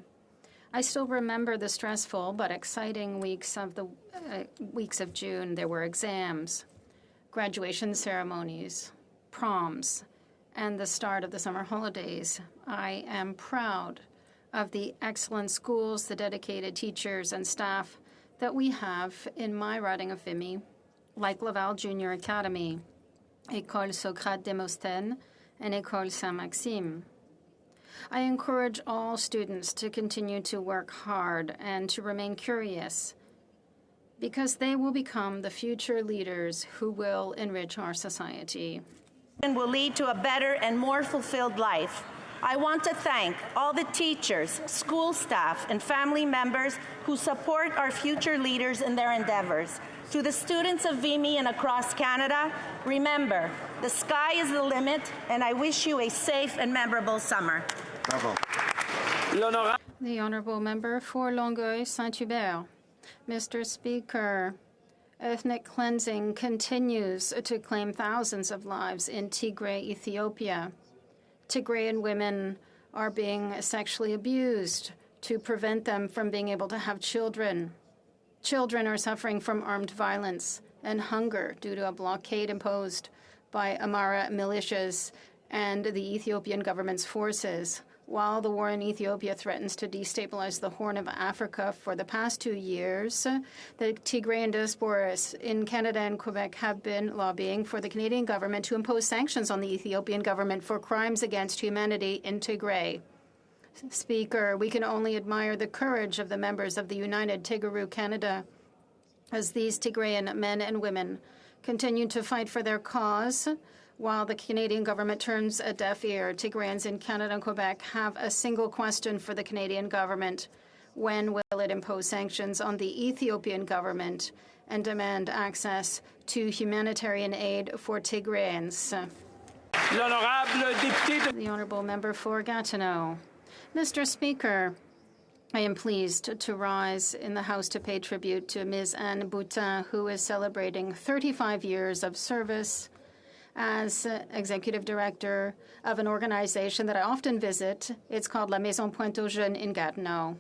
I still remember the stressful but exciting weeks of June. There were exams, graduation ceremonies, proms, and the start of the summer holidays. I am proud of the excellent schools, the dedicated teachers and staff that we have in my riding of Vimy, like Laval Junior Academy, École Socrate Démosthène, and École Saint-Maxime. I encourage all students to continue to work hard and to remain curious, because they will become the future leaders who will enrich our society. And will lead to a better and more fulfilled life. I want to thank all the teachers, school staff, and family members who support our future leaders in their endeavors. To the students of Vimy and across Canada, remember, the sky is the limit, and I wish you a safe and memorable summer. Bravo. The Honourable Member for Longueuil Saint-Hubert. Mr. Speaker, ethnic cleansing continues to claim thousands of lives in Tigray, Ethiopia. Tigrayan women are being sexually abused to prevent them from being able to have children. Children are suffering from armed violence and hunger due to a blockade imposed by Amhara militias and the Ethiopian government's forces. While the war in Ethiopia threatens to destabilize the Horn of Africa for the past 2 years, the Tigrayan diasporas in Canada and Quebec have been lobbying for the Canadian government to impose sanctions on the Ethiopian government for crimes against humanity in Tigray. Speaker, we can only admire the courage of the members of the United Tigaroo Canada as these Tigrayan men and women continue to fight for their cause. While the Canadian government turns a deaf ear, Tigrayans in Canada and Quebec have a single question for the Canadian government. When will it impose sanctions on the Ethiopian government and demand access to humanitarian aid for Tigrayans? The Honourable Member for Gatineau. Mr. Speaker, I am pleased to rise in the House to pay tribute to Ms. Anne Boutin, who is celebrating 35 years of service as executive director of an organization that I often visit. It's called La Maison Pointe aux Jeunes in Gatineau.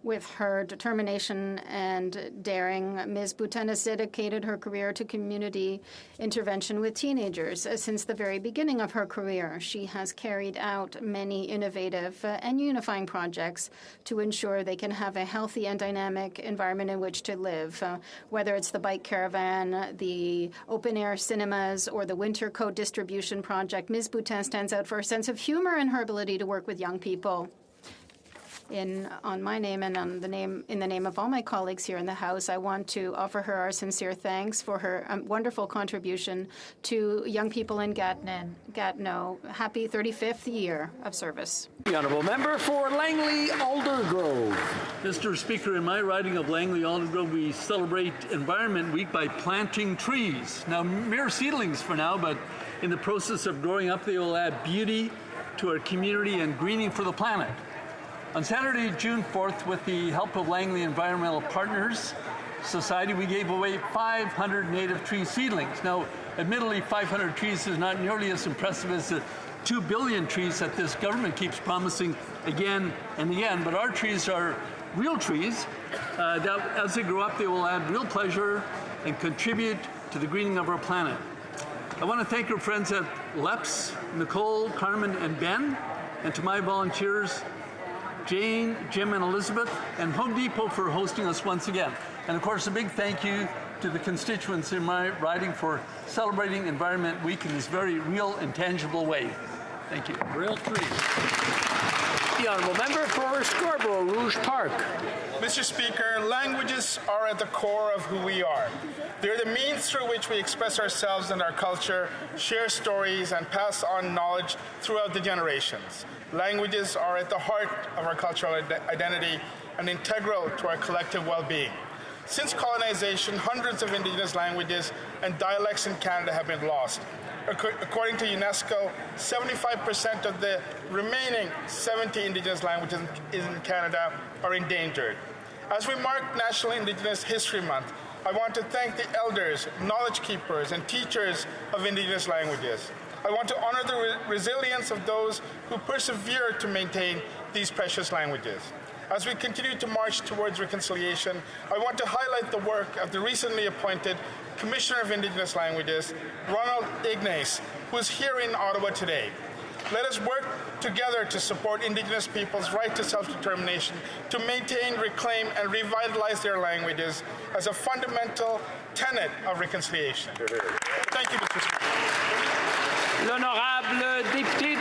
With her determination and daring, Ms. Boutin has dedicated her career to community intervention with teenagers. Since the very beginning of her career, she has carried out many innovative and unifying projects to ensure they can have a healthy and dynamic environment in which to live. Whether it's the bike caravan, the open-air cinemas, or the winter coat distribution project, Ms. Boutin stands out for her sense of humor and her ability to work with young people. On my name and in the name of all my colleagues here in the House, I want to offer her our sincere thanks for her wonderful contribution to young people in Gatineau. Happy 35th year of service. The Honourable Member for Langley Aldergrove. Mr. Speaker, in my riding of Langley Aldergrove, we celebrate Environment Week by planting trees. Now, mere seedlings for now, but in the process of growing up, they will add beauty to our community and greening for the planet. On Saturday, June 4th, with the help of Langley Environmental Partners Society, we gave away 500 native tree seedlings. Now, admittedly, 500 trees is not nearly as impressive as the 2 billion trees that this government keeps promising again and again, but our trees are real trees that as they grow up, they will add real pleasure and contribute to the greening of our planet. I want to thank our friends at LEPS, Nicole, Carmen, and Ben, and to my volunteers, Jane, Jim, and Elizabeth, and Home Depot for hosting us once again. And of course, a big thank you to the constituents in my riding for celebrating Environment Week in this very real and tangible way. Thank you. Real trees. The Honourable Member for Scarborough Rouge Park. Mr. Speaker, languages are at the core of who we are. They're the means through which we express ourselves and our culture, share stories, and pass on knowledge throughout the generations. Languages are at the heart of our cultural identity and integral to our collective well-being. Since colonization, hundreds of Indigenous languages and dialects in Canada have been lost. According to UNESCO, 75% of the remaining 70 Indigenous languages in Canada are endangered. As we mark National Indigenous History Month, I want to thank the elders, knowledge keepers, and teachers of Indigenous languages. I want to honor the resilience of those who persevere to maintain these precious languages. As we continue to march towards reconciliation, I want to highlight the work of the recently appointed Commissioner of Indigenous Languages, Ronald Ignace, who is here in Ottawa today. Let us work together to support Indigenous peoples' right to self-determination, to maintain, reclaim, and revitalize their languages as a fundamental tenet of reconciliation. Thank you, Mr. Speaker.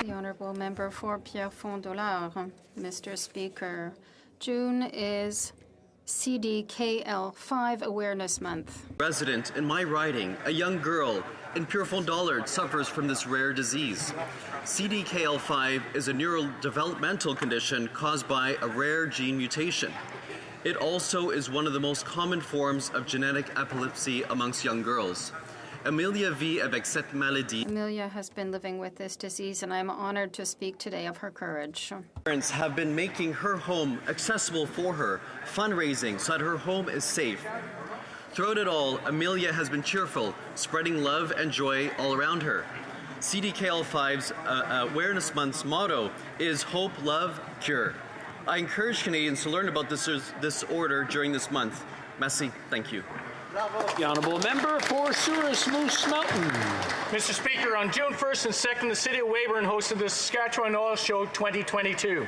The Honourable Member for Pierrefonds-Dollard. Mr. Speaker, June is CDKL5 Awareness Month. Resident in my riding, a young girl in Pierrefonds-Dollard suffers from this rare disease. CDKL5 is a neurodevelopmental condition caused by a rare gene mutation. It also is one of the most common forms of genetic epilepsy amongst young girls. Amelia vit avec cette maladie. Amelia has been living with this disease, and I'm honored to speak today of her courage. Parents have been making her home accessible for her, fundraising so that her home is safe. Throughout it all, Amelia has been cheerful, spreading love and joy all around her. CDKL5's Awareness Month's motto is Hope, Love, Cure. I encourage Canadians to learn about this disorder during this month. Merci. Thank you. The Honourable Member for Souris Moose Mountain. Mr. Speaker, on June 1st and 2nd, the City of Weyburn hosted the Saskatchewan Oil Show 2022.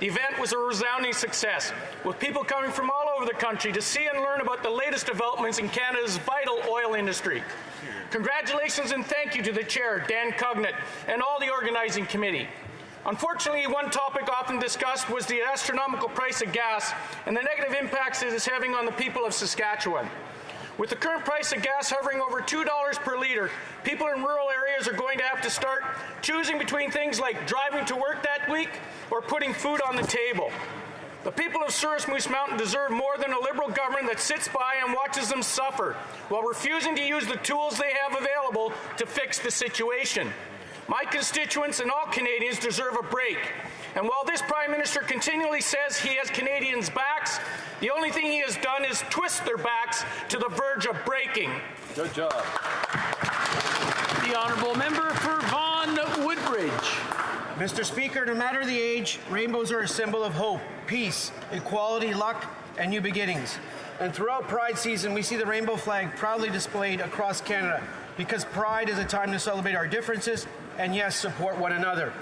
The event was a resounding success, with people coming from all over the country to see and learn about the latest developments in Canada's vital oil industry. Congratulations and thank you to the Chair, Dan Cognett, and all the organizing committee. Unfortunately, one topic often discussed was the astronomical price of gas and the negative impacts it is having on the people of Saskatchewan. With the current price of gas hovering over $2 per litre, people in rural areas are going to have to start choosing between things like driving to work that week or putting food on the table. The people of Souris Moose Mountain deserve more than a Liberal government that sits by and watches them suffer while refusing to use the tools they have available to fix the situation. My constituents and all Canadians deserve a break. And while this Prime Minister continually says he has Canadians' backs, the only thing he has done is twist their backs to the verge of breaking. Good job. The Honourable Member for Vaughan Woodbridge. Mr. Speaker, no matter the age, rainbows are a symbol of hope, peace, equality, luck, and new beginnings. And throughout Pride season, we see the rainbow flag proudly displayed across Canada, because Pride is a time to celebrate our differences and, yes, support one another.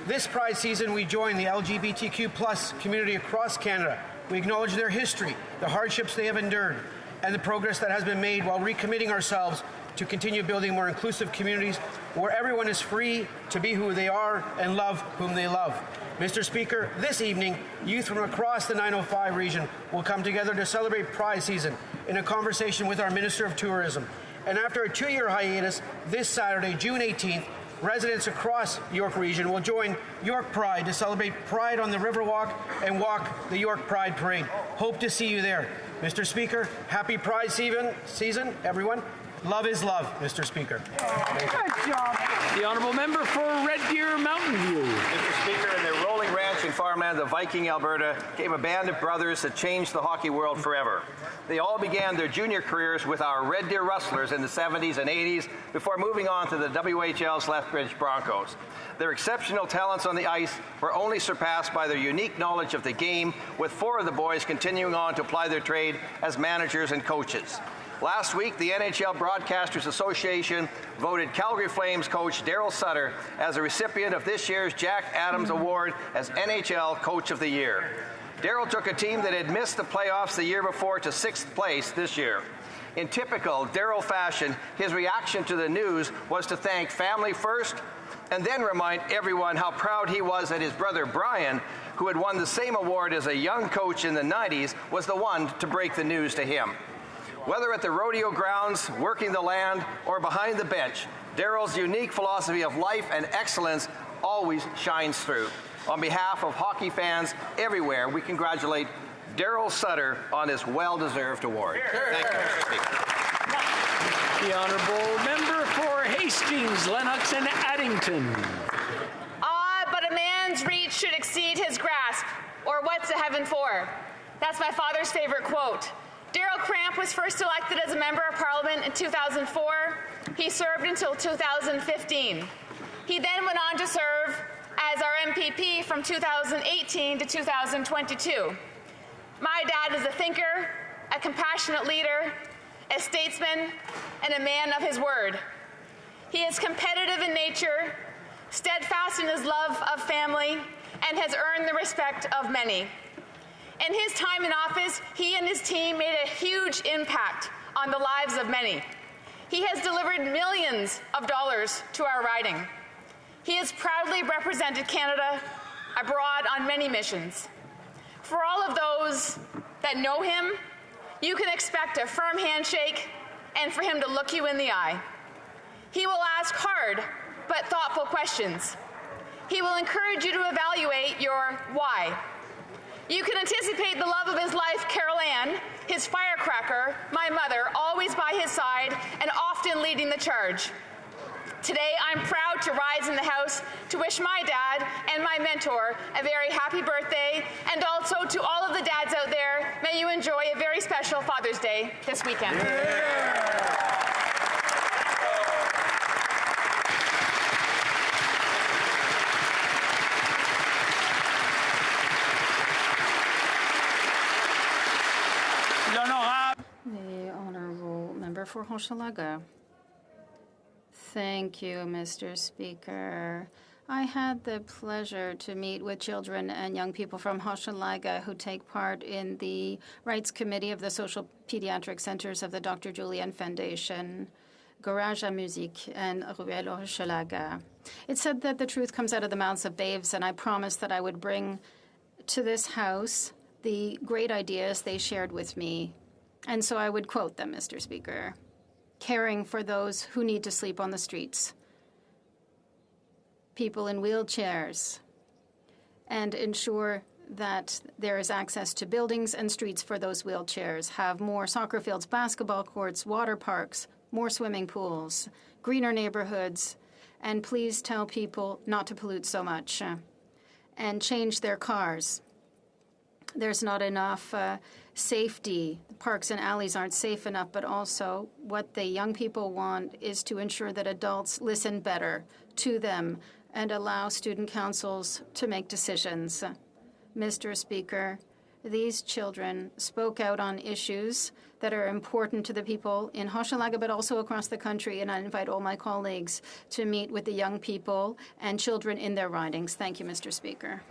This Pride season, we join the LGBTQ+ community across Canada. We acknowledge their history, the hardships they have endured, and the progress that has been made while recommitting ourselves to continue building more inclusive communities where everyone is free to be who they are and love whom they love. Mr. Speaker, this evening, youth from across the 905 region will come together to celebrate Pride season in a conversation with our Minister of Tourism. And after a 2-year hiatus, this Saturday, June 18th, residents across York Region will join York Pride to celebrate Pride on the Riverwalk and walk the York Pride Parade. Hope to see you there. Mr. Speaker, happy Pride season, everyone. Love is love, Mr. Speaker. Good job. The Honourable Member for Red Deer Mountain View. Mr. Speaker, in their rolling ranch and farmland of Viking, Alberta, came a band of brothers that changed the hockey world forever. They all began their junior careers with our Red Deer Rustlers in the 70s and 80s before moving on to the WHL's Lethbridge Broncos. Their exceptional talents on the ice were only surpassed by their unique knowledge of the game, with 4 of the boys continuing on to apply their trade as managers and coaches. Last week, the NHL Broadcasters Association voted Calgary Flames coach Daryl Sutter as a recipient of this year's Jack Adams Award as NHL Coach of the Year. Daryl took a team that had missed the playoffs the year before to 6th place this year. In typical Daryl fashion, his reaction to the news was to thank family first and then remind everyone how proud he was that his brother Brian, who had won the same award as a young coach in the 90s, was the one to break the news to him. Whether at the rodeo grounds, working the land, or behind the bench, Daryl's unique philosophy of life and excellence always shines through. On behalf of hockey fans everywhere, we congratulate Daryl Sutter on this well-deserved award. Thank you, Mr. Speaker. The Honourable Member for Hastings, Lennox and Addington. But a man's reach should exceed his grasp, or what's a heaven for? That's my father's favorite quote. Daryl Cramp was first elected as a member of Parliament in 2004. He served until 2015. He then went on to serve as our MPP from 2018 to 2022. My dad is a thinker, a compassionate leader, a statesman, and a man of his word. He is competitive in nature, steadfast in his love of family, and has earned the respect of many. In his time in office, he and his team made a huge impact on the lives of many. He has delivered millions of dollars to our riding. He has proudly represented Canada abroad on many missions. For all of those that know him, you can expect a firm handshake and for him to look you in the eye. He will ask hard but thoughtful questions. He will encourage you to evaluate your why. You can anticipate the love of his life, Carol Ann, his firecracker, my mother, always by his side and often leading the charge. Today, I'm proud to rise in the House to wish my dad and my mentor a very happy birthday, and also to all of the dads out there, may you enjoy a very special Father's Day this weekend. The Honourable Member for Hochelaga. Thank you, Mr. Speaker. I had the pleasure to meet with children and young people from Hochelaga who take part in the Rights Committee of the Social Pediatric Centers of the Dr. Julian Foundation, Garage à Musique, and Ruelle Hochelaga. It said that the truth comes out of the mouths of babes, and I promised that I would bring to this House the great ideas they shared with me. And so I would quote them, Mr. Speaker. Caring for those who need to sleep on the streets, people in wheelchairs, and ensure that there is access to buildings and streets for those wheelchairs, have more soccer fields, basketball courts, water parks, more swimming pools, greener neighborhoods, and please tell people not to pollute so much and change their cars. There's not enough safety. The parks and alleys aren't safe enough, but also what the young people want is to ensure that adults listen better to them and allow student councils to make decisions. Mr. Speaker, these children spoke out on issues that are important to the people in Hochelaga, but also across the country, and I invite all my colleagues to meet with the young people and children in their ridings. Thank you, Mr. Speaker.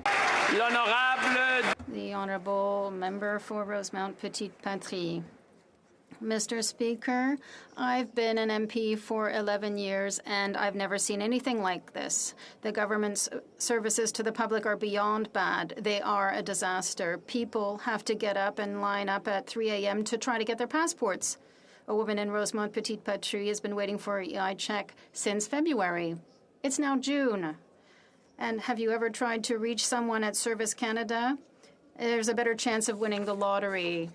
The Honourable Member for Rosemount Petite Patrie. Mr. Speaker, I've been an MP for 11 years, and I've never seen anything like this. The government's services to the public are beyond bad. They are a disaster. People have to get up and line up at 3 a.m. to try to get their passports. A woman in Rosemount Petite Patrie has been waiting for an EI check since February. It's now June. And have you ever tried to reach someone at Service Canada? There's a better chance of winning the lottery.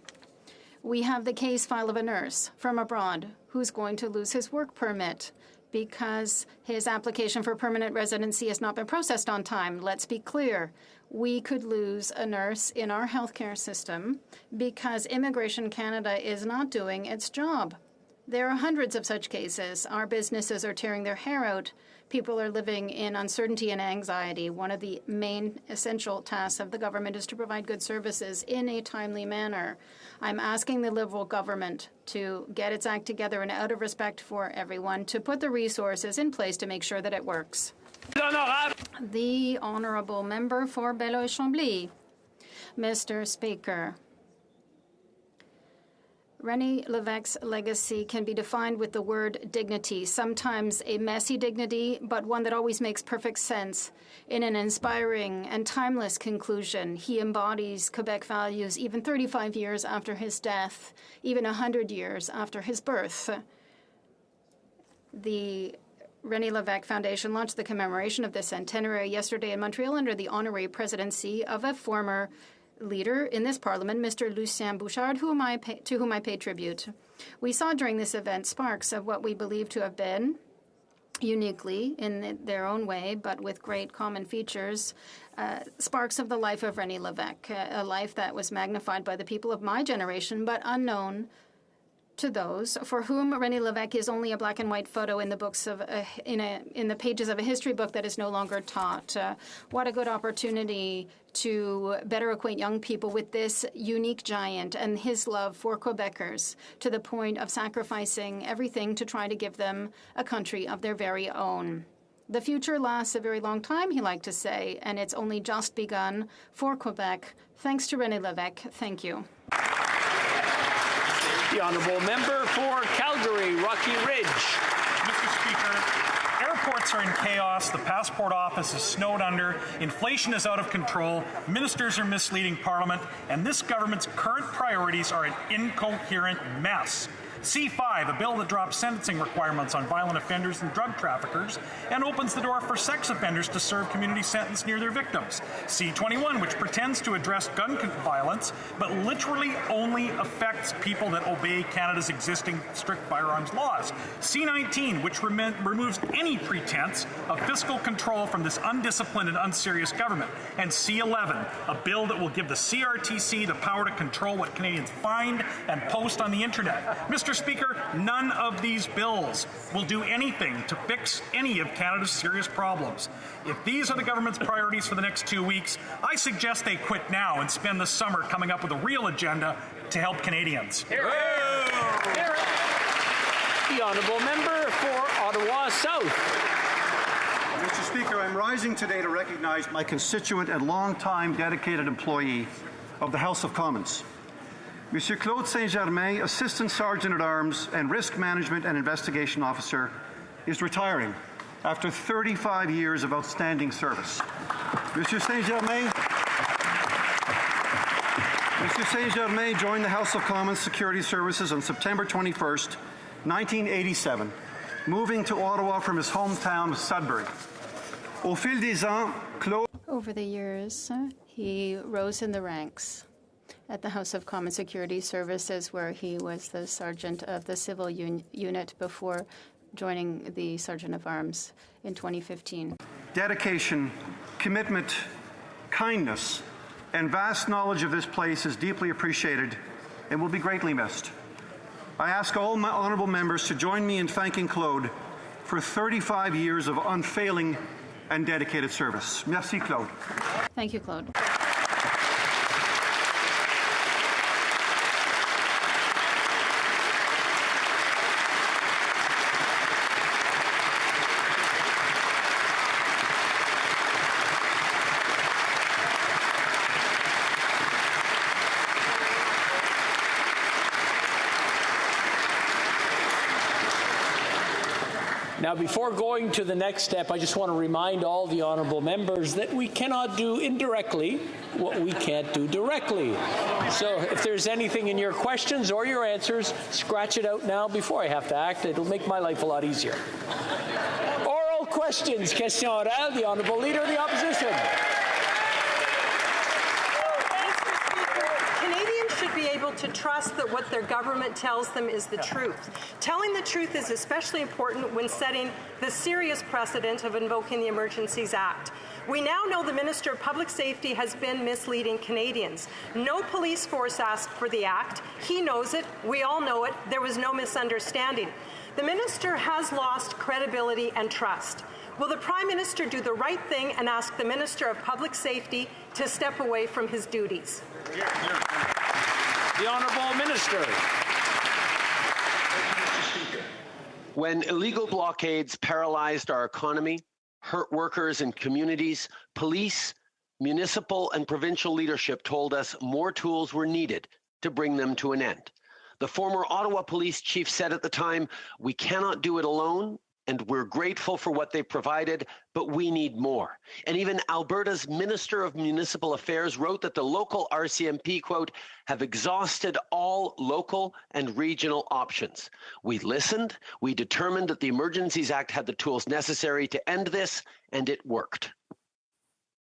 We have the case file of a nurse from abroad who's going to lose his work permit because his application for permanent residency has not been processed on time. Let's be clear. We could lose a nurse in our healthcare system because Immigration Canada is not doing its job. There are hundreds of such cases. Our businesses are tearing their hair out. People are living in uncertainty and anxiety. One of the main essential tasks of the government is to provide good services in a timely manner. I'm asking the Liberal government to get its act together and, out of respect for everyone, to put the resources in place to make sure that it works. The Honourable Member for Belleau-Chambly. Mr. Speaker, René Lévesque's legacy can be defined with the word dignity, sometimes a messy dignity, but one that always makes perfect sense. In an inspiring and timeless conclusion, he embodies Quebec values even 35 years after his death, even 100 years after his birth. The René Lévesque Foundation launched the commemoration of the centenary yesterday in Montreal under the honorary presidency of a former leader in this parliament, Mr. Lucien Bouchard, to whom I pay tribute. We saw during this event sparks of what we believe to have been, uniquely in their own way, but with great common features, sparks of the life of René Lévesque, a life that was magnified by the people of my generation, but unknown to those for whom René Lévesque is only a black and white photo in the books of in the pages of a history book that is no longer taught. What a good opportunity to better acquaint young people with this unique giant and his love for Quebecers, to the point of sacrificing everything to try to give them a country of their very own. The future lasts a very long time, he liked to say, and it's only just begun for Quebec. Thanks to René Lévesque. Thank you. The honourable member for Calgary, Rocky Ridge. Mr. Speaker, airports are in chaos, the passport office is snowed under, inflation is out of control, ministers are misleading Parliament, and this government's current priorities are an incoherent mess. C5, a bill that drops sentencing requirements on violent offenders and drug traffickers and opens the door for sex offenders to serve community sentence near their victims. C21, which pretends to address gun violence, but literally only affects people that obey Canada's existing strict firearms laws. C19, which removes any pretense of fiscal control from this undisciplined and unserious government. And C11, a bill that will give the CRTC the power to control what Canadians find and post on the internet. Mr. Speaker, none of these bills will do anything to fix any of Canada's serious problems. If these are the government's priorities for the next 2 weeks, I suggest they quit now and spend the summer coming up with a real agenda to help Canadians. The honourable member for Ottawa South. Mr. Speaker, I'm rising today to recognize my constituent and long-time dedicated employee of the House of Commons. Monsieur Claude Saint-Germain, Assistant Sergeant-at-Arms and Risk Management and Investigation Officer, is retiring after 35 years of outstanding service. Monsieur Saint-Germain joined the House of Commons Security Services on September 21st, 1987, moving to Ottawa from his hometown of Sudbury. Au fil des ans, Claude... Over the years, he rose in the ranks at the House of Common Security Services, where he was the sergeant of the civil unit before joining the Sergeant of Arms in 2015. Dedication, commitment, kindness, and vast knowledge of this place is deeply appreciated and will be greatly missed. I ask all my honourable members to join me in thanking Claude for 35 years of unfailing and dedicated service. Merci, Claude. Thank you, Claude. Now, before going to the next step, I just want to remind all the honourable members that we cannot do indirectly what we can't do directly. So if there's anything in your questions or your answers, scratch it out now before I have to act. It'll make my life a lot easier. Oral questions. Question orale, the Honourable Leader of the Opposition. To trust that what their government tells them is the truth. Telling the truth is especially important when setting the serious precedent of invoking the Emergencies Act. We now know the Minister of Public Safety has been misleading Canadians. No police force asked for the act. He knows it. We all know it. There was no misunderstanding. The Minister has lost credibility and trust. Will the Prime Minister do the right thing and ask the Minister of Public Safety to step away from his duties? The Honourable Minister. When illegal blockades paralyzed our economy, hurt workers and communities, police, municipal and provincial leadership told us more tools were needed to bring them to an end. The former Ottawa police chief said at the time, "We cannot do it alone, and we're grateful for what they provided, but we need more." And even Alberta's Minister of Municipal Affairs wrote that the local RCMP, quote, "have exhausted all local and regional options. We listened, we determined that the Emergencies Act had the tools necessary to end this, and it worked."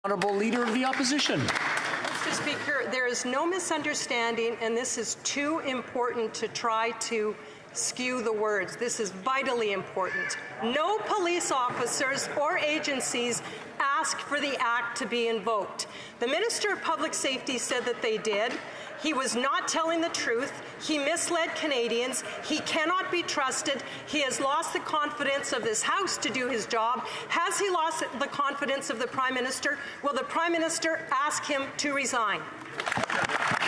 Honourable Leader of the Opposition. Mr. Speaker, there is no misunderstanding, and this is too important to try to skew the words. This is vitally important. No police officers or agencies asked for the act to be invoked. The Minister of Public Safety said that they did. He was not telling the truth. He misled Canadians. He cannot be trusted. He has lost the confidence of this House to do his job. Has he lost the confidence of the Prime Minister? Will the Prime Minister ask him to resign?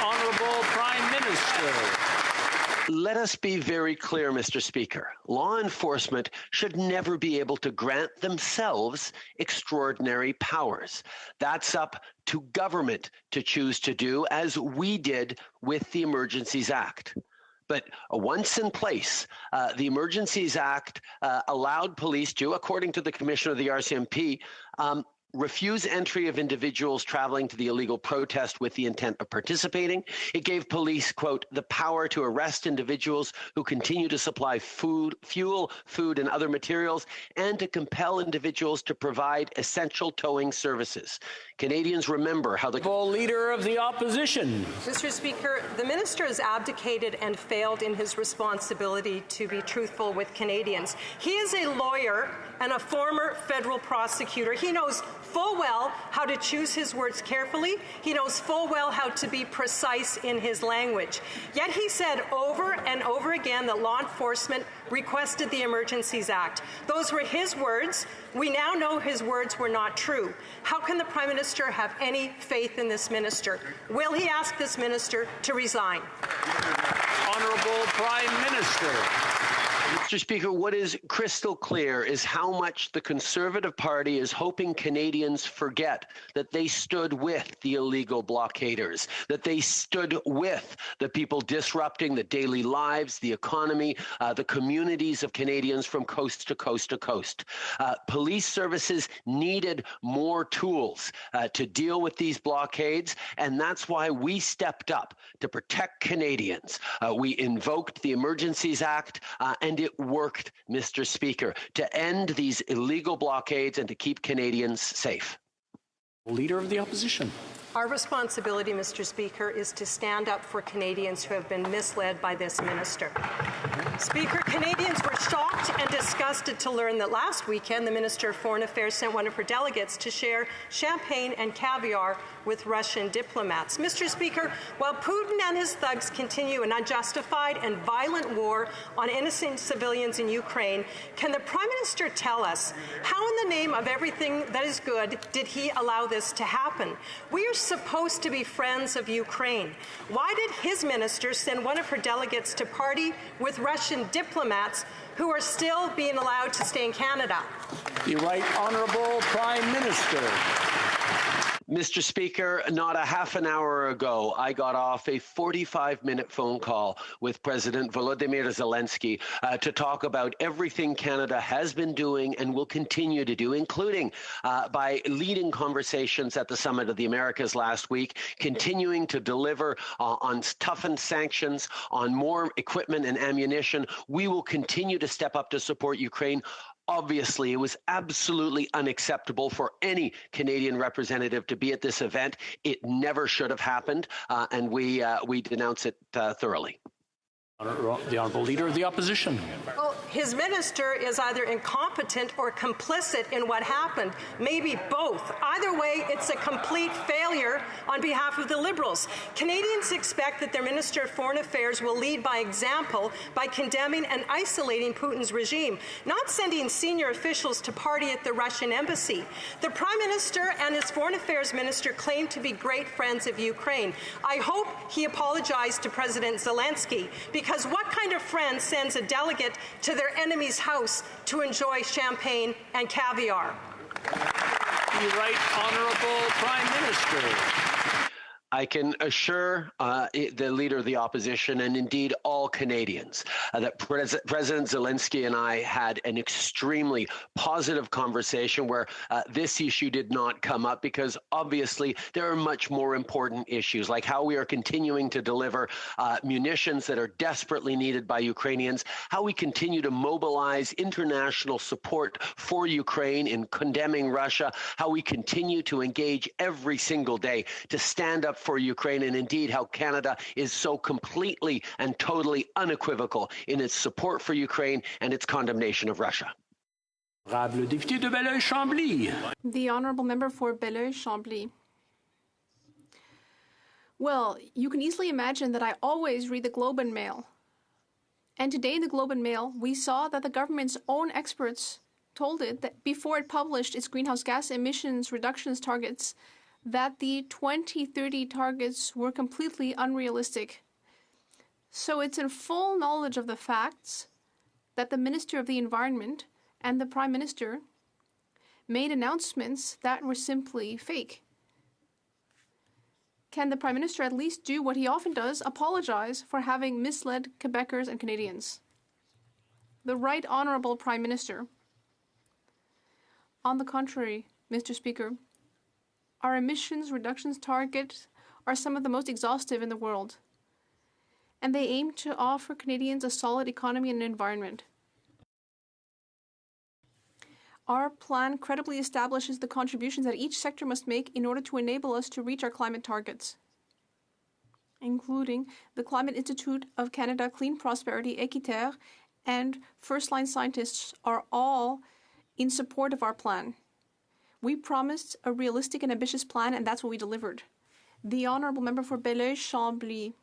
Honourable Prime Minister. Let us be very clear, Mr. Speaker. Law enforcement should never be able to grant themselves extraordinary powers. That's up to government to choose to do, as we did with the Emergencies Act. But once in place, the Emergencies Act allowed police to, according to the Commissioner of the RCMP, refuse entry of individuals traveling to the illegal protest with the intent of participating. It gave police, quote, the power to arrest individuals who continue to supply fuel, food, and other materials, and to compel individuals to provide essential towing services. Canadians remember how the Leader of the Opposition. Mr. Speaker, the minister has abdicated and failed in his responsibility to be truthful with Canadians. He is a lawyer and a former federal prosecutor. He knows full well how to choose his words carefully. He knows full well how to be precise in his language. Yet he said over and over again that law enforcement requested the Emergencies Act. Those were his words. We now know his words were not true. How can the Prime Minister have any faith in this minister? Will he ask this minister to resign? Honourable Prime Minister. Mr. Speaker, what is crystal clear is how much the Conservative Party is hoping Canadians forget that they stood with the illegal blockaders, that they stood with the people disrupting the daily lives, the economy, the communities of Canadians from coast to coast to coast. Police services needed more tools to deal with these blockades, and that's why we stepped up to protect Canadians. We invoked the Emergencies Act, and it worked, Mr. Speaker, to end these illegal blockades and to keep Canadians safe. Leader of the Opposition. Our responsibility, Mr. Speaker, is to stand up for Canadians who have been misled by this minister. Speaker, Canadians were shocked and disgusted to learn that last weekend the Minister of Foreign Affairs sent one of her delegates to share champagne and caviar with Russian diplomats. Mr. Speaker, while Putin and his thugs continue an unjustified and violent war on innocent civilians in Ukraine, can the Prime Minister tell us how in the name of everything that is good did he allow this to happen? We are supposed to be friends of Ukraine. Why did his minister send one of her delegates to party with Russian diplomats who are still being allowed to stay in Canada? The Right Honourable Prime Minister. Mr. Speaker, not a half an hour ago, I got off a 45-minute phone call with President Volodymyr Zelensky to talk about everything Canada has been doing and will continue to do, including by leading conversations at the Summit of the Americas last week, continuing to deliver on toughened sanctions, on more equipment and ammunition. We will continue to step up to support Ukraine. Obviously, it was absolutely unacceptable for any Canadian representative to be at this event. It never should have happened, and we denounce it thoroughly. The Honourable Leader of the Opposition. Well, his minister is either incompetent or complicit in what happened, maybe both. Either way, it's a complete failure on behalf of the Liberals. Canadians expect that their Minister of Foreign Affairs will lead by example by condemning and isolating Putin's regime, not sending senior officials to party at the Russian embassy. The Prime Minister and his Foreign Affairs Minister claim to be great friends of Ukraine. I hope he apologized to President Zelensky, because what kind of friend sends a delegate to their enemy's house to enjoy champagne and caviar? The Right Honourable Prime Minister. I can assure the Leader of the Opposition and indeed all Canadians that President Zelensky and I had an extremely positive conversation where this issue did not come up, because obviously there are much more important issues, like how we are continuing to deliver munitions that are desperately needed by Ukrainians, how we continue to mobilize international support for Ukraine in condemning Russia, how we continue to engage every single day to stand up for Ukraine, and indeed how Canada is so completely and totally unequivocal in its support for Ukraine and its condemnation of Russia. The Honourable Member for Belleuil-Chambly. Well, you can easily imagine that I always read the Globe and Mail. And today in the Globe and Mail, we saw that the government's own experts told it that before it published its greenhouse gas emissions reductions targets, that the 2030 targets were completely unrealistic. So it's in full knowledge of the facts that the Minister of the Environment and the Prime Minister made announcements that were simply fake. Can the Prime Minister at least do what he often does, apologize for having misled Quebecers and Canadians? The Right Honourable Prime Minister. On the contrary, Mr. Speaker, our emissions reductions targets are some of the most exhaustive in the world, and they aim to offer Canadians a solid economy and environment. Our plan credibly establishes the contributions that each sector must make in order to enable us to reach our climate targets, including the Climate Institute of Canada, Clean Prosperity, Équiterre, and first-line scientists are all in support of our plan. We promised a realistic and ambitious plan, and that's what we delivered. The Honourable Member for Belleuil-Chambly.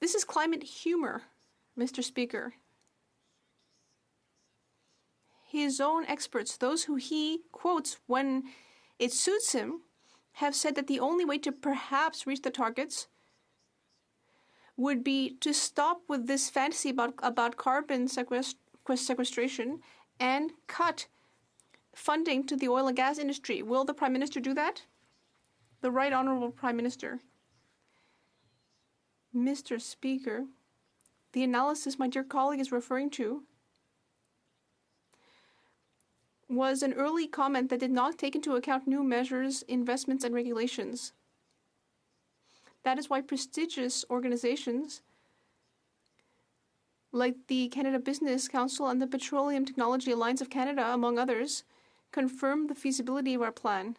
This is climate humor, Mr. Speaker. His own experts, those who he quotes when it suits him, have said that the only way to perhaps reach the targets would be to stop with this fantasy about carbon sequestration and cut funding to the oil and gas industry. Will the Prime Minister do that? The Right Honourable Prime Minister. Mr. Speaker, the analysis my dear colleague is referring to was an early comment that did not take into account new measures, investments, and regulations. That is why prestigious organizations like the Canada Business Council and the Petroleum Technology Alliance of Canada, among others, confirm the feasibility of our plan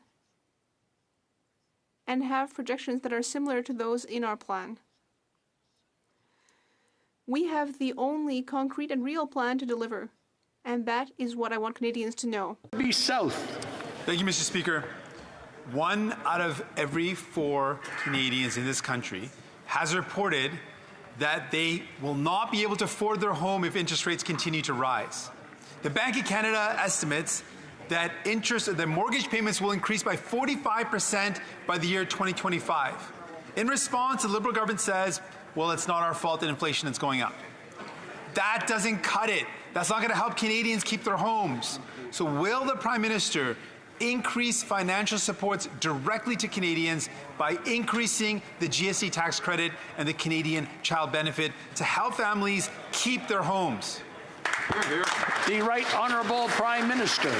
and have projections that are similar to those in our plan. We have the only concrete and real plan to deliver, and that is what I want Canadians to know. Be South. Thank you, Mr. Speaker. 1 out of every 4 Canadians in this country has reported that they will not be able to afford their home if interest rates continue to rise. The Bank of Canada estimates that the mortgage payments will increase by 45% by the year 2025. In response, the Liberal government says, well, it's not our fault that inflation is going up. That doesn't cut it. That's not going to help Canadians keep their homes. So will the Prime Minister increase financial supports directly to Canadians by increasing the GST tax credit and the Canadian Child Benefit to help families keep their homes? The Right Honourable Prime Minister.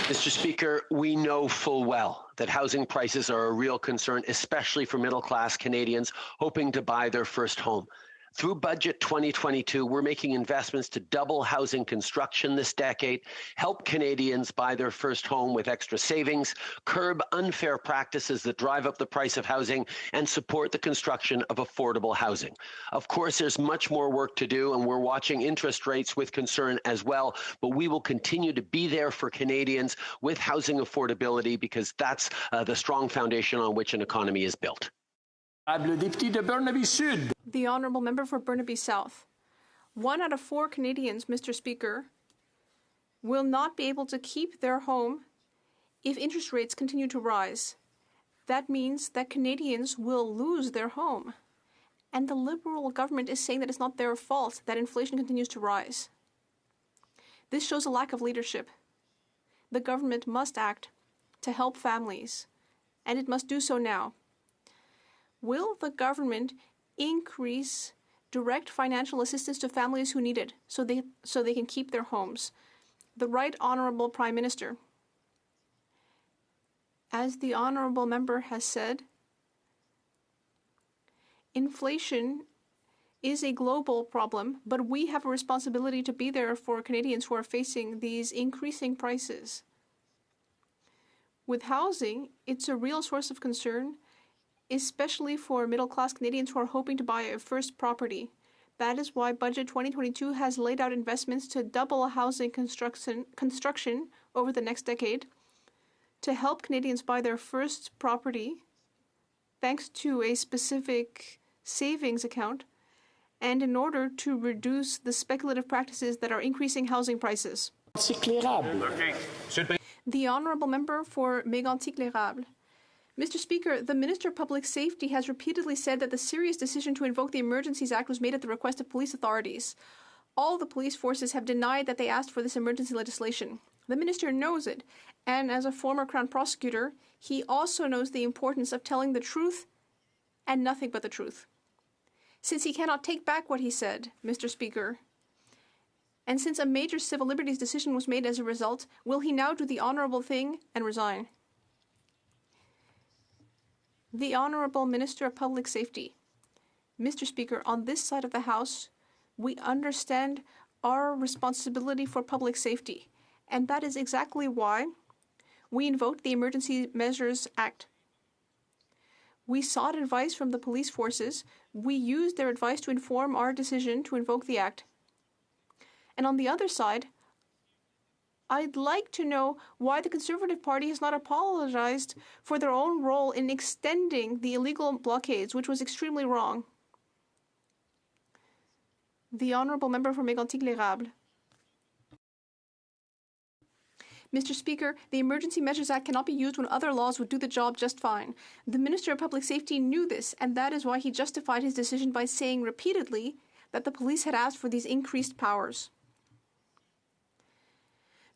Mr. Speaker, we know full well that housing prices are a real concern, especially for middle-class Canadians hoping to buy their first home. Through Budget 2022, we're making investments to double housing construction this decade, help Canadians buy their first home with extra savings, curb unfair practices that drive up the price of housing, and support the construction of affordable housing. Of course, there's much more work to do, and we're watching interest rates with concern as well, but we will continue to be there for Canadians with housing affordability because that's the strong foundation on which an economy is built. The Honourable Member for Burnaby South. 1 out of 4 Canadians, Mr. Speaker, will not be able to keep their home if interest rates continue to rise. That means that Canadians will lose their home. And the Liberal government is saying that it's not their fault that inflation continues to rise. This shows a lack of leadership. The government must act to help families, and it must do so now. Will the government increase direct financial assistance to families who need it so they can keep their homes? The Right Honourable Prime Minister. As the Honourable Member has said, inflation is a global problem, but we have a responsibility to be there for Canadians who are facing these increasing prices. With housing, it's a real source of concern, especially for middle-class Canadians who are hoping to buy a first property. That is why Budget 2022 has laid out investments to double housing construction over the next decade to help Canadians buy their first property thanks to a specific savings account and in order to reduce the speculative practices that are increasing housing prices. The Honourable Member for Mégantic-L'Érable. Mr. Speaker, the Minister of Public Safety has repeatedly said that the serious decision to invoke the Emergencies Act was made at the request of police authorities. All the police forces have denied that they asked for this emergency legislation. The Minister knows it, and as a former Crown Prosecutor, he also knows the importance of telling the truth and nothing but the truth. Since he cannot take back what he said, Mr. Speaker, and since a major civil liberties decision was made as a result, will he now do the honorable thing and resign? The Honorable Minister of Public Safety. Mr. Speaker, on this side of the House, we understand our responsibility for public safety, and that is exactly why we invoked the Emergency Measures Act. We sought advice from the police forces. We used their advice to inform our decision to invoke the Act. And on the other side, I'd like to know why the Conservative Party has not apologized for their own role in extending the illegal blockades, which was extremely wrong. The Honourable Member for Mégantic-l'Érable. Mr. Speaker, the Emergency Measures Act cannot be used when other laws would do the job just fine. The Minister of Public Safety knew this, and that is why he justified his decision by saying repeatedly that the police had asked for these increased powers.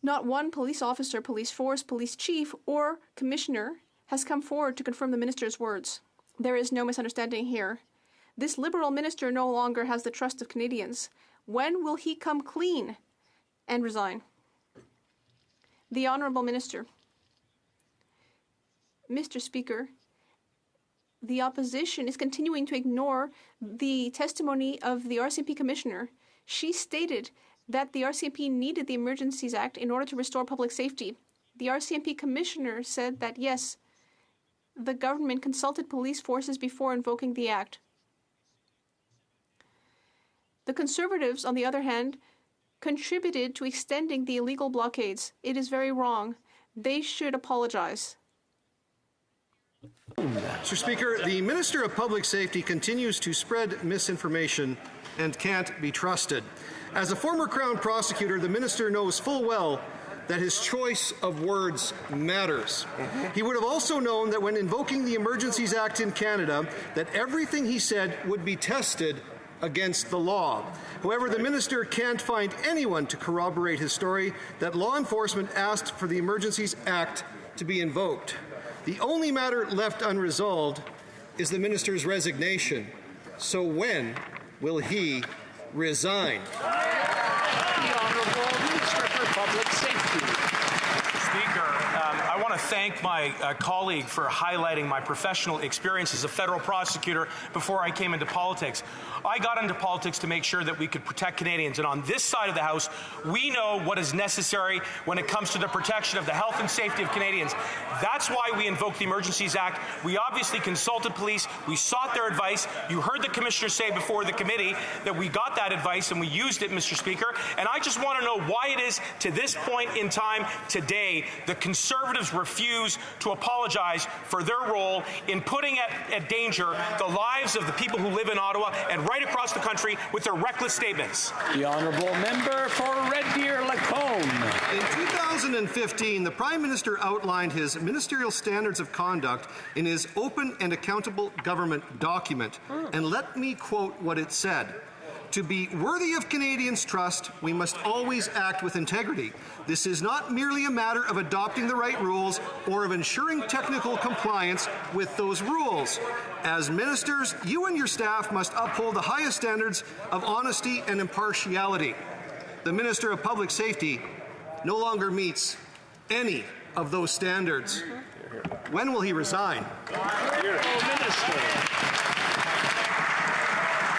Not one police officer, police force, police chief, or commissioner has come forward to confirm the minister's words. There is no misunderstanding here. This Liberal minister no longer has the trust of Canadians. When will he come clean and resign? The Honourable Minister. Mr. Speaker, the opposition is continuing to ignore the testimony of the RCMP Commissioner. She stated that the RCMP needed the Emergencies Act in order to restore public safety. The RCMP Commissioner said that, yes, the government consulted police forces before invoking the Act. The Conservatives, on the other hand, contributed to extending the illegal blockades. It is very wrong. They should apologize. Mr. Speaker, the Minister of Public Safety continues to spread misinformation and can't be trusted. As a former Crown Prosecutor, the Minister knows full well that his choice of words matters. He would have also known that when invoking the Emergencies Act in Canada, that everything he said would be tested against the law. However, the Minister can't find anyone to corroborate his story that law enforcement asked for the Emergencies Act to be invoked. The only matter left unresolved is the Minister's resignation. So when will he resign? The Honourable Minister for Public Safety. Speaker, I want to thank my colleague for highlighting my professional experience as a federal prosecutor before I came into politics. I got into politics to make sure that we could protect Canadians, and on this side of the House, we know what is necessary when it comes to the protection of the health and safety of Canadians. That's why we invoked the Emergencies Act. We obviously consulted police. We sought their advice. You heard the Commissioner say before the committee that we got that advice and we used it, Mr. Speaker. And I just want to know why it is, to this point in time today, the Conservatives refuse to apologize for their role in putting at danger the lives of the people who live in Ottawa and right across the country with their reckless statements. The Honourable Member for Red Deer-Lacombe. In 2015, the Prime Minister outlined his ministerial standards of conduct in his Open and Accountable Government document. And let me quote what it said. To be worthy of Canadians' trust, we must always act with integrity. This is not merely a matter of adopting the right rules or of ensuring technical compliance with those rules. As ministers, you and your staff must uphold the highest standards of honesty and impartiality. The Minister of Public Safety no longer meets any of those standards. When will he resign?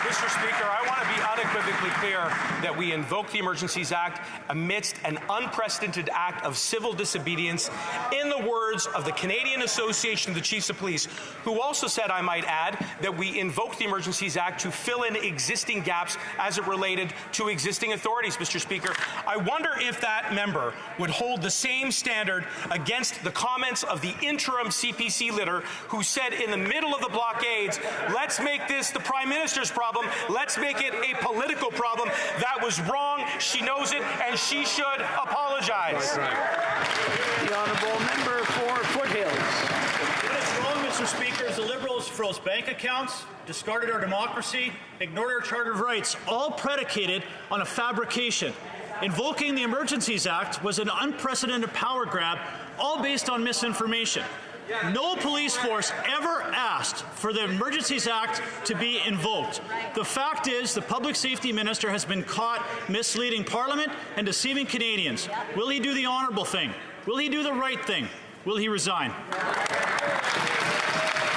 Mr. Speaker, I want to be unequivocally clear that we invoke the Emergencies Act amidst an unprecedented act of civil disobedience, in the words of the Canadian Association of the Chiefs of Police, who also said, I might add, that we invoked the Emergencies Act to fill in existing gaps as it related to existing authorities, Mr. Speaker. I wonder if that member would hold the same standard against the comments of the interim CPC leader who said in the middle of the blockades, let's make this the Prime Minister's problem, let's make it a political problem. That was wrong. She knows it, and she should apologize. The Honourable Member for Foothills. When it's wrong Mr. Speaker, the Liberals froze bank accounts, discarded our democracy, ignored our Charter of Rights, all predicated on a fabrication. Invoking the Emergencies Act was an unprecedented power grab, all based on misinformation. No police force ever asked for the Emergencies Act to be invoked. The fact is, the Public Safety Minister has been caught misleading Parliament and deceiving Canadians. Will he do the honourable thing? Will he do the right thing? Will he resign?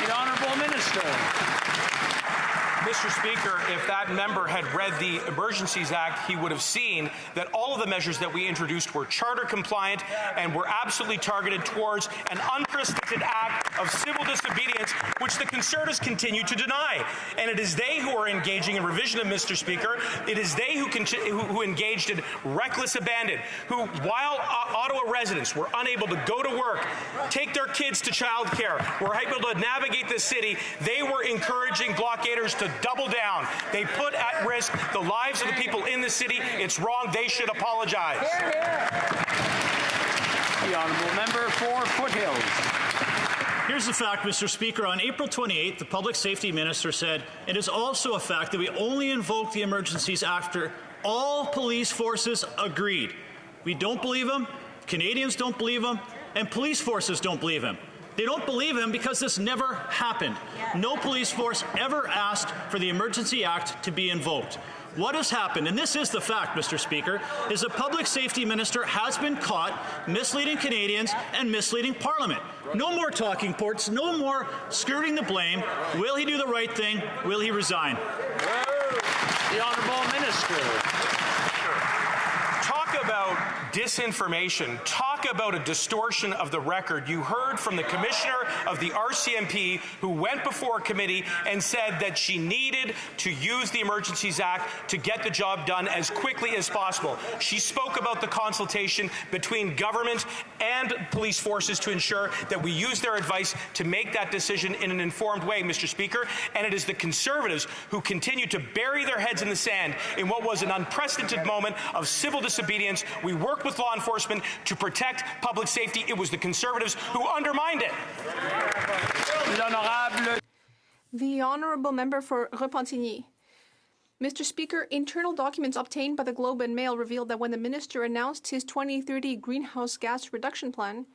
The Honourable Minister. Mr. Speaker, if that member had read the Emergencies Act, he would have seen that all of the measures that we introduced were charter compliant and were absolutely targeted towards an unprecedented act of civil disobedience, which the Conservatives continue to deny. And it is they who are engaging in revisionism, Mr. Speaker. It is they who engaged in reckless abandon, who, while Ottawa residents were unable to go to work, take their kids to childcare, were able to navigate the city, they were encouraging blockaders to double down. They put at risk the lives of the people in the city. It's wrong. They should apologize. The Honourable Member for Foothills. Here's the fact, Mr. Speaker. On April 28th, the Public Safety Minister said, "It is also a fact that we only invoke the emergencies after all police forces agreed." We don't believe him, Canadians don't believe him, and police forces don't believe him. They don't believe him because this never happened. No police force ever asked for the Emergency Act to be invoked. What has happened, and this is the fact, Mr. Speaker, is the Public Safety Minister has been caught misleading Canadians and misleading Parliament. No more talking points, no more skirting the blame. Will he do the right thing? Will he resign? The Honourable Minister. Talk about disinformation. Talk about a distortion of the record. You heard from the Commissioner of the RCMP who went before a committee and said that she needed to use the Emergencies Act to get the job done as quickly as possible. She spoke about the consultation between government and police forces to ensure that we use their advice to make that decision in an informed way, Mr. Speaker. And it is the Conservatives who continue to bury their heads in the sand in what was an unprecedented moment of civil disobedience. We worked with law enforcement to protect public safety. It was the Conservatives who undermined it. The Honourable Member for Repentigny. Mr. Speaker, internal documents obtained by the Globe and Mail revealed that when the minister announced his 2030 greenhouse gas reduction plan,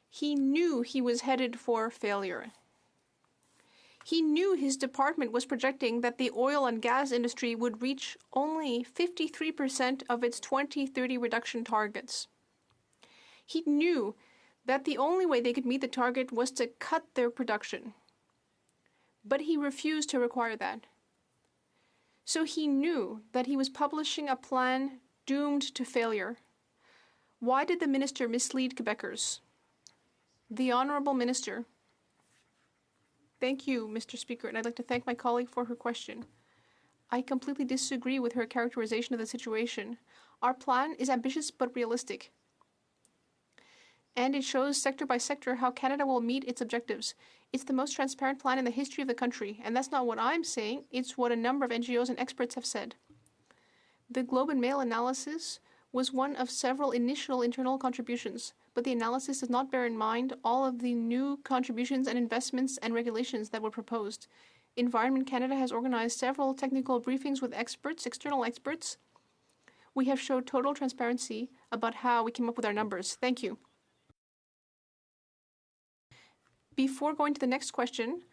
he knew he was headed for failure. He knew his department was projecting that the oil and gas industry would reach only 53% of its 2030 reduction targets. He knew that the only way they could meet the target was to cut their production. But he refused to require that. So he knew that he was publishing a plan doomed to failure. Why did the minister mislead Quebecers? The Honourable Minister. Thank you, Mr. Speaker, and I'd like to thank my colleague for her question. I completely disagree with her characterization of the situation. Our plan is ambitious but realistic. And it shows sector by sector how Canada will meet its objectives. It's the most transparent plan in the history of the country, and that's not what I'm saying, it's what a number of NGOs and experts have said. The Globe and Mail analysis was one of several initial internal contributions, but the analysis does not bear in mind all of the new contributions and investments and regulations that were proposed. Environment Canada has organized several technical briefings with experts, external experts. We have showed total transparency about how we came up with our numbers. Thank you. Before going to the next question,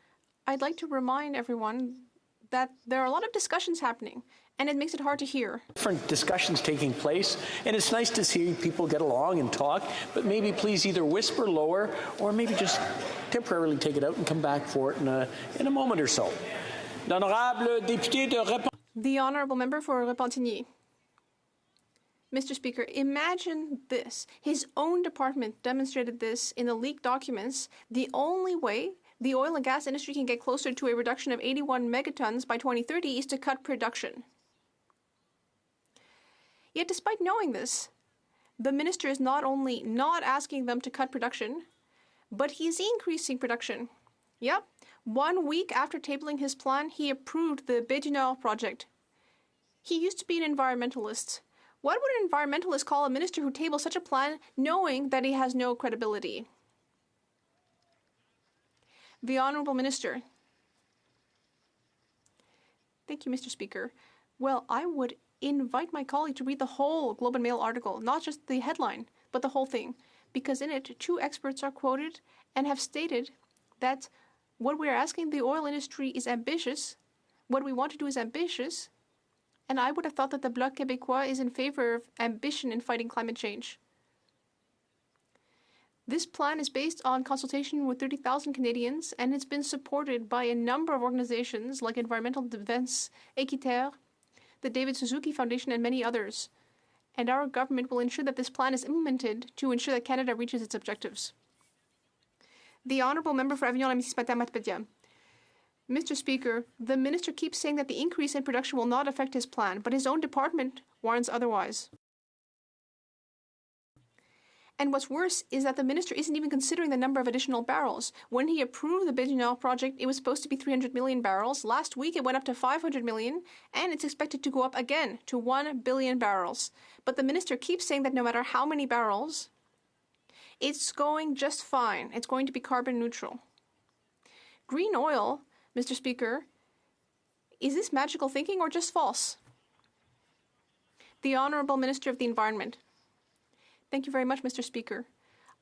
I'd like to remind everyone that there are a lot of discussions happening, and it makes it hard to hear. Different discussions taking place, and it's nice to see people get along and talk, but maybe please either whisper lower or maybe just temporarily take it out and come back for it in a moment or so. The Honourable Member for Repentigny. Mr. Speaker, imagine this. His own department demonstrated this in the leaked documents. The only way the oil and gas industry can get closer to a reduction of 81 megatons by 2030 is to cut production. Yet despite knowing this, the minister is not only not asking them to cut production, but he's increasing production. Yep, 1 week after tabling his plan, he approved the Baie du Nord project. He used to be an environmentalist. What would an environmentalist call a minister who tables such a plan knowing that he has no credibility? The Honourable Minister. Thank you, Mr. Speaker. Well, I would invite my colleague to read the whole Globe and Mail article, not just the headline, but the whole thing, because in it, 2 experts are quoted and have stated that what we are asking the oil industry is ambitious, what we want to do is ambitious, and I would have thought that the Bloc Québécois is in favor of ambition in fighting climate change. This plan is based on consultation with 30,000 Canadians, and it's been supported by a number of organizations like Environmental Defense, Équiterre, the David Suzuki Foundation, and many others. And our government will ensure that this plan is implemented to ensure that Canada reaches its objectives. The Honourable Member for Avignon-Amicis-Matapédia. Mr. Speaker, the Minister keeps saying that the increase in production will not affect his plan, but his own department warns otherwise. And what's worse is that the Minister isn't even considering the number of additional barrels. When he approved the Bédinard project, it was supposed to be 300 million barrels. Last week, it went up to 500 million, and it's expected to go up again to 1 billion barrels. But the Minister keeps saying that no matter how many barrels, it's going just fine. It's going to be carbon neutral. Green oil, Mr. Speaker, is this magical thinking or just false? The Honourable Minister of the Environment. Thank you very much, Mr. Speaker.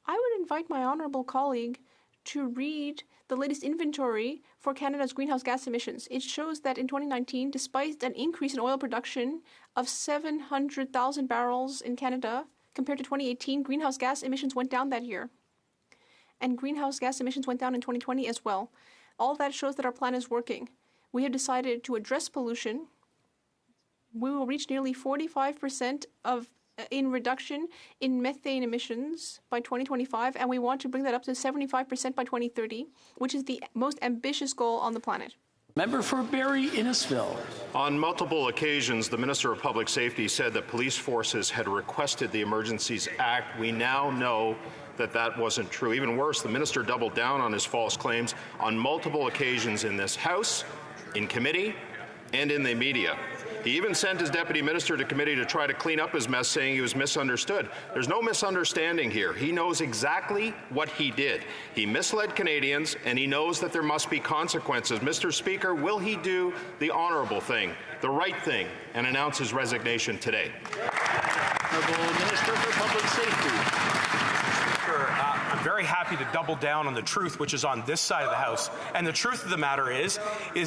I would invite my honourable colleague to read the latest inventory for Canada's greenhouse gas emissions. It shows that in 2019, despite an increase in oil production of 700,000 barrels in Canada, compared to 2018, greenhouse gas emissions went down that year. And greenhouse gas emissions went down in 2020 as well. All that shows that our plan is working. We have decided to address pollution. We will reach nearly 45% in reduction in methane emissions by 2025, and we want to bring that up to 75% by 2030, which is the most ambitious goal on the planet. Member for Barrie Innisfil. On multiple occasions, the Minister of Public Safety said that police forces had requested the Emergencies Act. We now know that that wasn't true. Even worse, the minister doubled down on his false claims on multiple occasions in this House, in committee, and in the media. He even sent his deputy minister to committee to try to clean up his mess, saying he was misunderstood. There's no misunderstanding here. He knows exactly what he did. He misled Canadians, and he knows that there must be consequences. Mr. Speaker, will he do the honourable thing, the right thing, and announce his resignation today? Honourable Minister for Public Safety. I'm very happy to double down on the truth, which is on this side of the House. And the truth of the matter is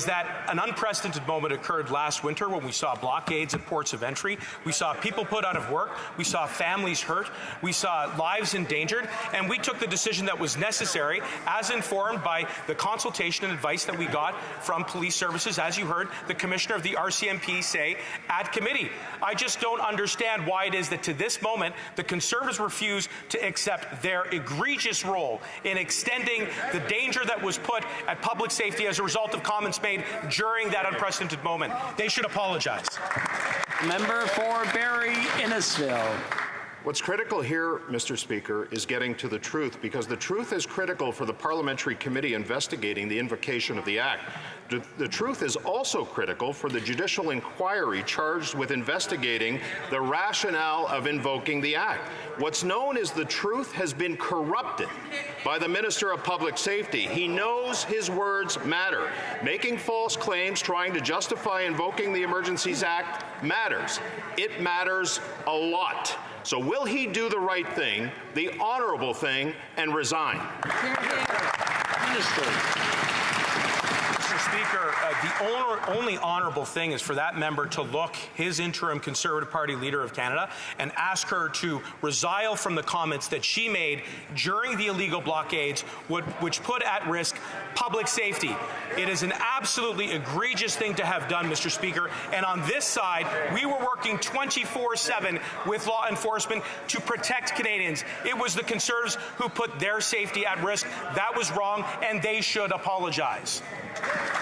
that an unprecedented moment occurred last winter when we saw blockades at ports of entry. We saw people put out of work. We saw families hurt. We saw lives endangered. And we took the decision that was necessary, as informed by the consultation and advice that we got from police services, as you heard the Commissioner of the RCMP say at committee. I just don't understand why it is that to this moment the Conservatives refuse to accept their egregious role in extending the danger that was put at public safety as a result of comments made during that unprecedented moment. They should apologize. Member for Barrie Innisfil. What's critical here, Mr. Speaker, is getting to the truth, because the truth is critical for the parliamentary committee investigating the invocation of the Act. The truth is also critical for the judicial inquiry charged with investigating the rationale of invoking the Act. What's known as the truth has been corrupted by the Minister of Public Safety. He knows his words matter. Making false claims, trying to justify invoking the Emergencies Act matters. It matters a lot. So will he do the right thing, the honourable thing, and resign? Minister. Mr. Speaker, the only honourable thing is for that member to look his interim Conservative Party leader of Canada and ask her to resile from the comments that she made during the illegal blockades, which put at risk public safety. It is an absolutely egregious thing to have done, Mr. Speaker, and on this side, we were working 24/7 with law enforcement to protect Canadians. It was the Conservatives who put their safety at risk. That was wrong, and they should apologize.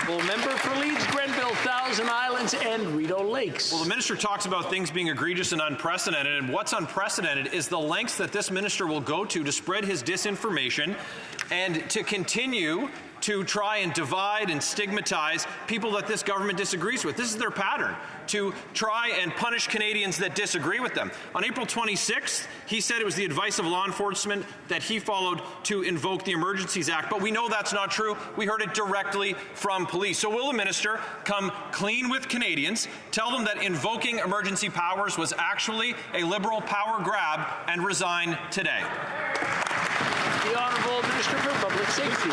Well, member for Leeds, Grenville, Thousand Islands, and Rideau Lakes. Well, the minister talks about things being egregious and unprecedented, and what's unprecedented is the lengths that this minister will go to spread his disinformation and to continue to try and divide and stigmatize people that this government disagrees with. This is their pattern, to try and punish Canadians that disagree with them. On April 26th, he said it was the advice of law enforcement that he followed to invoke the Emergencies Act, but we know that's not true. We heard it directly from police. So will the minister come clean with Canadians, tell them that invoking emergency powers was actually a Liberal power grab, and resign today? The Honourable Minister for Public Safety.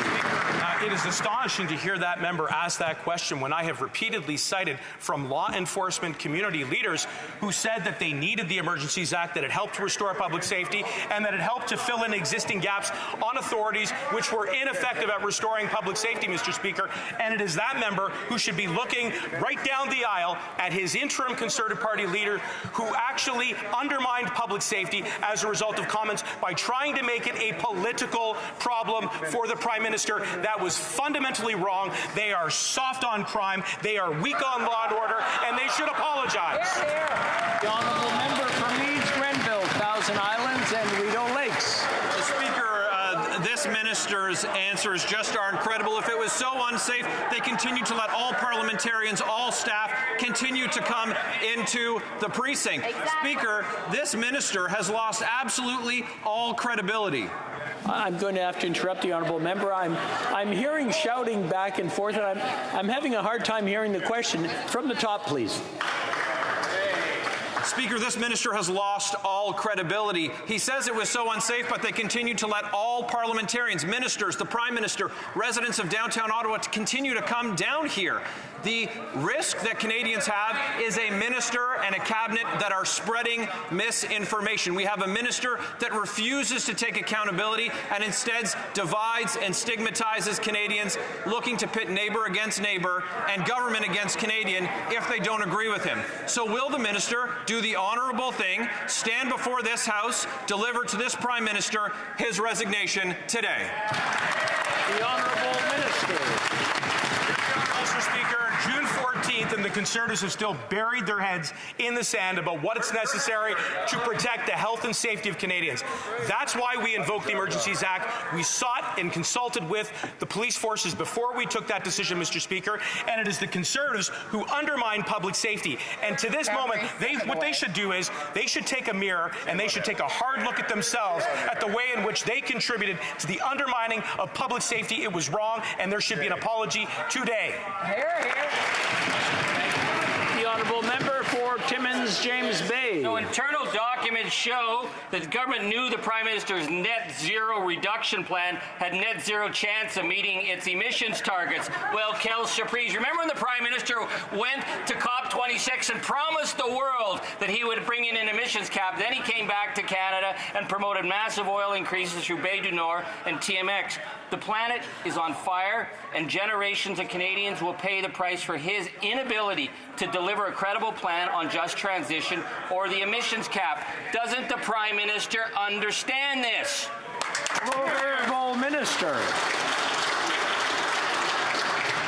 It is astonishing to hear that member ask that question when I have repeatedly cited from law enforcement community leaders who said that they needed the Emergencies Act, that it helped to restore public safety, and that it helped to fill in existing gaps on authorities which were ineffective at restoring public safety, Mr. Speaker. And it is that member who should be looking right down the aisle at his interim Conservative Party leader who actually undermined public safety as a result of comments by trying to make it a political problem for the Prime Minister. That was fundamentally wrong. They are soft on crime, they are weak on law and order, and they should apologize. The Honourable Member for Leeds, Grenville, Thousand Islands, and Rideau Lakes. The Speaker, this minister's answers just aren't credible. If it was so unsafe, they continue to let all parliamentarians, all staff, continue to come into the precinct. Exactly. Speaker, this minister has lost absolutely all credibility. I'm going to have to interrupt the honourable member. I'm hearing shouting back and forth, and I'm having a hard time hearing the question. From the top, please. Speaker, this minister has lost all credibility. He says it was so unsafe, but they continue to let all parliamentarians, ministers, the Prime Minister, residents of downtown Ottawa to continue to come down here. The risk that Canadians have is a minister and a cabinet that are spreading misinformation. We have a minister that refuses to take accountability and instead divides and stigmatizes Canadians, looking to pit neighbor against neighbor and government against Canadian if they don't agree with him. So will the minister do the honourable thing, stand before this House, deliver to this Prime Minister his resignation today? The Honourable Minister. Mr. Speaker, June 14th, and the Conservatives have still buried their heads in the sand about what is necessary to protect the health and safety of Canadians. That's why we invoked the Emergencies Act. We sought and consulted with the police forces before we took that decision, Mr. Speaker, and it is the Conservatives who undermine public safety. And to this moment, what they should do is they should take a mirror and they should take a hard look at themselves at the way in which they contributed to the undermining of public safety. It was wrong, and there should be an apology today. The Honourable Member for Timmins, James Bay. So internal documents show that the government knew the Prime Minister's net zero reduction plan had net zero chance of meeting its emissions targets. Well, quelle surprise. Remember when the Prime Minister went to COP26 and promised the world that he would bring in an emissions cap? Then he came back to Canada and promoted massive oil increases through Bay du Nord and TMX. The planet is on fire, and generations of Canadians will pay the price for his inability to deliver a credible plan on just transition or the emissions cap. Doesn't the Prime Minister understand this? Honourable Minister.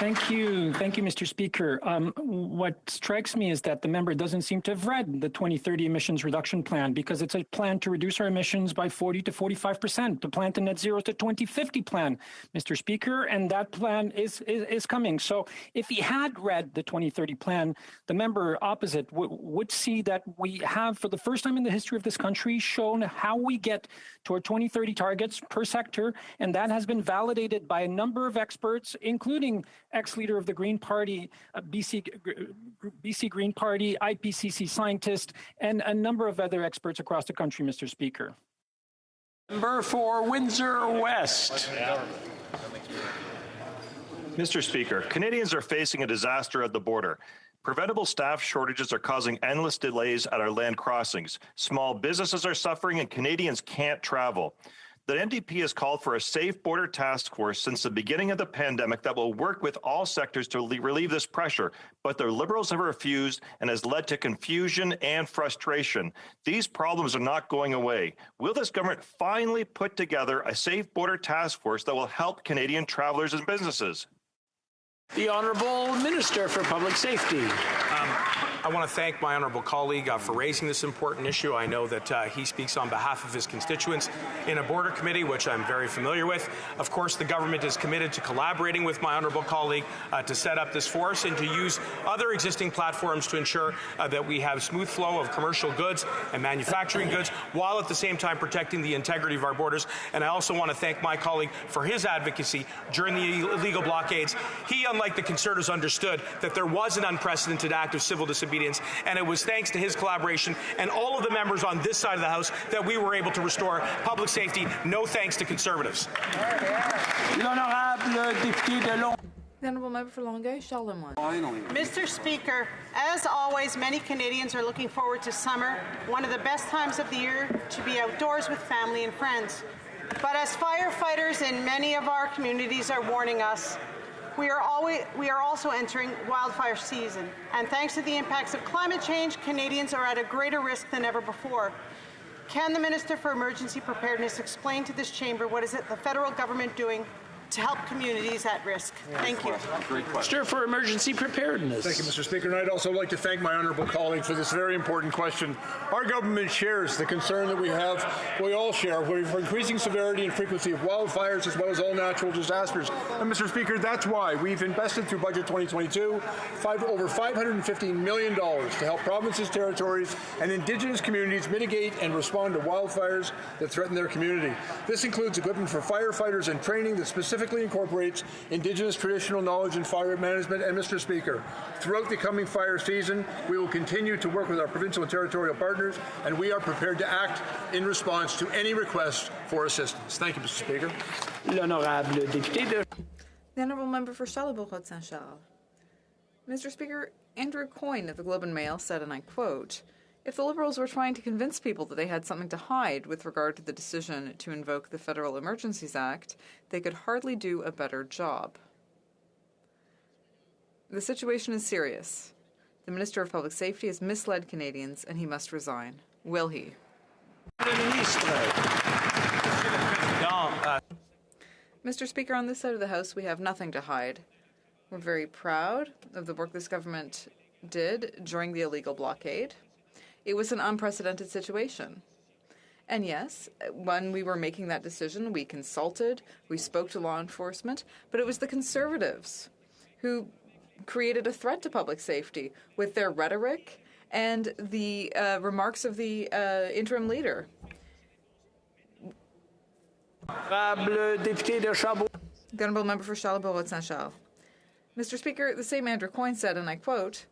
Thank you, Mr. Speaker. What strikes me is that the member doesn't seem to have read the 2030 emissions reduction plan, because it's a plan to reduce our emissions by 40 to 45%, the plan to net zero to 2050 plan, Mr. Speaker, and that plan is coming. So if he had read the 2030 plan, the member opposite would see that we have, for the first time in the history of this country, shown how we get to our 2030 targets per sector, and that has been validated by a number of experts, including ex-leader of the Green Party, BC Green Party, IPCC scientist, and a number of other experts across the country, Mr. Speaker. Member for Windsor West. Mr. Speaker, Canadians are facing a disaster at the border. Preventable staff shortages are causing endless delays at our land crossings. Small businesses are suffering and Canadians can't travel. The NDP has called for a safe border task force since the beginning of the pandemic that will work with all sectors to relieve this pressure, but the Liberals have refused and has led to confusion and frustration. These problems are not going away. Will this government finally put together a safe border task force that will help Canadian travelers and businesses? The Honourable Minister for Public Safety. I want to thank my honourable colleague for raising this important issue. I know that he speaks on behalf of his constituents in a border committee, which I'm very familiar with. Of course, the government is committed to collaborating with my honourable colleague to set up this force and to use other existing platforms to ensure that we have smooth flow of commercial goods and manufacturing goods, while at the same time protecting the integrity of our borders. And I also want to thank my colleague for his advocacy during the illegal blockades. He, unlike the Conservatives, understood that there was an unprecedented act of civil disobedience, and it was thanks to his collaboration and all of the members on this side of the House that we were able to restore public safety, no thanks to Conservatives. The Honourable Member for Longueuil, Charlemagne. Finally. Mr. Speaker, as always, many Canadians are looking forward to summer, one of the best times of the year to be outdoors with family and friends. But as firefighters in many of our communities are warning us, we are also entering wildfire season. And thanks to the impacts of climate change, Canadians are at a greater risk than ever before. Can the Minister for Emergency Preparedness explain to this chamber what is it the federal government doing to help communities at risk? Thank you. Minister for Emergency Preparedness. Thank you, Mr. Speaker. And I'd also like to thank my honourable colleague for this very important question. Our government shares the concern that we all share, for increasing severity and frequency of wildfires as well as all natural disasters. And Mr. Speaker, that's why we've invested through Budget 2022 over $515 million to help provinces, territories, and Indigenous communities mitigate and respond to wildfires that threaten their community. This includes equipment for firefighters and training that specifically incorporates Indigenous traditional knowledge in fire management. And Mr. Speaker, throughout the coming fire season, we will continue to work with our provincial and territorial partners, and we are prepared to act in response to any request for assistance. Thank you, Mr. Speaker. L'honorable député de... The Honourable Member for Charlebourg-Saint-Charles. Mr. Speaker, Andrew Coyne of the Globe and Mail said, and I quote, "If the Liberals were trying to convince people that they had something to hide with regard to the decision to invoke the Federal Emergencies Act, they could hardly do a better job." The situation is serious. The Minister of Public Safety has misled Canadians, and he must resign. Will he? Mr. Speaker, on this side of the House, we have nothing to hide. We're very proud of the work this government did during the illegal blockade. It was an unprecedented situation. And yes, when we were making that decision, we consulted, we spoke to law enforcement, but it was the Conservatives who created a threat to public safety with their rhetoric and the remarks of the interim leader. The Honourable Member for Charlebourg-Saint-Charles. Mr. Speaker, the same Andrew Coyne said, and I quote,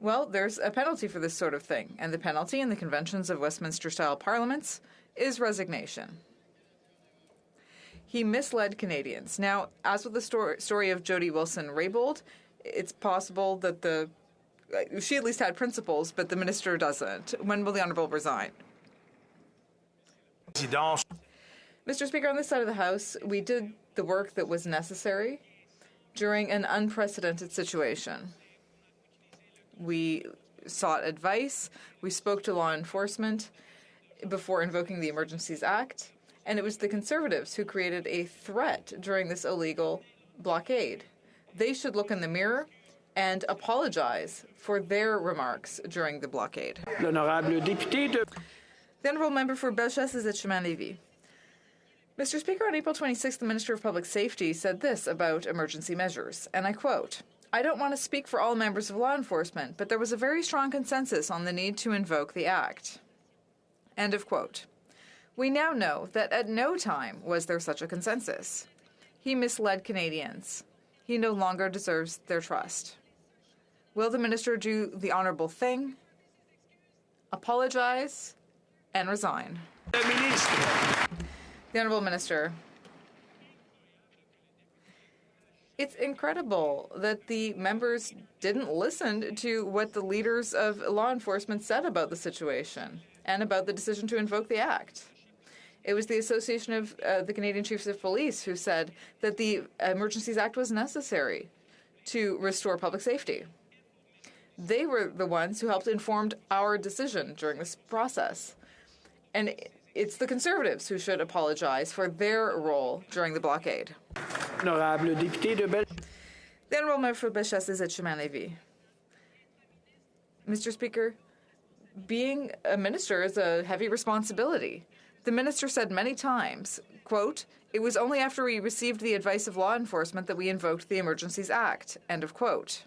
"Well, there's a penalty for this sort of thing, and the penalty in the conventions of Westminster-style parliaments is resignation." He misled Canadians. Now, as with the story of Jody Wilson-Raybould, it's possible that she at least had principles, but the minister doesn't. When will the Honourable resign? Mr. Speaker, on this side of the House, we did the work that was necessary during an unprecedented situation. We sought advice, we spoke to law enforcement before invoking the Emergencies Act, and it was the Conservatives who created a threat during this illegal blockade. They should look in the mirror and apologize for their remarks during the blockade. L'honorable député de... The Honourable Member for Bellechasse-Chemin-Lévis. Mr. Speaker, on April 26th, the Minister of Public Safety said this about emergency measures, and I quote, "I don't want to speak for all members of law enforcement, but there was a very strong consensus on the need to invoke the Act." End of quote. We now know that at no time was there such a consensus. He misled Canadians. He no longer deserves their trust. Will the Minister do the honourable thing, apologize, and resign? The Honourable Minister. It's incredible that the members didn't listen to what the leaders of law enforcement said about the situation and about the decision to invoke the Act. It was the Association of the Canadian Chiefs of Police who said that the Emergencies Act was necessary to restore public safety. They were the ones who helped inform our decision during this process. And it's the Conservatives who should apologize for their role during the blockade. The Honourable Member for Bellechasse-Chemin-Lévis. Mr. Speaker, being a minister is a heavy responsibility. The minister said many times, quote, "It was only after we received the advice of law enforcement that we invoked the Emergencies Act," end of quote.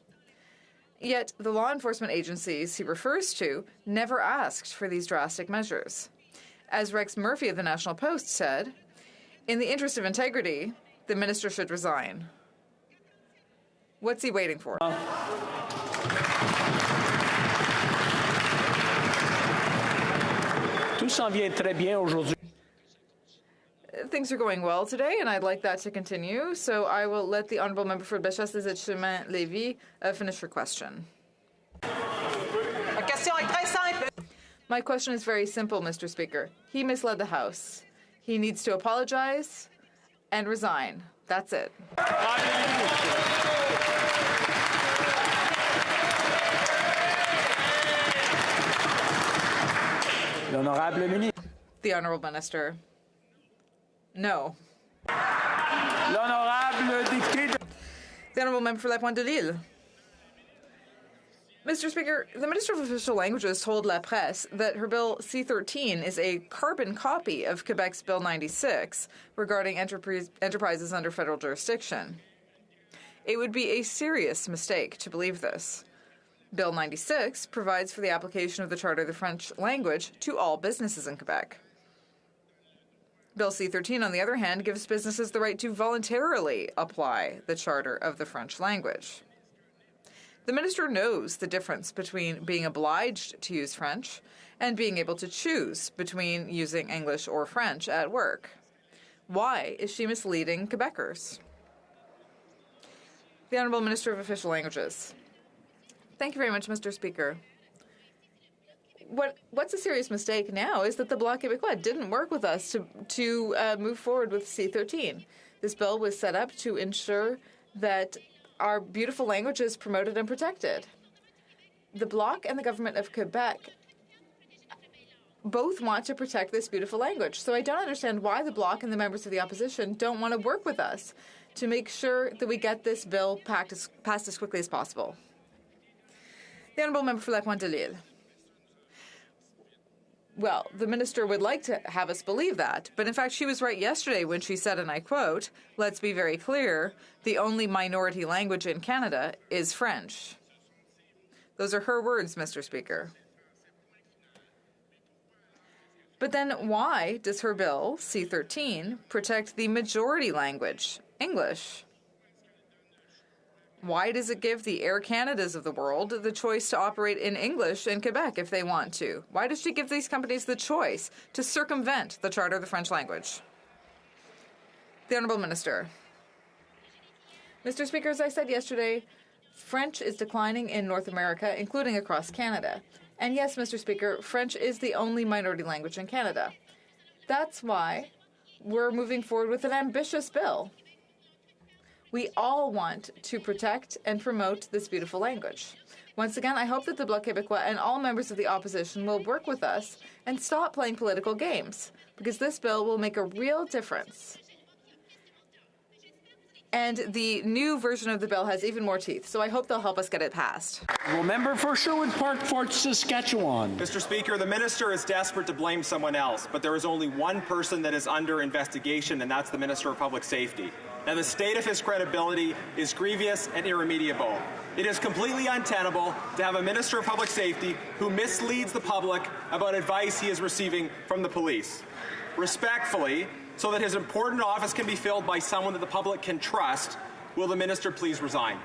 Yet the law enforcement agencies he refers to never asked for these drastic measures. As Rex Murphy of the National Post said, "In the interest of integrity, the minister should resign." What's he waiting for? Tout s'en vient très bien aujourd'hui. Things are going well today, and I'd like that to continue, so I will let the Honourable Member for Bellechasse-les-Chemin-Lévis finish her question. My question is very simple, Mr. Speaker. He misled the House. He needs to apologize and resign. That's it. The Honourable Minister. No. The Honourable Member for La Pointe de l'Île. Mr. Speaker, the Minister of Official Languages told La Presse that her Bill C-13 is a carbon copy of Quebec's Bill 96 regarding enterprises under federal jurisdiction. It would be a serious mistake to believe this. Bill 96 provides for the application of the Charter of the French language to all businesses in Quebec. Bill C-13, on the other hand, gives businesses the right to voluntarily apply the Charter of the French language. The minister knows the difference between being obliged to use French and being able to choose between using English or French at work. Why is she misleading Quebecers? The Honourable Minister of Official Languages. Thank you very much, Mr. Speaker. What's a serious mistake now is that the Bloc Québécois didn't work with us to move forward with C-13. This bill was set up to ensure that our beautiful language is promoted and protected. The Bloc and the government of Quebec both want to protect this beautiful language. So I don't understand why the Bloc and the members of the opposition don't want to work with us to make sure that we get this bill passed as quickly as possible. The Honourable Member for La Pointe de l'Île. Well, the minister would like to have us believe that, but in fact she was right yesterday when she said, and I quote, "Let's be very clear, the only minority language in Canada is French." Those are her words, Mr. Speaker. But then why does her bill, C-13, protect the majority language, English? Why does it give the Air Canadas of the world the choice to operate in English in Quebec if they want to? Why does she give these companies the choice to circumvent the Charter of the French language? The Honourable Minister. Mr. Speaker, as I said yesterday, French is declining in North America, including across Canada. And yes, Mr. Speaker, French is the only minority language in Canada. That's why we're moving forward with an ambitious bill. We all want to protect and promote this beautiful language. Once again, I hope that the Bloc Québécois and all members of the opposition will work with us and stop playing political games, because this bill will make a real difference. And the new version of the bill has even more teeth, so I hope they'll help us get it passed. Member for Sherwood Park, Fort Saskatchewan. Mr. Speaker, the minister is desperate to blame someone else, but there is only one person that is under investigation, and that's the Minister of Public Safety. Now, the state of his credibility is grievous and irremediable. It is completely untenable to have a Minister of Public Safety who misleads the public about advice he is receiving from the police. Respectfully, so that his important office can be filled by someone that the public can trust, will the minister please resign?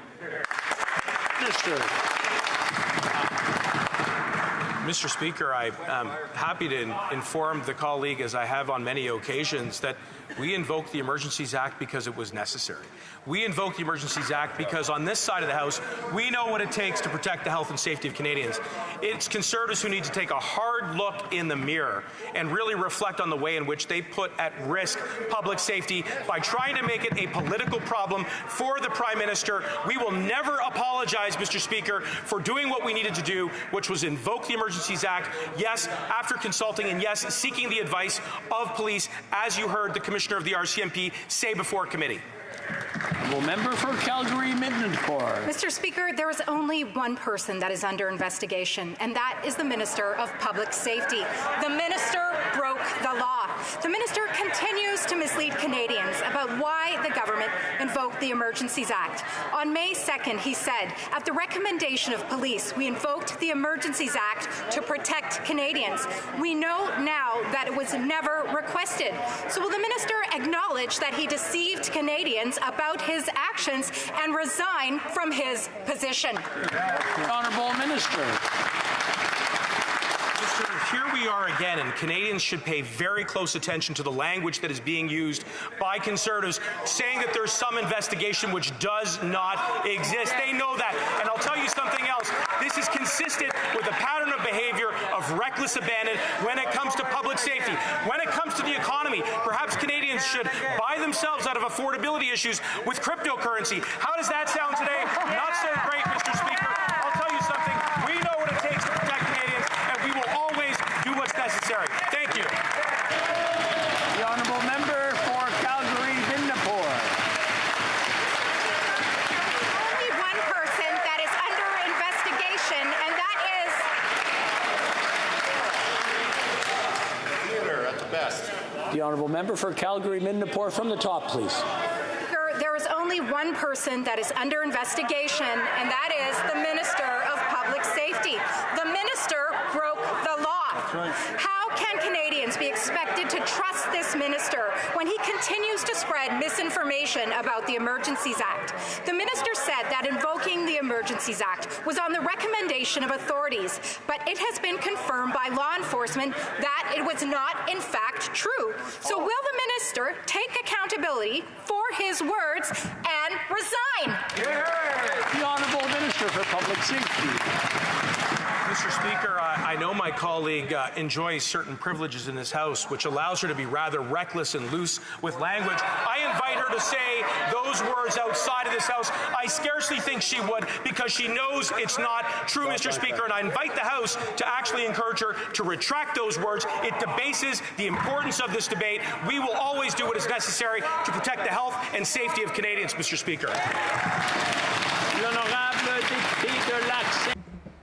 Mr. Speaker, I'm happy to inform the colleague, as I have on many occasions, that we invoked the Emergencies Act because it was necessary. We invoked the Emergencies Act because on this side of the House, we know what it takes to protect the health and safety of Canadians. It's Conservatives who need to take a hard look in the mirror and really reflect on the way in which they put at risk public safety by trying to make it a political problem for the Prime Minister. We will never apologize, Mr. Speaker, for doing what we needed to do, which was invoke the Emergencies Act, yes, after consulting and yes, seeking the advice of police, as you heard the Commissioner of the RCMP say before committee. Honourable member for Calgary Midnapore. Mr. Speaker, there is only one person that is under investigation, and that is the Minister of Public Safety. The minister broke the law. The minister continues to mislead Canadians about why the government invoked the Emergencies Act. On May 2nd, he said, at the recommendation of police, we invoked the Emergencies Act to protect Canadians. We know now that it was never requested. So will the minister acknowledge that he deceived Canadians about his actions and resign from his position? The Honourable Minister. Here we are again, and Canadians should pay very close attention to the language that is being used by Conservatives, saying that there's some investigation which does not exist. They know that. And I'll tell you something else. This is consistent with a pattern of behavior of reckless abandon when it comes to public safety. When it comes to the economy, perhaps Canadians should buy themselves out of affordability issues with cryptocurrency. How does that sound today? Not so great, Mr. Speaker. I'll tell you something. We know what it takes to protect Canadians, and we will always do what's necessary. Thank you. The honourable member for Calgary Midnapore. Only one person that is under investigation, and that is... Theater at the best. The honourable member for Calgary Midnapore from the top, please. There is only one person that is under investigation, and that is the Minister of Public Safety. The minister broke the law. How can Canadians be expected to trust this minister when he continues to spread misinformation about the Emergencies Act? The minister said that invoking the Emergencies Act was on the recommendation of authorities, but it has been confirmed by law enforcement that it was not, in fact, true. So will the minister take accountability for his words and resign? The Honourable Minister for Public Safety. Mr. Speaker, I know my colleague enjoys certain privileges in this House, which allows her to be rather reckless and loose with language. I invite her to say those words outside of this House. I scarcely think she would, because she knows it's not true, Mr. Speaker, and I invite the House to actually encourage her to retract those words. It debases the importance of this debate. We will always do what is necessary to protect the health and safety of Canadians, Mr. Speaker.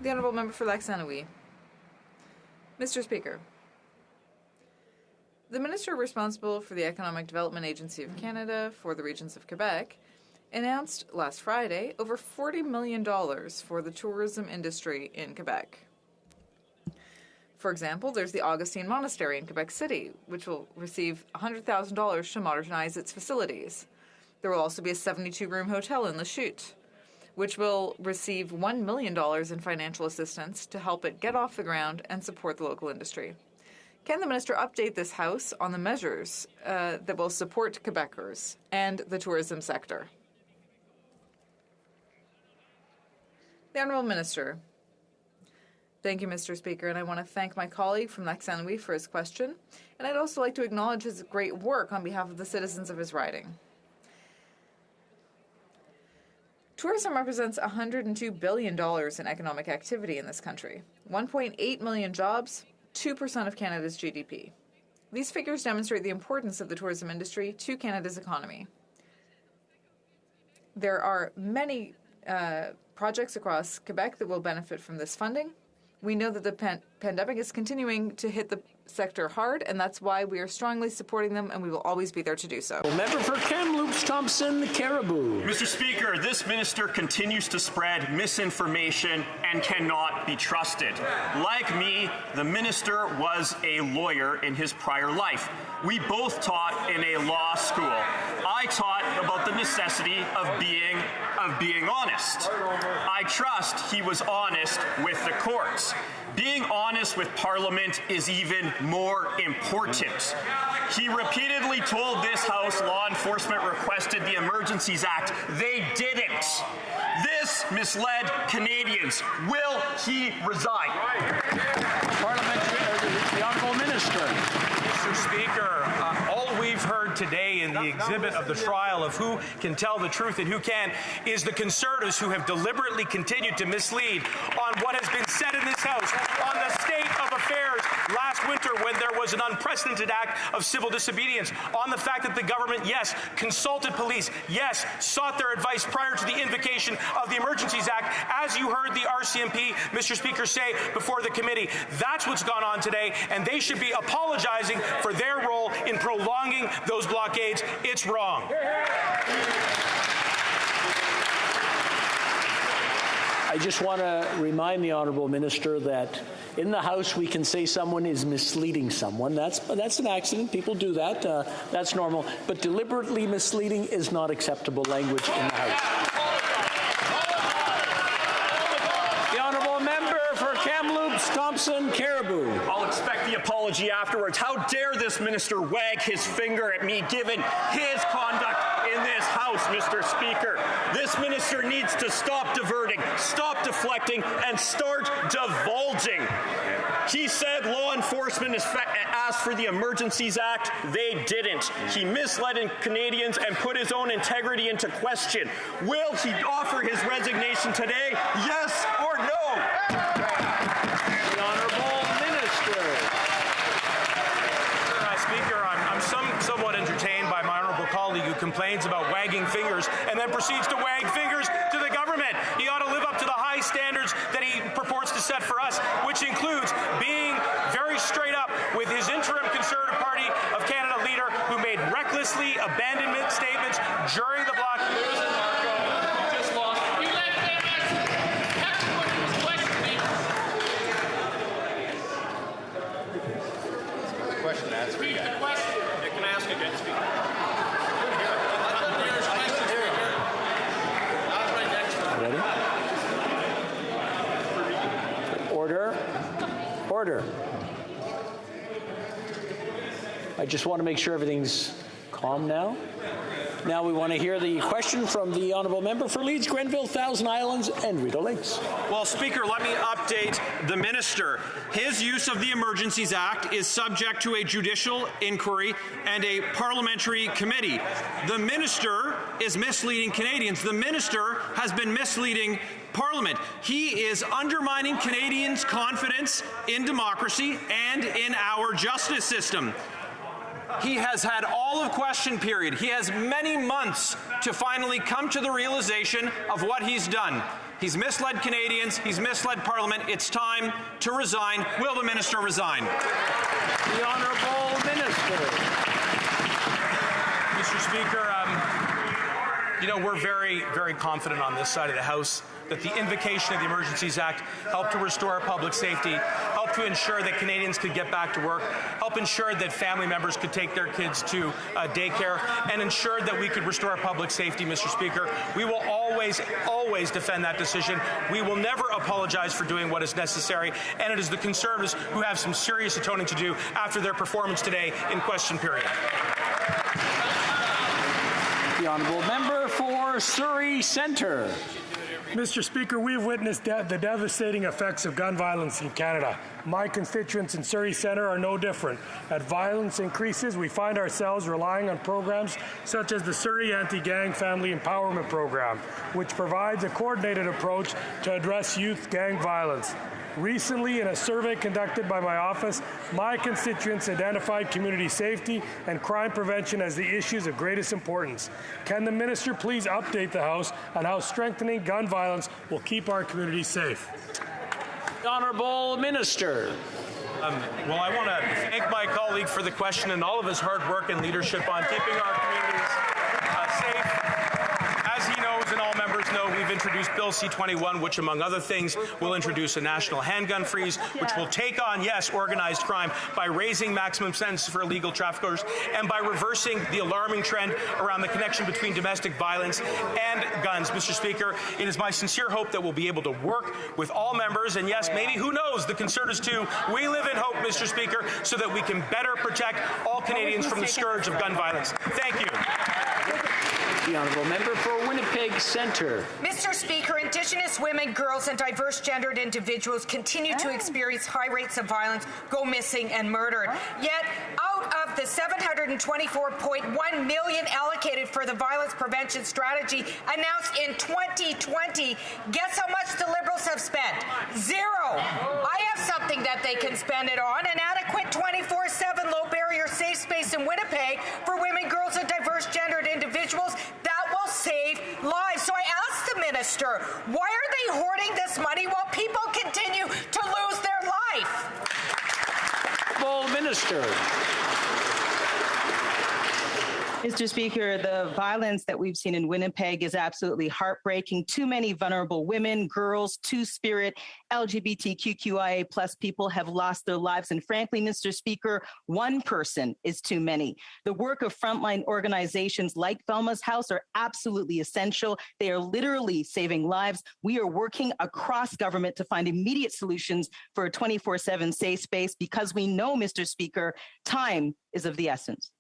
The Honourable Member for Lac-Saint-Louis. Mr. Speaker, the Minister responsible for the Economic Development Agency of Canada for the regions of Quebec announced last Friday over $40 million for the tourism industry in Quebec. For example, there's the Augustine Monastery in Quebec City, which will receive $100,000 to modernize its facilities. There will also be a 72-room hotel in Lachute, which will receive $1 million in financial assistance to help it get off the ground and support the local industry. Can the minister update this House on the measures that will support Quebecers and the tourism sector? The Honourable Minister. Thank you, Mr. Speaker, and I want to thank my colleague from Lac-Saint-Louis for his question, and I'd also like to acknowledge his great work on behalf of the citizens of his riding. Tourism represents $102 billion in economic activity in this country, 1.8 million jobs, 2% of Canada's GDP. These figures demonstrate the importance of the tourism industry to Canada's economy. There are many projects across Quebec that will benefit from this funding. We know that the pandemic is continuing to hit the sector hard, and that's why we are strongly supporting them, and we will always be there to do so. Member for Kamloops Thompson Caribou. Mr. Speaker, this minister continues to spread misinformation and cannot be trusted. Like me, the minister was a lawyer in his prior life. We both taught in a law school. I taught about the necessity of being honest. I trust he was honest with the courts. Being honest with Parliament is even more important. He repeatedly told this House law enforcement requested the Emergencies Act. They didn't. This misled Canadians. Will he resign? The Honourable Minister. Mr. Speaker, all we've heard today in the exhibit of the trial of who can tell the truth and who can't is the Conservatives who have deliberately continued to mislead on what has been said in this House on the state of affairs last winter when there was an unprecedented act of civil disobedience, on the fact that the government, yes, consulted police, yes, sought their advice prior to the invocation of the Emergencies Act, as you heard the RCMP, Mr. Speaker, say before the committee. That's what's gone on today, and they should be apologizing for their role in prolonging those blockades. It's wrong. I just want to remind the Honourable Minister that in the House we can say someone is misleading someone. That's an accident. People do that. That's normal. But deliberately misleading is not acceptable language in the House. The Honourable Member for Kamloops, Thompson, Caribou. I'll expect the apology afterwards. How dare this minister wag his finger at me given his conduct in this House, Mr. Speaker. This minister needs to stop diverting, stop deflecting, and start divulging. He said law enforcement asked for the Emergencies Act. They didn't. He misled Canadians and put his own integrity into question. Will he offer his resignation today? Yes or no? The Honourable Minister. Speaker, I'm somewhat entertained by my honourable colleague who complains about wagging fingers and then proceeds to wag fingers to the government. He ought to live up to the high standards that he purports to set for us, which includes being very straight up with his interim Conservative Party of Canada leader who made recklessly abandonment statements during the blockade. Question to answer. Repeat the question. Can I ask again, Speaker? Ready? Order. Order. I just want to make sure everything's calm now. Now we want to hear the question from the Honourable Member for Leeds, Grenville, Thousand Islands, and Rideau Lakes. Well, Speaker, let me update the minister. His use of the Emergencies Act is subject to a judicial inquiry and a parliamentary committee. The minister is misleading Canadians. The minister has been misleading Parliament. He is undermining Canadians' confidence in democracy and in our justice system. He has had all of question period. He has many months to finally come to the realization of what he's done. He's misled Canadians. He's misled Parliament. It's time to resign. Will the minister resign? The Honourable Minister. Mr. Speaker, we're very, very confident on this side of the House that the invocation of the Emergencies Act helped to restore public safety, helped to ensure that Canadians could get back to work, helped ensure that family members could take their kids to daycare, and ensured that we could restore public safety, Mr. Speaker. We will always, always defend that decision. We will never apologize for doing what is necessary, and it is the Conservatives who have some serious atoning to do after their performance today in question period. The Honourable Member for Surrey Centre. Mr. Speaker, we have witnessed the devastating effects of gun violence in Canada. My constituents in Surrey Centre are no different. As violence increases, we find ourselves relying on programs such as the Surrey Anti-Gang Family Empowerment Program, which provides a coordinated approach to address youth gang violence. Recently, in a survey conducted by my office, my constituents identified community safety and crime prevention as the issues of greatest importance. Can the minister please update the House on how strengthening gun violence will keep our communities safe? The Honourable Minister. Well, I want to thank my colleague for the question and all of his hard work and leadership on keeping our communities safe. As he knows and all members know, we've introduced Bill C-21, which, among other things, will introduce a national handgun freeze, which will take on, yes, organized crime by raising maximum sentences for illegal traffickers and by reversing the alarming trend around the connection between domestic violence and guns. Mr. Speaker, it is my sincere hope that we'll be able to work with all members, and yes, maybe, who knows, the Conservatives too. We live in hope, Mr. Speaker, so that we can better protect all Canadians from the scourge of gun violence. Thank you. The Honourable Member for Winnipeg Centre. Mr. Speaker, Indigenous women, girls and diverse gendered individuals continue to experience high rates of violence, go missing and murdered. Yet, out of of the $724.1 million allocated for the violence prevention strategy announced in 2020, guess how much the Liberals have spent? Zero. I have something that they can spend it on, an adequate 24/7 low-barrier safe space in Winnipeg for women, girls, and diverse gendered individuals that will save lives. So I asked the minister, why are they hoarding this money while people continue to lose their life? Full minister. Mr. Speaker, the violence that we've seen in Winnipeg is absolutely heartbreaking. Too many vulnerable women, girls, Two-Spirit, LGBTQIA+ people have lost their lives. And frankly, Mr. Speaker, one person is too many. The work of frontline organizations like Velma's House are absolutely essential. They are literally saving lives. We are working across government to find immediate solutions for a 24/7 safe space because we know, Mr. Speaker, time is of the essence.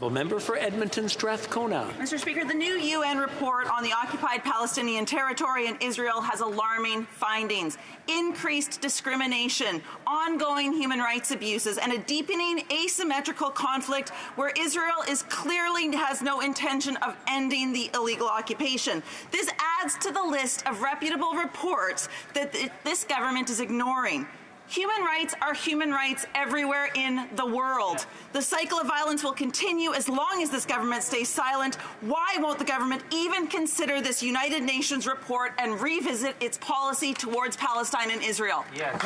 Member for Edmonton Strathcona. Mr. Speaker, the new UN report on the occupied Palestinian territory in Israel has alarming findings. Increased discrimination, ongoing human rights abuses, and a deepening asymmetrical conflict where Israel clearly has no intention of ending the illegal occupation. This adds to the list of reputable reports that this government is ignoring. Human rights are human rights everywhere in the world. The cycle of violence will continue as long as this government stays silent. Why won't the government even consider this United Nations report and revisit its policy towards Palestine and Israel? Yes.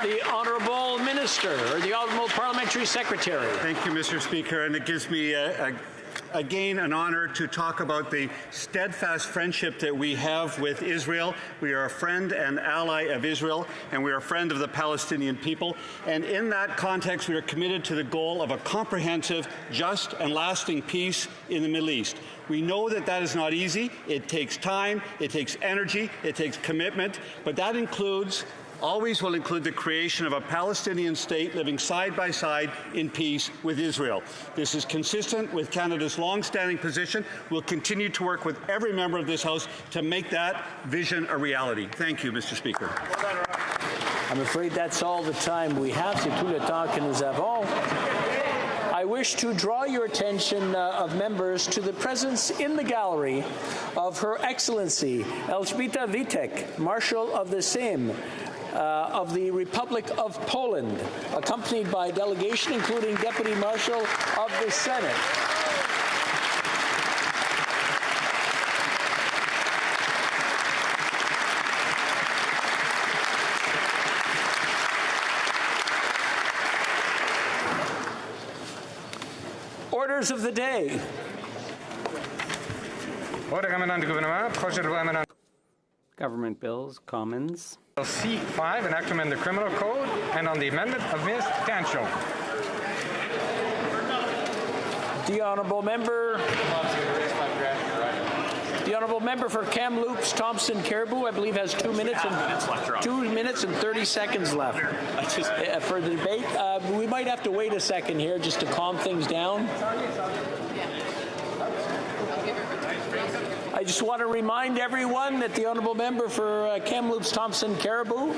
The Honourable Minister, or the Honourable Parliamentary Secretary. Thank you, Mr. Speaker, and it gives me again an honor to talk about the steadfast friendship that we have with Israel. We are a friend and ally of Israel, and we are a friend of the Palestinian people. And in that context, we are committed to the goal of a comprehensive, just, and lasting peace in the Middle East. We know that that is not easy. It takes time, it takes energy, it takes commitment, but that always will include the creation of a Palestinian state living side by side in peace with Israel. This is consistent with Canada's long-standing position. We'll continue to work with every member of this House to make that vision a reality. Thank you, Mr. Speaker. I'm afraid that's all the time we have. C'est tout le temps que nous avons. I wish to draw your attention of members to the presence in the gallery of Her Excellency Elżbieta Witek, Marshal of the Sejm of the Republic of Poland, accompanied by a delegation including Deputy Marshal of the Senate. Orders of the day. Government bills, Commons. C5, an act to amend the criminal code, and on the amendment of Ms. Cancho. The Honourable Member. The Honourable Member for Kamloops, Thompson Caribou, I believe, has 2 minutes and 2 minutes and 30 seconds left for the debate. We might have to wait a second here just to calm things down. I just want to remind everyone that the Honourable Member for Kamloops, Thompson Caribou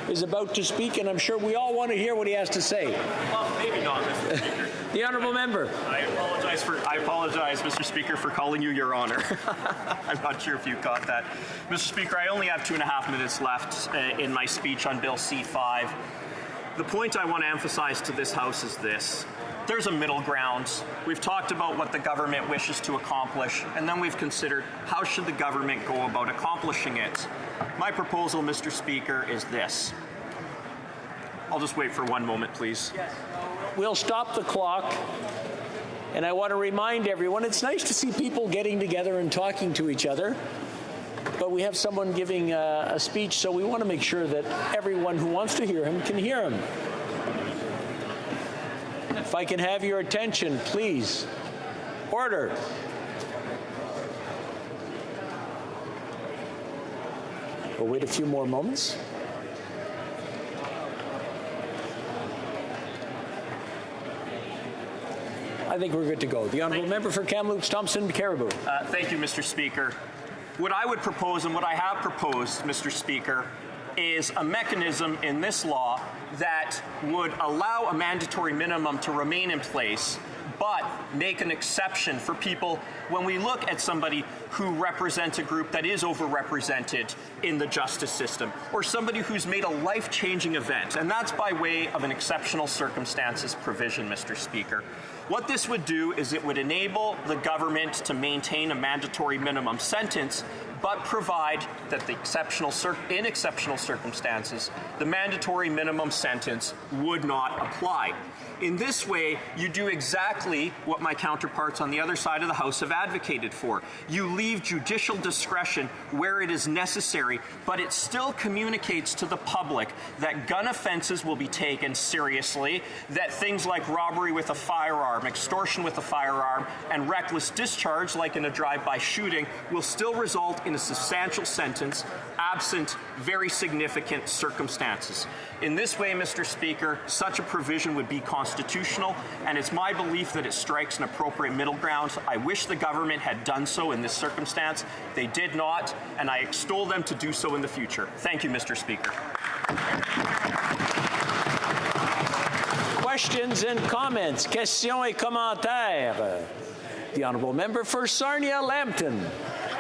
is about to speak, and I'm sure we all want to hear what he has to say. Well, maybe not, Mr. Speaker. The Honourable Member. I apologize, Mr. Speaker, for calling you Your Honour. I'm not sure if you caught that. Mr. Speaker, I only have 2.5 minutes left in my speech on Bill C5. The point I want to emphasize to this House is this. There's a middle ground. We've talked about what the government wishes to accomplish, and then we've considered how should the government go about accomplishing it. My proposal, Mr. Speaker, is this. I'll just wait for 1 moment, please. We'll stop the clock. And I want to remind everyone, it's nice to see people getting together and talking to each other. But we have someone giving a speech, so we want to make sure that everyone who wants to hear him can hear him. If I can have your attention, please. Order. We'll wait a few more moments. I think we're good to go. The Honourable Member for Kamloops, Thompson Caribou. Thank you, Mr. Speaker. What I would propose and what I have proposed, Mr. Speaker, is a mechanism in this law that would allow a mandatory minimum to remain in place, but make an exception for people when we look at somebody who represents a group that is overrepresented in the justice system, or somebody who's made a life-changing event, and that's by way of an exceptional circumstances provision, Mr. Speaker. What this would do is it would enable the government to maintain a mandatory minimum sentence, but provide that in exceptional circumstances, the mandatory minimum sentence would not apply. In this way, you do exactly what my counterparts on the other side of the House have advocated for. You leave judicial discretion where it is necessary, but it still communicates to the public that gun offenses will be taken seriously, that things like robbery with a firearm, extortion with a firearm, and reckless discharge, like in a drive-by shooting, will still result in a substantial sentence, absent very significant circumstances. In this way, Mr. Speaker, such a provision would be constitutional, and it's my belief that it strikes an appropriate middle ground. I wish the government had done so in this circumstance. They did not, and I extol them to do so in the future. Thank you, Mr. Speaker. Questions and comments. Questions et commentaires. The Honourable Member for Sarnia-Lambton.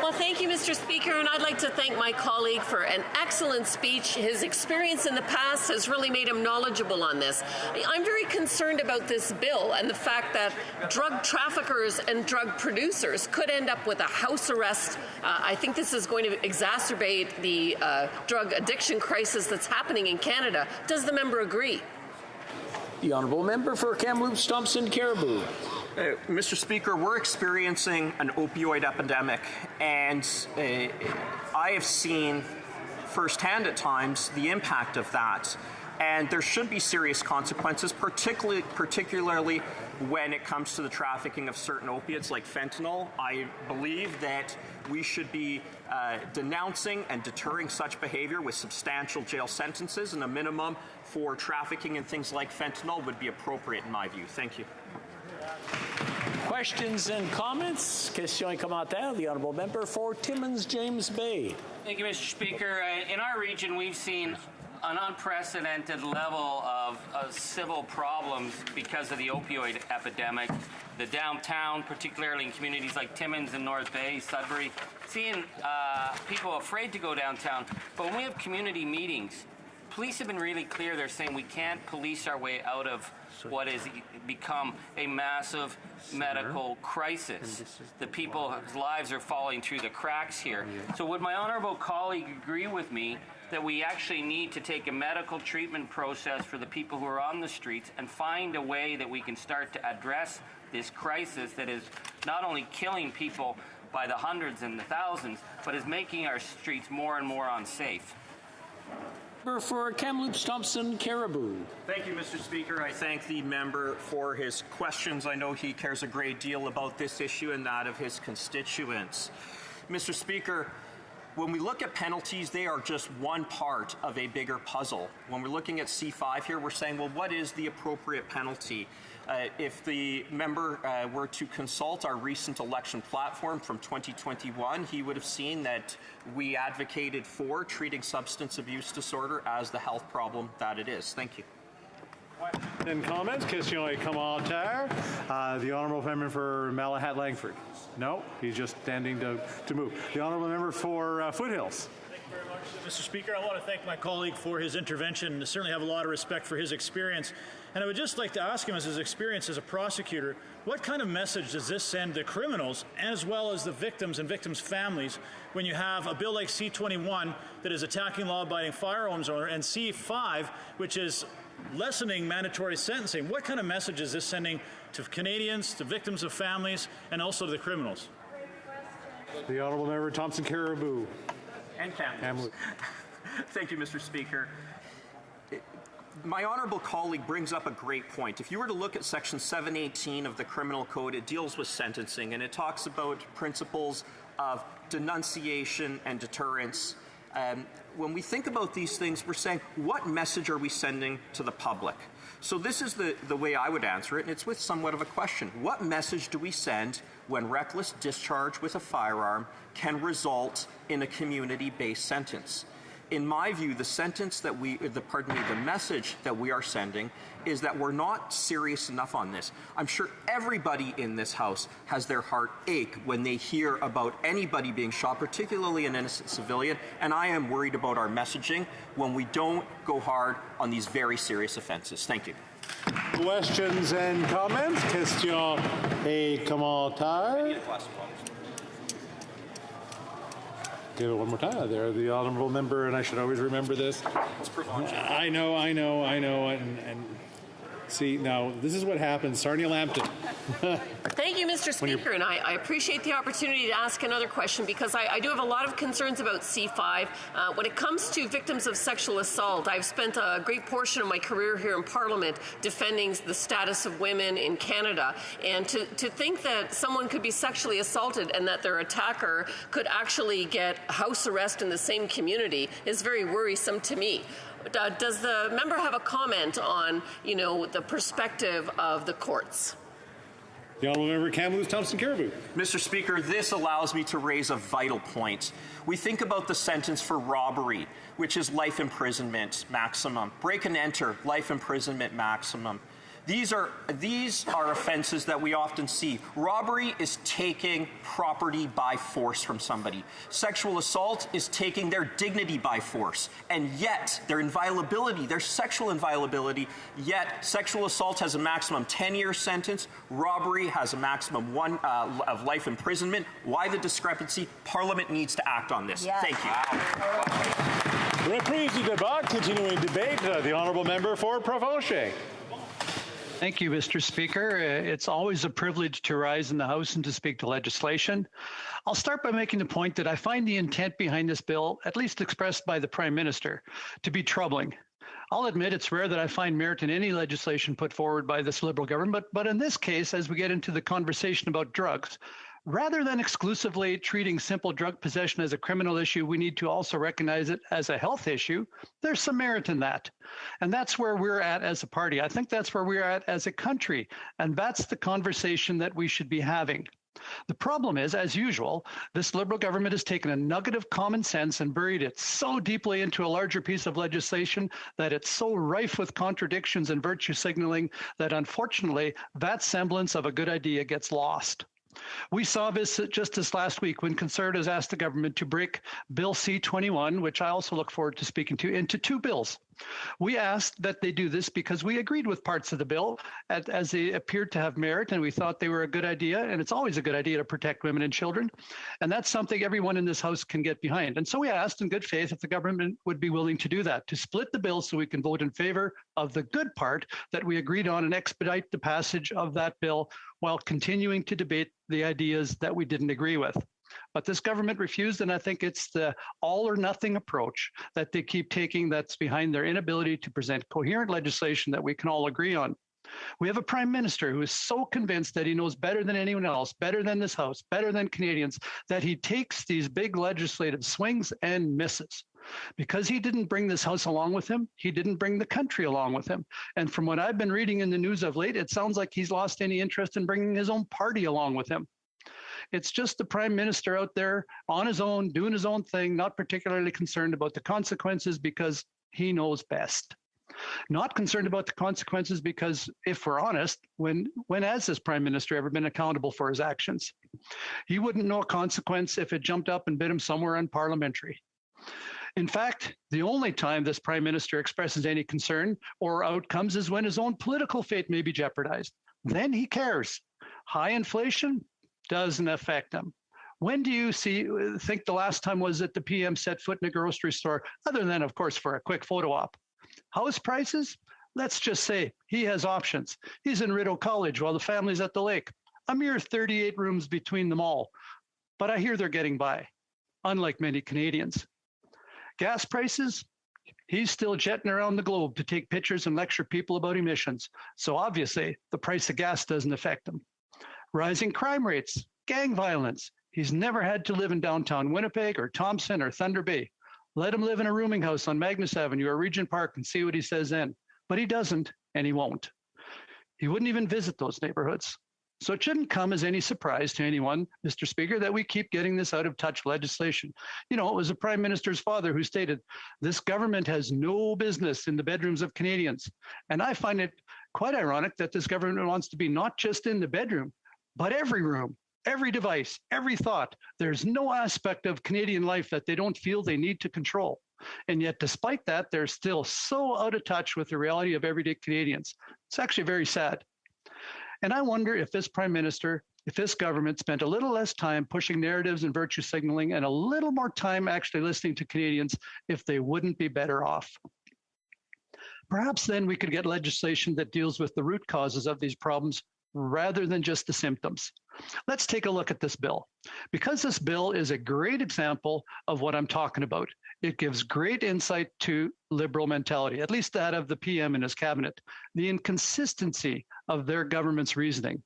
Well, thank you, Mr. Speaker, and I'd like to thank my colleague for an excellent speech. His experience in the past has really made him knowledgeable on this. I'm very concerned about this bill and the fact that drug traffickers and drug producers could end up with a house arrest. I think this is going to exacerbate the drug addiction crisis that's happening in Canada. Does the member agree? The Honourable Member for Kamloops, Thompson, Caribou. Mr. Speaker, we're experiencing an opioid epidemic, and I have seen firsthand at times the impact of that. And there should be serious consequences, particularly when it comes to the trafficking of certain opiates like fentanyl. I believe that we should be denouncing and deterring such behavior with substantial jail sentences, and a minimum for trafficking in things like fentanyl would be appropriate in my view. Thank you. Questions and comments? Questions et commentaires. The Honourable Member for Timmins, James Bay. Thank you, Mr. Speaker. In our region, we've seen an unprecedented level of civil problems because of the opioid epidemic. The downtown, particularly in communities like Timmins and North Bay, Sudbury, seeing people afraid to go downtown. But when we have community meetings, police have been really clear. They're saying we can't police our way out of what has become a massive medical crisis. The people's lives are falling through the cracks here. So would my honourable colleague agree with me that we actually need to take a medical treatment process for the people who are on the streets and find a way that we can start to address this crisis that is not only killing people by the hundreds and the thousands, but is making our streets more and more unsafe? For Kamloops, Thompson, Caribou. Thank you, Mr. Speaker. I thank the member for his questions. I know he cares a great deal about this issue and that of his constituents. Mr. Speaker, when we look at penalties, they are just one part of a bigger puzzle. When we're looking at C5 here, we're saying, well, what is the appropriate penalty? If the member were to consult our recent election platform from 2021, he would have seen that we advocated for treating substance abuse disorder as the health problem that it is. Thank you. In comments, question et commentaire. The Honourable Member for Malahat Langford. No, he's just standing to move. The Honourable Member for Foothills. Thank you very much, Mr. Speaker. I want to thank my colleague for his intervention. I certainly have a lot of respect for his experience. And I would just like to ask him, as his experience as a prosecutor, what kind of message does this send the criminals as well as the victims and victims' families when you have a bill like C-21 that is attacking law-abiding firearms owner and C-5, which is lessening mandatory sentencing? What kind of message is this sending to Canadians, to victims of families, and also to the criminals? The Honourable Member Thompson Caribou. And Kamloops. Thank you, Mr. Speaker. My honourable colleague brings up a great point. If you were to look at Section 718 of the Criminal Code, it deals with sentencing, and it talks about principles of denunciation and deterrence. When we think about these things, we're saying, what message are we sending to the public? So this is the way I would answer it, and it's with somewhat of a question. What message do we send when reckless discharge with a firearm can result in a community-based sentence? In my view, the message that we are sending is that we're not serious enough on this. I'm sure everybody in this House has their heart ache when they hear about anybody being shot, particularly an innocent civilian, and I am worried about our messaging when we don't go hard on these very serious offenses. Thank you. Questions and comments? Questions et commentaires? Give it one more time. There, the honourable member, and I should always remember this. I know, and see, now, this is what happens. Sarnia Lambton. Thank you, Mr. Speaker, and I appreciate the opportunity to ask another question because I do have a lot of concerns about C5. When it comes to victims of sexual assault, I've spent a great portion of my career here in Parliament defending the status of women in Canada, and to think that someone could be sexually assaulted and that their attacker could actually get house arrest in the same community is very worrisome to me. Does the member have a comment on, the perspective of the courts? The Honourable Member Kamloops Thompson Caribou. Mr. Speaker, this allows me to raise a vital point. We think about the sentence for robbery, which is life imprisonment maximum. Break and enter, life imprisonment maximum. These are offenses that we often see. Robbery is taking property by force from somebody. Sexual assault is taking their dignity by force. And yet, their inviolability, their sexual inviolability, yet sexual assault has a maximum 10-year sentence. Robbery has a maximum of life imprisonment. Why the discrepancy? Parliament needs to act on this. Yes. Thank you. Reprise du débat, continuing debate. The Honourable Member for Provencher. Thank you, Mr. Speaker. It's always a privilege to rise in the House and to speak to legislation. I'll start by making the point that I find the intent behind this bill, at least expressed by the Prime Minister, to be troubling. I'll admit it's rare that I find merit in any legislation put forward by this Liberal government, but in this case, as we get into the conversation about drugs, rather than exclusively treating simple drug possession as a criminal issue, we need to also recognize it as a health issue. There's some merit in that. And that's where we're at as a party. I think that's where we're at as a country. And that's the conversation that we should be having. The problem is, as usual, this Liberal government has taken a nugget of common sense and buried it so deeply into a larger piece of legislation that it's so rife with contradictions and virtue signaling that unfortunately that semblance of a good idea gets lost. We saw this just this last week when Conservatives asked the government to break Bill C-21, which I also look forward to speaking to, into two bills. We asked that they do this because we agreed with parts of the bill as they appeared to have merit, and we thought they were a good idea, and it's always a good idea to protect women and children, and that's something everyone in this House can get behind. And so we asked in good faith if the government would be willing to do that, to split the bill so we can vote in favor of the good part that we agreed on and expedite the passage of that bill while continuing to debate the ideas that we didn't agree with. But this government refused, and I think it's the all or nothing approach that they keep taking that's behind their inability to present coherent legislation that we can all agree on. We have a prime minister who is so convinced that he knows better than anyone else, better than this House, better than Canadians, that he takes these big legislative swings and misses. Because he didn't bring this House along with him, he didn't bring the country along with him. And from what I've been reading in the news of late, it sounds like he's lost any interest in bringing his own party along with him. It's just the prime minister out there on his own, doing his own thing, not particularly concerned about the consequences because he knows best. Not concerned about the consequences because, if we're honest, when has this prime minister ever been accountable for his actions? He wouldn't know a consequence if it jumped up and bit him somewhere unparliamentary. In fact, the only time this prime minister expresses any concern or outcomes is when his own political fate may be jeopardized. Then he cares. High inflation doesn't affect him. When do you think the last time was that the PM set foot in a grocery store, other than, of course, for a quick photo op? House prices? Let's just say he has options. He's in Rideau College while the family's at the lake. A mere 38 rooms between them all. But I hear they're getting by, unlike many Canadians. Gas prices? He's still jetting around the globe to take pictures and lecture people about emissions. So obviously, the price of gas doesn't affect him. Rising crime rates, gang violence. He's never had to live in downtown Winnipeg or Thompson or Thunder Bay. Let him live in a rooming house on Magnus Avenue or Regent Park and see what he says then. But he doesn't, and he won't. He wouldn't even visit those neighborhoods. So it shouldn't come as any surprise to anyone, Mr. Speaker, that we keep getting this out of touch legislation. You know, it was the Prime Minister's father who stated, this government has no business in the bedrooms of Canadians. And I find it quite ironic that this government wants to be not just in the bedroom, but every room, every device, every thought. There's no aspect of Canadian life that they don't feel they need to control. And yet, despite that, they're still so out of touch with the reality of everyday Canadians. It's actually very sad. And I wonder if this Prime Minister, if this government spent a little less time pushing narratives and virtue signaling and a little more time actually listening to Canadians, if they wouldn't be better off. Perhaps then we could get legislation that deals with the root causes of these problems rather than just the symptoms. Let's take a look at this bill. Because this bill is a great example of what I'm talking about. It gives great insight to Liberal mentality, at least that of the PM and his cabinet, the inconsistency of their government's reasoning.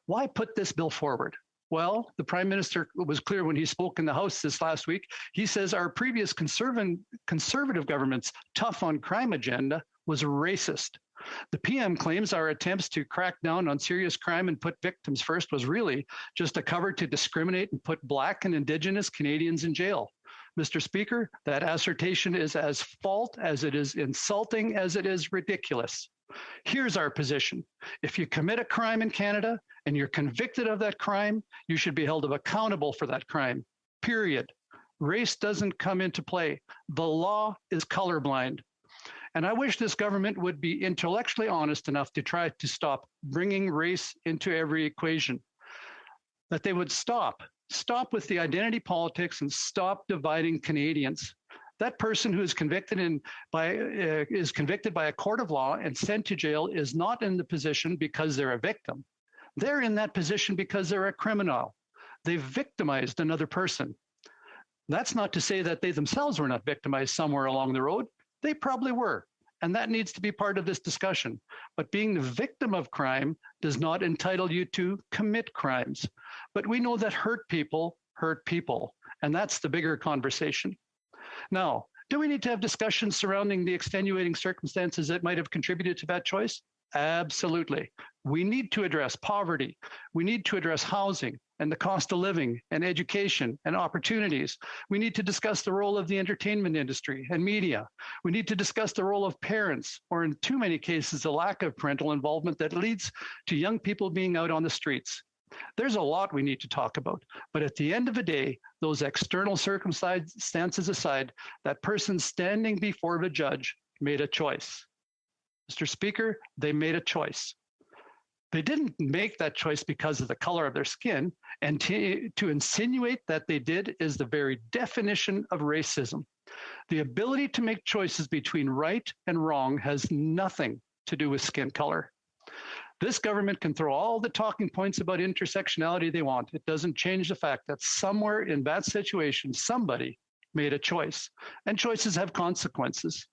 Why put this bill forward? Well, the Prime Minister was clear when he spoke in the House this last week. He says our previous conservative government's tough on crime agenda was racist. The PM claims our attempts to crack down on serious crime and put victims first was really just a cover to discriminate and put Black and Indigenous Canadians in jail. Mr. Speaker, that assertion is as false as it is insulting as it is ridiculous. Here's our position. If you commit a crime in Canada and you're convicted of that crime, you should be held accountable for that crime, period. Race doesn't come into play. The law is colorblind. And I wish this government would be intellectually honest enough to try to stop bringing race into every equation. That they would stop with the identity politics and stop dividing Canadians. That person who is convicted by a court of law and sent to jail is not in the position because they're a victim. They're in that position because they're a criminal. They've victimized another person. That's not to say that they themselves were not victimized somewhere along the road. They probably were, and that needs to be part of this discussion. But being the victim of crime does not entitle you to commit crimes. But we know that hurt people, and that's the bigger conversation. Now, do we need to have discussions surrounding the extenuating circumstances that might have contributed to that choice? Absolutely. We need to address poverty. We need to address housing and the cost of living and education and opportunities. We need to discuss the role of the entertainment industry and media. We need to discuss the role of parents, or in too many cases, the lack of parental involvement that leads to young people being out on the streets. There's a lot we need to talk about, but at the end of the day, those external circumstances aside, that person standing before the judge made a choice. Mr. Speaker, they made a choice. They didn't make that choice because of the color of their skin, and to insinuate that they did is the very definition of racism. The ability to make choices between right and wrong has nothing to do with skin color. This government can throw all the talking points about intersectionality they want. It doesn't change the fact that somewhere in that situation, somebody made a choice, and choices have consequences.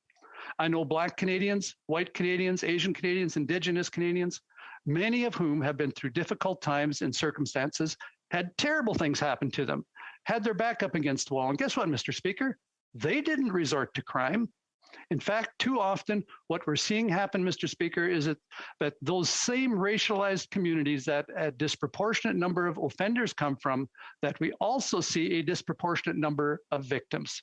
I know Black Canadians, white Canadians, Asian Canadians, Indigenous Canadians, many of whom have been through difficult times and circumstances, had terrible things happen to them, had their back up against the wall. And guess what, Mr. Speaker? They didn't resort to crime. In fact, too often, what we're seeing happen, Mr. Speaker, is that those same racialized communities that a disproportionate number of offenders come from, that we also see a disproportionate number of victims.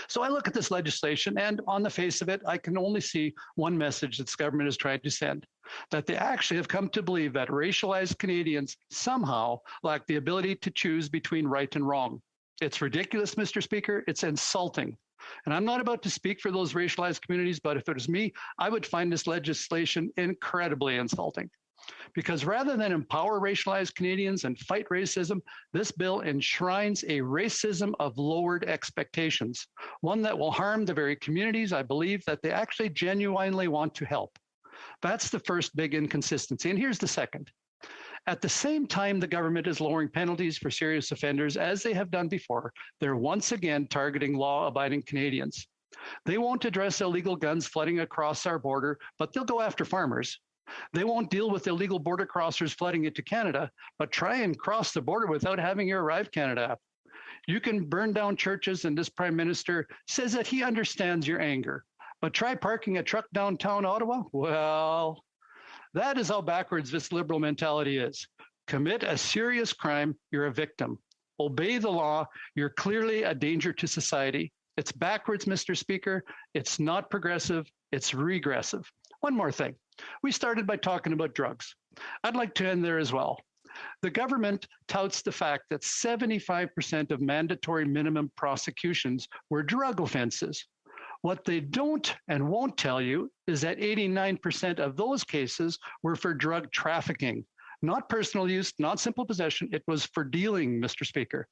So I look at this legislation, and on the face of it, I can only see one message that this government is trying to send, that they actually have come to believe that racialized Canadians somehow lack the ability to choose between right and wrong. It's ridiculous, Mr. Speaker. It's insulting. And I'm not about to speak for those racialized communities, but if it was me, I would find this legislation incredibly insulting. Because rather than empower racialized Canadians and fight racism, this bill enshrines a racism of lowered expectations, one that will harm the very communities I believe that they actually genuinely want to help. That's the first big inconsistency. And here's the second. At the same time the government is lowering penalties for serious offenders, as they have done before, they're once again targeting law-abiding Canadians. They won't address illegal guns flooding across our border, but they'll go after farmers. They won't deal with illegal border crossers flooding into Canada, but try and cross the border without having your Arrive Canada app. You can burn down churches, and this Prime Minister says that he understands your anger. But try parking a truck downtown Ottawa? Well, That is how backwards this liberal mentality is. Commit a serious crime, you're a victim. Obey the law, you're clearly a danger to society. It's backwards, Mr. Speaker. It's not progressive, it's regressive. One more thing. We started by talking about drugs. I'd like to end there as well. The government touts the fact that 75% of mandatory minimum prosecutions were drug offenses. What they don't and won't tell you is that 89% of those cases were for drug trafficking. Not personal use, not simple possession. It was for dealing, Mr. Speaker.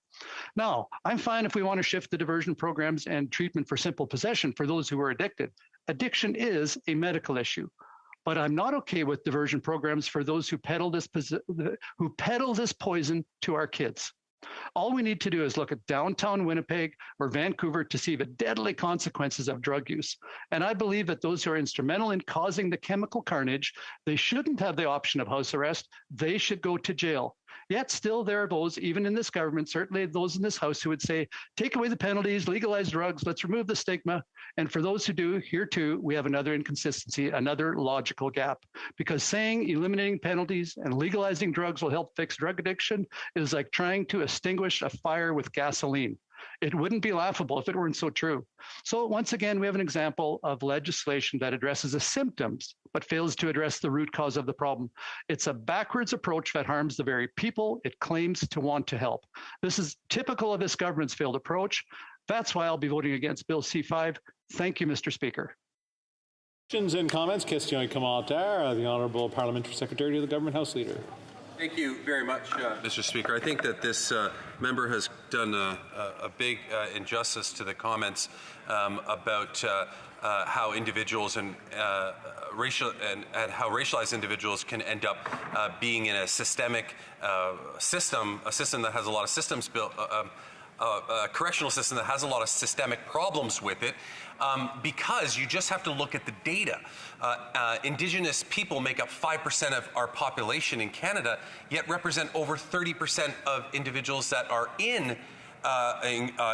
Now, I'm fine if we want to shift the diversion programs and treatment for simple possession for those who are addicted. Addiction is a medical issue. But I'm not okay with diversion programs for those who peddle this poison to our kids. All we need to do is look at downtown Winnipeg or Vancouver to see the deadly consequences of drug use. And I believe that those who are instrumental in causing the chemical carnage, they shouldn't have the option of house arrest. They should go to jail. Yet still there are those, even in this government, certainly those in this House, who would say, take away the penalties, legalize drugs, let's remove the stigma. And for those who do, here too, we have another inconsistency, another logical gap. Because saying eliminating penalties and legalizing drugs will help fix drug addiction is like trying to extinguish a fire with gasoline. It wouldn't be laughable if it weren't so true. So once again, we have an example of legislation that addresses the symptoms, but fails to address the root cause of the problem. It's a backwards approach that harms the very people it claims to want to help. This is typical of this government's failed approach. That's why I'll be voting against Bill C5. Thank you, Mr. Speaker. Questions and comments. Question commentaire. The Honourable Parliamentary Secretary to the Government House Leader. Thank you very much, Mr. Speaker. I think that this member has done a big injustice to the comments about how individuals and how racialized individuals can end up being in a systemic system, a system that has a lot of systems built. A correctional system that has a lot of systemic problems with it, because you just have to look at the data. Indigenous people make up 5% of our population in Canada, yet represent over 30% of individuals that are in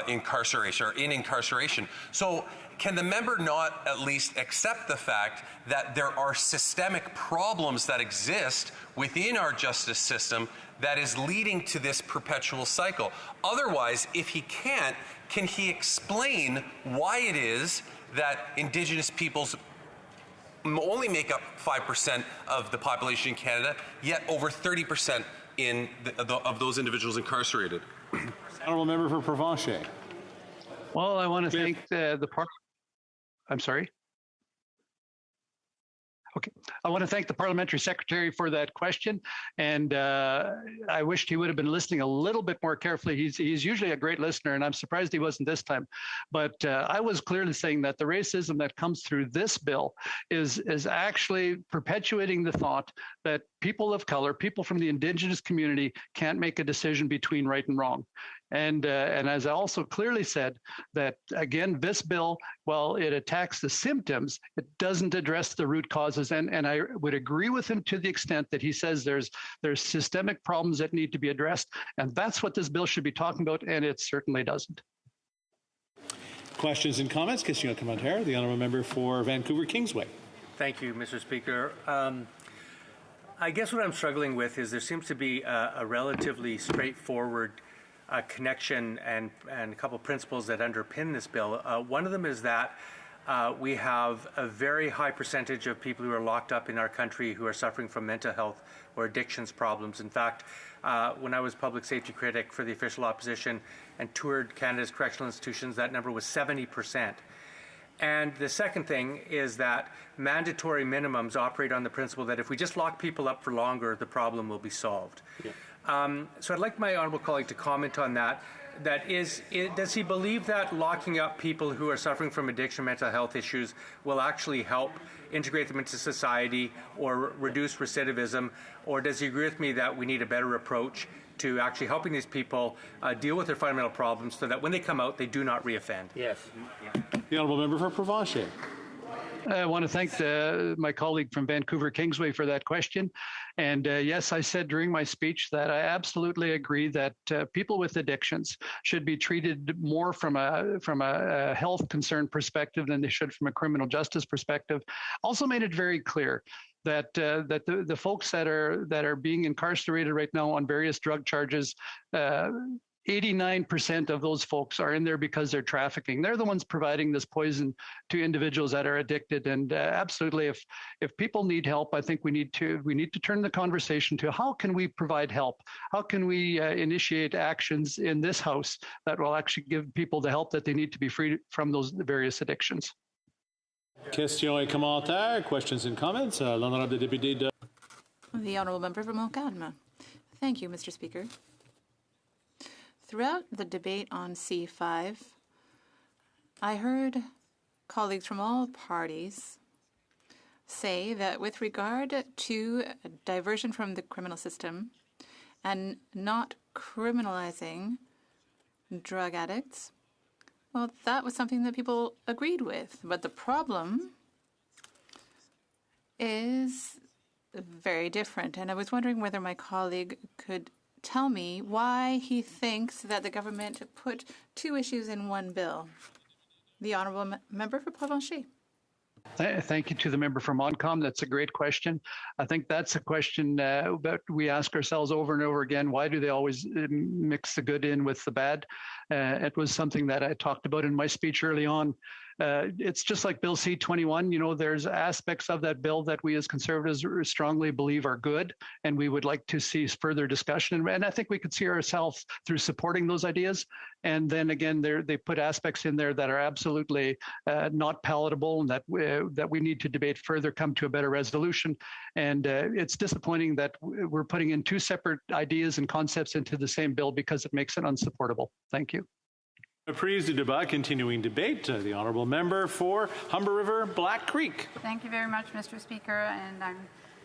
incarceration. So can the member not at least accept the fact that there are systemic problems that exist within our justice system that is leading to this perpetual cycle? Otherwise, if he can't, can he explain why it is that Indigenous peoples only make up 5% of the population in Canada, yet over 30% of those individuals incarcerated? Honourable Member for Provencher. Well, I want to thank I'm sorry. Okay. I want to thank the Parliamentary Secretary for that question, and I wished he would have been listening a little bit more carefully. He's usually a great listener, and I'm surprised he wasn't this time. But I was clearly saying that the racism that comes through this bill is actually perpetuating the thought that people of color, people from the Indigenous community, can't make a decision between right and wrong. And as I also clearly said, that again, this bill, while it attacks the symptoms, it doesn't address the root causes. And I would agree with him to the extent that he says there's systemic problems that need to be addressed. And that's what this bill should be talking about, and it certainly doesn't. Questions and comments. Question commentaire. The Honourable Member for Vancouver Kingsway. Thank you, Mr. Speaker. I guess what I'm struggling with is there seems to be a relatively straightforward connection and a couple principles that underpin this bill. One of them is that we have a very high percentage of people who are locked up in our country who are suffering from mental health or addictions problems. In fact, when I was public safety critic for the official opposition and toured Canada's correctional institutions, that number was 70%. And the second thing is that mandatory minimums operate on the principle that if we just lock people up for longer, the problem will be solved. Yeah. So I'd like my honourable colleague to comment on that. Does he believe that locking up people who are suffering from addiction, mental health issues will actually help integrate them into society or reduce recidivism? Or does he agree with me that we need a better approach to actually helping these people deal with their fundamental problems so that when they come out, they do not reoffend? Yes. The Honourable Member for Provencher. I want to thank my colleague from Vancouver Kingsway for that question. And yes, I said during my speech that I absolutely agree that people with addictions should be treated more from a health concern perspective than they should from a criminal justice perspective. Also made it very clear that the folks that are being incarcerated right now on various drug charges, 89% of those folks are in there because they're trafficking. They're the ones providing this poison to individuals that are addicted. And absolutely, if people need help, I think we need to turn the conversation to how can we provide help? How can we initiate actions in this House that will actually give people the help that they need to be free from those various addictions? Questions et commentaires, questions and comments. L'honorable député de... The honourable member from Montcalm. Thank you, Mr. Speaker. Throughout the debate on C5, I heard colleagues from all parties say that with regard to diversion from the criminal system and not criminalizing drug addicts, well, that was something that people agreed with. But the problem is very different. And I was wondering whether my colleague could tell me why he thinks that the government put two issues in one bill. The honourable member for Provencher. Thank you to the member from Montcalm. That's a great question. I think that's a question that we ask ourselves over and over again. Why do they always mix the good in with the bad? It was something that I talked about in my speech early on. It's just like Bill C-21. You know, there's aspects of that bill that we as Conservatives strongly believe are good, and we would like to see further discussion. And I think we could see ourselves through supporting those ideas. And then again, they put aspects in there that are absolutely not palatable, and that we need to debate further, come to a better resolution. And it's disappointing that we're putting in two separate ideas and concepts into the same bill because it makes it unsupportable. Thank you. Prise du débat, continuing debate. The honourable member for Humber River, Black Creek. Thank you very much, Mr. Speaker, and I'm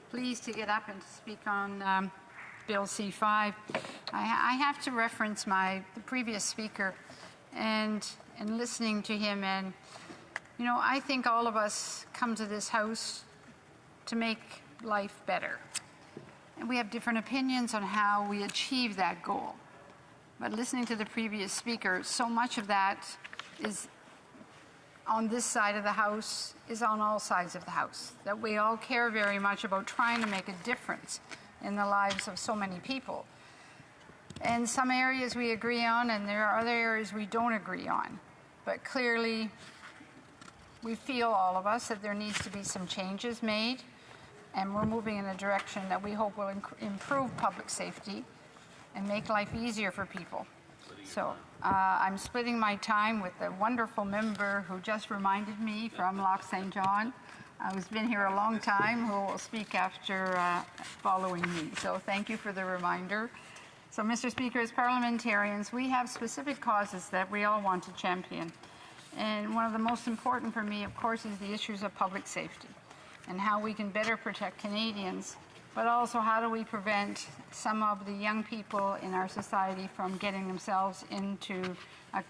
pleased to get up and to speak on Bill C-5. I have to reference the previous speaker and listening to him, and you know, I think all of us come to this House to make life better, and we have different opinions on how we achieve that goal. But listening to the previous speaker, so much of that is on this side of the House, is on all sides of the House, that we all care very much about trying to make a difference in the lives of so many people. And some areas we agree on, and there are other areas we don't agree on. But clearly, we feel, all of us, that there needs to be some changes made, and we're moving in a direction that we hope will improve public safety and make life easier for people. So I'm splitting my time with the wonderful member who just reminded me from Loch St. John, who's been here a long time, who will speak after following me. So thank you for the reminder. So Mr. Speaker, as parliamentarians, we have specific causes that we all want to champion. And one of the most important for me, of course, is the issues of public safety and how we can better protect Canadians, but also how do we prevent some of the young people in our society from getting themselves into a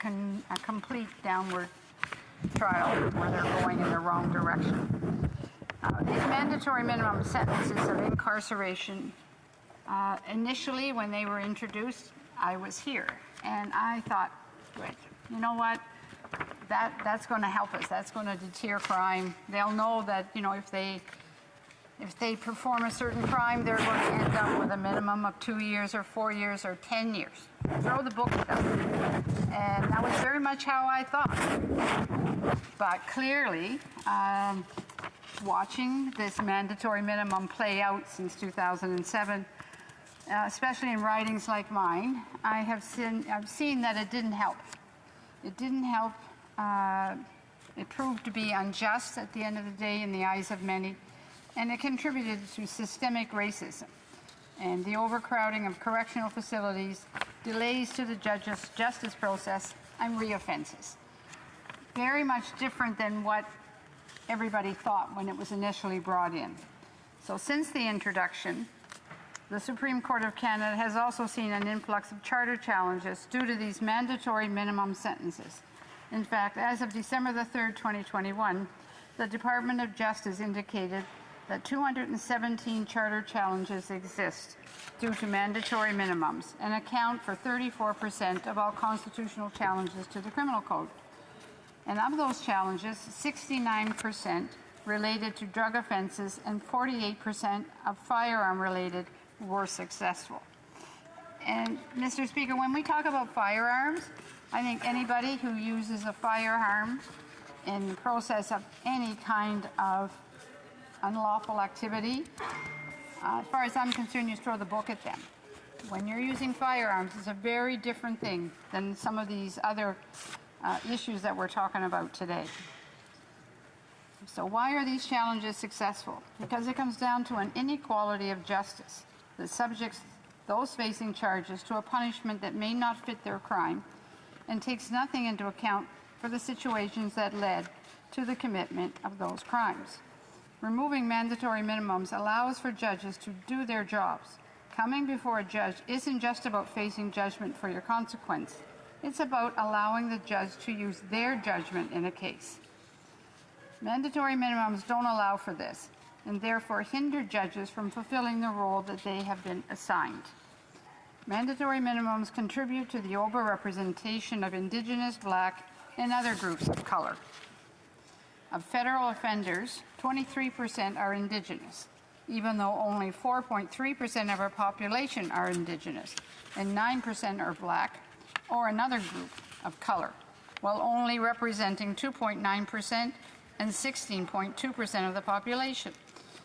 complete downward trial where they're going in the wrong direction. These mandatory minimum sentences of incarceration, initially when they were introduced, I was here, and I thought, wait, you know what? That's going to help us. That's going to deter crime. They'll know that, you know, if they perform a certain crime, they're going to end up with a minimum of 2 years or 4 years or 10 years. Throw the book at them. And that was very much how I thought. But clearly, watching this mandatory minimum play out since 2007, especially in ridings like mine, I've seen that it didn't help. It didn't help. It proved to be unjust at the end of the day in the eyes of many. And it contributed to systemic racism and the overcrowding of correctional facilities, delays to the justice process, and reoffenses. Very much different than what everybody thought when it was initially brought in. So since the introduction, the Supreme Court of Canada has also seen an influx of charter challenges due to these mandatory minimum sentences. In fact, as of December the 3rd, 2021, the Department of Justice indicated that 217 charter challenges exist due to mandatory minimums and account for 34% of all constitutional challenges to the criminal code. And of those challenges, 69% related to drug offenses and 48% of firearm-related were successful. And, Mr. Speaker, when we talk about firearms, I think anybody who uses a firearm in the process of any kind of unlawful activity, as far as I'm concerned, you throw the book at them. When you're using firearms, it's a very different thing than some of these other issues that we're talking about today. So why are these challenges successful? Because it comes down to an inequality of justice that subjects those facing charges to a punishment that may not fit their crime and takes nothing into account for the situations that led to the commitment of those crimes. Removing mandatory minimums allows for judges to do their jobs. Coming before a judge isn't just about facing judgment for your consequence. It's about allowing the judge to use their judgment in a case. Mandatory minimums don't allow for this, and therefore hinder judges from fulfilling the role that they have been assigned. Mandatory minimums contribute to the overrepresentation of Indigenous, Black, and other groups of color. Of federal offenders, 23% are Indigenous, even though only 4.3% of our population are Indigenous, and 9% are Black or another group of color, while only representing 2.9% and 16.2% of the population.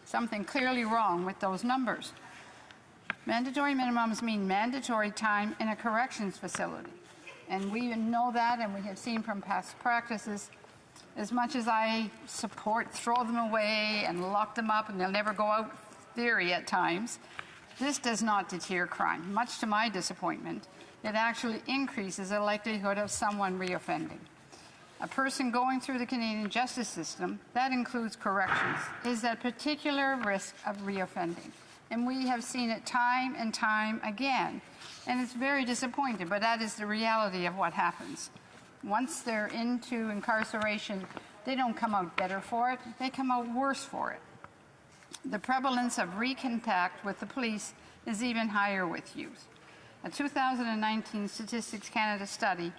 Something clearly wrong with those numbers. Mandatory minimums mean mandatory time in a corrections facility. And we know that, and we have seen from past practices, as much as I support throw them away and lock them up and they'll never go out theory at times, this does not deter crime. Much to my disappointment, it actually increases the likelihood of someone reoffending. A person going through the Canadian justice system, that includes corrections, is at particular risk of reoffending. And we have seen it time and time again. And it's very disappointing, but that is the reality of what happens. Once they're into incarceration, they don't come out better for it, they come out worse for it. The prevalence of recontact with the police is even higher with youth. A 2019 Statistics Canada study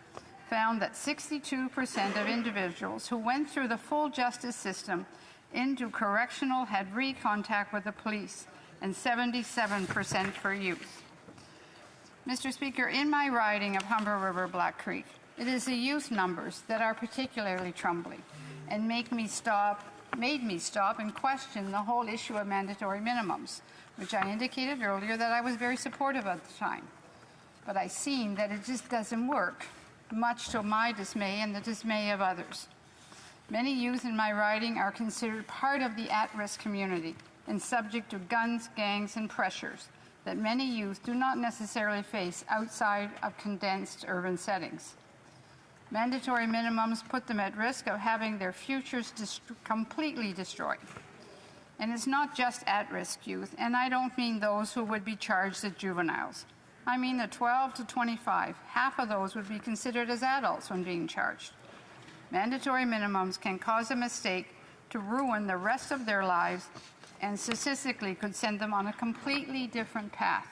found that 62% of individuals who went through the full justice system into correctional had recontact with the police, and 77% for youth. Mr. Speaker, in my riding of Humber River Black Creek, it is the youth numbers that are particularly troubling and made me stop and question the whole issue of mandatory minimums, which I indicated earlier that I was very supportive at the time. But I've seen that it just doesn't work, much to my dismay and the dismay of others. Many youth in my riding are considered part of the at-risk community and subject to guns, gangs, and pressures that many youth do not necessarily face outside of condensed urban settings. Mandatory minimums put them at risk of having their futures completely destroyed. And it's not just at-risk youth, and I don't mean those who would be charged as juveniles. I mean the 12 to 25. Half of those would be considered as adults when being charged. Mandatory minimums can cause a mistake to ruin the rest of their lives and statistically could send them on a completely different path.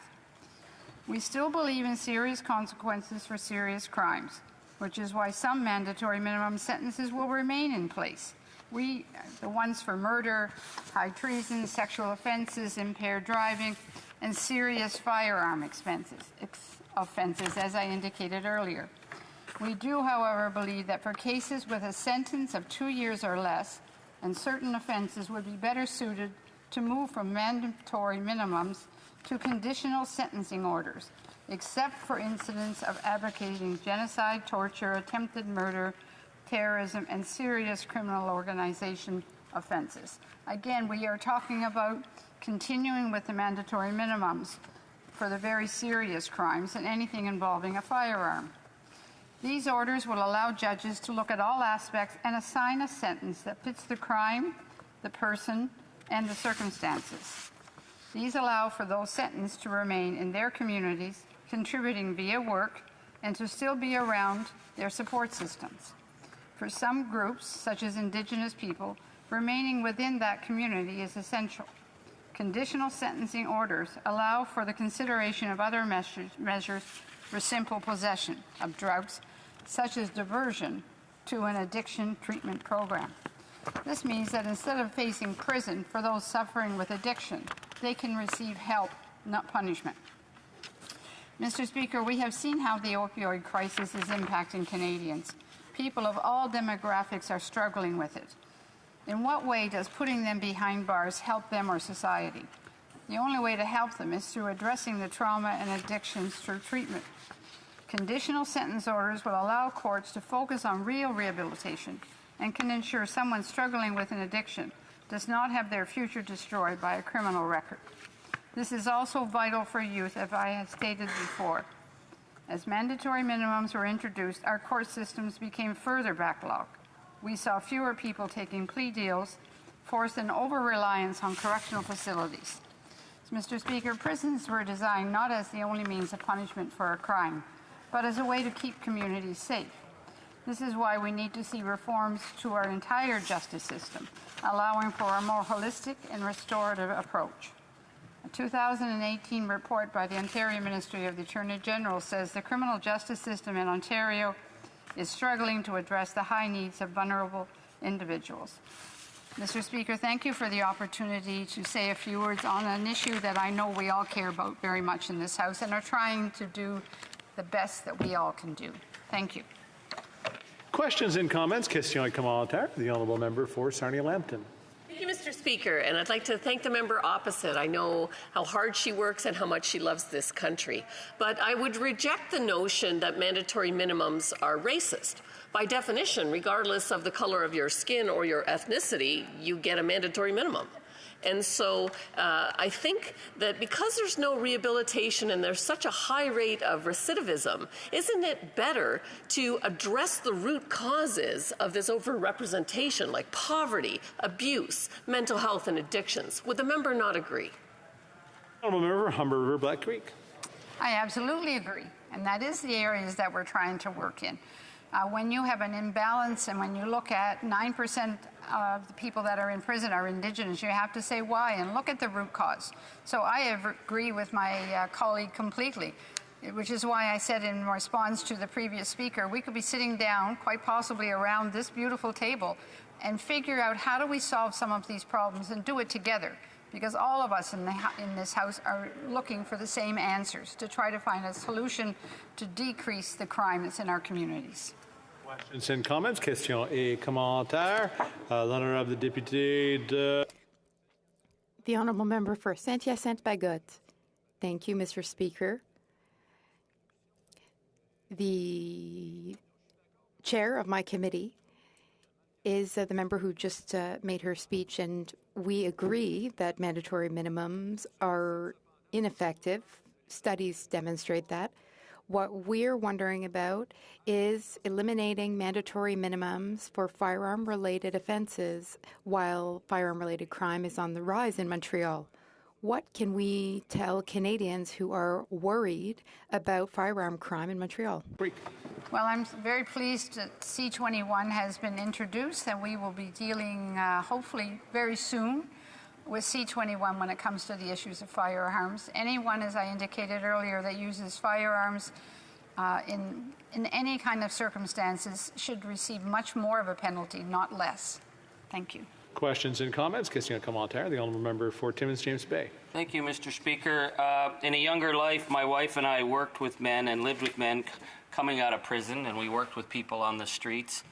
We still believe in serious consequences for serious crimes, which is why some mandatory minimum sentences will remain in place. The ones for murder, high treason, sexual offenses, impaired driving, and serious firearm offenses, as I indicated earlier. We do, however, believe that for cases with a sentence of 2 years or less, and certain offenses would be better suited to move from mandatory minimums to conditional sentencing orders, except for incidents of advocating genocide, torture, attempted murder, terrorism, and serious criminal organization offenses. Again, we are talking about continuing with the mandatory minimums for the very serious crimes and anything involving a firearm. These orders will allow judges to look at all aspects and assign a sentence that fits the crime, the person, and the circumstances. These allow for those sentenced to remain in their communities, contributing via work, and to still be around their support systems. For some groups, such as Indigenous people, remaining within that community is essential. Conditional sentencing orders allow for the consideration of other measures for simple possession of drugs, such as diversion to an addiction treatment program. This means that instead of facing prison for those suffering with addiction, they can receive help, not punishment. Mr. Speaker, we have seen how the opioid crisis is impacting Canadians. People of all demographics are struggling with it. In what way does putting them behind bars help them or society? The only way to help them is through addressing the trauma and addictions through treatment. Conditional sentence orders will allow courts to focus on real rehabilitation and can ensure someone struggling with an addiction does not have their future destroyed by a criminal record. This is also vital for youth, as I have stated before. As mandatory minimums were introduced, our court systems became further backlogged. We saw fewer people taking plea deals, forced an over-reliance on correctional facilities. Mr. Speaker, prisons were designed not as the only means of punishment for a crime, but as a way to keep communities safe. This is why we need to see reforms to our entire justice system, allowing for a more holistic and restorative approach. A 2018 report by the Ontario Ministry of the Attorney General says the criminal justice system in Ontario is struggling to address the high needs of vulnerable individuals. Mr. Speaker, thank you for the opportunity to say a few words on an issue that I know we all care about very much in this House and are trying to do the best that we all can do. Thank you. Questions and comments? Question commentaire. The honourable member for Sarnia-Lambton. Thank you, Mr. Speaker, and I'd like to thank the member opposite. I know how hard she works and how much she loves this country. But I would reject the notion that mandatory minimums are racist. By definition, regardless of the color of your skin or your ethnicity, you get a mandatory minimum. And so I think that because there's no rehabilitation and there's such a high rate of recidivism, isn't it better to address the root causes of this overrepresentation, like poverty, abuse, mental health, and addictions? Would the member not agree? Honourable member, Humber River, Black Creek. I absolutely agree, and that is the areas that we're trying to work in. When you have an imbalance and when you look at 9% of the people that are in prison are Indigenous, you have to say why and look at the root cause. So I agree with my colleague completely, which is why I said in response to the previous speaker, we could be sitting down, quite possibly around this beautiful table, and figure out how do we solve some of these problems and do it together. Because all of us in this House are looking for the same answers to try to find a solution to decrease the crime that's in our communities. Questions and comments? Question et commentaire. L'honorable député de... The honourable member for Saint-Hyacinthe-Bagotte. Thank you, Mr. Speaker. The chair of my committee is the member who just made her speech, and we agree that mandatory minimums are ineffective. Studies demonstrate that. What we're wondering about is eliminating mandatory minimums for firearm-related offences while firearm-related crime is on the rise in Montreal. What can we tell Canadians who are worried about firearm crime in Montreal? Well, I'm very pleased that C-21 has been introduced, and we will be dealing hopefully very soon with C-21 when it comes to the issues of firearms. Anyone, as I indicated earlier, that uses firearms in any kind of circumstances should receive much more of a penalty, not less. Thank you. Questions and comments? Question commentaire. The honourable member for Timmins James Bay. Thank you, Mr. Speaker. In a younger life, my wife and I worked with men and lived with men coming out of prison, and we worked with people on the streets.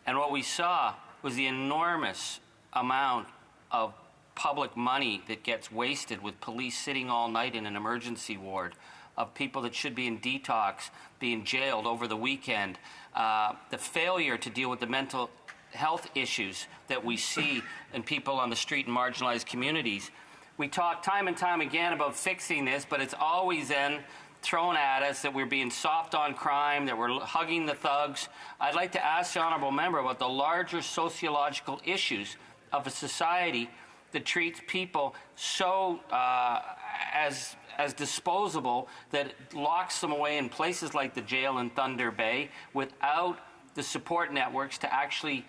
And what we saw was the enormous amount of public money that gets wasted with police sitting all night in an emergency ward, of people that should be in detox being jailed over the weekend, the failure to deal with the mental health issues that we see in people on the street in marginalized communities. We talk time and time again about fixing this, but it's always then thrown at us that we're being soft on crime, that we're hugging the thugs. I'd like to ask the honourable member about the larger sociological issues of a society that treats people so as disposable that it locks them away in places like the jail in Thunder Bay without the support networks to actually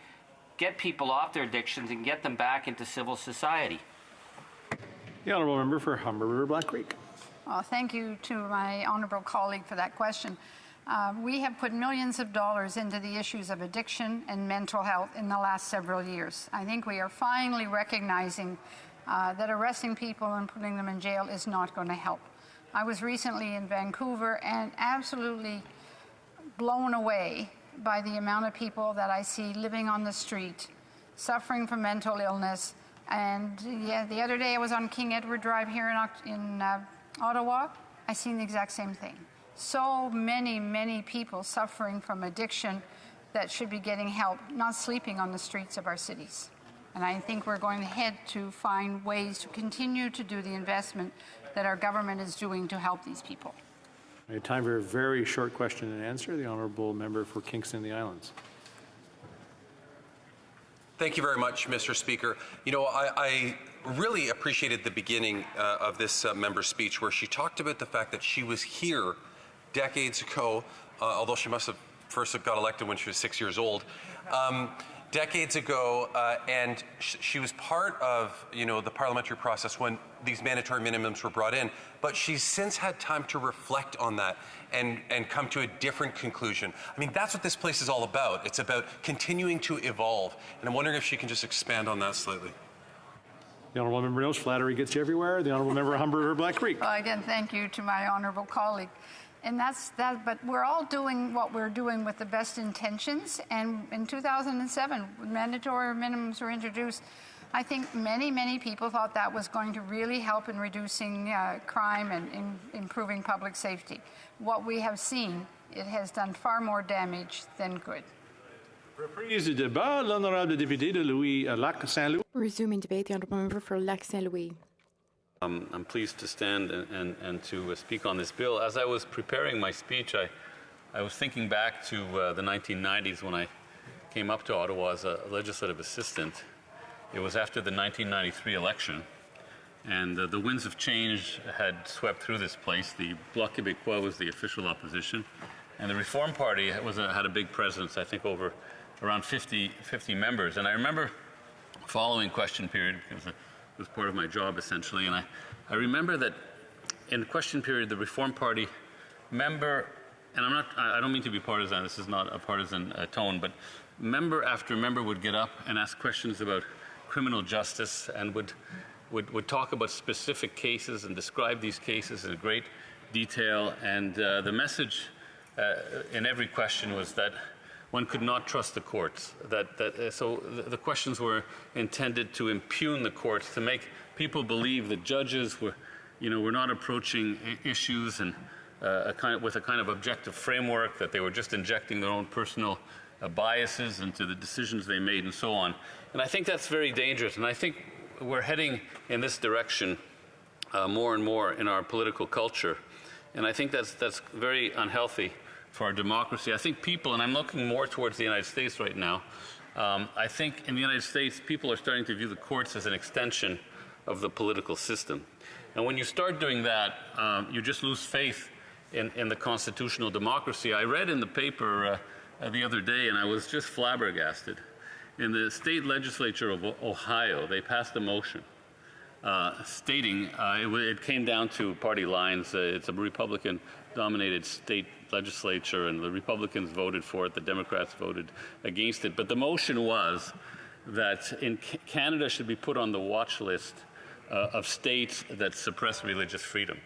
get people off their addictions and get them back into civil society. The honourable member for Humber River, Black Creek. Well, thank you to my honourable colleague for that question. We have put millions of dollars into the issues of addiction and mental health in the last several years. I think we are finally recognizing that arresting people and putting them in jail is not going to help. I was recently in Vancouver and absolutely blown away by the amount of people that I see living on the street, suffering from mental illness. And yeah, the other day I was on King Edward Drive here in Ottawa. I seen the exact same thing. So many people suffering from addiction that should be getting help, not sleeping on the streets of our cities. And I think we're going ahead to find ways to continue to do the investment that our government is doing to help these people. We have time for a very short question and answer. The honourable member for Kingston and the Islands. Thank you very much, Mr. Speaker. You know, I really appreciated the beginning of this member's speech where she talked about the fact that she was here decades ago, although she must have first got elected when she was 6 years old, decades ago, and she was part of, you know, the parliamentary process when these mandatory minimums were brought in. But she's since had time to reflect on that and come to a different conclusion. I mean, that's what this place is all about. It's about continuing to evolve. And I'm wondering if she can just expand on that slightly. The honourable member knows flattery gets you everywhere. The honourable member Humber River Black Creek. Well, again, thank you to my honourable colleague. And that's that, but we're all doing what we're doing with the best intentions. And in 2007, when mandatory minimums were introduced, I think many people thought that was going to really help in reducing crime and in improving public safety. What we have seen, it has done far more damage than good. Reprise du débat, l'honorable député de Louis Lac Saint-Louis. Resuming debate, the honourable member for Lac Saint-Louis. I'm pleased to stand and to speak on this bill. As I was preparing my speech, I was thinking back to the 1990s when I came up to Ottawa as a legislative assistant. It was after the 1993 election, and the winds of change had swept through this place. The Bloc Québécois was the official opposition, and the Reform Party had a big presence, I think over around 50 members. And I remember following question period, because it was part of my job essentially, and I remember that in question period the Reform Party member, and I don't mean to be partisan, this is not a partisan tone, but member after member would get up and ask questions about criminal justice and would talk about specific cases and describe these cases in great detail, and the message in every question was that one could not trust the courts. So the questions were intended to impugn the courts, to make people believe that judges were not approaching issues and with a kind of objective framework, that they were just injecting their own personal biases into the decisions they made and so on. And I think that's very dangerous. And I think we're heading in this direction more and more in our political culture. And I think that's very unhealthy for our democracy. I think people, and I'm looking more towards the United States right now, I think in the United States people are starting to view the courts as an extension of the political system. And when you start doing that, you just lose faith in the constitutional democracy. I read in the paper the other day, and I was just flabbergasted. In the state legislature of Ohio, they passed a motion stating, it came down to party lines. It's a Republican-dominated state legislature, and the Republicans voted for it, the Democrats voted against it. But the motion was that Canada should be put on the watch list of states that suppress religious freedom.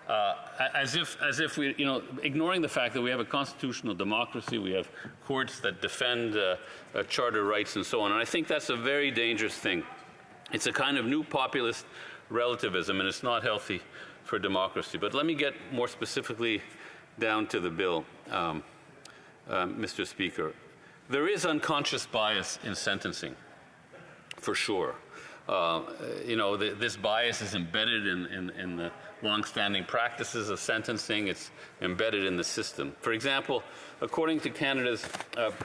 As if we, ignoring the fact that we have a constitutional democracy, we have courts that defend charter rights and so on. And I think that's a very dangerous thing. It's a kind of new populist relativism, and it's not healthy for democracy. But let me get more specifically down to the bill, Mr. Speaker. There is unconscious bias in sentencing, for sure. This bias is embedded in the long-standing practices of sentencing. It's embedded in the system. For example, according to Canada's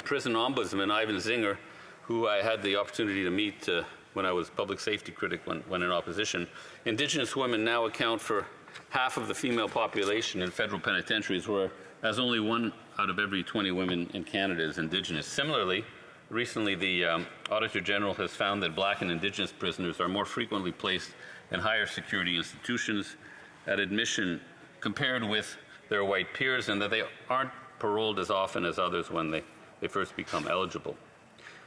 prison ombudsman, Ivan Zinger, who I had the opportunity to meet when I was public safety critic when in opposition, Indigenous women now account for half of the female population in federal penitentiaries, whereas only 1 out of every 20 women in Canada is Indigenous. Similarly, recently the Auditor General has found that Black and Indigenous prisoners are more frequently placed in higher security institutions at admission compared with their white peers, and that they aren't paroled as often as others when they first become eligible.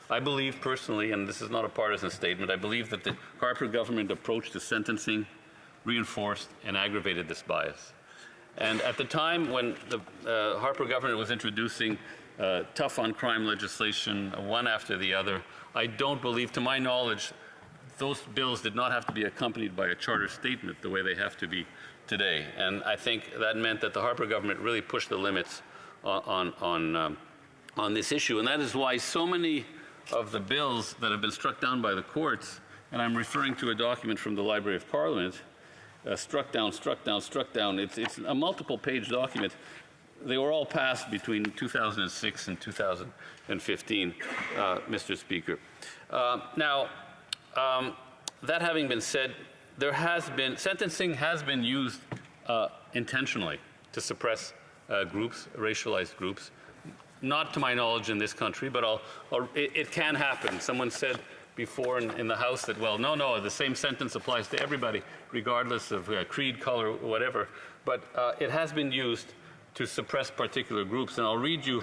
I believe personally, and this is not a partisan statement, I believe that the Harper government approach to sentencing reinforced and aggravated this bias. And at the time when the Harper government was introducing tough on crime legislation, one after the other, I don't believe, to my knowledge, those bills did not have to be accompanied by a charter statement the way they have to be today. And I think that meant that the Harper government really pushed the limits on this issue. And that is why so many of the bills that have been struck down by the courts, and I'm referring to a document from the Library of Parliament, struck down, it's a multiple-page document. They were all passed between 2006 and 2015, Mr. Speaker. That having been said, sentencing has been used intentionally to suppress groups, racialized groups. Not to my knowledge in this country, but it can happen. Someone said before in the House that, well, no, the same sentence applies to everybody, regardless of creed, color, whatever. But it has been used to suppress particular groups. And I'll read you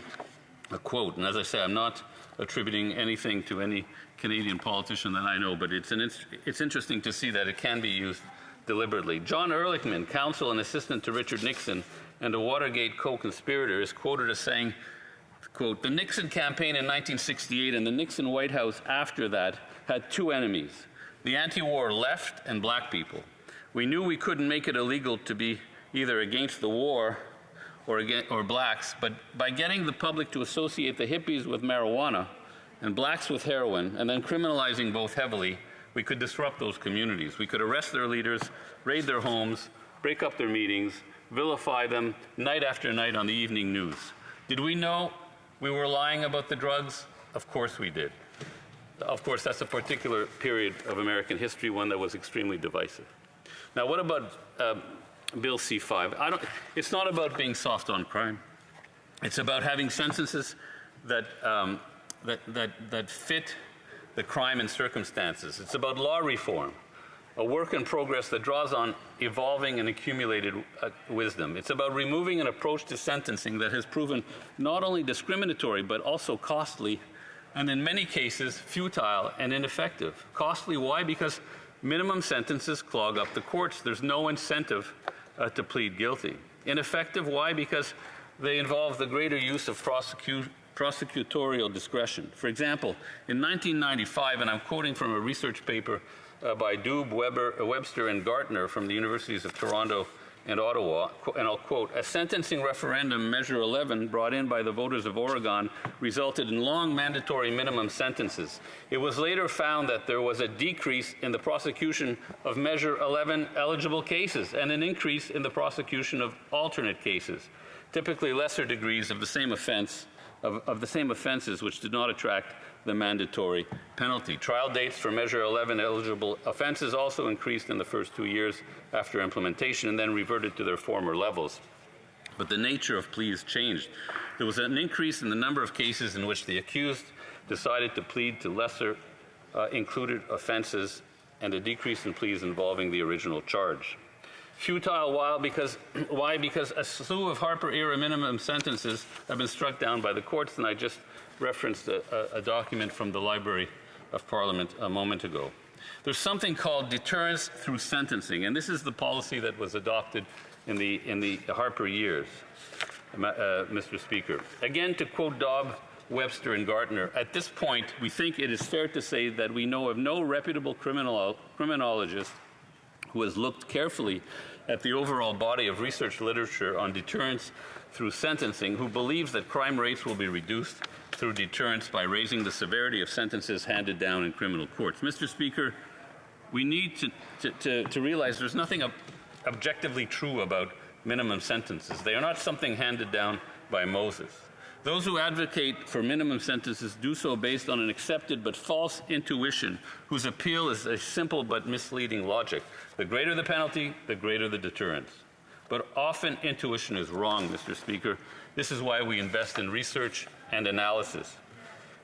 a quote. And as I say, I'm not attributing anything to any Canadian politician that I know, but it's interesting to see that it can be used deliberately. John Ehrlichman, counsel and assistant to Richard Nixon and a Watergate co-conspirator, is quoted as saying, quote, "The Nixon campaign in 1968 and the Nixon White House after that had two enemies, the anti-war left and black people. We knew we couldn't make it illegal to be either against the war or blacks, but by getting the public to associate the hippies with marijuana and blacks with heroin and then criminalizing both heavily, we could disrupt those communities. We could arrest their leaders, raid their homes, break up their meetings, vilify them night after night on the evening news. Did we know we were lying about the drugs? Of course we did. Of course, that's a particular period of American history, one that was extremely divisive. Now, what about Bill C-5? It's not about being soft on crime. It's about having sentences that fit the crime and circumstances. It's about law reform, a work in progress that draws on evolving and accumulated wisdom. It's about removing an approach to sentencing that has proven not only discriminatory but also costly, and in many cases futile and ineffective. Costly, why? Because minimum sentences clog up the courts. There's no incentive to plead guilty. Ineffective, why? Because they involve the greater use of prosecutorial discretion. For example, in 1995, and I'm quoting from a research paper by Doob, Webster, and Gartner from the Universities of Toronto and Ottawa, and I'll quote, "A sentencing referendum, Measure 11, brought in by the voters of Oregon, resulted in long mandatory minimum sentences. It was later found that there was a decrease in the prosecution of Measure 11 eligible cases and an increase in the prosecution of alternate cases, typically lesser degrees of the same offense, of the same offenses which did not attract the mandatory penalty. Trial dates for Measure 11 eligible offenses also increased in the first 2 years after implementation and then reverted to their former levels. But the nature of pleas changed. There was an increase in the number of cases in which the accused decided to plead to lesser included offenses and a decrease in pleas involving the original charge. Futile, why? Because a slew of Harper-era minimum sentences have been struck down by the courts, and I just referenced a document from the Library of Parliament a moment ago. There's something called deterrence through sentencing, and this is the policy that was adopted in the Harper years, Mr. Speaker. Again, to quote Dobb, Webster, and Gartner, at this point, we think it is fair to say that we know of no reputable criminologist who has looked carefully at the overall body of research literature on deterrence through sentencing who believes that crime rates will be reduced through deterrence by raising the severity of sentences handed down in criminal courts. Mr. Speaker, we need to realize there's nothing objectively true about minimum sentences. They are not something handed down by Moses. Those who advocate for minimum sentences do so based on an accepted but false intuition whose appeal is a simple but misleading logic. The greater the penalty, the greater the deterrence. But often intuition is wrong, Mr. Speaker. This is why we invest in research and analysis.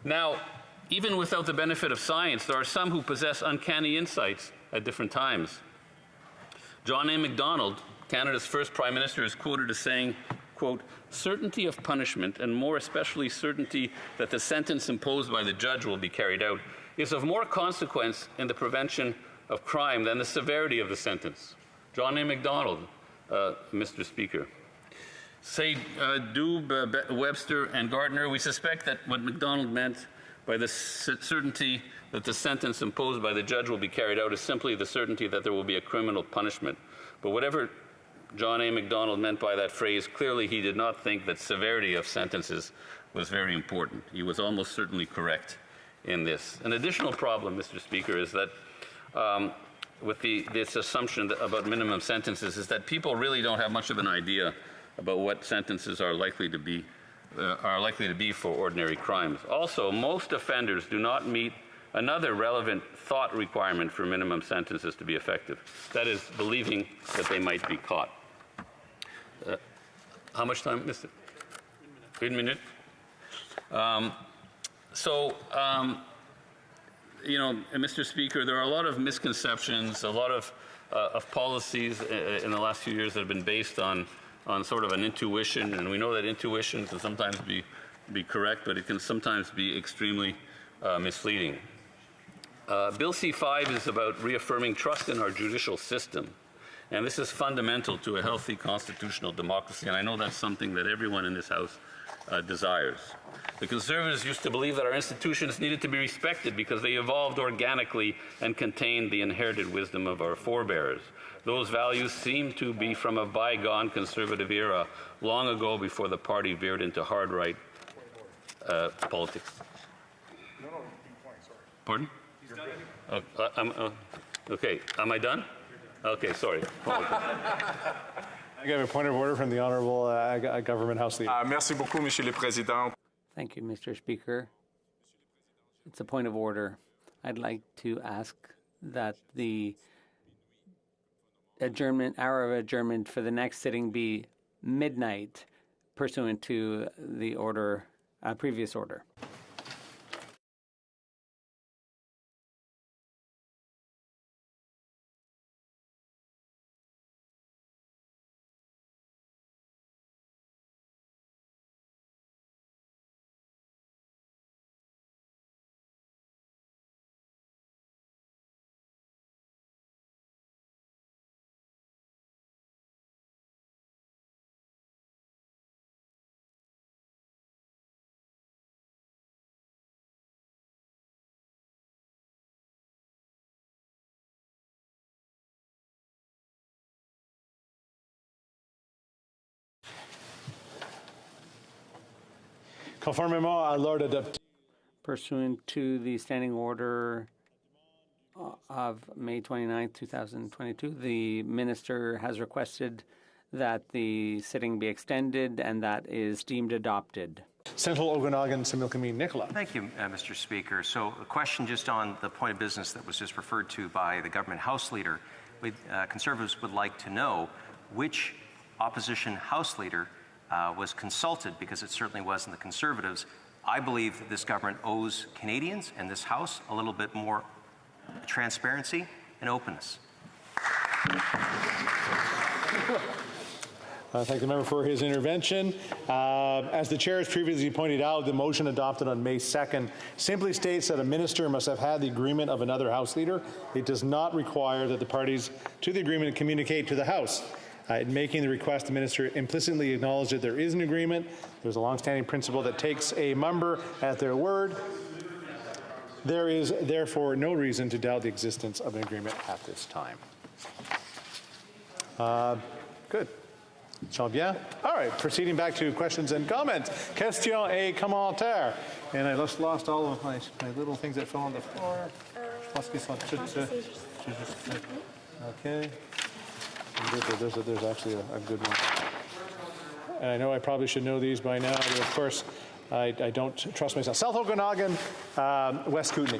Now, even without the benefit of science, there are some who possess uncanny insights at different times. John A. Macdonald, Canada's first Prime Minister, is quoted as saying, quote, certainty of punishment, and more especially certainty that the sentence imposed by the judge will be carried out, is of more consequence in the prevention of crime than the severity of the sentence. John A. MacDonald, Mr. Speaker. Say Dube, Webster, and Gardner, we suspect that what MacDonald meant by the certainty that the sentence imposed by the judge will be carried out is simply the certainty that there will be a criminal punishment. But whatever John A. MacDonald meant by that phrase, clearly he did not think that severity of sentences was very important. He was almost certainly correct in this. An additional problem, Mr. Speaker, is that with this assumption about minimum sentences is that people really don't have much of an idea about what sentences are likely to be for ordinary crimes. Also, most offenders do not meet another relevant thought requirement for minimum sentences to be effective. That is, believing that they might be caught. How much time, Mr. 1 minute? You know, Mr. Speaker, there are a lot of misconceptions, a lot of policies in the last few years that have been based on sort of an intuition, and we know that intuition can sometimes be correct, but it can sometimes be extremely misleading. Bill C-5 is about reaffirming trust in our judicial system, and this is fundamental to a healthy constitutional democracy, and I know that's something that everyone in this House desires. The Conservatives used to believe that our institutions needed to be respected because they evolved organically and contained the inherited wisdom of our forebears. Those values seem to be from a bygone Conservative era, long ago before the party veered into hard right politics. Pardon? Okay, am I done? Okay, sorry. I have a point of order from the Honourable Government House Leader. Merci beaucoup, Monsieur le Président. Thank you, Mr. Speaker. It's a point of order. I'd like to ask that the hour of adjournment for the next sitting be midnight, pursuant to the order, previous order. Conformément à l'ordre adopté. Pursuant to the standing order of May 29, 2022, the minister has requested that the sitting be extended, and that is deemed adopted. Central Okanagan, Similkameen Nicola. Thank you, Mr. Speaker. So a question just on the point of business that was just referred to by the Government House Leader. Conservatives would like to know which opposition House Leader was consulted, because it certainly wasn't the Conservatives. I believe that this government owes Canadians and this House a little bit more transparency and openness. Thank the member for his intervention. As the chair has previously pointed out, the motion adopted on May 2nd simply states that a minister must have had the agreement of another House leader. It does not require that the parties to the agreement communicate to the House. In making the request, the minister implicitly acknowledged that there is an agreement. There's a longstanding principle that takes a member at their word. There is therefore no reason to doubt the existence of an agreement at this time. Good. All right, proceeding back to questions and comments. Question et commentaire. And I just lost all of my little things that fell on the floor. Okay. There's actually a good one. And I know I probably should know these by now, but of course, I don't trust myself. South Okanagan, West Kootenay.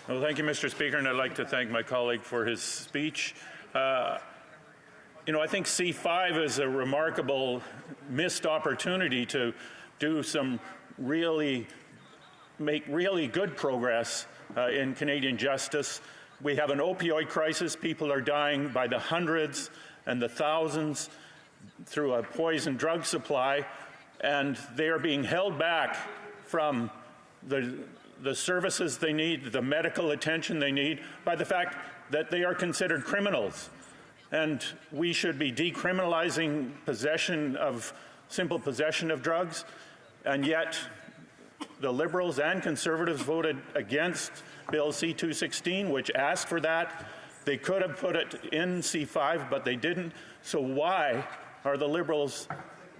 Well, thank you, Mr. Speaker, and I'd like to thank my colleague for his speech. You know, I think C5 is a remarkable missed opportunity to do some make really good progress in Canadian justice. We have an opioid crisis. People are dying by the hundreds and the thousands. through a poison drug supply, and they are being held back from the services they need, the medical attention they need, by the fact that they are considered criminals. And we should be decriminalizing simple possession of drugs, and yet the Liberals and Conservatives voted against Bill C-216, which asked for that. They could have put it in C-5, but they didn't. So why are the Liberals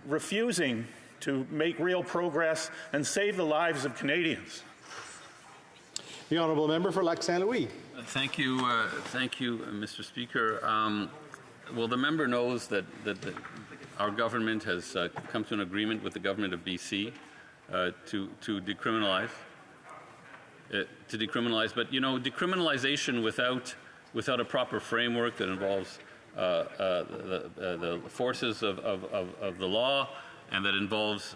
refusing to make real progress and save the lives of Canadians? The honourable member for Lac Saint Louis. Thank you, Mr. Speaker. Well, the member knows that our government has come to an agreement with the government of BC to decriminalize. But you know, decriminalization without a proper framework that involves the forces of the law and that involves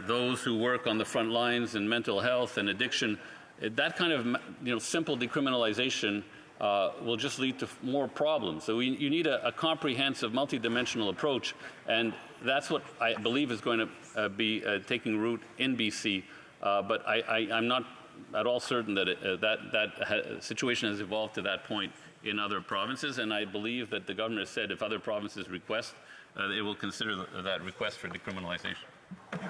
those who work on the front lines in mental health and addiction, that kind of simple decriminalization will just lead to more problems. So you need a comprehensive, multidimensional approach, and that's what I believe is going to be taking root in BC. But I'm not at all certain that that situation has evolved to that point in other provinces, and I believe that the government has said if other provinces request, it will consider that request for decriminalization.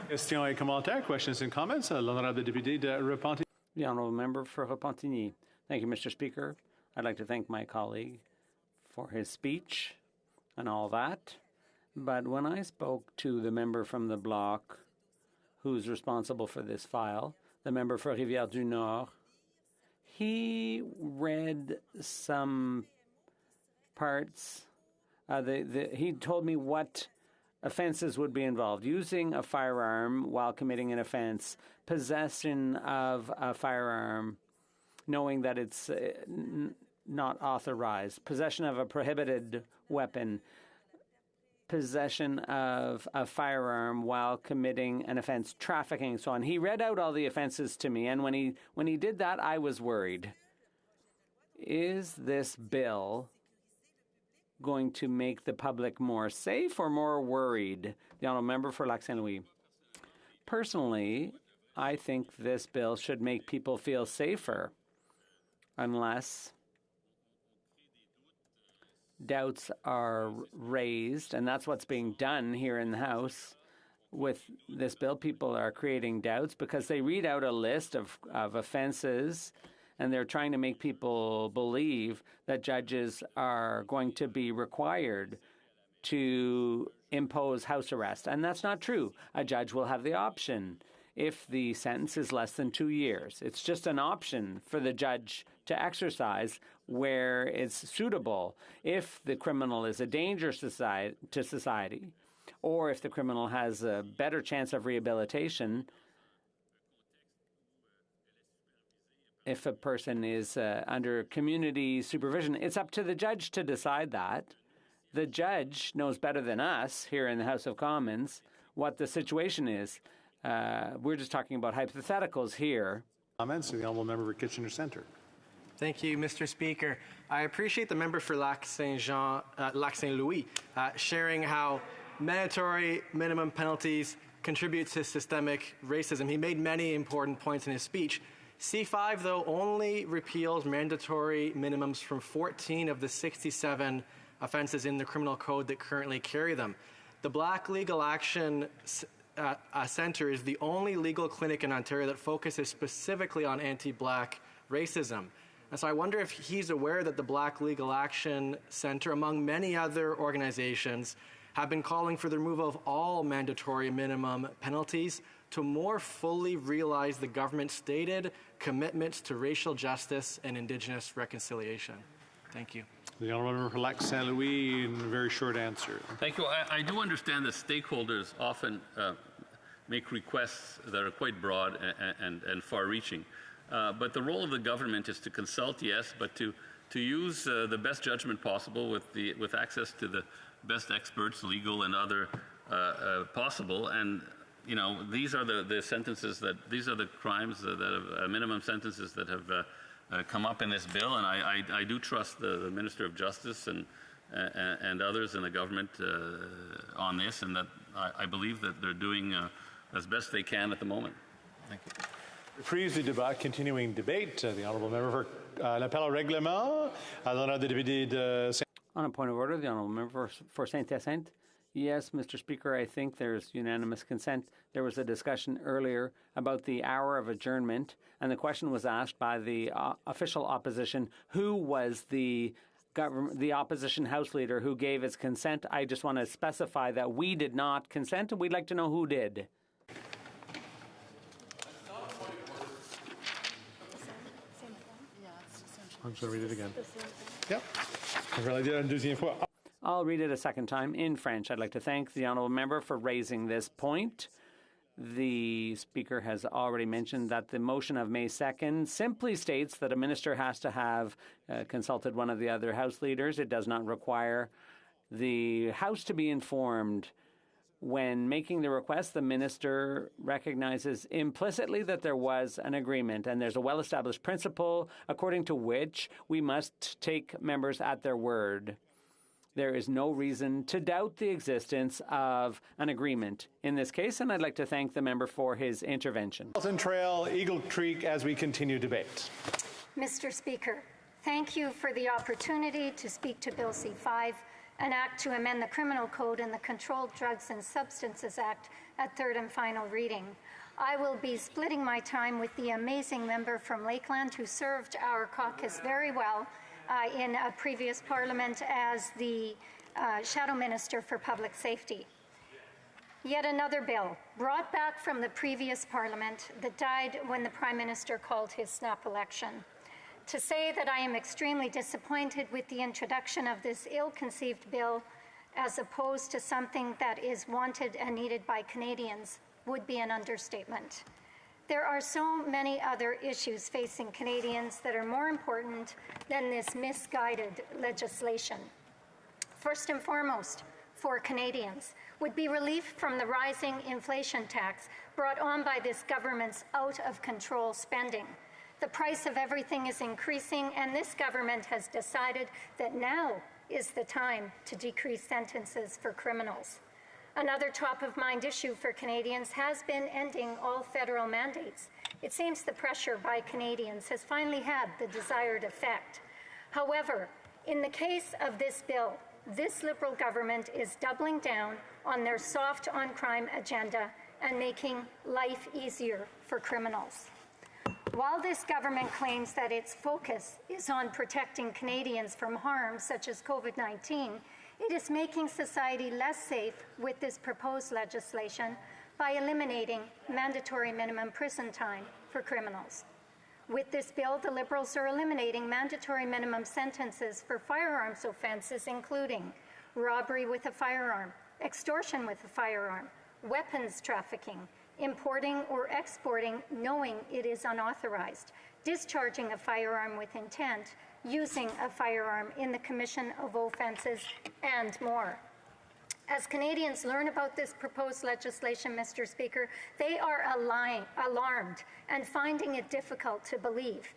Questions et commentaires, questions and comments. L'honorable député de Repentigny. The honourable member for Repentigny. Thank you, Mr. Speaker. I'd like to thank my colleague for his speech and all that. But when I spoke to the member from the Bloc who's responsible for this file, the member for Rivière-du-Nord, he read some parts. He told me what offenses would be involved: using a firearm while committing an offense, possession of a firearm knowing that it's not authorized, possession of a prohibited weapon, possession of a firearm while committing an offense, trafficking, and so on. He read out all the offenses to me, and when he did that, I was worried. Is this bill going to make the public more safe or more worried? The honourable member for Lac Saint Louis. Personally, I think this bill should make people feel safer, unless doubts are raised, and that's what's being done here in the House with this bill. People are creating doubts because they read out a list of offenses, and they're trying to make people believe that judges are going to be required to impose house arrest. And that's not true. A judge will have the option if the sentence is less than 2 years. It's just an option for the judge to exercise where it's suitable. If the criminal is a danger to society, or if the criminal has a better chance of rehabilitation, if a person is under community supervision, it's up to the judge to decide that. The judge knows better than us here in the House of Commons what the situation is. We're just talking about hypotheticals here. Comments, the honourable member for Kitchener Centre. Thank you, Mr. Speaker. I appreciate the member for Lac Saint Louis sharing how mandatory minimum penalties contribute to systemic racism. He made many important points in his speech. C5, though, only repeals mandatory minimums from 14 of the 67 offenses in the criminal code that currently carry them. The Black Legal Action Centre is the only legal clinic in Ontario that focuses specifically on anti-Black racism. And so I wonder if he's aware that the Black Legal Action Centre, among many other organizations, have been calling for the removal of all mandatory minimum penalties to more fully realize the government's stated commitments to racial justice and Indigenous reconciliation. Thank you. The honourable member for Lac Saint Louis, in a very short answer. Thank you. I do understand that stakeholders often make requests that are quite broad and far-reaching. But the role of the government is to consult, yes, but to use the best judgment possible with access to the best experts, legal and other possible. And you know, these are the sentences these are the crimes that have minimum sentences that have come up in this bill, and I do trust the Minister of Justice and and others in the government on this, and that I believe that they're doing as best they can at the moment. Thank you. Reprise du débat, continuing debate. The honourable member for l'appel au règlement. L'honneur des députés de Saint. On a point of order, the honourable member for Saint-Hyacinthe. Yes, Mr. Speaker, I think there's unanimous consent. There was a discussion earlier about the hour of adjournment, and the question was asked by the official opposition, who was the opposition House Leader who gave his consent. I just want to specify that we did not consent, and we'd like to know who did. I'm just going to read it again. Yep. I'll read it a second time in French. I'd like to thank the honourable member for raising this point. The Speaker has already mentioned that the motion of May 2nd simply states that a minister has to have consulted one of the other House leaders. It does not require the House to be informed. When making the request, the minister recognizes implicitly that there was an agreement, and there's a well-established principle according to which we must take members at their word. There is no reason to doubt the existence of an agreement in this case, and I'd like to thank the member for his intervention. Carlton Trail, Eagle Creek, as we continue debate. Mr. Speaker, thank you for the opportunity to speak to Bill C-5, an act to amend the Criminal Code and the Controlled Drugs and Substances Act at third and final reading. I will be splitting my time with the amazing member from Lakeland who served our caucus very well in a previous parliament as the Shadow Minister for Public Safety. Yet another bill brought back from the previous parliament that died when the Prime Minister called his snap election. To say that I am extremely disappointed with the introduction of this ill-conceived bill as opposed to something that is wanted and needed by Canadians would be an understatement. There are so many other issues facing Canadians that are more important than this misguided legislation. First and foremost, for Canadians, would be relief from the rising inflation tax brought on by this government's out-of-control spending. The price of everything is increasing, and this government has decided that now is the time to decrease sentences for criminals. Another top-of-mind issue for Canadians has been ending all federal mandates. It seems the pressure by Canadians has finally had the desired effect. However, in the case of this bill, this Liberal government is doubling down on their soft on-crime agenda and making life easier for criminals. While this government claims that its focus is on protecting Canadians from harm such as COVID-19, it is making society less safe with this proposed legislation by eliminating mandatory minimum prison time for criminals. With this bill, the Liberals are eliminating mandatory minimum sentences for firearms offences, including robbery with a firearm, extortion with a firearm, weapons trafficking, importing or exporting knowing it is unauthorized, discharging a firearm with intent, using a firearm in the commission of offences, and more. As Canadians learn about this proposed legislation, Mr. Speaker, they are alarmed and finding it difficult to believe.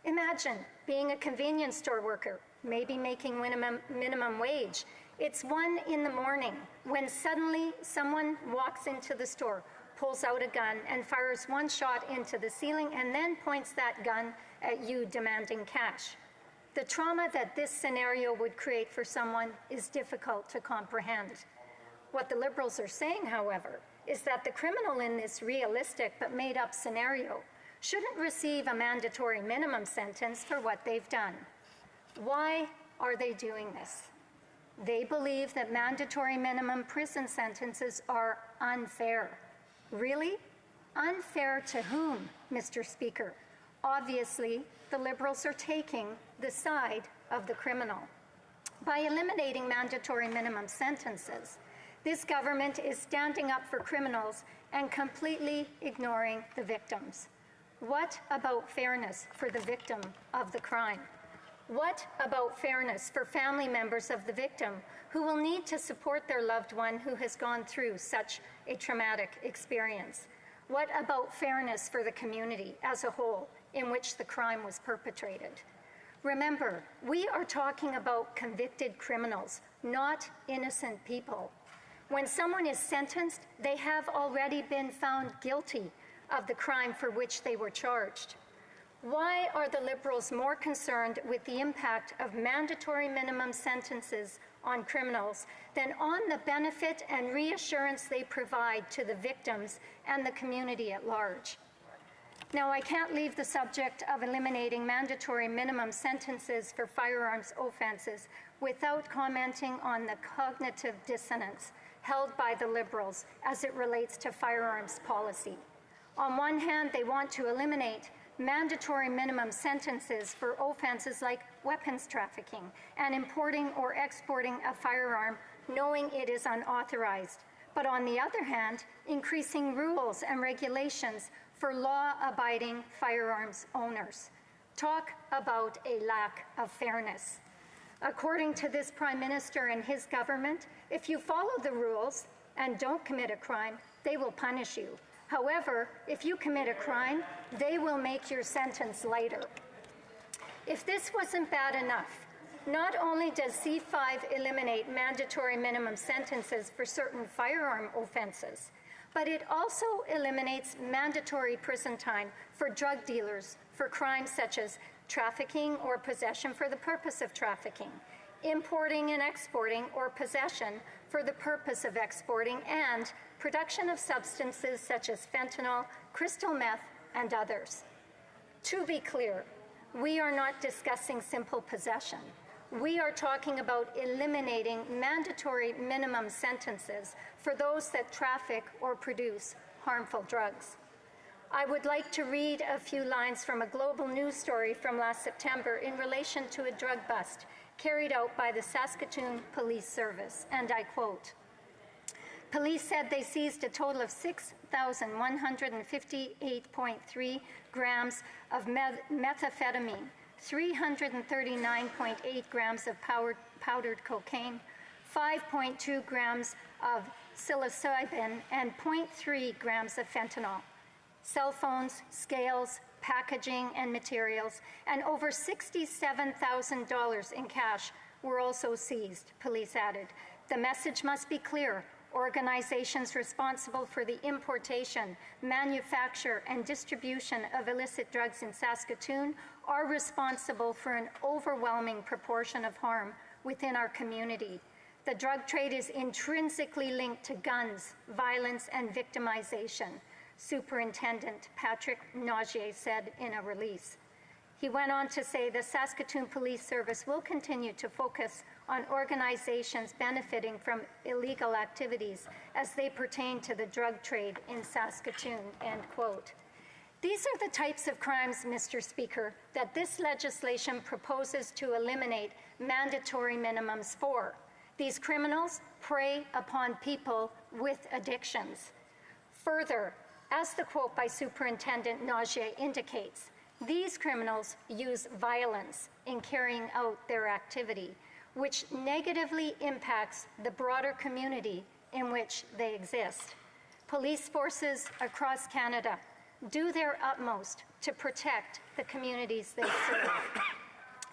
Imagine being a convenience store worker, maybe making minimum wage. It's 1 in the morning when suddenly someone walks into the store, pulls out a gun, and fires one shot into the ceiling and then points that gun at you demanding cash. The trauma that this scenario would create for someone is difficult to comprehend. What the Liberals are saying, however, is that the criminal in this realistic but made-up scenario shouldn't receive a mandatory minimum sentence for what they've done. Why are they doing this? They believe that mandatory minimum prison sentences are unfair. Really? Unfair to whom, Mr. Speaker? Obviously, the Liberals are taking the side of the criminal. By eliminating mandatory minimum sentences, this government is standing up for criminals and completely ignoring the victims. What about fairness for the victim of the crime? What about fairness for family members of the victim who will need to support their loved one who has gone through such a traumatic experience? What about fairness for the community as a whole in which the crime was perpetrated? Remember, we are talking about convicted criminals, not innocent people. When someone is sentenced, they have already been found guilty of the crime for which they were charged. Why are the Liberals more concerned with the impact of mandatory minimum sentences on criminals than on the benefit and reassurance they provide to the victims and the community at large? Now, I can't leave the subject of eliminating mandatory minimum sentences for firearms offenses without commenting on the cognitive dissonance held by the Liberals as it relates to firearms policy. On one hand, they want to eliminate mandatory minimum sentences for offenses like weapons trafficking and importing or exporting a firearm knowing it is unauthorized. But on the other hand, increasing rules and regulations for law-abiding firearms owners. Talk about a lack of fairness. According to this Prime Minister and his government, if you follow the rules and don't commit a crime, they will punish you. However, if you commit a crime, they will make your sentence lighter. If this wasn't bad enough, not only does C5 eliminate mandatory minimum sentences for certain firearm offenses, but it also eliminates mandatory prison time for drug dealers for crimes such as trafficking or possession for the purpose of trafficking, importing and exporting or possession for the purpose of exporting, and production of substances such as fentanyl, crystal meth, and others. To be clear, we are not discussing simple possession. We are talking about eliminating mandatory minimum sentences for those that traffic or produce harmful drugs. I would like to read a few lines from a global news story from last September in relation to a drug bust carried out by the Saskatoon Police Service, and I quote, "Police said they seized a total of 6,158.3 grams of methamphetamine, 339.8 grams of powdered cocaine, 5.2 grams of psilocybin, and 0.3 grams of fentanyl. Cell phones, scales, packaging, and materials, and over $67,000 in cash were also seized," police added. "The message must be clear. Organizations responsible for the importation, manufacture, and distribution of illicit drugs in Saskatoon are responsible for an overwhelming proportion of harm within our community. The drug trade is intrinsically linked to guns, violence, and victimization," Superintendent Patrick Naugier said in a release. He went on to say the Saskatoon Police Service will continue to focus on organizations benefiting from illegal activities as they pertain to the drug trade in Saskatoon, end quote. These are the types of crimes, Mr. Speaker, that this legislation proposes to eliminate mandatory minimums for. These criminals prey upon people with addictions. Further, as the quote by Superintendent Naugier indicates, these criminals use violence in carrying out their activity, which negatively impacts the broader community in which they exist. Police forces across Canada do their utmost to protect the communities they serve.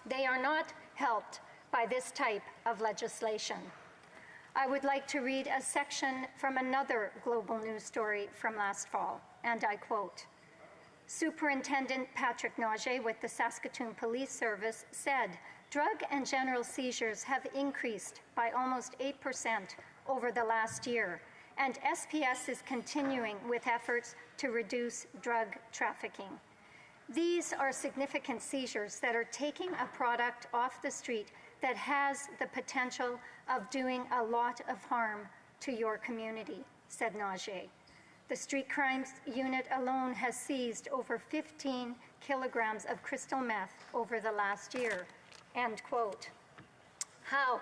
They are not helped by this type of legislation. I would like to read a section from another global news story from last fall, and I quote, "Superintendent Patrick Naugier with the Saskatoon Police Service said drug and general seizures have increased by almost 8% over the last year, and SPS is continuing with efforts to reduce drug trafficking. These are significant seizures that are taking a product off the street that has the potential of doing a lot of harm to your community," said Naugier. The Street Crimes Unit alone has seized over 15 kilograms of crystal meth over the last year, end quote. How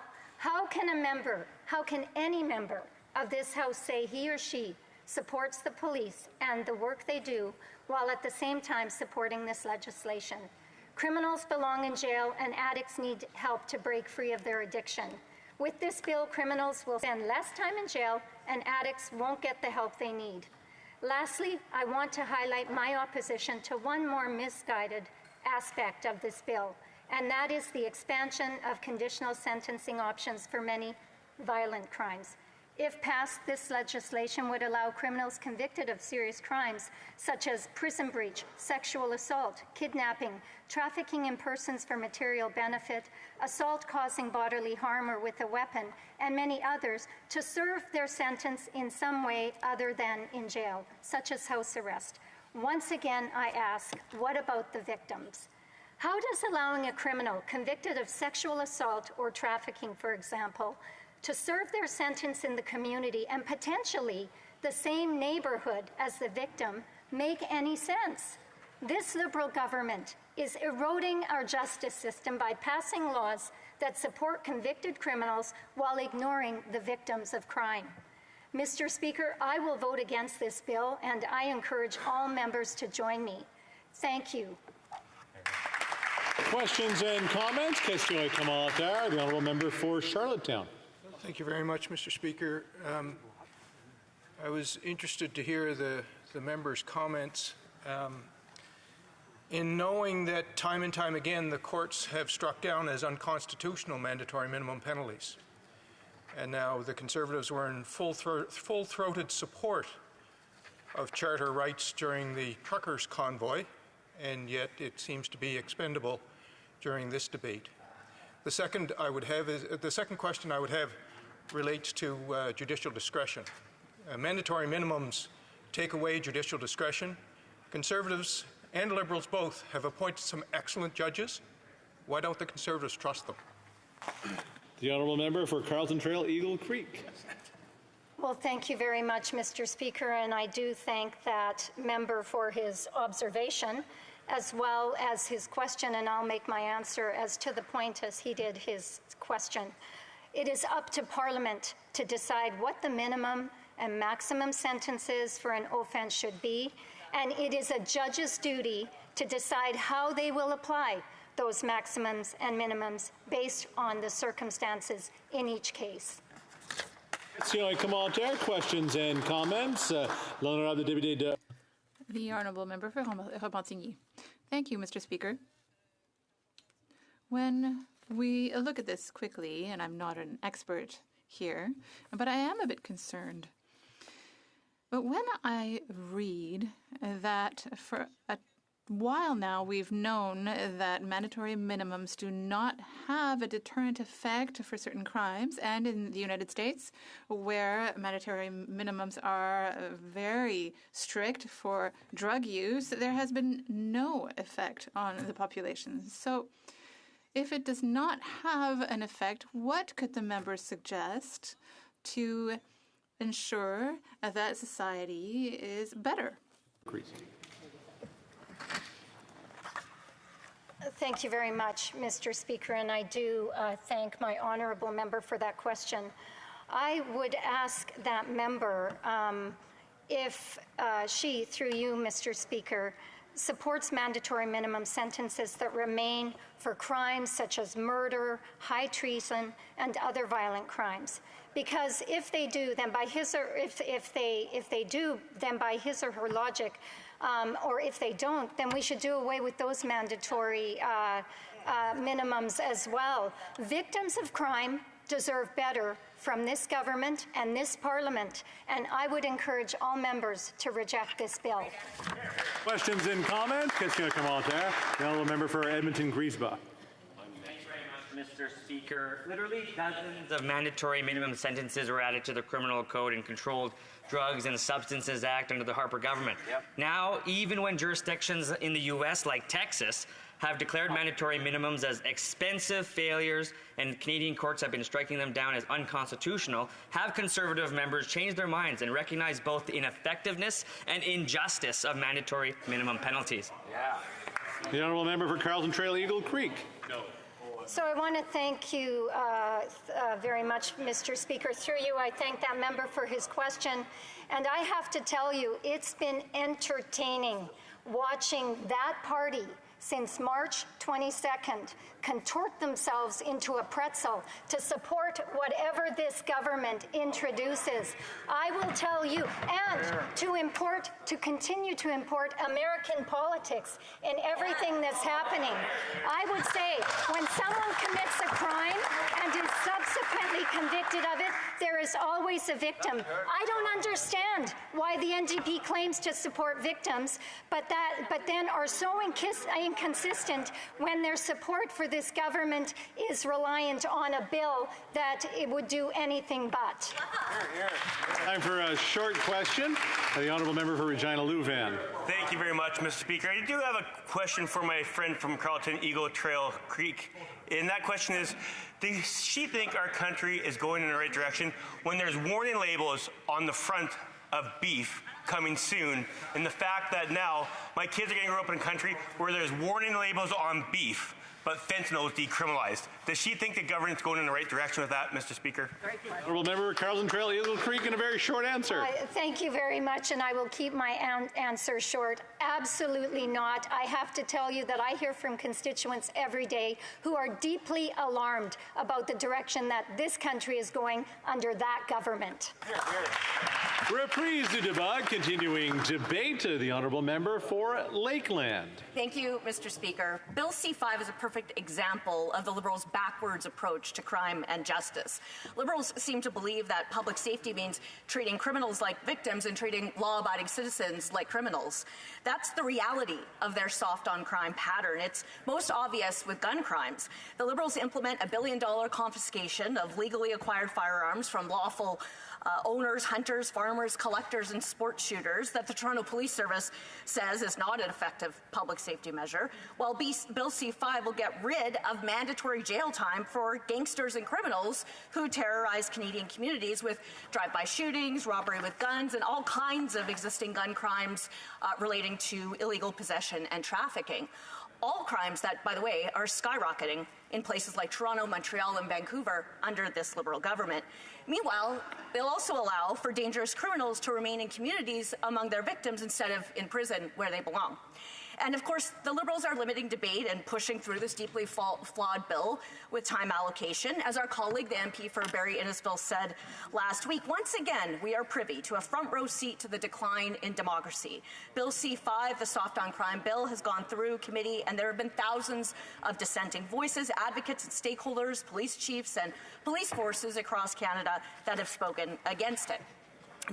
can any member of this House say he or she supports the police and the work they do while at the same time supporting this legislation? Criminals belong in jail and addicts need help to break free of their addiction. With this bill, criminals will spend less time in jail and addicts won't get the help they need. Lastly, I want to highlight my opposition to one more misguided aspect of this bill, and that is the expansion of conditional sentencing options for many violent crimes. If passed, this legislation would allow criminals convicted of serious crimes such as prison breach, sexual assault, kidnapping, trafficking in persons for material benefit, assault causing bodily harm or with a weapon, and many others to serve their sentence in some way other than in jail, such as house arrest. Once again, I ask, what about the victims? How does allowing a criminal convicted of sexual assault or trafficking, for example, to serve their sentence in the community and potentially the same neighborhood as the victim make any sense? This Liberal government is eroding our justice system by passing laws that support convicted criminals while ignoring the victims of crime. Mr. Speaker, I will vote against this bill, and I encourage all members to join me. Thank you. Questions and comments? Question commentaire. The honourable member for Charlottetown. Thank you very much, Mr. Speaker. I was interested to hear the member's comments. In knowing that time and time again the courts have struck down as unconstitutional mandatory minimum penalties, and now the Conservatives were in full-throated support of charter rights during the truckers' convoy, and yet it seems to be expendable during this debate. The second question I would have relates to judicial discretion. Mandatory minimums take away judicial discretion. Conservatives and Liberals both have appointed some excellent judges. Why don't the Conservatives trust them? The honourable member for Carlton Trail, Eagle Creek. Well, thank you very much, Mr. Speaker, and I do thank that member for his observation as well as his question, and I'll make my answer as to the point as he did his question. It is up to Parliament to decide what the minimum and maximum sentences for an offence should be, and it is a judge's duty to decide how they will apply those maximums and minimums based on the circumstances in each case. Commentaire, questions and comments. L'honorable député de... The honourable member for Repentigny. Thank you, Mr. Speaker. When we look at this quickly, and I'm not an expert here, but I am a bit concerned. But when I read that for a while now we've known that mandatory minimums do not have a deterrent effect for certain crimes, and in the United States, where mandatory minimums are very strict for drug use, there has been no effect on the population. So if it does not have an effect, what could the members suggest to ensure that society is better? Thank you very much, Mr. Speaker, and I do thank my honourable member for that question. I would ask that member if she, through you, Mr. Speaker, supports mandatory minimum sentences that remain for crimes such as murder, high treason, and other violent crimes. Because if they do, then by his or if they do, then by his or her logic, or if they don't, then we should do away with those mandatory minimums as well. Victims of crime deserve better from this government and this Parliament, and I would encourage all members to reject this bill. Questions and comments? Question commentaire. The honourable member for Edmonton Griesbach. Mr. Speaker, literally dozens of mandatory minimum sentences were added to the Criminal Code and Controlled Drugs and Substances Act under the Harper government. Now, even when jurisdictions in the U.S., like Texas, have declared mandatory minimums as expensive failures and Canadian courts have been striking them down as unconstitutional, have Conservative members changed their minds and recognized both the ineffectiveness and injustice of mandatory minimum penalties? The honourable member for Carlton Trail, Eagle Creek. No. So I want to thank you very much, Mr. Speaker. Through you, I thank that member for his question. And I have to tell you, it's been entertaining watching that party since March 22nd contort themselves into a pretzel to support whatever this government introduces. I will tell you, and to continue to import American politics in everything that's happening. I would say when someone commits a crime and is subsequently convicted of it, there is always a victim. I don't understand why the NDP claims to support victims, but then are so inconsistent when their support for this government is reliant on a bill that it would do anything but. Time for a short question. The honourable member for Regina Louvain. Thank you very much, Mr. Speaker. I do have a question for my friend from Carleton Eagle Trail Creek. And that question is, does she think our country is going in the right direction when there's warning labels on the front of beef coming soon, and the fact that now my kids are going to grow up in a country where there's warning labels on beef, but fentanyl is decriminalized? Does she think the government's going in the right direction with that, Mr. Speaker? Honourable member, Carleton Trail, Eagle Creek, in a very short answer. Thank you very much, and I will keep my answer short. Absolutely not. I have to tell you that I hear from constituents every day who are deeply alarmed about the direction that this country is going under that government. Reprise du débat, continuing debate. The honourable member for Lakeland. Thank you, Mr. Speaker. Bill C-5 is a perfect example of the Liberals' backwards approach to crime and justice. Liberals seem to believe that public safety means treating criminals like victims and treating law-abiding citizens like criminals. That's the reality of their soft-on-crime pattern. It's most obvious with gun crimes. The Liberals implement $1 billion confiscation of legally acquired firearms from lawful owners, hunters, farmers, collectors, and sports shooters that the Toronto Police Service says is not an effective public safety measure, while Bill C-5 will get rid of mandatory jail time for gangsters and criminals who terrorize Canadian communities with drive-by shootings, robbery with guns, and all kinds of existing gun crimes relating to illegal possession and trafficking. All crimes that, by the way, are skyrocketing in places like Toronto, Montreal, and Vancouver under this Liberal government. Meanwhile, they'll also allow for dangerous criminals to remain in communities among their victims instead of in prison where they belong. And of course, the Liberals are limiting debate and pushing through this deeply flawed bill with time allocation. As our colleague, the MP for Barrie Innisfil, said last week, once again, we are privy to a front row seat to the decline in democracy. Bill C-5, the soft-on-crime bill, has gone through committee, and there have been thousands of dissenting voices, advocates and stakeholders, police chiefs and police forces across Canada that have spoken against it.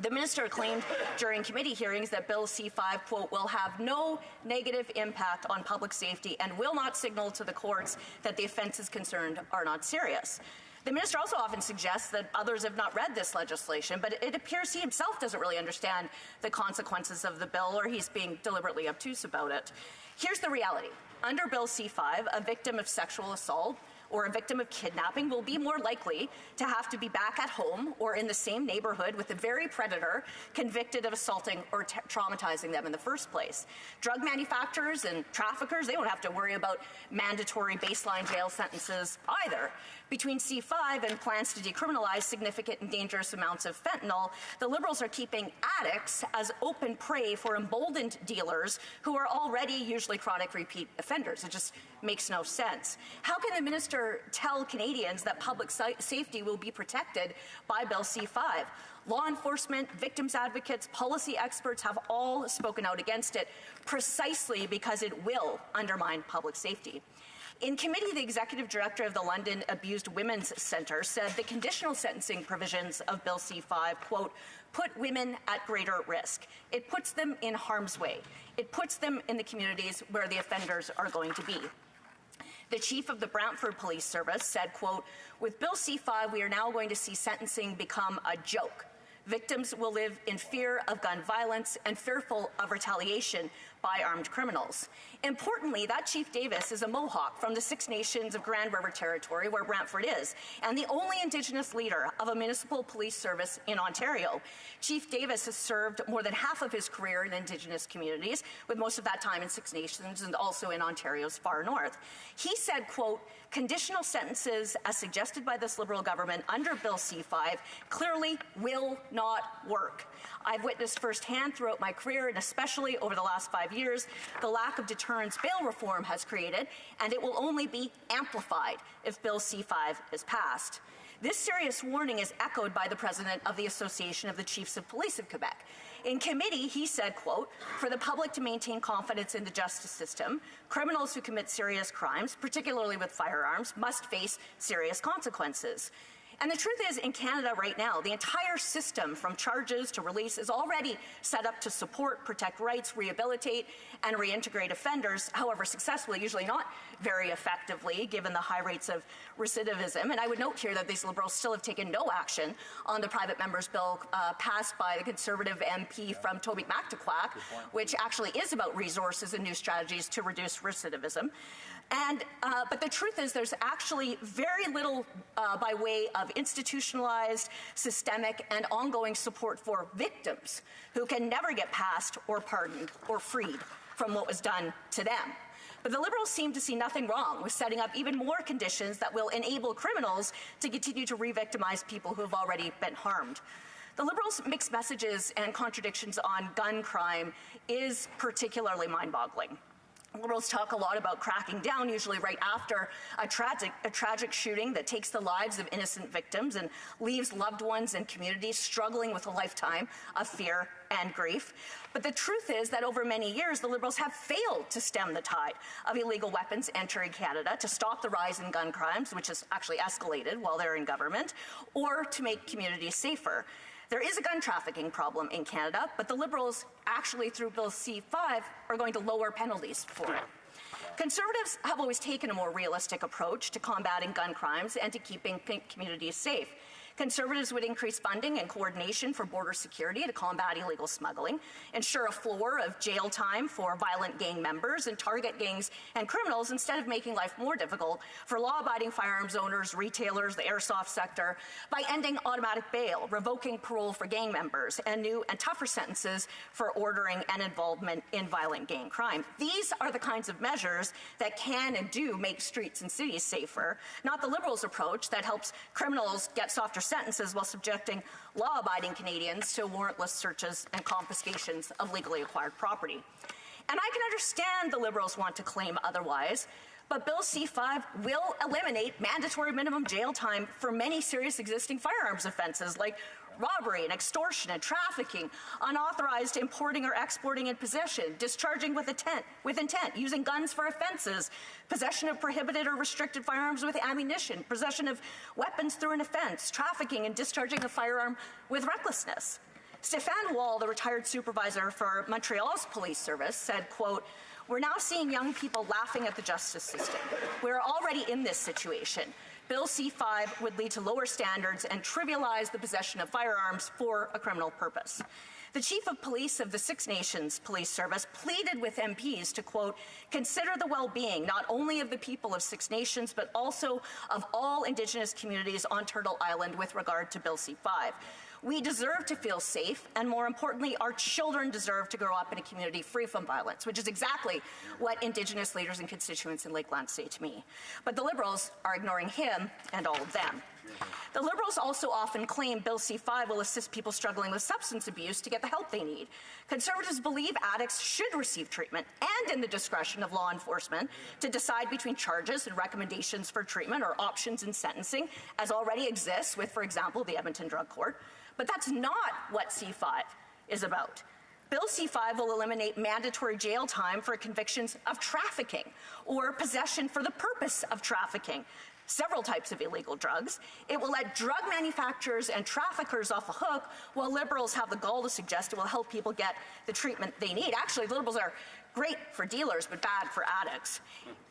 The minister claimed during committee hearings that Bill C-5, quote, will have no negative impact on public safety and will not signal to the courts that the offences concerned are not serious. The minister also often suggests that others have not read this legislation, but it appears he himself doesn't really understand the consequences of the bill, or he's being deliberately obtuse about it. Here's the reality. Under Bill C-5, a victim of sexual assault or a victim of kidnapping will be more likely to have to be back at home or in the same neighborhood with the very predator convicted of assaulting or traumatizing them in the first place. Drug manufacturers and traffickers, they don't have to worry about mandatory baseline jail sentences either. Between C-5 and plans to decriminalize significant and dangerous amounts of fentanyl, the Liberals are keeping addicts as open prey for emboldened dealers who are already usually chronic repeat offenders. It just makes no sense. How can the minister tell Canadians that public safety will be protected by Bill C-5? Law enforcement, victims advocates, policy experts have all spoken out against it precisely because it will undermine public safety. In committee, the executive director of the London Abused Women's Centre said the conditional sentencing provisions of Bill C-5, quote, put women at greater risk. It puts them in harm's way. It puts them in the communities where the offenders are going to be. The chief of the Brantford Police Service said, quote, with Bill C-5, we are now going to see sentencing become a joke. Victims will live in fear of gun violence and fearful of retaliation by armed criminals. Importantly, that Chief Davis is a Mohawk from the Six Nations of Grand River Territory, where Brantford is, and the only Indigenous leader of a municipal police service in Ontario. Chief Davis has served more than half of his career in Indigenous communities, with most of that time in Six Nations and also in Ontario's far north. He said, quote, conditional sentences, as suggested by this Liberal government under Bill C-5, clearly will not work. I've witnessed firsthand throughout my career, and especially over the last 5 5 years the lack of deterrence bail reform has created, and it will only be amplified if Bill C-5 is passed. This serious warning is echoed by the president of the Association of the Chiefs of Police of Quebec. In committee, he said, quote, "For the public to maintain confidence in the justice system, criminals who commit serious crimes, particularly with firearms, must face serious consequences." And the truth is, in Canada right now, the entire system from charges to release is already set up to support, protect rights, rehabilitate, and reintegrate offenders, however successfully, usually not very effectively, given the high rates of recidivism. And I would note here that these Liberals still have taken no action on the private member's bill passed by the Conservative MP from Tobique-Mactaquac, which actually is about resources and new strategies to reduce recidivism. And but the truth is there's actually very little by way of institutionalized, systemic, and ongoing support for victims who can never get past or pardoned or freed from what was done to them. But the Liberals seem to see nothing wrong with setting up even more conditions that will enable criminals to continue to re-victimize people who have already been harmed. The Liberals' mixed messages and contradictions on gun crime is particularly mind-boggling. Liberals talk a lot about cracking down, usually right after a tragic shooting that takes the lives of innocent victims and leaves loved ones and communities struggling with a lifetime of fear and grief. But the truth is that over many years, the Liberals have failed to stem the tide of illegal weapons entering Canada, to stop the rise in gun crimes, which has actually escalated while they're in government, or to make communities safer. There is a gun trafficking problem in Canada, but the Liberals, actually through Bill C-5, are going to lower penalties for it. Conservatives have always taken a more realistic approach to combating gun crimes and to keeping communities safe. Conservatives would increase funding and coordination for border security to combat illegal smuggling, ensure a floor of jail time for violent gang members, and target gangs and criminals instead of making life more difficult for law-abiding firearms owners, retailers, the airsoft sector, by ending automatic bail, revoking parole for gang members, and new and tougher sentences for ordering and involvement in violent gang crime. These are the kinds of measures that can and do make streets and cities safer, not the Liberals' approach that helps criminals get softer sentences while subjecting law-abiding Canadians to warrantless searches and confiscations of legally acquired property. And I can understand the Liberals want to claim otherwise, but Bill C-5 will eliminate mandatory minimum jail time for many serious existing firearms offenses like robbery and extortion and trafficking, unauthorized importing or exporting in possession, discharging with intent, using guns for offenses, possession of prohibited or restricted firearms with ammunition, possession of weapons through an offense, trafficking and discharging a firearm with recklessness. Stéphane Wall, the retired supervisor for Montreal's police service, said, quote, "We're now seeing young people laughing at the justice system. We're already in this situation. Bill C-5 would lead to lower standards and trivialize the possession of firearms for a criminal purpose." The chief of police of the Six Nations Police Service pleaded with MPs to, quote, "consider the well-being not only of the people of Six Nations, but also of all Indigenous communities on Turtle Island with regard to Bill C-5. We deserve to feel safe, and more importantly, our children deserve to grow up in a community free from violence," which is exactly what Indigenous leaders and constituents in Lakeland say to me. But the Liberals are ignoring him and all of them. The Liberals also often claim Bill C-5 will assist people struggling with substance abuse to get the help they need. Conservatives believe addicts should receive treatment and in the discretion of law enforcement to decide between charges and recommendations for treatment or options in sentencing, as already exists with, for example, the Edmonton Drug Court. But that's not what C-5 is about. Bill C-5 will eliminate mandatory jail time for convictions of trafficking or possession for the purpose of trafficking several types of illegal drugs. It will let drug manufacturers and traffickers off the hook, while Liberals have the gall to suggest it will help people get the treatment they need. Actually, Liberals are great for dealers, but bad for addicts.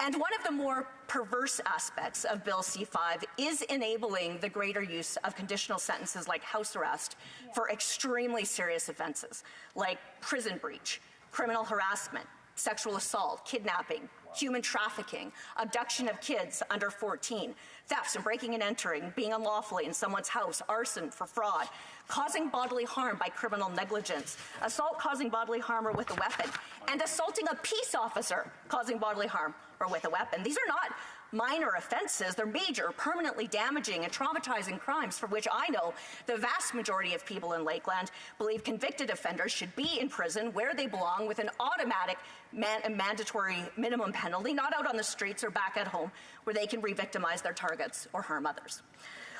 And one of the more perverse aspects of Bill C-5 is enabling the greater use of conditional sentences like house arrest for extremely serious offenses like prison breach, criminal harassment, sexual assault, kidnapping, human trafficking, abduction of kids under 14, thefts and breaking and entering, being unlawfully in someone's house, arson for fraud, causing bodily harm by criminal negligence, assault causing bodily harm or with a weapon, and assaulting a peace officer causing bodily harm or with a weapon. These are not minor offenses. They're major, permanently damaging and traumatizing crimes for which I know the vast majority of people in Lakeland believe convicted offenders should be in prison where they belong with an automatic mandatory minimum penalty, not out on the streets or back at home where they can re-victimize their targets or harm others.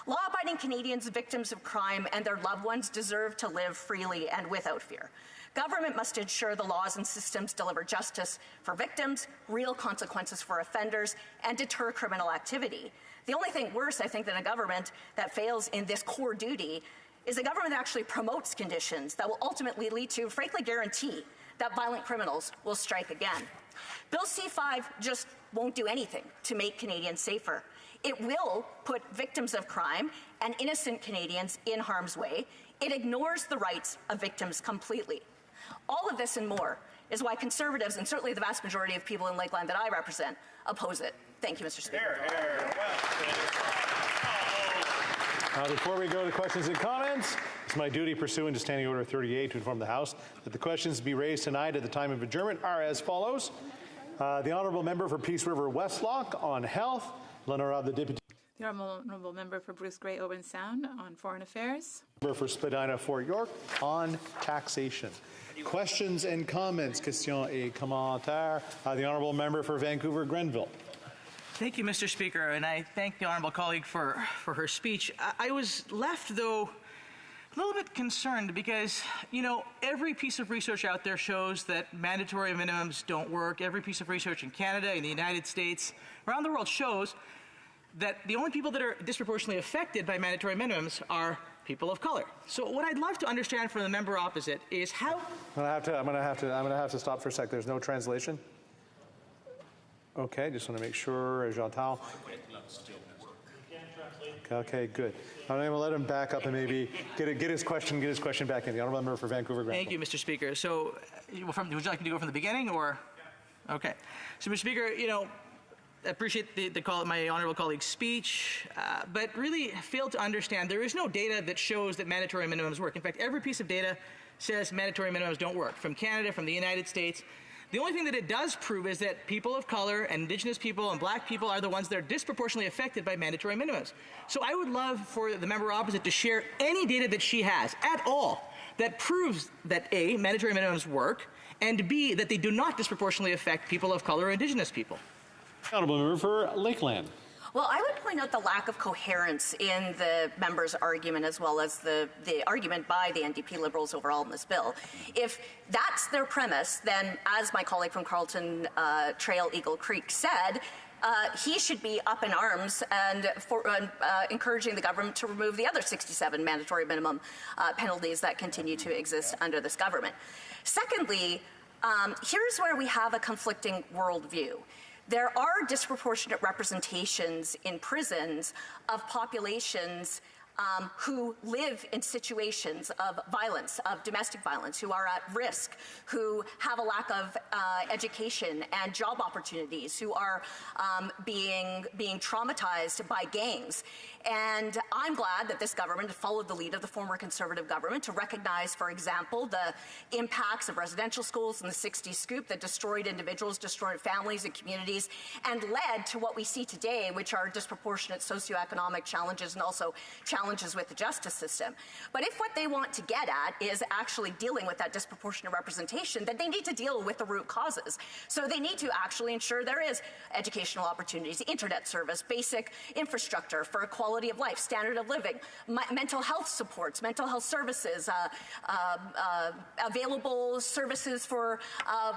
Law-abiding Canadians, victims of crime, and their loved ones deserve to live freely and without fear. Government must ensure the laws and systems deliver justice for victims, real consequences for offenders, and deter criminal activity. The only thing worse, I think, than a government that fails in this core duty is a government that actually promotes conditions that will ultimately lead to, frankly, guarantee that violent criminals will strike again. Bill C-5 just won't do anything to make Canadians safer. It will put victims of crime and innocent Canadians in harm's way. It ignores the rights of victims completely. All of this and more is why Conservatives, and certainly the vast majority of people in Lakeland that I represent, oppose it. Thank you, Mr. Speaker. Before we go to questions and comments, it's my duty pursuant to Standing Order 38 to inform the House that the questions to be raised tonight at the time of adjournment are as follows. The Honourable Member for Peace River Westlock on health. L'Honorable Deputy. The Honourable Member for Bruce Grey Owen Sound on Foreign Affairs. Member for Spadina Fort York on taxation. Questions and comments, questions et commentaires. The Honourable Member for Vancouver Grenville. Thank you, Mr. Speaker, and I thank the honourable colleague for her speech. I was left, though, a little bit concerned because, you know, every piece of research out there shows that mandatory minimums don't work. Every piece of research in Canada, in the United States, around the world shows that the only people that are disproportionately affected by mandatory minimums are people of color. So what I'd love to understand from the member opposite is how... I'm gonna have to stop for a sec. There's no translation. Okay, just want to make sure. J'entends. Okay, good. I'm going to let him back up and maybe get his question back in. The Honourable Member for Vancouver Grenville. Thank you, Mr. Speaker. So, would you like me to go from the beginning, or? Okay. So, Mr. Speaker, you know, I appreciate my honourable colleague's speech, but really failed to understand there is no data that shows that mandatory minimums work. In fact, every piece of data says mandatory minimums don't work, from Canada, from the United States. The only thing that it does prove is that people of color and Indigenous people and black people are the ones that are disproportionately affected by mandatory minimums. So I would love for the member opposite to share any data that she has at all that proves that A, mandatory minimums work, and B, that they do not disproportionately affect people of color or Indigenous people. Honourable Member for Lakeland. Well, I would point out the lack of coherence in the member's argument as well as the argument by the NDP Liberals overall in this bill. If that's their premise, then as my colleague from Carleton Trail Eagle Creek said, he should be up in arms and encouraging the government to remove the other 67 mandatory minimum penalties that continue to exist under this government. Secondly, here's where we have a conflicting worldview. There are disproportionate representations in prisons of populations who live in situations of violence, of domestic violence, who are at risk, who have a lack of education and job opportunities, who are being traumatized by gangs. And I'm glad that this government followed the lead of the former Conservative government to recognize, for example, the impacts of residential schools in the 60s scoop that destroyed individuals, destroyed families and communities, and led to what we see today, which are disproportionate socioeconomic challenges and also challenges with the justice system. But if what they want to get at is actually dealing with that disproportionate representation, then they need to deal with the root causes. So they need to actually ensure there is educational opportunities, internet service, basic infrastructure for equality of life, standard of living, mental health supports, mental health services, available services for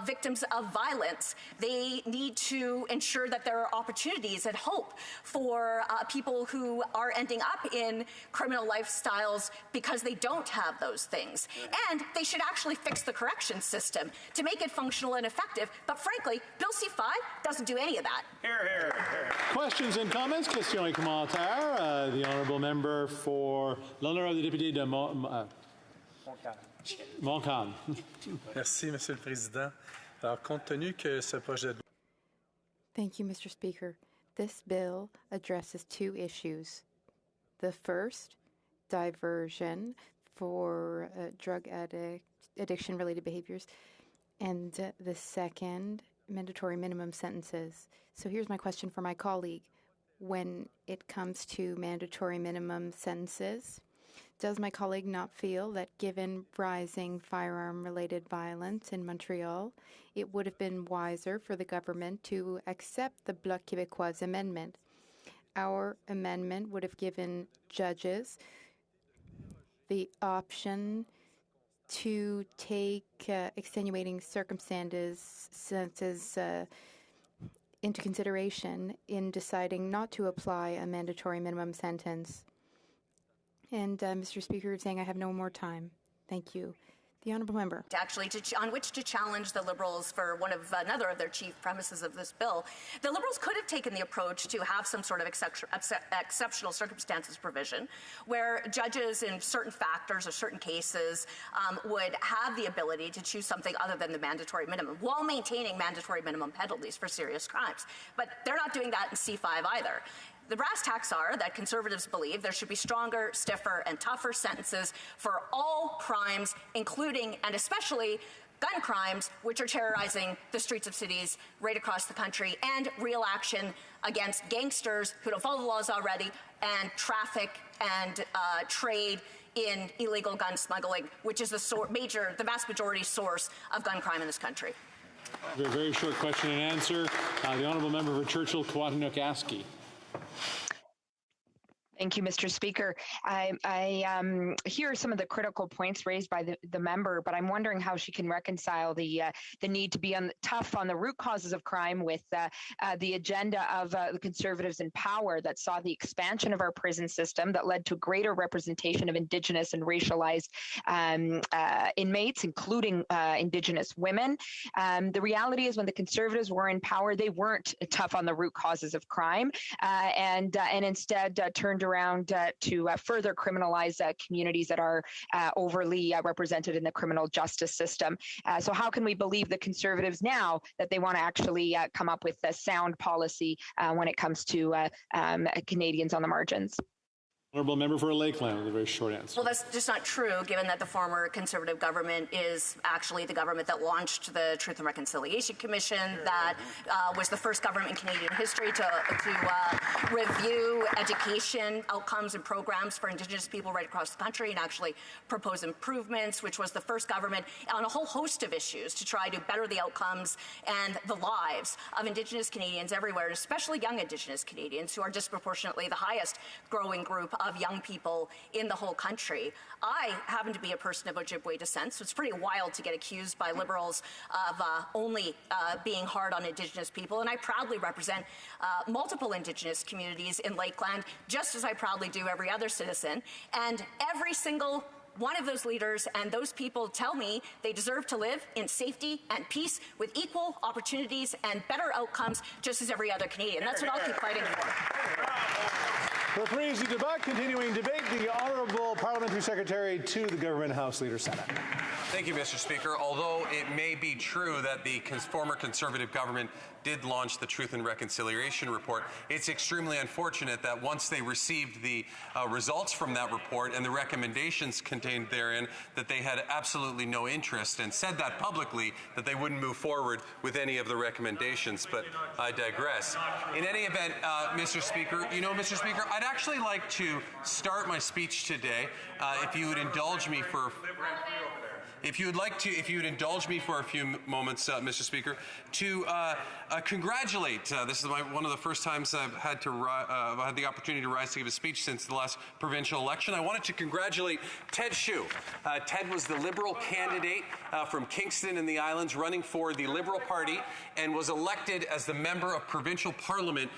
victims of violence. They need to ensure that there are opportunities and hope for people who are ending up in criminal lifestyles because they don't have those things. And they should actually fix the correction system to make it functional and effective. But frankly, Bill C-5 doesn't do any of that. Hear, hear, hear. Questions and comments? Questions et commentaires. The Honourable Member for l'Honourable Député de Montcalm. Merci, Monsieur le Président. Alors, compte tenu que ce projet de... Thank you, Mr. Speaker. This bill addresses two issues. The first, diversion for drug addiction-related behaviors, and the second, mandatory minimum sentences. So here's my question for my colleague. When it comes to mandatory minimum sentences, does my colleague not feel that given rising firearm-related violence in Montreal, it would have been wiser for the government to accept the Bloc Québécois amendment? Our amendment would have given judges the option to take extenuating circumstances into consideration in deciding not to apply a mandatory minimum sentence. And Mr. Speaker, you're saying I have no more time. Thank you. The honourable member. Actually, on which to challenge the Liberals for another of their chief premises of this bill. The Liberals could have taken the approach to have some sort of exceptional circumstances provision where judges in certain factors or certain cases would have the ability to choose something other than the mandatory minimum while maintaining mandatory minimum penalties for serious crimes. But they're not doing that in C5 either. The brass tacks are that Conservatives believe there should be stronger, stiffer, and tougher sentences for all crimes, including and especially gun crimes, which are terrorizing the streets of cities right across the country, and real action against gangsters who don't follow the laws already, and traffic and trade in illegal gun smuggling, which is the vast majority source of gun crime in this country. Very short question and answer. The honourable member for Churchill-Quatanook-Askey. Thank you, Mr. Speaker. I hear some of the critical points raised by the member, but I'm wondering how she can reconcile the need to be tough on the root causes of crime with the agenda of the Conservatives in power that saw the expansion of our prison system that led to greater representation of Indigenous and racialized inmates, including Indigenous women. The reality is when the Conservatives were in power, they weren't tough on the root causes of crime and instead turned around to further criminalize communities that are overly represented in the criminal justice system. So how can we believe the Conservatives now that they want to actually come up with a sound policy when it comes to Canadians on the margins? Honourable member for Lakeland with a very short answer. Well, that's just not true, given that the former Conservative government is actually the government that launched the Truth and Reconciliation Commission, that was the first government in Canadian history to review education outcomes and programs for Indigenous people right across the country and actually propose improvements, which was the first government on a whole host of issues to try to better the outcomes and the lives of Indigenous Canadians everywhere, and especially young Indigenous Canadians, who are disproportionately the highest growing group of young people in the whole country. I happen to be a person of Ojibwe descent, so it's pretty wild to get accused by Liberals of only being hard on Indigenous people, and I proudly represent multiple Indigenous communities in Lakeland, just as I proudly do every other citizen, and every single one of those leaders and those people tell me they deserve to live in safety and peace with equal opportunities and better outcomes just as every other Canadian. That's what I'll keep fighting for. Reprise du débat, continuing debate, the Honourable Parliamentary Secretary to the Government House Leader Senate. Thank you, Mr. Speaker. Although it may be true that the former Conservative government did launch the Truth and Reconciliation Report, it's extremely unfortunate that once they received the results from that report and the recommendations contained therein, that they had absolutely no interest and said that publicly, that they wouldn't move forward with any of the recommendations. But I digress. In any event, Mr. Speaker, Mr. Speaker, I'd actually like to start my speech today, if you would indulge me for... If you would indulge me for a few moments, Mr. Speaker, to congratulate. This is one of the first times I've had the opportunity to rise to give a speech since the last provincial election. I wanted to congratulate Ted Hsu. Ted was the Liberal candidate from Kingston in the Islands, running for the Liberal Party, and was elected as the member of provincial parliament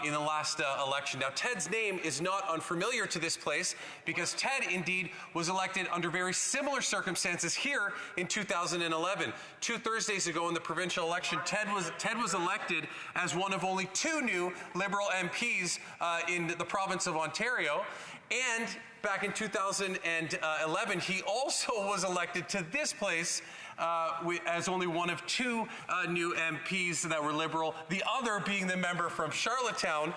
in the last election. Now, Ted's name is not unfamiliar to this place because Ted, indeed, was elected under very similar circumstances here in 2011. 2 Thursdays ago in the provincial election, Ted was elected as one of only 2 new Liberal MPs in the province of Ontario. And back in 2011, he also was elected to this place as only one of two new MPs that were Liberal, the other being the member from Charlottetown,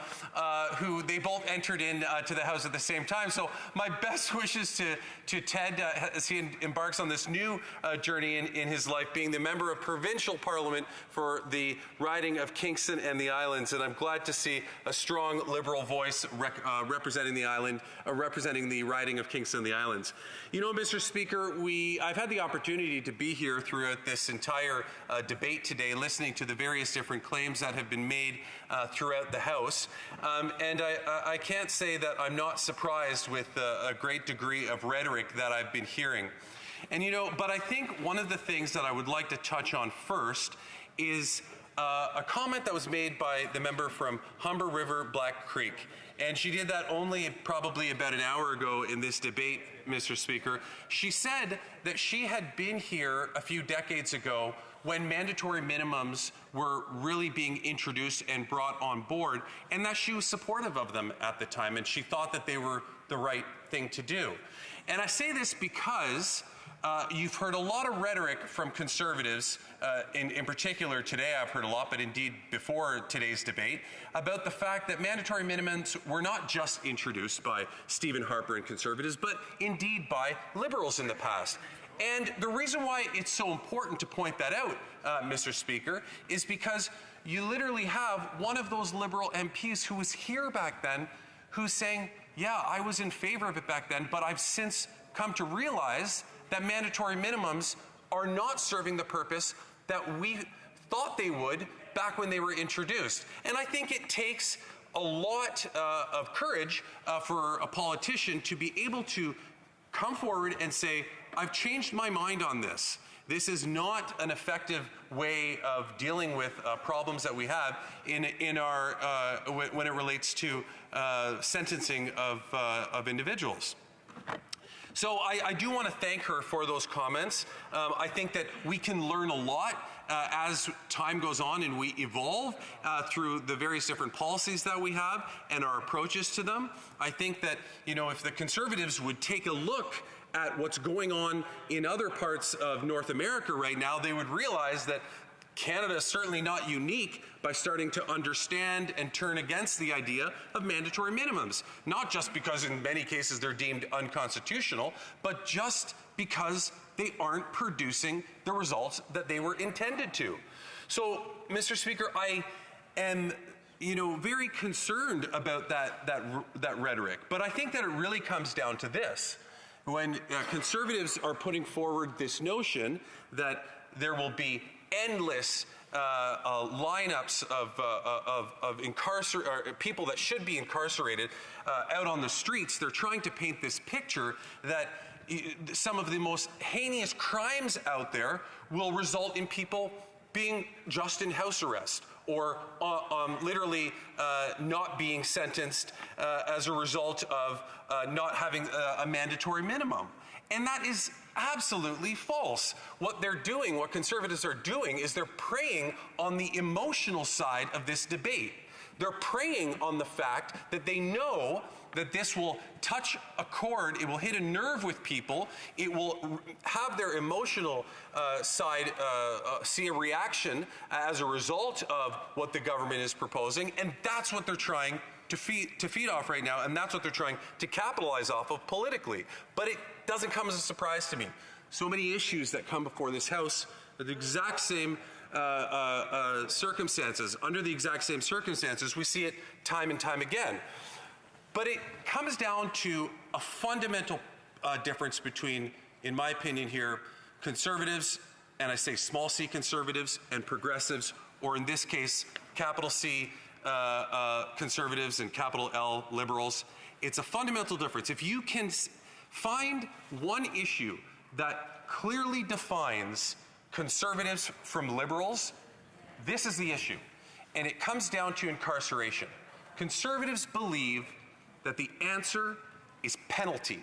who they both entered in to the House at the same time. So my best wishes to Ted as he embarks on this new journey in his life, being the member of Provincial Parliament for the riding of Kingston and the Islands. And I'm glad to see a strong Liberal voice representing the island, representing the riding of Kingston and the Islands. You know, Mr. Speaker, I've had the opportunity to be here throughout this entire debate today, listening to the various different claims that have been made throughout the House. And I can't say that I'm not surprised with a great degree of rhetoric that I've been hearing. And you know, but I think one of the things that I would like to touch on first is a comment that was made by the member from Humber River Black Creek. And she did that only probably about an hour ago in this debate, Mr. Speaker. She said that she had been here a few decades ago when mandatory minimums were really being introduced and brought on board, and that she was supportive of them at the time, and she thought that they were the right thing to do. And I say this because you've heard a lot of rhetoric from Conservatives, in particular today I've heard a lot, but indeed before today's debate, about the fact that mandatory minimums were not just introduced by Stephen Harper and Conservatives, but indeed by Liberals in the past. And the reason why it's so important to point that out, Mr. Speaker, is because you literally have one of those Liberal MPs who was here back then who's saying, yeah, I was in favor of it back then, but I've since come to realize that mandatory minimums are not serving the purpose that we thought they would back when they were introduced. And I think it takes a lot of courage for a politician to be able to come forward and say, I've changed my mind on this. This is not an effective way of dealing with problems that we have in our when it relates to sentencing of individuals. So I do want to thank her for those comments. I think that we can learn a lot as time goes on and we evolve through the various different policies that we have and our approaches to them. I think that, you know, if the Conservatives would take a look at what's going on in other parts of North America right now, they would realize that Canada is certainly not unique by starting to understand and turn against the idea of mandatory minimums. Not just because in many cases they're deemed unconstitutional, but just because they aren't producing the results that they were intended to. So, Mr. Speaker, I am very concerned about that rhetoric. But I think that it really comes down to this. When Conservatives are putting forward this notion that there will be endless lineups of people that should be incarcerated out on the streets, they're trying to paint this picture that some of the most heinous crimes out there will result in people being just in house arrest or literally not being sentenced as a result of not having a mandatory minimum. And that is absolutely false. What they're doing, what Conservatives are doing, is they're preying on the emotional side of this debate. They're preying on the fact that they know that this will touch a chord, it will hit a nerve with people, it will have their emotional side see a reaction as a result of what the government is proposing, and that's what they're trying to feed off right now, and that's what they're trying to capitalize off of politically. But it doesn't come as a surprise to me. So many issues that come before this House are the exact same circumstances. Under the exact same circumstances, we see it time and time again. But it comes down to a fundamental difference between, in my opinion here, Conservatives, and I say small c Conservatives, and progressives, or in this case, capital C Conservatives and capital L Liberals. It's a fundamental difference. If you can find one issue that clearly defines Conservatives from Liberals, this is the issue. And it comes down to incarceration. Conservatives believe that the answer is penalty.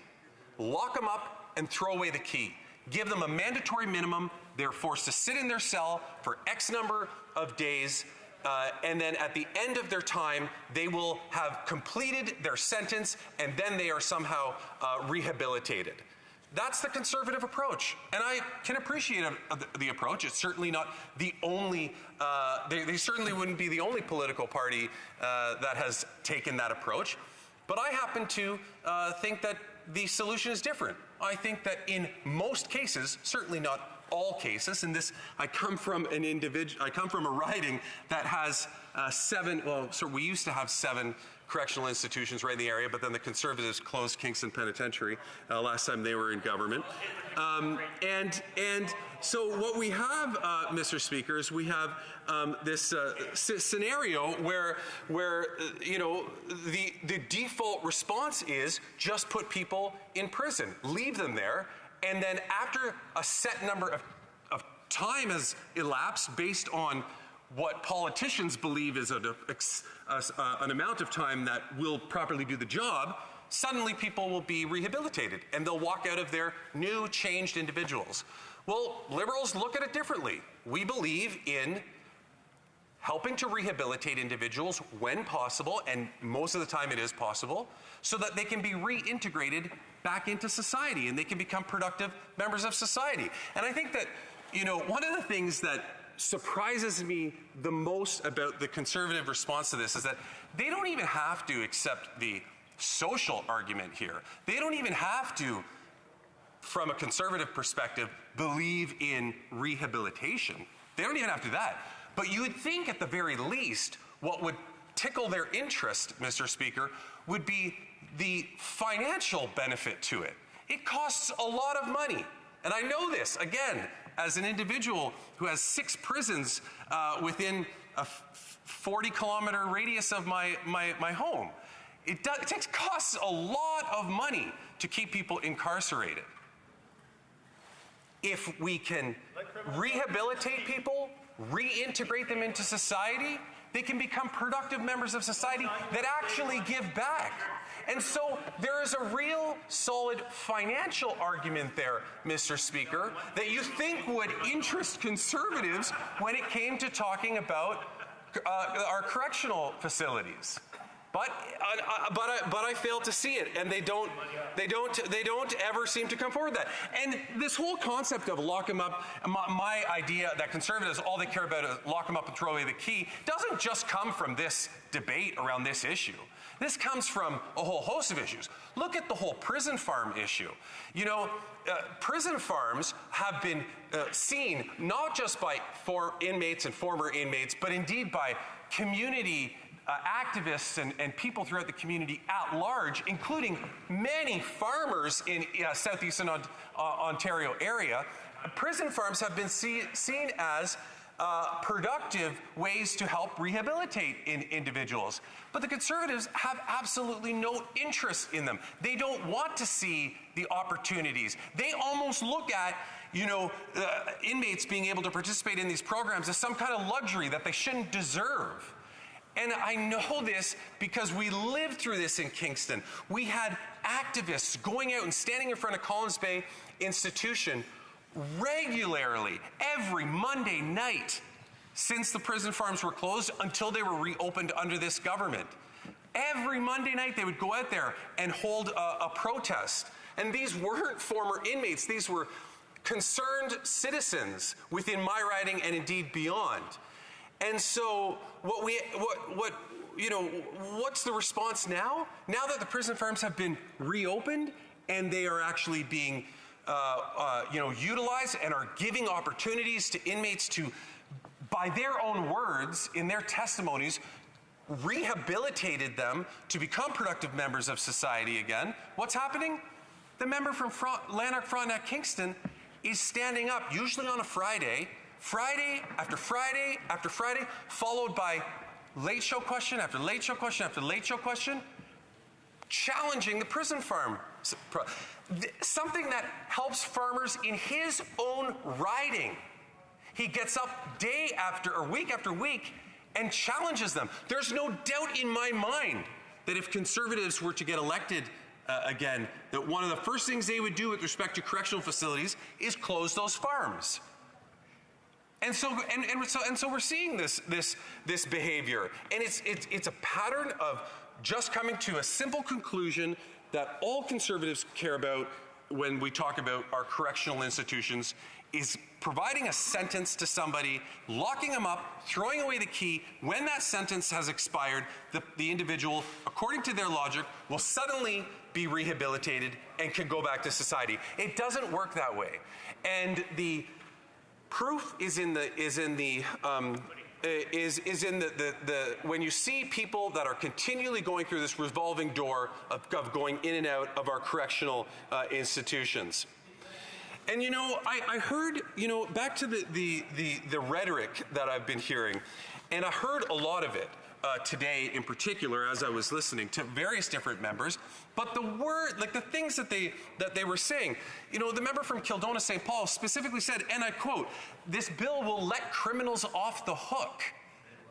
Lock them up and throw away the key. Give them a mandatory minimum. They're forced to sit in their cell for X number of days. And then at the end of their time, they will have completed their sentence, and then they are somehow rehabilitated. That's the conservative approach, and I can appreciate the approach. It's certainly not the only, they certainly wouldn't be the only political party that has taken that approach, but I happen to think that the solution is different. I think that in most cases, certainly not all cases, and this, I come from a riding that has we used to have 7 correctional institutions right in the area, but then the Conservatives closed Kingston Penitentiary last time they were in government. And so what we have, Mr. Speaker, is we have this scenario where the default response is just put people in prison, leave them there, and then after a set number of time has elapsed based on what politicians believe is an amount of time that will properly do the job, suddenly people will be rehabilitated and they'll walk out of there new, changed individuals. Well, Liberals look at it differently. We believe in helping to rehabilitate individuals when possible, and most of the time it is possible, so that they can be reintegrated back into society and they can become productive members of society. And I think that, one of the things that surprises me the most about the Conservative response to this is that they don't even have to accept the social argument here. They don't even have to, from a Conservative perspective, believe in rehabilitation. They don't even have to do that. But you would think at the very least what would tickle their interest, Mr. Speaker, would be the financial benefit to it. It costs a lot of money. And I know this, again, as an individual who has 6 prisons within a 40-kilometer radius of my home. It costs a lot of money to keep people incarcerated. If we can rehabilitate people, reintegrate them into society, they can become productive members of society that actually give back. And so there is a real solid financial argument there, Mr. Speaker, that you think would interest Conservatives when it came to talking about our correctional facilities. But I fail to see it, and they don't ever seem to come forward with that. And this whole concept of lock them up, my idea that Conservatives, all they care about is lock them up and throw away the key, doesn't just come from this debate around this issue. This comes from a whole host of issues. Look at the whole prison farm issue. Prison farms have been seen not just by inmates and former inmates, but indeed by community activists and people throughout the community at large, including many farmers in southeastern Ontario area. Prison farms have been seen as productive ways to help rehabilitate individuals. But the Conservatives have absolutely no interest in them. They don't want to see the opportunities. They almost look at inmates being able to participate in these programs as some kind of luxury that they shouldn't deserve. And I know this because we lived through this in Kingston. We had activists going out and standing in front of Collins Bay Institution regularly every Monday night since the prison farms were closed until they were reopened under this government. Every Monday night they would go out there and hold a protest. And these weren't former inmates. These were concerned citizens within my riding and indeed beyond. And so what's the response now? Now that the prison farms have been reopened and they are actually being utilized and are giving opportunities to inmates to, by their own words, in their testimonies, rehabilitated them to become productive members of society again. What's happening? The member from Lanark Frontenac Kingston is standing up, usually on a Friday after Friday after Friday, followed by late show question after late show question after late show question, challenging the prison farm. Something that helps farmers in his own riding. He gets up day after week and challenges them. There's no doubt in my mind that if Conservatives were to get elected again, that one of the first things they would do with respect to correctional facilities is close those farms. And so we're seeing this behavior, and it's a pattern of just coming to a simple conclusion that all Conservatives care about when we talk about our correctional institutions is providing a sentence to somebody, locking them up, throwing away the key. When that sentence has expired, the individual, according to their logic, will suddenly be rehabilitated and can go back to society. It doesn't work that way. And the proof is in the when you see people that are continually going through this revolving door of going in and out of our correctional institutions. And you know, I heard, you know, back to the rhetoric that I've been hearing, and I heard a lot of it today in particular as I was listening to various different members. But the word, like the things that they were saying, you know, the member from Kildona St. Paul specifically said, and I quote, "This bill will let criminals off the hook."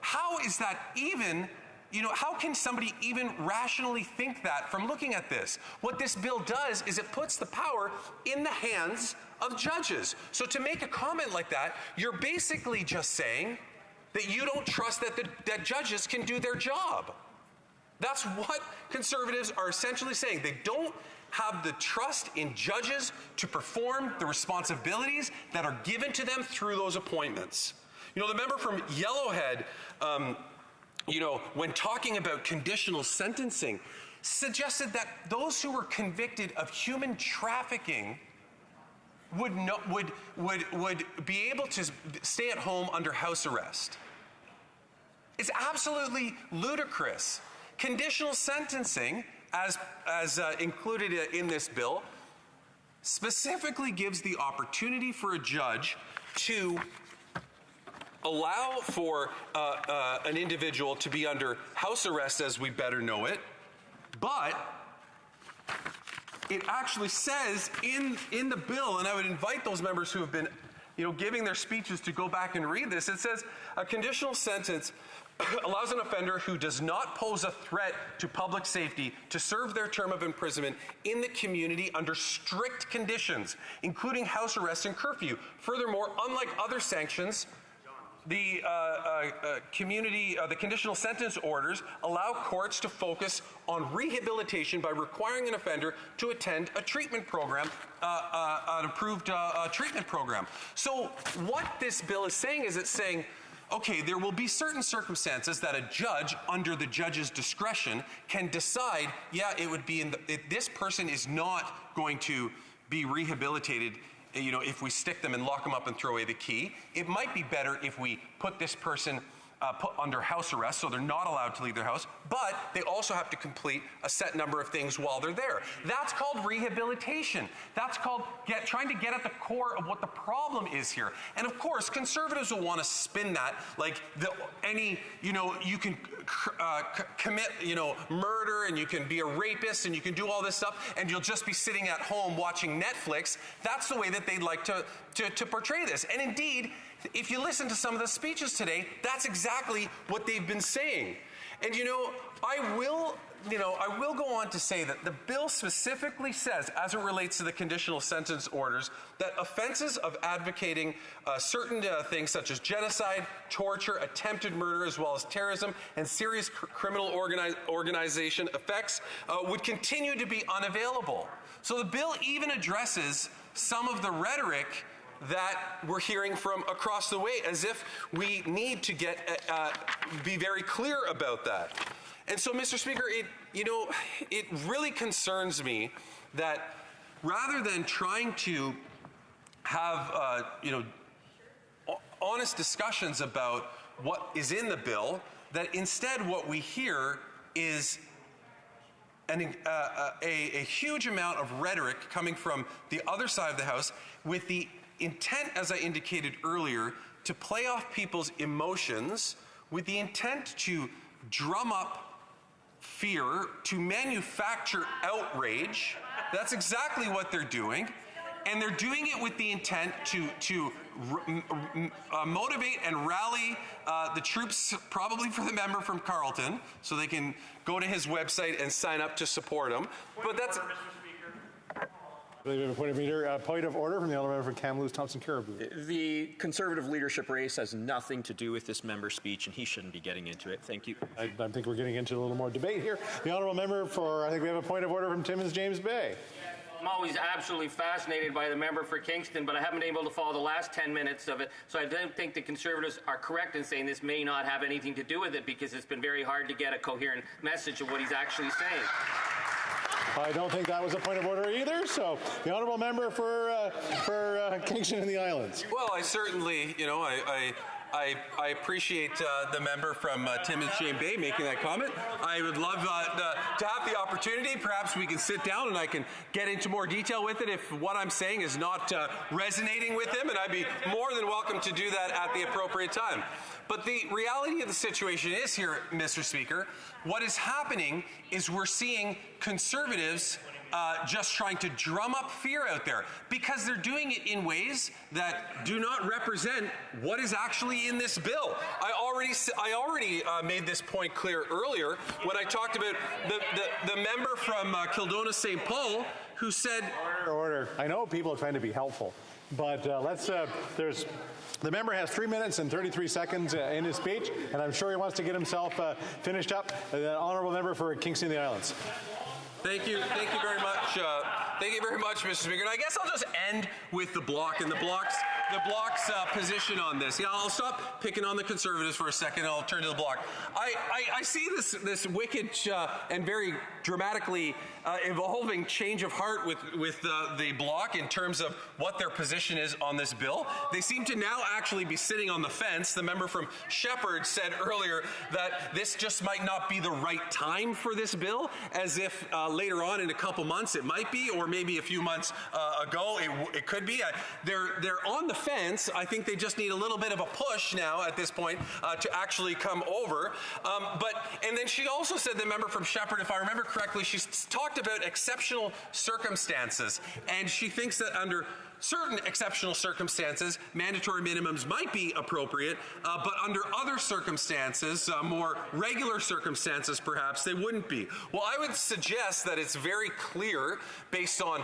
How is that even? You know, how can somebody even rationally think that from looking at this? What this bill does is it puts the power in the hands of judges. So to make a comment like that, you're basically just saying that you don't trust that judges can do their job. That's what conservatives are essentially saying. They don't have the trust in judges to perform the responsibilities that are given to them through those appointments. You know, the member from Yellowhead, you know, when talking about conditional sentencing, suggested that those who were convicted of human trafficking would be able to stay at home under house arrest. It's absolutely ludicrous. Conditional sentencing, as included in this bill, specifically gives the opportunity for a judge to allow for an individual to be under house arrest as we better know it, but it actually says in the bill, and I would invite those members who have been, you know, giving their speeches to go back and read this. It says a conditional sentence allows an offender who does not pose a threat to public safety to serve their term of imprisonment in the community under strict conditions, including house arrest and curfew. Furthermore, unlike other sanctions, the conditional sentence orders allow courts to focus on rehabilitation by requiring an offender to attend a treatment program, an approved treatment program. So what this bill is saying is it's saying, okay, there will be certain circumstances that a judge, under the judge's discretion, can decide, yeah, it would be this person is not going to be rehabilitated. You know, if we stick them and lock them up and throw away the key. It might be better if we put this person put under house arrest, so they're not allowed to leave their house, but they also have to complete a set number of things while they're there. That's called rehabilitation. That's called trying to get at the core of what the problem is here. And of course, conservatives will want to spin that like you know, you can commit, you know, murder, and you can be a rapist, and you can do all this stuff, and you'll just be sitting at home watching Netflix. That's the way that they'd like to portray this. And indeed, if you listen to some of the speeches today, that's exactly what they've been saying. And you know, I will go on to say that the bill specifically says, as it relates to the conditional sentence orders, that offenses of advocating certain things such as genocide, torture, attempted murder, as well as terrorism and serious criminal organization effects would continue to be unavailable. So the bill even addresses some of the rhetoric that we're hearing from across the way, as if we need to be very clear about that. And so, Mr. Speaker, it really concerns me that rather than trying to have honest discussions about what is in the bill, that instead what we hear is a huge amount of rhetoric coming from the other side of the House with the intent, as I indicated earlier, to play off people's emotions, with the intent to drum up fear, to manufacture outrage. That's exactly what they're doing. And they're doing it with the intent to motivate and rally the troops, probably for the member from Carleton, so they can go to his website and sign up to support him. But that's... I believe we have a point of order from the honourable member from Kamloops, Thompson Caribou. The Conservative leadership race has nothing to do with this member's speech, and he shouldn't be getting into it. Thank you. I think we're getting into a little more debate here. The honourable member for, I think we have a point of order from Timmins James Bay. I'm always absolutely fascinated by the member for Kingston, but I haven't been able to follow the last 10 minutes of it. So I don't think the Conservatives are correct in saying this may not have anything to do with it, because it's been very hard to get a coherent message of what he's actually saying. I don't think that was a point of order either. So the honourable member for Kingston and the Islands. Well, I certainly, I appreciate the member from Timmins James Bay making that comment. I would love to have the opportunity. Perhaps we can sit down and I can get into more detail with it if what I'm saying is not resonating with him, and I'd be more than welcome to do that at the appropriate time. But the reality of the situation is here, Mr. Speaker, what is happening is we're seeing Conservatives just trying to drum up fear out there, because they're doing it in ways that do not represent what is actually in this bill. I already made this point clear earlier when I talked about the member from Kildona St. Paul who said... Order. I know people are trying to be helpful, but the member has 3 minutes and 33 seconds in his speech, and I'm sure he wants to get himself finished up. The honourable member for Kingston and the Islands. Thank you very much. Thank you very much, Mr. Speaker. And I guess I'll just end with the Bloc and the Bloc's position on this. Yeah, I'll stop picking on the Conservatives for a second, and I'll turn to the Bloc. I see this wicked and very dramatically evolving change of heart with the Bloc in terms of what their position is on this bill. They seem to now actually be sitting on the fence. The member from Shepherd said earlier that this just might not be the right time for this bill, as if later on in a couple months it might be, or maybe a few months ago it could be. They're on the fence. I think they just need a little bit of a push now at this point to actually come over. And then she also said, the member from Shepherd, if I remember correctly, she talked about exceptional circumstances, and she thinks that under certain exceptional circumstances, mandatory minimums might be appropriate, but under other circumstances, more regular circumstances perhaps, they wouldn't be. Well, I would suggest that it's very clear, based on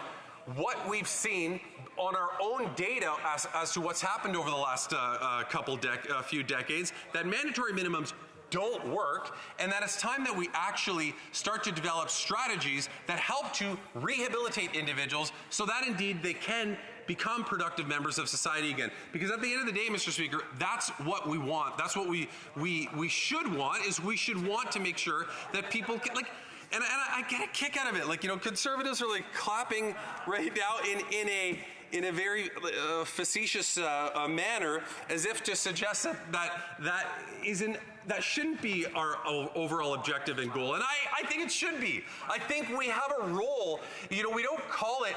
what we've seen on our own data as to what's happened over the last few decades, that mandatory minimums don't work, and that it's time that we actually start to develop strategies that help to rehabilitate individuals so that indeed they can become productive members of society again. Because at the end of the day, Mr. Speaker, that's what we want. That's what we should want, is we should want to make sure that people can, and I get a kick out of it. Conservatives are clapping right now in a very facetious manner, as if to suggest that shouldn't be our overall objective and goal. And I think it should be. I think we have a role. We call it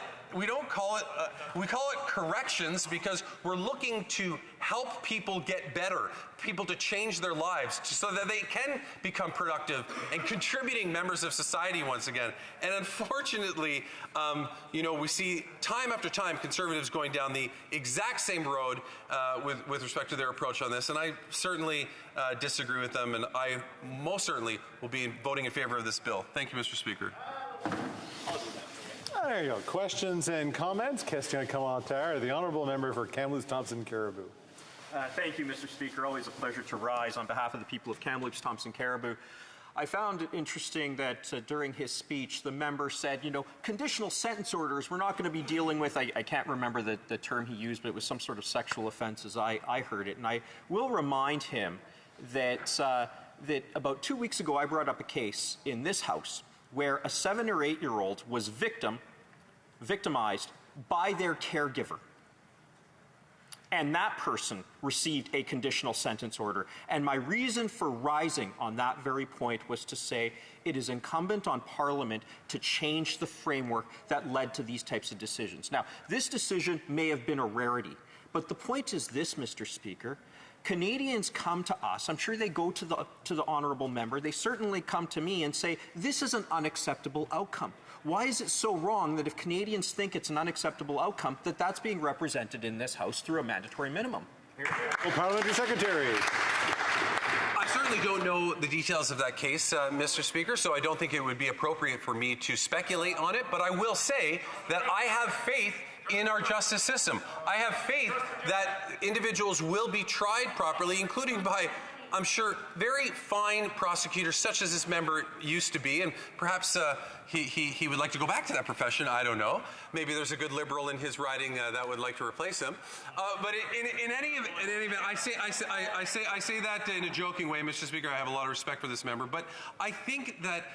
corrections, because we're looking to help people get better, people to change their lives so that they can become productive and contributing members of society once again. And unfortunately, we see time after time Conservatives going down the exact same road with respect to their approach on this. And I certainly disagree with them, and I most certainly will be voting in favor of this bill. Thank you, Mr. Speaker. There you go. Questions and comments. Question commentaire. The honourable member for Kamloops Thompson Caribou. Thank you, Mr. Speaker. Always a pleasure to rise on behalf of the people of Kamloops Thompson Caribou. I found it interesting that during his speech, the member said, conditional sentence orders, we're not going to be dealing with, I can't remember the term he used, but it was some sort of sexual offense as I heard it. And I will remind him that about 2 weeks ago, I brought up a case in this House where a 7 or 8-year-old was victimized by their caregiver. And that person received a conditional sentence order. And my reason for rising on that very point was to say it is incumbent on Parliament to change the framework that led to these types of decisions. Now, this decision may have been a rarity, but the point is this, Mr. Speaker. Canadians come to us, I'm sure they go to the honourable member, they certainly come to me and say, this is an unacceptable outcome. Why is it so wrong that if Canadians think it's an unacceptable outcome, that's being represented in this House through a mandatory minimum? Well, Parliamentary Secretary. I certainly don't know the details of that case, Mr. Speaker, so I don't think it would be appropriate for me to speculate on it, but I will say that I have faith in our justice system. I have faith that individuals will be tried properly, including by I'm sure, very fine prosecutors, such as this member used to be, and perhaps he would like to go back to that profession. I don't know. Maybe there's a good Liberal in his riding that would like to replace him. But in any event, I say that in a joking way, Mr. Speaker. I have a lot of respect for this member, but I think that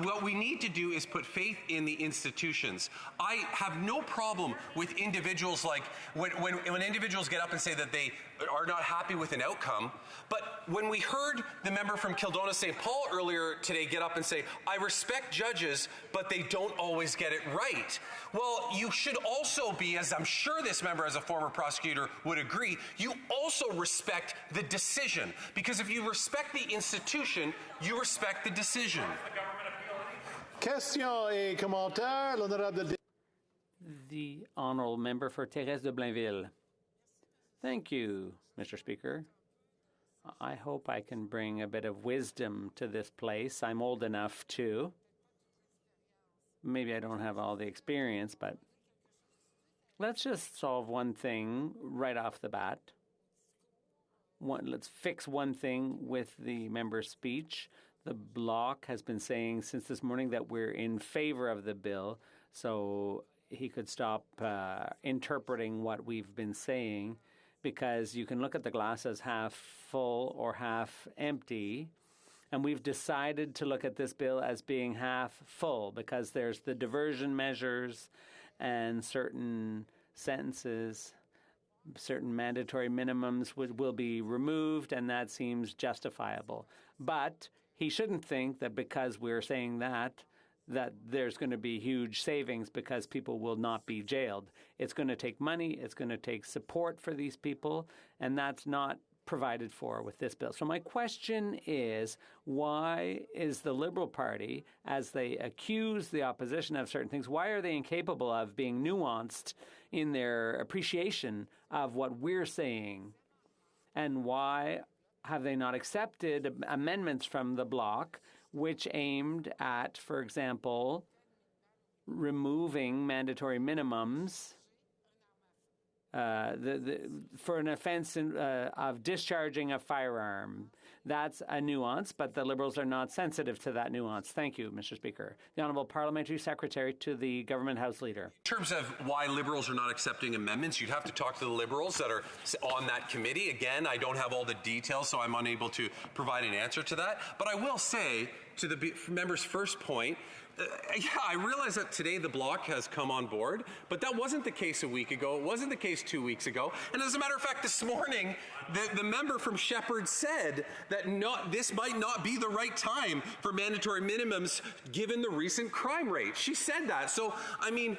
what we need to do is put faith in the institutions. I have no problem with individuals like when individuals get up and say that they are not happy with an outcome, but when we heard the member from Kildona St. Paul earlier today get up and say, I respect judges, but they don't always get it right. Well, you should also be, as I'm sure this member as a former prosecutor would agree, you also respect the decision. Because if you respect the institution, you respect the decision. Question et commentaire, l'honorable. The honourable member for Thérèse de Blainville. Thank you, Mr. Speaker. I hope I can bring a bit of wisdom to this place. I'm old enough to. Maybe I don't have all the experience, but let's just solve one thing right off the bat. Let's fix one thing with the member's speech. The Bloc has been saying since this morning that we're in favor of the bill, so he could stop interpreting what we've been saying, because you can look at the glass as half full or half empty. And we've decided to look at this bill as being half full because there's the diversion measures and certain sentences, certain mandatory minimums will be removed, and that seems justifiable. But he shouldn't think that because we're saying that there's going to be huge savings because people will not be jailed. It's going to take money. It's going to take support for these people, and that's not provided for with this bill. So my question is, why is the Liberal Party, as they accuse the opposition of certain things, why are they incapable of being nuanced in their appreciation of what we're saying? And why have they not accepted amendments from the Bloc which aimed at, for example, removing mandatory minimums for an offence of discharging a firearm? That's a nuance, but the Liberals are not sensitive to that nuance. Thank you, Mr. Speaker. The Honourable Parliamentary Secretary to the Government House Leader. In terms of why Liberals are not accepting amendments, you'd have to talk to the Liberals that are on that committee. Again, I don't have all the details, so I'm unable to provide an answer to that. But I will say, to the member's first point, yeah, I realize that today the Bloc has come on board, but that wasn't the case a week ago. It wasn't the case 2 weeks ago. And as a matter of fact, this morning, the member from Shepherd said that this might not be the right time for mandatory minimums given the recent crime rate. She said that. So, I mean,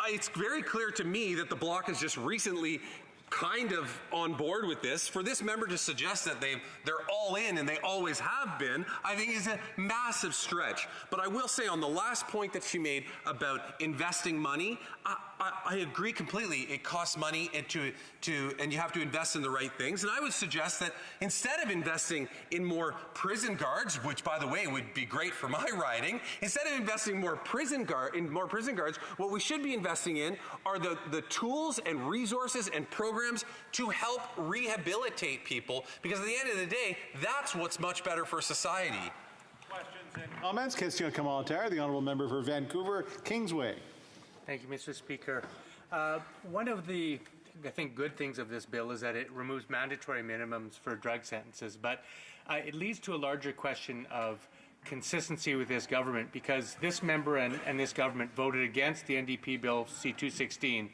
it's very clear to me that the Bloc has just recently kind of on board with this. For this member to suggest that they're all in and they always have been, I think is a massive stretch. But I will say on the last point that she made about investing money, I agree completely. It costs money and you have to invest in the right things. And I would suggest that instead of investing in more prison guards, which by the way would be great for my riding, instead of investing in more prison guards, what we should be investing in are the tools and resources and programs to help rehabilitate people, because at the end of the day, that's what's much better for society. Questions and comments? Question commentaire. The Honourable Member for Vancouver, Kingsway. Thank you, Mr. Speaker. One of the, I think, good things of this bill is that it removes mandatory minimums for drug sentences, but it leads to a larger question of consistency with this government, because this member and this government voted against the NDP bill C-216,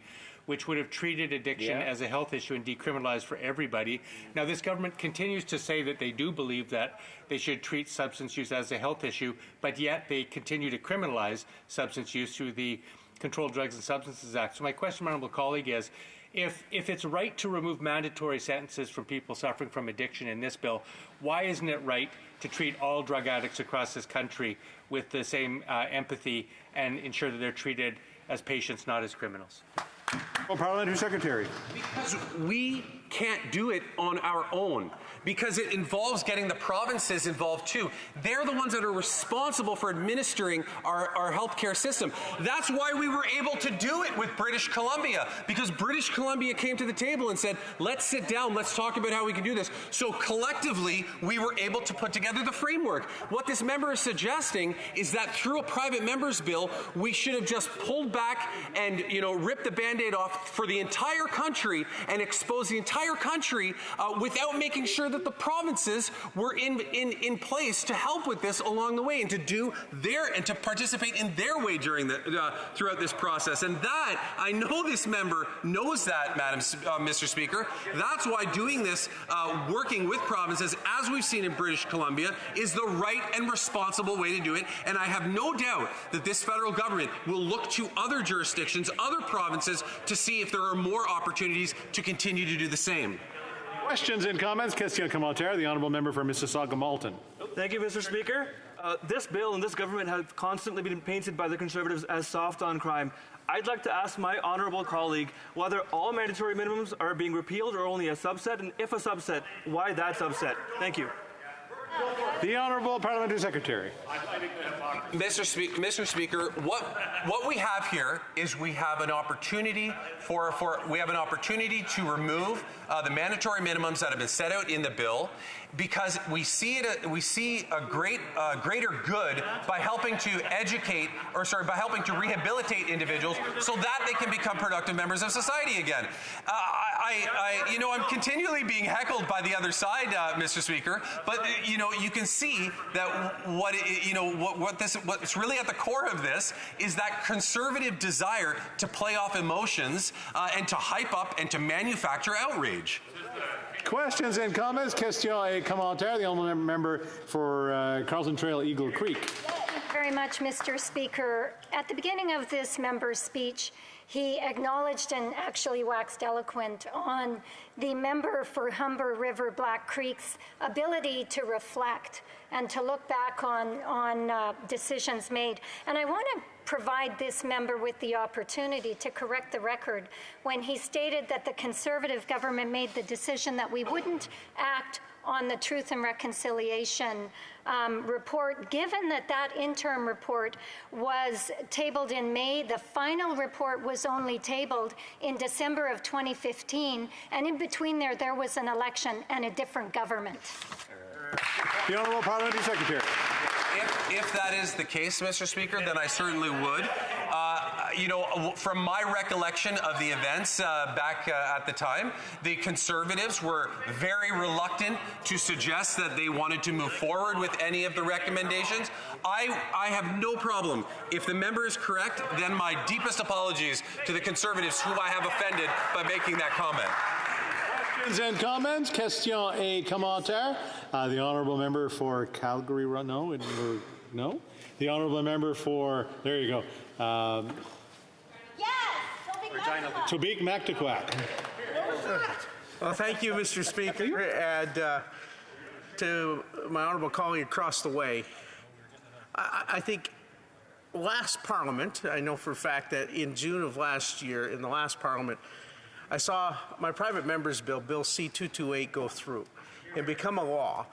which would have treated addiction as a health issue and decriminalized for everybody. Now, this government continues to say that they do believe that they should treat substance use as a health issue, but yet they continue to criminalize substance use through the Controlled Drugs and Substances Act. So my question, my honourable colleague, is if it's right to remove mandatory sentences from people suffering from addiction in this bill, why isn't it right to treat all drug addicts across this country with the same empathy and ensure that they're treated as patients, not as criminals? Well, Parliamentary Secretary. Because we can't do it on our own. because it involves getting the provinces involved too. They're the ones that are responsible for administering our healthcare system. That's why we were able to do it with British Columbia, because British Columbia came to the table and said, let's sit down, let's talk about how we can do this. So collectively, we were able to put together the framework. What this member is suggesting is that through a private member's bill, we should have just pulled back and, ripped the Band-Aid off for the entire country and exposed the entire country without making sure that the provinces were in place to help with this along the way and to participate in their way during throughout this process. And that, I know this member knows that, Mr. Speaker. That's why doing this, working with provinces, as we've seen in British Columbia, is the right and responsible way to do it. And I have no doubt that this federal government will look to other jurisdictions, other provinces, to see if there are more opportunities to continue to do the same. Questions and comments? Question commentaire. The honourable member for Mississauga-Malton. Thank you, Mr. Speaker. This bill and this government have constantly been painted by the Conservatives as soft on crime. I'd like to ask my honourable colleague whether all mandatory minimums are being repealed or only a subset, and if a subset, why that subset? Thank you. The Honourable Parliamentary Secretary. Mr. Speaker, what we have here is we have an opportunity to remove the mandatory minimums that have been set out in the bill, because we see a greater good by helping to by helping to rehabilitate individuals so that they can become productive members of society again. I'm continually being heckled by the other side, Mr. Speaker, but you can see that what's really at the core of this is that conservative desire to play off emotions and to hype up and to manufacture outrage. Questions and comments? Question et commentaire. The honourable member for Carlton Trail, Eagle Creek. Thank you very much, Mr. Speaker. At the beginning of this member's speech, he acknowledged and actually waxed eloquent on the member for Humber River Black Creek's ability to reflect and to look back on decisions made. And I want to provide this member with the opportunity to correct the record when he stated that the Conservative government made the decision that we wouldn't act on the Truth and Reconciliation report. Given that interim report was tabled in May, the final report was only tabled in December of 2015, and in between there was an election and a different government. The Honourable Parliamentary Secretary. If that is the case, Mr. Speaker, then I certainly would. From my recollection of the events back at the time, the Conservatives were very reluctant to suggest that they wanted to move forward with any of the recommendations. I have no problem. If the member is correct, then my deepest apologies to the Conservatives who I have offended by making that comment. Questions and comments? Question et commentaire. The honourable member for Calgary, no? The honourable member for, there you go. Tobique Mactaquac. Well, thank you, Mr. Speaker, and to my honourable colleague across the way. I think last Parliament, I know for a fact that in June of last year, in the last Parliament, I saw my private member's bill, Bill C-228, go through and become a law.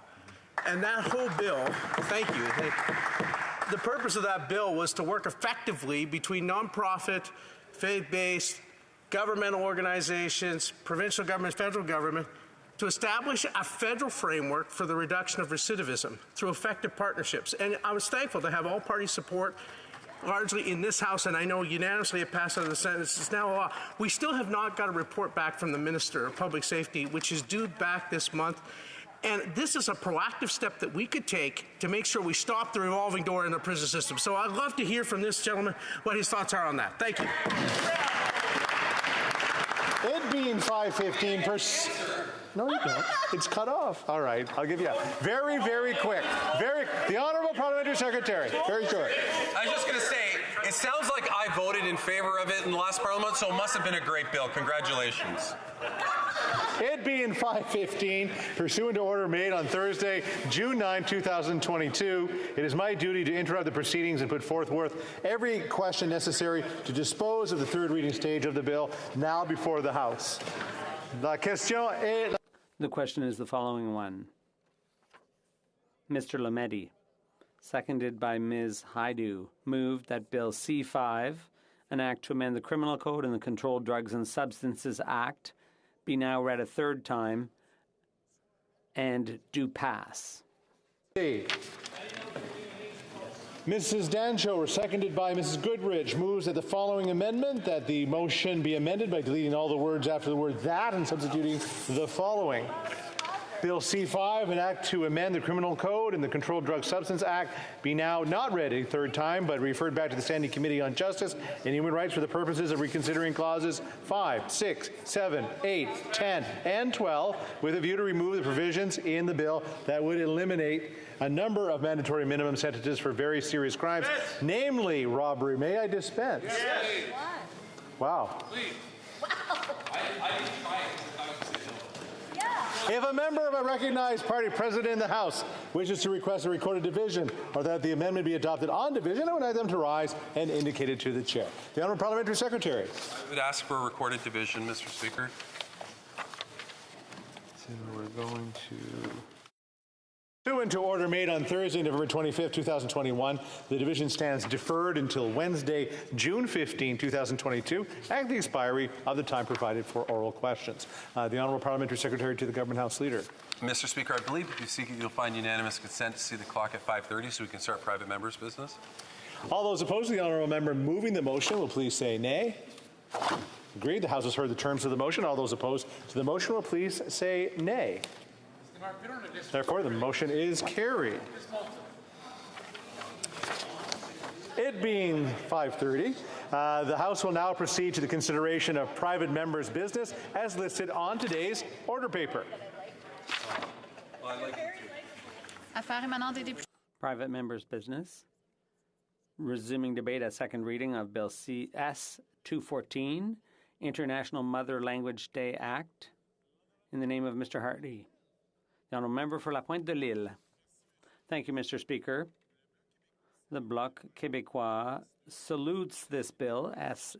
And that whole bill, thank you, the purpose of that bill was to work effectively between nonprofit, faith-based, governmental organizations, provincial governments, federal government, to establish a federal framework for the reduction of recidivism through effective partnerships. And I was thankful to have all party support largely in this House, and I know unanimously it passed out of the Senate. It's now a law. We still have not got a report back from the Minister of Public Safety, which is due back this month. And this is a proactive step that we could take to make sure we stop the revolving door in the prison system. So I'd love to hear from this gentleman what his thoughts are on that. Thank you. It being 5:15 No, you don't. It's cut off. All right, I'll give you a very, very quick. The Honourable Parliamentary Secretary. Very short. I was just going to say, it sounds like I voted in favour of it in the last Parliament, so it must have been a great bill. Congratulations. It being 5:15, pursuant to order made on Thursday, June 9, 2022, it is my duty to interrupt the proceedings and put forth every question necessary to dispose of the third reading stage of the bill now before the House. La question est... The question is the following one. Mr. Lametti, seconded by Ms. Haidu, moved that Bill C-5, an act to amend the Criminal Code and the Controlled Drugs and Substances Act, be now read a third time and do pass. Mrs. Dancho, seconded by Mrs. Goodrich, moves that the following amendment, that the motion be amended by deleting all the words after the word that and substituting the following. Bill C-5, an act to amend the Criminal Code and the Controlled Drug Substance Act, be now not read a third time, but referred back to the Standing Committee on Justice and Human Rights for the purposes of reconsidering clauses 5, 6, 7, 8, 10, and 12, with a view to remove the provisions in the bill that would eliminate a number of mandatory minimum sentences for very serious crimes, namely robbery. May I dispense? Yes. Wow. Please. Wow. I didn't try it. If a member of a recognized party president in the House wishes to request a recorded division or that the amendment be adopted on division, I would like them to rise and indicate it to the chair. The Honourable Parliamentary Secretary. I would ask for a recorded division, Mr. Speaker. So we're going to... Pursuant to order made on Thursday, November 25th, 2021, the division stands deferred until Wednesday, June 15, 2022, at the expiry of the time provided for oral questions. The Honourable Parliamentary Secretary to the Government House Leader. Mr. Speaker, I believe if you seek it, you'll find unanimous consent to see the clock at 5:30 so we can start private members' business. All those opposed to the Honourable Member moving the motion will please say nay. Agreed. The House has heard the terms of the motion. All those opposed to the motion will please say nay. Therefore, the motion is carried. It being 5:30, the House will now proceed to the consideration of private members' business as listed on today's order paper. Private members' business. Resuming debate at second reading of Bill CS 214, International Mother Language Day Act. In the name of Mr. Hardy. The Honourable Member for La Pointe de l'Île. Thank you, Mr. Speaker. The Bloc Québécois salutes this bill, S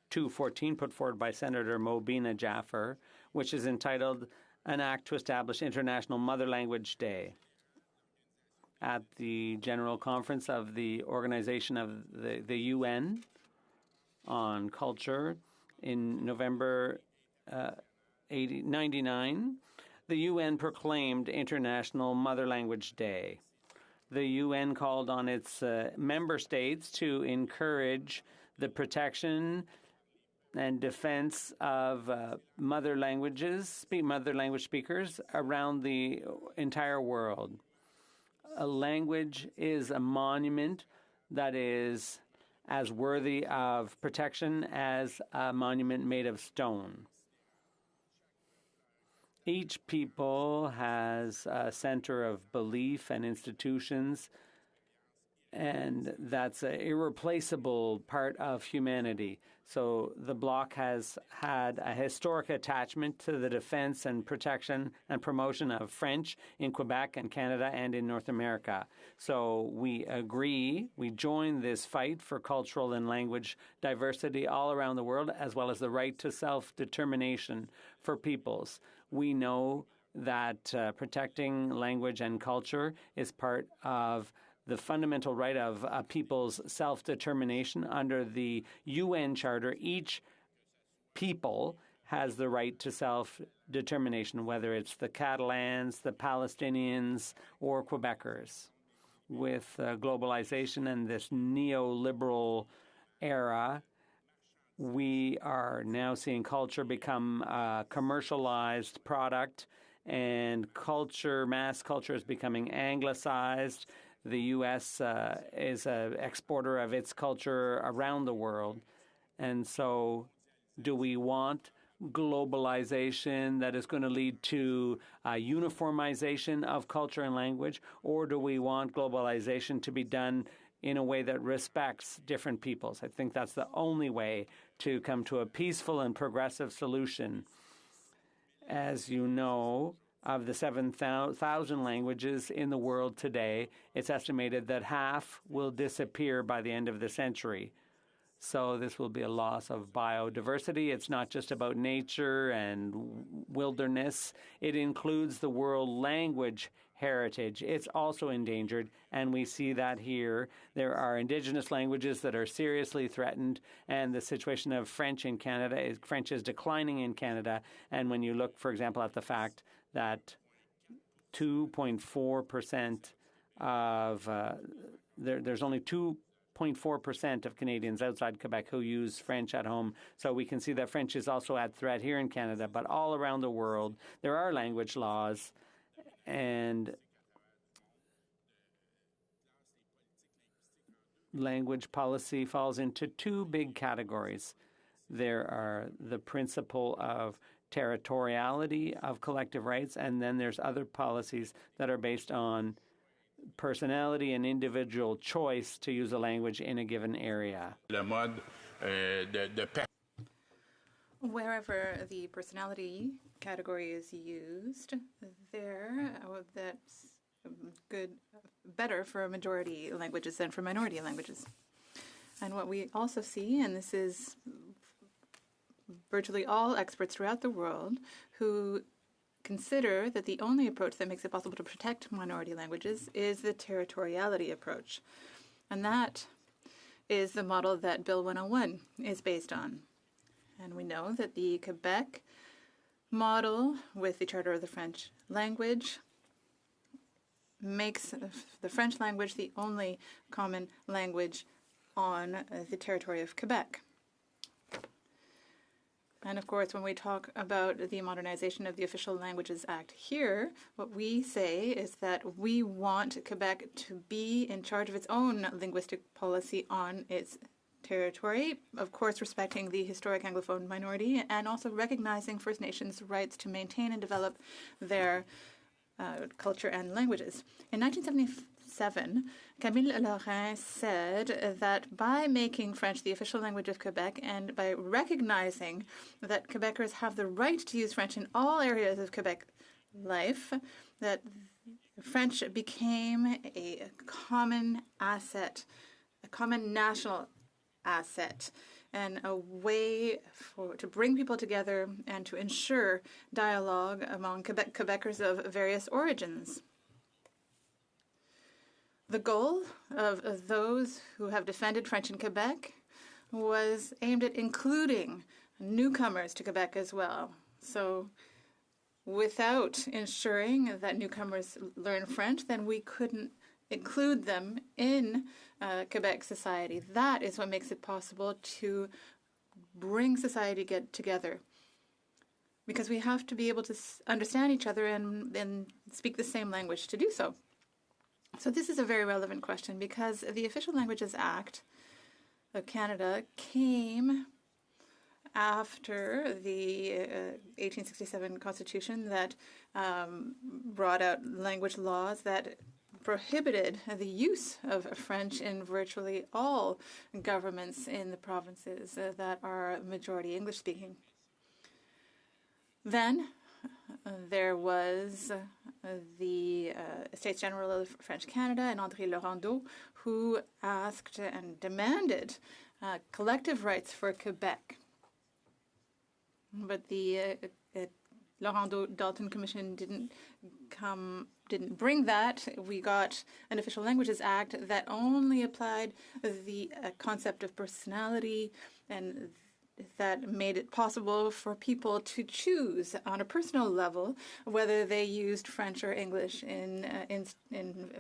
214, put forward by Senator Mobina Jaffer, which is entitled An Act to Establish International Mother Language Day. At the General Conference of the Organization of the UN on Culture in November 1999, the UN proclaimed International Mother Language Day. The UN called on its member states to encourage the protection and defense of mother language speakers around the entire world. A language is a monument that is as worthy of protection as a monument made of stone. Each people has a center of belief and institutions, and that's an irreplaceable part of humanity. So the Bloc has had a historic attachment to the defense and protection and promotion of French in Quebec and Canada and in North America. So we agree, we join this fight for cultural and language diversity all around the world, as well as the right to self-determination for peoples. We know that protecting language and culture is part of the fundamental right of people's self-determination. Under the UN Charter, each people has the right to self-determination, whether it's the Catalans, the Palestinians, or Quebecers. With globalization and this neoliberal era, we are now seeing culture become a commercialized product, and culture, mass culture, is becoming anglicized. The U.S. is an exporter of its culture around the world. And so do we want globalization that is going to lead to uniformization of culture and language, or do we want globalization to be done in a way that respects different peoples? I think that's the only way to come to a peaceful and progressive solution. As you know, of the 7,000 languages in the world today, it's estimated that half will disappear by the end of the century. So this will be a loss of biodiversity. It's not just about nature and wilderness. It includes the world language heritage. It's also endangered, and we see that here. There are Indigenous languages that are seriously threatened, and the situation of French in Canada is French is declining in Canada. And when you look, for example, at the fact that 2.4% of there's only 2.4% of Canadians outside Quebec who use French at home. So we can see that French is also at threat here in Canada, but all around the world there are language laws, and language policy falls into two big categories. There are the principle of territoriality of collective rights, and then there's other policies that are based on personality and individual choice to use a language in a given area. Wherever the personality category is used, that's better for majority languages than for minority languages. And what we also see, and this is virtually all experts throughout the world who consider that the only approach that makes it possible to protect minority languages is the territoriality approach. And that is the model that Bill 101 is based on. And we know that the Quebec model with the Charter of the French language makes the French language the only common language on the territory of Quebec. And of course, when we talk about the modernization of the Official Languages Act here, what we say is that we want Quebec to be in charge of its own linguistic policy on its territory, of course respecting the historic Anglophone minority and also recognizing First Nations' rights to maintain and develop their culture and languages. In 1977, Camille Lorrain said that by making French the official language of Quebec and by recognizing that Quebecers have the right to use French in all areas of Quebec life, that French became a common asset, a common national asset, and a way to bring people together and to ensure dialogue among Quebecers of various origins. The goal of those who have defended French in Quebec was aimed at including newcomers to Quebec as well. So without ensuring that newcomers learn French, then we couldn't include them in Quebec society. That is what makes it possible to bring society together, because we have to be able to understand each other and speak the same language to do so. So this is a very relevant question, because the Official Languages Act of Canada came after the 1867 Constitution that brought out language laws that prohibited the use of French in virtually all governments in the provinces that are majority English-speaking. Then there was the Estates General of French Canada and André Laurendeau, who asked and demanded collective rights for Quebec. But the Laurendeau-Dalton Commission didn't bring that. We got an Official Languages Act that only applied the concept of personality, and that made it possible for people to choose on a personal level whether they used French or English in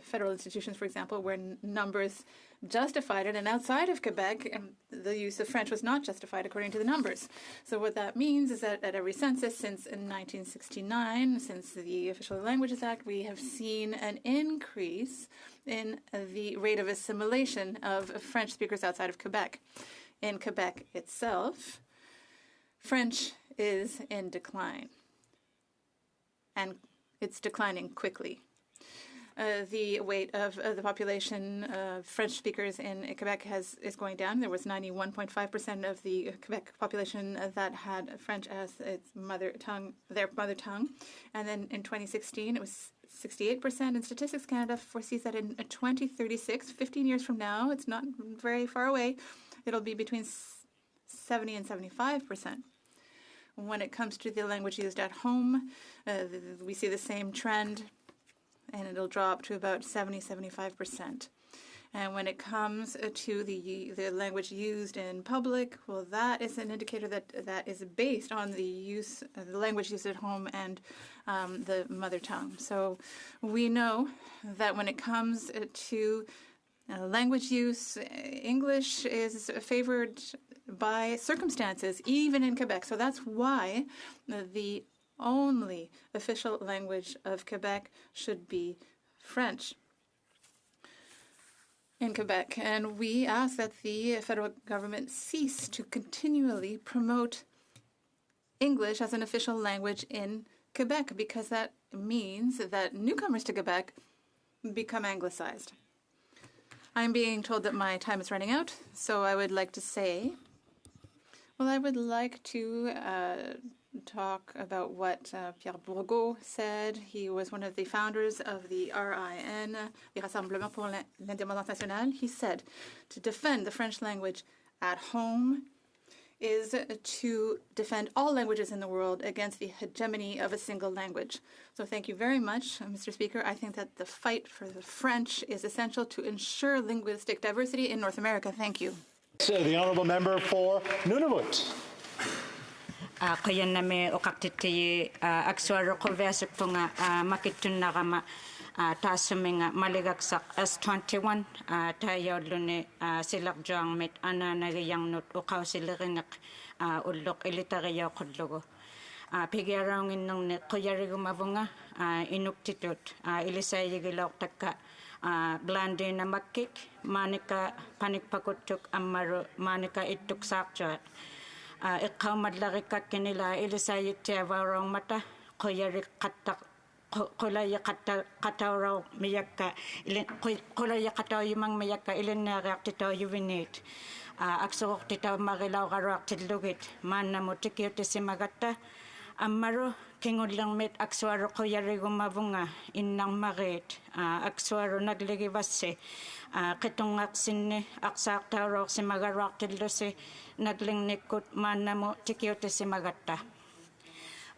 federal institutions, for example, where numbers justified it, and outside of Quebec, the use of French was not justified according to the numbers. So what that means is that at every census since 1969, since the Official Languages Act, we have seen an increase in the rate of assimilation of French speakers outside of Quebec. In Quebec itself, French is in decline, and it's declining quickly. The weight of the population of French speakers in Quebec is going down. There was 91.5% of the Quebec population that had French as its mother tongue, and then in 2016 it was 68%. And Statistics Canada foresees that in 2036, 15 years from now, it's not very far away, it'll be between 70 and 75%. When it comes to the language used at home, we see the same trend, and it'll drop to about 70-75%. And when it comes to the language used in public, well, that is an indicator that is based on the language used at home and the mother tongue. So we know that when it comes to language use, English is favored by circumstances, even in Quebec. So that's why the only official language of Quebec should be French in Quebec. And we ask that the federal government cease to continually promote English as an official language in Quebec, because that means that newcomers to Quebec become anglicized. I'm being told that my time is running out, so I would like to say, well, I would like to talk about what Pierre Bourgault said. He was one of the founders of the RIN, the Rassemblement pour l'Indépendance Nationale. He said to defend the French language at home is to defend all languages in the world against the hegemony of a single language. So thank you very much, Mr. Speaker. I think that the fight for the French is essential to ensure linguistic diversity in North America. Thank you. The honourable member for Nunavut. Kaya nami okaktiti aksuaro kovesuk punga makitun nagama tasuminga maligaksak S21 tayo luni silak jang mit ana nagiyang not ukaw siliginak ulok ilitagayaw kudlogo. Pigyarawngin nung ne kuyarigo mabunga inuktitut ilisayigilok taka blandi na makik manika panikpakutuk amaru manika ituk sakjat. Ikaw madlarikat kinila ilisayit tiyawarong mata kuyarik katak kulaya katawraw miyaka kulaya kataw yumang miyaka ilinarak titaw yuvinit aksok titaw magilaw karak titlugit manamo tikiyot simagata amaro kingulang met akswaro kuyarigo mabunga innang magit akswaro nagligibase kitungak sinne aksak tawraw simagarak titlose naglingnikut manamo tikiyot simagata.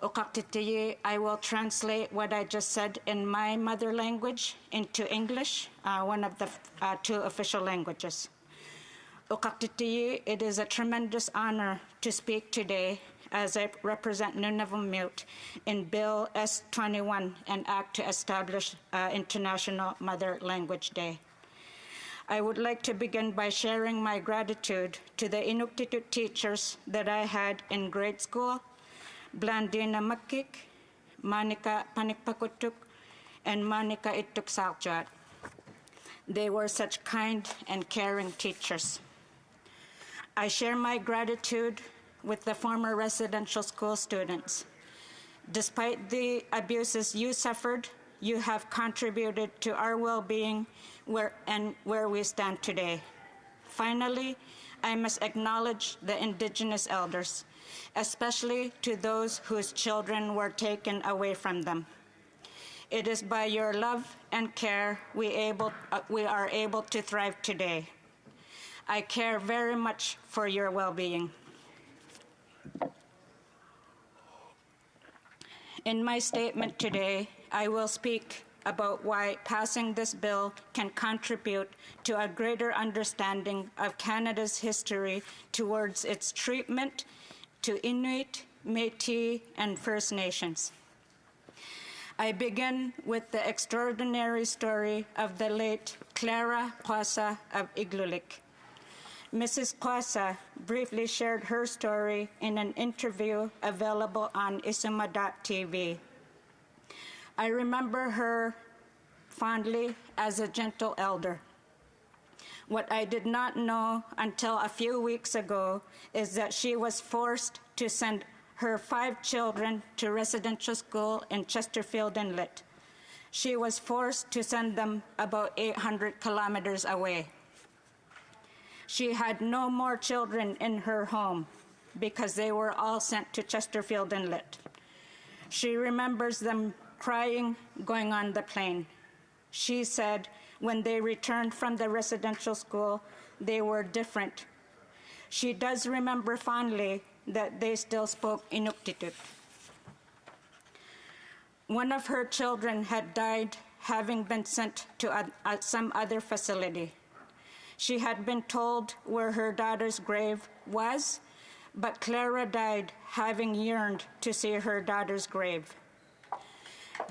I will translate what I just said in my mother language into English, one of the two official languages. It is a tremendous honor to speak today as I represent Nunavut in Bill S21, an act to establish International Mother Language Day. I would like to begin by sharing my gratitude to the Inuktitut teachers that I had in grade school, Blandina Makik, Manika Panikpakutuk, and Manika Ituk Saljat. They were such kind and caring teachers. I share my gratitude with the former residential school students. Despite the abuses you suffered, you have contributed to our well-being where we stand today. Finally, I must acknowledge the Indigenous elders, especially to those whose children were taken away from them. It is by your love and care we are able to thrive today. I care very much for your well-being. In my statement today, I will speak about why passing this bill can contribute to a greater understanding of Canada's history towards its treatment to Inuit, Métis, and First Nations. I begin with the extraordinary story of the late Clara Kwasa of Igloolik. Mrs. Kwasa briefly shared her story in an interview available on Isuma.tv. I remember her fondly as a gentle elder. What I did not know until a few weeks ago is that she was forced to send her 5 children to residential school in Chesterfield Inlet. She was forced to send them about 800 kilometers away. She had no more children in her home because they were all sent to Chesterfield Inlet. She remembers them crying going on the plane. She said when they returned from the residential school, they were different. she does remember fondly that they still spoke Inuktitut. One of her children had died, having been sent to some other facility. She had been told where her daughter's grave was, but Clara died, having yearned to see her daughter's grave.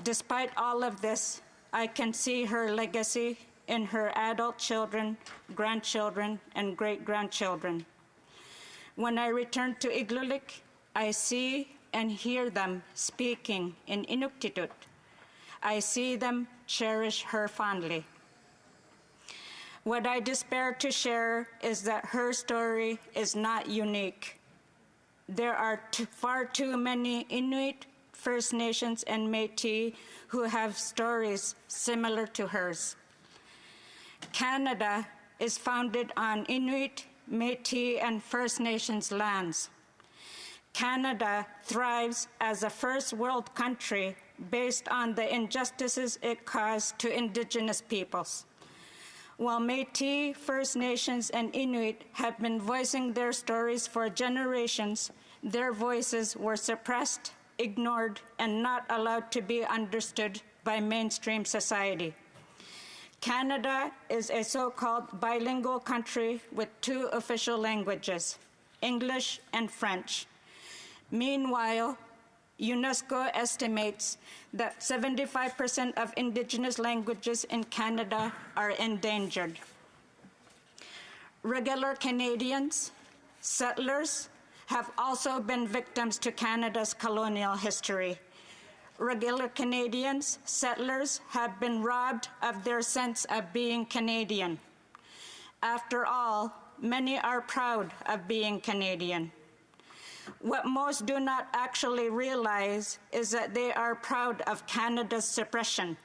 Despite all of this, I can see her legacy in her adult children, grandchildren, and great-grandchildren. When I return to Igloolik, I see and hear them speaking in Inuktitut. I see them cherish her fondly. What I despair to share is that her story is not unique. There are far too many Inuit, First Nations, and Métis who have stories similar to hers. Canada is founded on Inuit, Métis, and First Nations lands. Canada thrives as a first world country based on the injustices it caused to Indigenous peoples. While Métis, First Nations, and Inuit have been voicing their stories for generations, their voices were suppressed, ignored, and not allowed to be understood by mainstream society. Canada is a so-called bilingual country with 2 official languages, English and French. Meanwhile, UNESCO estimates that 75% of Indigenous languages in Canada are endangered. Regular Canadians, settlers, have also been victims to Canada's colonial history. Regular Canadians, settlers, have been robbed of their sense of being Canadian. After all, many are proud of being Canadian. What most do not actually realize is that they are proud of Canada's suppression.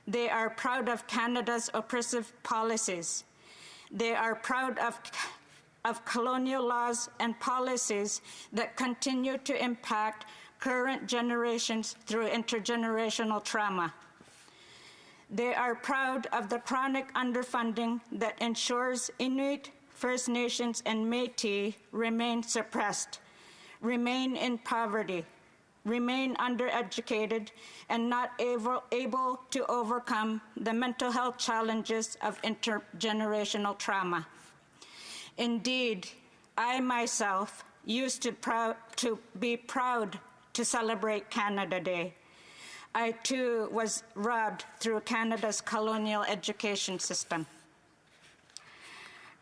They are proud of Canada's oppressive policies. They are proud of colonial laws and policies that continue to impact current generations through intergenerational trauma. They are proud of the chronic underfunding that ensures Inuit, First Nations, and Métis remain suppressed, remain in poverty, remain undereducated, and not able to overcome the mental health challenges of intergenerational trauma. Indeed, I myself used to be proud to celebrate Canada Day. I too was robbed through Canada's colonial education system.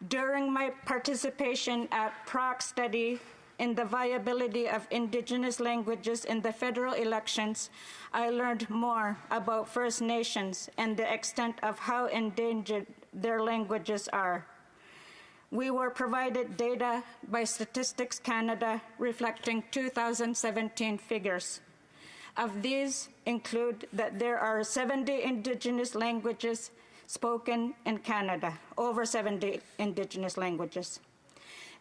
During my participation at PROC study in the viability of Indigenous languages in the federal elections, I learned more about First Nations and the extent of how endangered their languages are. We were provided data by Statistics Canada reflecting 2017 figures. Of these include that there are 70 Indigenous languages spoken in Canada, over 70 Indigenous languages.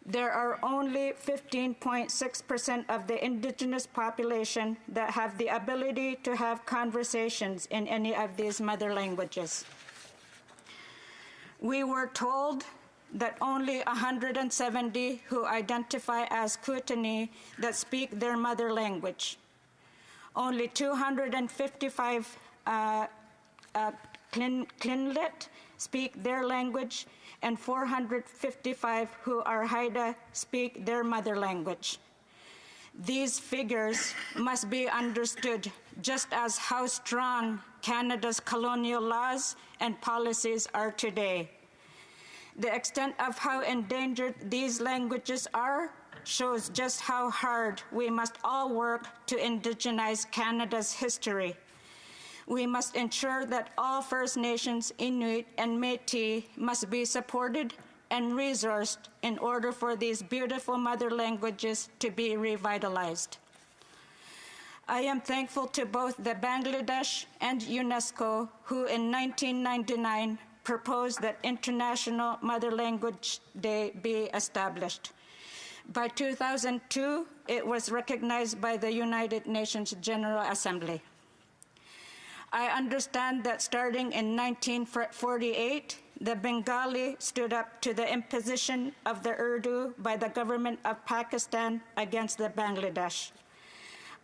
There are only 15.6% of the Indigenous population that have the ability to have conversations in any of these mother languages. We were told that only 170 who identify as Kootenai that speak their mother language. Only 255 Tlingit speak their language, and 455 who are Haida speak their mother language. These figures must be understood just as how strong Canada's colonial laws and policies are today. The extent of how endangered these languages are shows just how hard we must all work to indigenize Canada's history. We must ensure that all First Nations, Inuit, and Métis must be supported and resourced in order for these beautiful mother languages to be revitalized. I am thankful to both the Bangladesh and UNESCO, who in 1999 proposed that International Mother Language Day be established. By 2002, it was recognized by the United Nations General Assembly. I understand that starting in 1948, the Bengali stood up to the imposition of the Urdu by the government of Pakistan against the Bangladesh.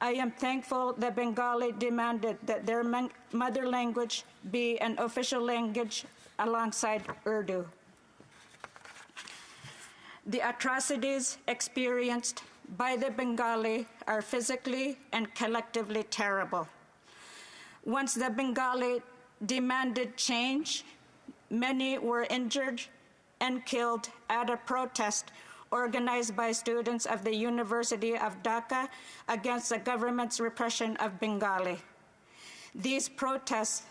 I am thankful that Bengali demanded that their mother language be an official language alongside Urdu. The atrocities experienced by the Bengali are physically and collectively terrible. Once the Bengali demanded change, many were injured and killed at a protest organized by students of the University of Dhaka against the government's repression of Bengali. This protest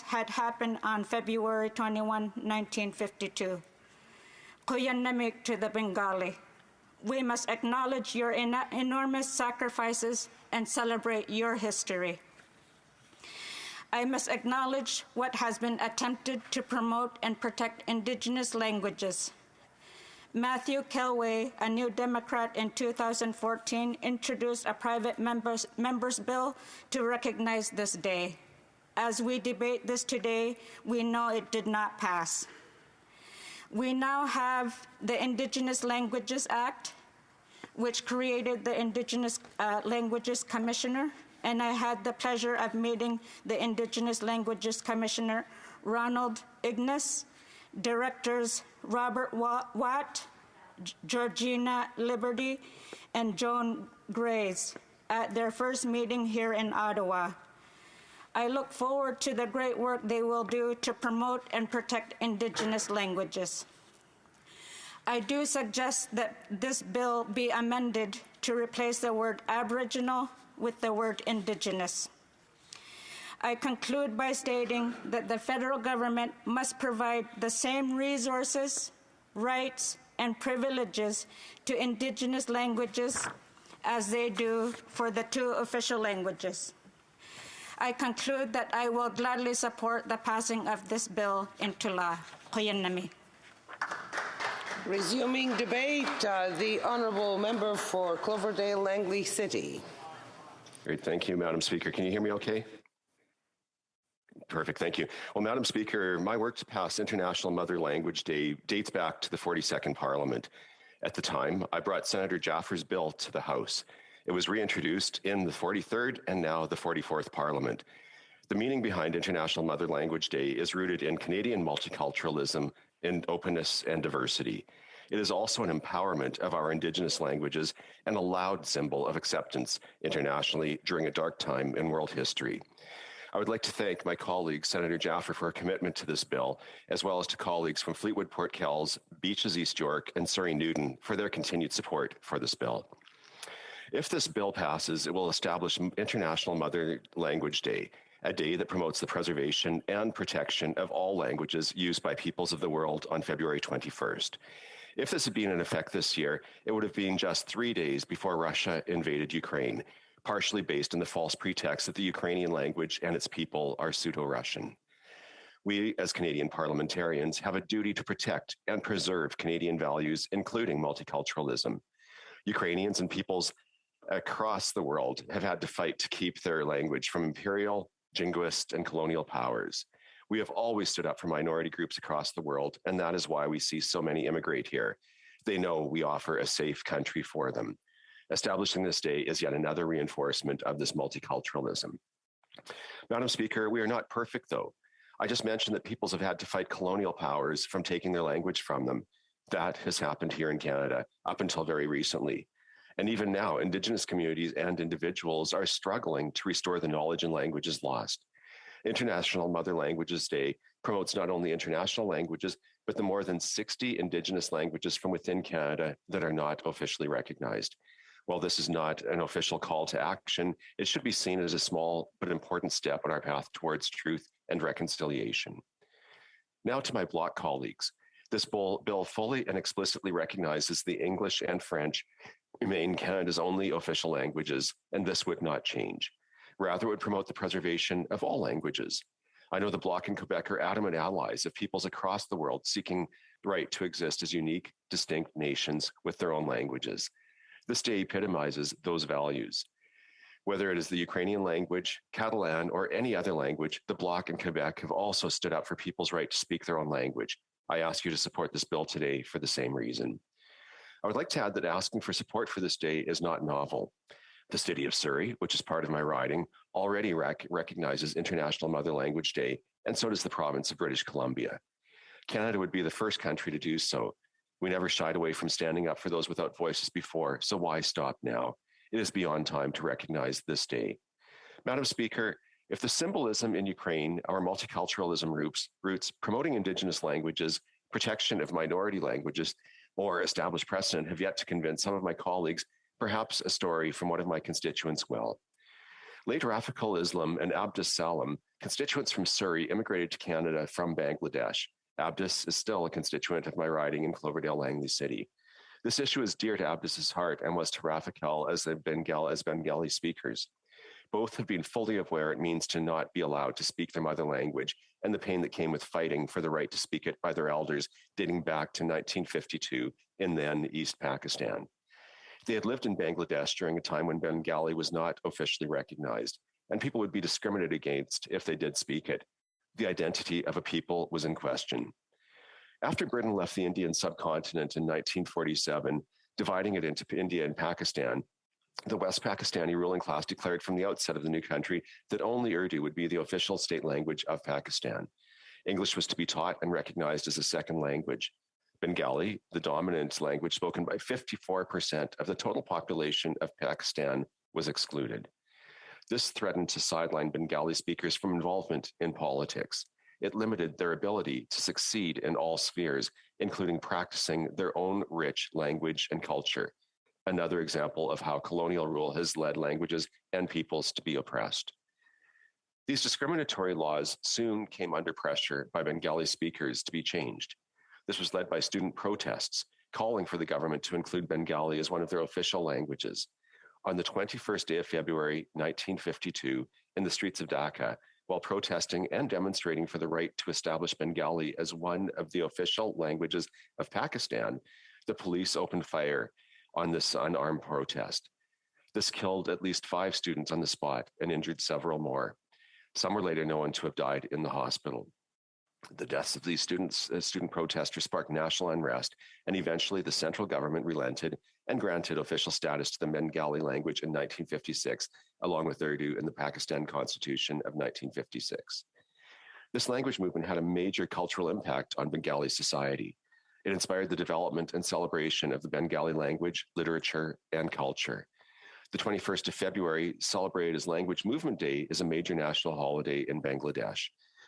had happened on February 21, 1952. Kuyanamik to the Bengali. We must acknowledge your enormous sacrifices and celebrate your history. I must acknowledge what has been attempted to promote and protect indigenous languages. Matthew Kelway, a New Democrat in 2014, introduced a private members bill to recognize this day. As we debate this today, we know it did not pass. We now have the Indigenous Languages Act, which created the Indigenous Languages Commissioner, and I had the pleasure of meeting the Indigenous Languages Commissioner, Ronald Ignace, Directors Robert Watt, Georgina Liberty, and Joan Grays at their first meeting here in Ottawa. I look forward to the great work they will do to promote and protect Indigenous languages. I do suggest that this bill be amended to replace the word Aboriginal with the word Indigenous. I conclude by stating that the federal government must provide the same resources, rights, and privileges to Indigenous languages as they do for the two official languages. I conclude that I will gladly support the passing of this bill into law. Kuyanami. Resuming debate, the Honourable Member for Cloverdale-Langley City. Great, thank you, Madam Speaker. Can you hear me okay? Perfect, thank you. Well, Madam Speaker, my work to pass International Mother Language Day dates back to the 42nd Parliament. At the time, I brought Senator Jaffer's bill to the House. It was reintroduced in the 43rd and now the 44th Parliament. The meaning behind International Mother Language Day is rooted in Canadian multiculturalism and openness and diversity. It is also an empowerment of our Indigenous languages and a loud symbol of acceptance internationally during a dark time in world history. I would like to thank my colleague, Senator Jaffer, for her commitment to this bill, as well as to colleagues from Fleetwood Port Kells, Beaches East York, and Surrey Newton for their continued support for this bill. If this bill passes, it will establish International Mother Language Day, a day that promotes the preservation and protection of all languages used by peoples of the world on February 21st. If this had been in effect this year, it would have been just 3 days before Russia invaded Ukraine, partially based on the false pretext that the Ukrainian language and its people are pseudo-Russian. We, as Canadian parliamentarians, have a duty to protect and preserve Canadian values, including multiculturalism. Ukrainians and peoples across the world have had to fight to keep their language from imperial, jingoist, and colonial powers. We have always stood up for minority groups across the world, and that is why we see so many immigrate here. They know we offer a safe country for them. Establishing this day is yet another reinforcement of this multiculturalism. Madam Speaker, we are not perfect, though. I just mentioned that peoples have had to fight colonial powers from taking their language from them. That has happened here in Canada up until very recently. And even now, Indigenous communities and individuals are struggling to restore the knowledge and languages lost. International Mother Languages Day promotes not only international languages, but the more than 60 Indigenous languages from within Canada that are not officially recognized. While this is not an official call to action, it should be seen as a small but important step on our path towards truth and reconciliation. Now to my Bloc colleagues. This bill fully and explicitly recognizes the English and French remain Canada's only official languages, and this would not change. Rather, it would promote the preservation of all languages. I know the Bloc and Quebec are adamant allies of peoples across the world seeking the right to exist as unique, distinct nations with their own languages. This day epitomizes those values. Whether it is the Ukrainian language, Catalan, or any other language, the Bloc and Quebec have also stood up for people's right to speak their own language. I ask you to support this bill today for the same reason. I would like to add that asking for support for this day is not novel. The city of Surrey, which is part of my riding, already recognizes International Mother Language Day, and so does the province of British Columbia. Canada would be the first country to do so. We never shied away from standing up for those without voices before, so why stop now? It is beyond time to recognize this day. Madam Speaker, if the symbolism in Ukraine, our multiculturalism roots, promoting Indigenous languages, protection of minority languages, or established precedent have yet to convince some of my colleagues, perhaps a story from one of my constituents will. Late Rafiqul Islam and Abdus Salam, constituents from Surrey, immigrated to Canada from Bangladesh. Abdus is still a constituent of my riding in Cloverdale-Langley City. This issue is dear to Abdus's heart and was to Rafiqul as Bengali speakers. Both have been fully aware it means to not be allowed to speak their mother language and the pain that came with fighting for the right to speak it by their elders dating back to 1952 in then East Pakistan. They had lived in Bangladesh during a time when Bengali was not officially recognized, and people would be discriminated against if they did speak it. The identity of a people was in question. After Britain left the Indian subcontinent in 1947, dividing it into India and Pakistan, the West Pakistani ruling class declared from the outset of the new country that only Urdu would be the official state language of Pakistan. English was to be taught and recognized as a second language. Bengali, the dominant language spoken by 54% of the total population of Pakistan, was excluded. This threatened to sideline Bengali speakers from involvement in politics. It limited their ability to succeed in all spheres, including practicing their own rich language and culture. Another example of how colonial rule has led languages and peoples to be oppressed. These discriminatory laws soon came under pressure by Bengali speakers to be changed. This was led by student protests, calling for the government to include Bengali as one of their official languages. On the 21st day of February, 1952, in the streets of Dhaka, while protesting and demonstrating for the right to establish Bengali as one of the official languages of Pakistan, the police opened fire on this unarmed protest. This killed at least 5 students on the spot and injured several more. Some were later known to have died in the hospital. The deaths of these student protesters sparked national unrest, and eventually the central government relented and granted official status to the Bengali language in 1956, along with Urdu in the Pakistan Constitution of 1956. This language movement had a major cultural impact on Bengali society. It inspired the development and celebration of the Bengali language, literature, and culture. The 21st of February, celebrated as Language Movement Day, is a major national holiday in Bangladesh.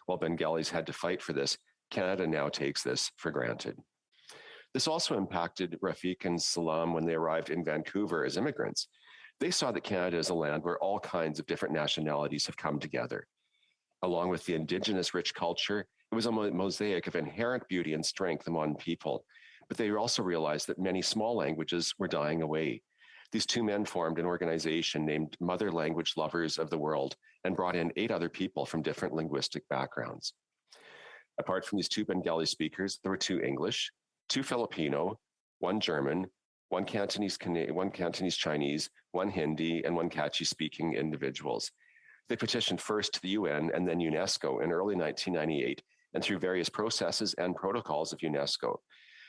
While Bengalis had to fight for this, Canada now takes this for granted. This also impacted Rafiq and Salam when they arrived in Vancouver as immigrants. They saw that Canada is a land where all kinds of different nationalities have come together. Along with the Indigenous rich culture, it was a mosaic of inherent beauty and strength among people. But they also realized that many small languages were dying away. These 2 men formed an organization named Mother Language Lovers of the World and brought in 8 other people from different linguistic backgrounds. Apart from these 2 Bengali speakers, there were 2 English, 2 Filipino, 1 German, 1 Cantonese Chinese, 1 Hindi, and 1 Kachin-speaking individuals. They petitioned first to the UN and then UNESCO in early 1998, and through various processes and protocols of UNESCO.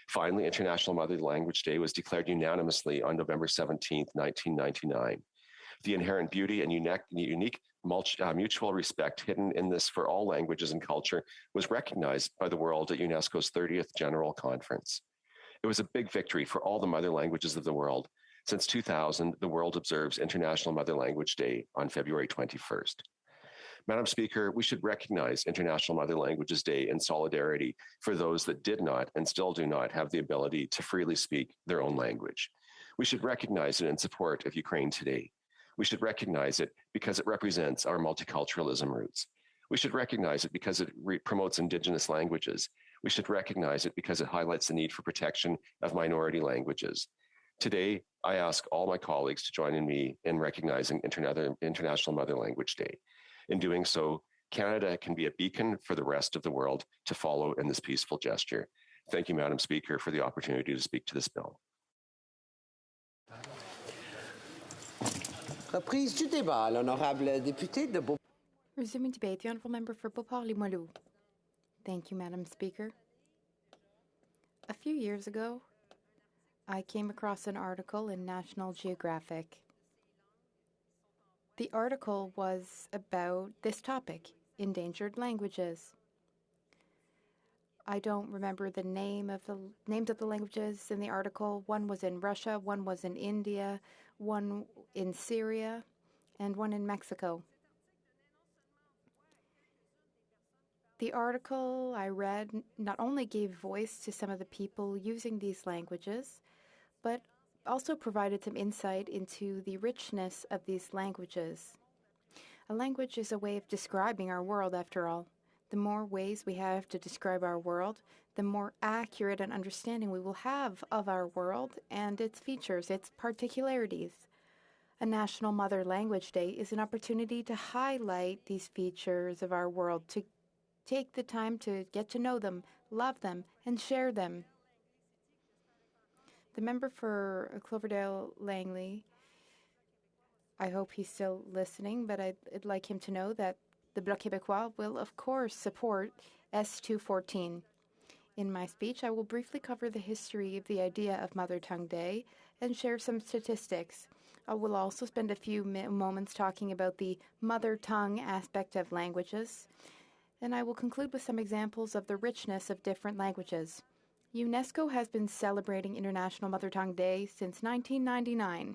Finally, International Mother Language Day was declared unanimously on November 17, 1999. The inherent beauty and unique mutual respect hidden in this for all languages and culture was recognized by the world at UNESCO's 30th General Conference. It was a big victory for all the mother languages of the world. Since 2000, the world observes International Mother Language Day on February 21st. Madam Speaker, we should recognize International Mother Languages Day in solidarity for those that did not and still do not have the ability to freely speak their own language. We should recognize it in support of Ukraine today. We should recognize it because it represents our multiculturalism roots. We should recognize it because it promotes Indigenous languages. We should recognize it because it highlights the need for protection of minority languages. Today, I ask all my colleagues to join me in recognizing International Mother Language Day. In doing so, Canada can be a beacon for the rest of the world to follow in this peaceful gesture. Thank you, Madam Speaker, for the opportunity to speak to this bill. Reprise du débat. L'honorable député de Beauport. Resuming debate, the Honourable Member for Beauport-Limoilou. Thank you, Madam Speaker. A few years ago, I came across an article in National Geographic. The article was about this topic, endangered languages. I don't remember the names of the languages in the article. One was in Russia, one was in India, one in Syria, and one in Mexico. The article I read not only gave voice to some of the people using these languages, but also provided some insight into the richness of these languages. A language is a way of describing our world, after all. The more ways we have to describe our world, the more accurate an understanding we will have of our world and its features, its particularities. A National Mother Language Day is an opportunity to highlight these features of our world, to take the time to get to know them, love them, and share them. The member for Cloverdale-Langley, I hope he's still listening, but I'd like him to know that the Bloc Québécois will, of course, support S214. In my speech, I will briefly cover the history of the idea of Mother Tongue Day and share some statistics. I will also spend a few moments talking about the mother tongue aspect of languages, and I will conclude with some examples of the richness of different languages. UNESCO has been celebrating International Mother Tongue Day since 1999.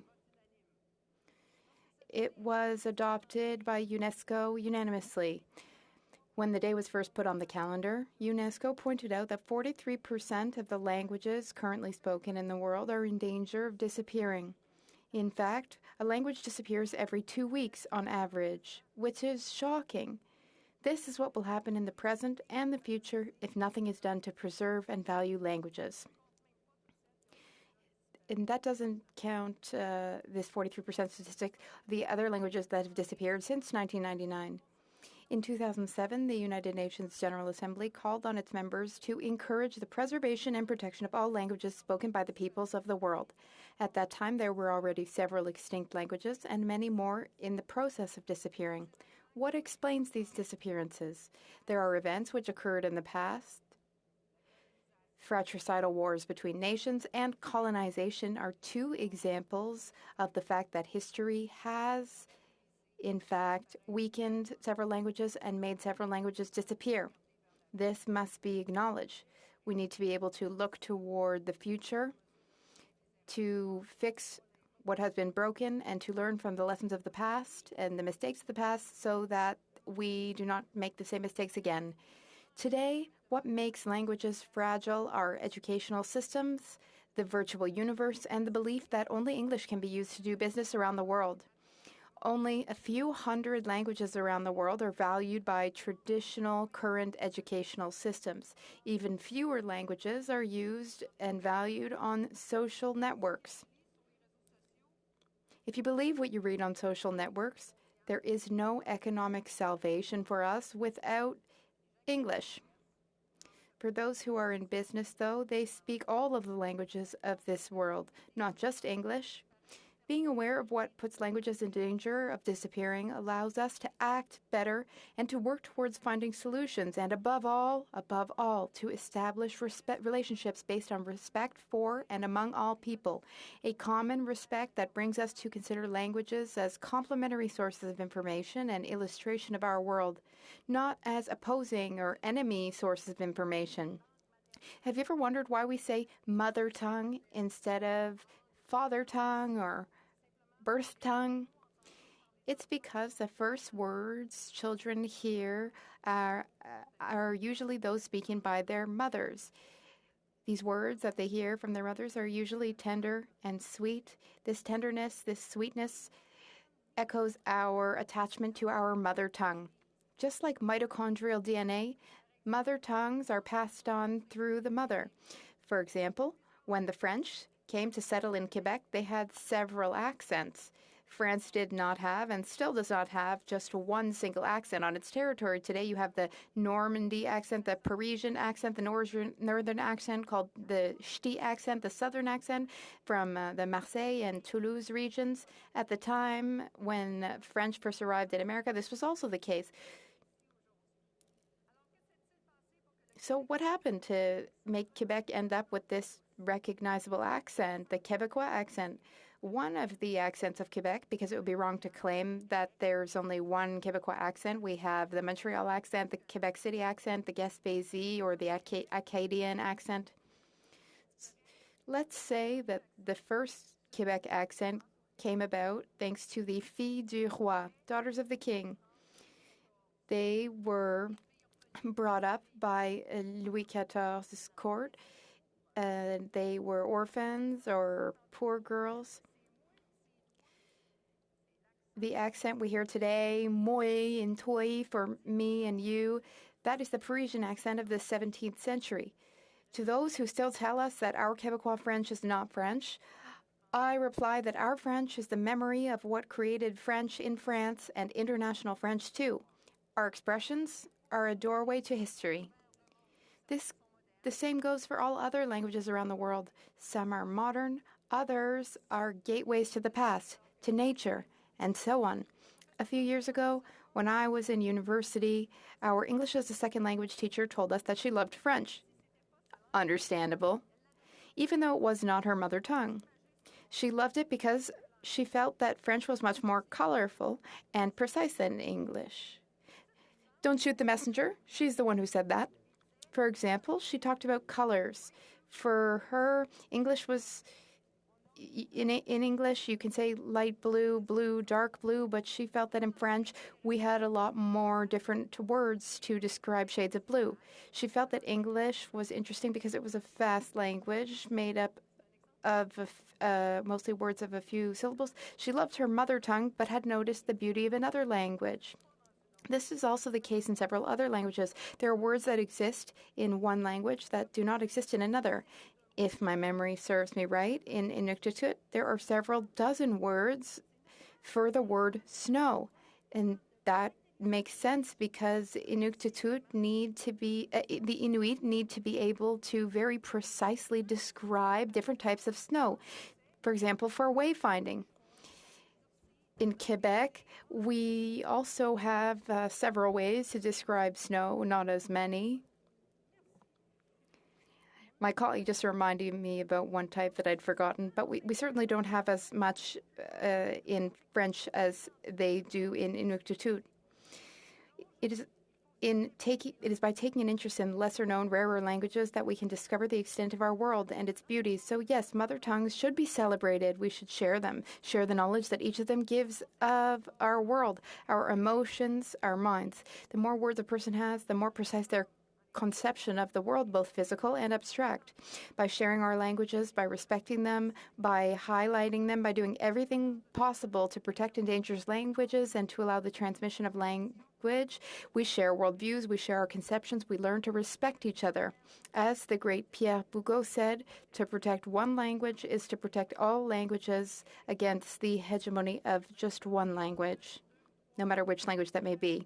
It was adopted by UNESCO unanimously. When the day was first put on the calendar, UNESCO pointed out that 43% of the languages currently spoken in the world are in danger of disappearing. In fact, a language disappears every 2 weeks on average, which is shocking. This is what will happen in the present and the future if nothing is done to preserve and value languages. And that doesn't count this 43% statistic, the other languages that have disappeared since 1999. In 2007, the United Nations General Assembly called on its members to encourage the preservation and protection of all languages spoken by the peoples of the world. At that time, there were already several extinct languages and many more in the process of disappearing. What explains these disappearances? There are events which occurred in the past. Fratricidal wars between nations and colonization are two examples of the fact that history has, in fact, weakened several languages and made several languages disappear. This must be acknowledged. We need to be able to look toward the future to fix what has been broken and to learn from the lessons of the past and the mistakes of the past so that we do not make the same mistakes again. Today, what makes languages fragile are educational systems, the virtual universe, and the belief that only English can be used to do business around the world. Only a few hundred languages around the world are valued by traditional current educational systems. Even fewer languages are used and valued on social networks. If you believe what you read on social networks, there is no economic salvation for us without English. For those who are in business, though, they speak all of the languages of this world, not just English. Being aware of what puts languages in danger of disappearing allows us to act better and to work towards finding solutions, and above all, to establish relationships based on respect for and among all people, a common respect that brings us to consider languages as complementary sources of information and illustration of our world, not as opposing or enemy sources of information. Have you ever wondered why we say mother tongue instead of father tongue or birth tongue? It's because the first words children hear are usually those spoken by their mothers. These words that they hear from their mothers are usually tender and sweet. This tenderness, this sweetness echoes our attachment to our mother tongue. Just like mitochondrial DNA, mother tongues are passed on through the mother. For example, when the French came to settle in Quebec, they had several accents. France did not have and still does not have just one single accent on its territory. Today you have the Normandy accent, the Parisian accent, the northern accent called the Ch'ti accent, the southern accent from the Marseille and Toulouse regions. At the time when French first arrived in America, this was also the case. So what happened to make Quebec end up with this recognizable accent, the Quebecois accent? One of the accents of Quebec, because it would be wrong to claim that there's only one Quebecois accent. We have the Montreal accent, the Quebec City accent, the Gaspésie or the Acadian accent. Let's say that the first Quebec accent came about thanks to the Filles du Roi, daughters of the king. They were brought up by Louis XIV's court. They were orphans or poor girls. The accent we hear today, moi and toi for me and you, that is the Parisian accent of the 17th century. To those who still tell us that our Quebecois French is not French, I reply that our French is the memory of what created French in France and international French too. Our expressions are a doorway to history. The same goes for all other languages around the world. Some are modern, others are gateways to the past, to nature, and so on. A few years ago, when I was in university, our English as a second language teacher told us that she loved French. Understandable, even though it was not her mother tongue. She loved it because she felt that French was much more colorful and precise than English. Don't shoot the messenger. She's the one who said that. For example, she talked about colors. For her, English was... In English, you can say light blue, blue, dark blue, but she felt that in French, we had a lot more different words to describe shades of blue. She felt that English was interesting because it was a fast language made up of mostly words of a few syllables. She loved her mother tongue, but had noticed the beauty of another language. This is also the case in several other languages. There are words that exist in one language that do not exist in another. If my memory serves me right, in Inuktitut, there are several dozen words for the word snow. And that makes sense because Inuktitut the Inuit need to be able to very precisely describe different types of snow. For example, for wayfinding. In Quebec, we also have several ways to describe snow, not as many. My colleague just reminded me about one type that I'd forgotten, but we certainly don't have as much in French as they do in Inuktitut. It is by taking an interest in lesser-known, rarer languages that we can discover the extent of our world and its beauties. So yes, mother tongues should be celebrated. We should share them, share the knowledge that each of them gives of our world, our emotions, our minds. The more words a person has, the more precise their conception of the world, both physical and abstract. By sharing our languages, by respecting them, by highlighting them, by doing everything possible to protect endangered languages and to allow the transmission of language, we share worldviews, we share our conceptions, we learn to respect each other. As the great Pierre Bougot said, to protect one language is to protect all languages against the hegemony of just one language, no matter which language that may be.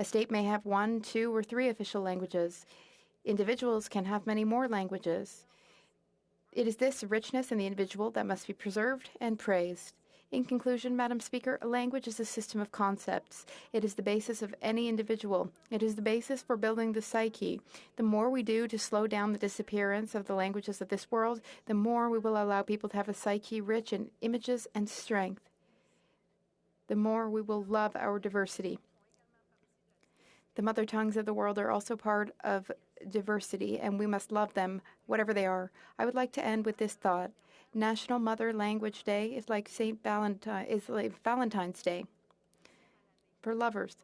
A state may have 1, 2, or 3 official languages. Individuals can have many more languages. It is this richness in the individual that must be preserved and praised. In conclusion, Madam Speaker, a language is a system of concepts. It is the basis of any individual. It is the basis for building the psyche. The more we do to slow down the disappearance of the languages of this world, the more we will allow people to have a psyche rich in images and strength. The more we will love our diversity. The mother tongues of the world are also part of diversity, and we must love them, whatever they are. I would like to end with this thought. National Mother Language Day is like Valentine's Day for lovers.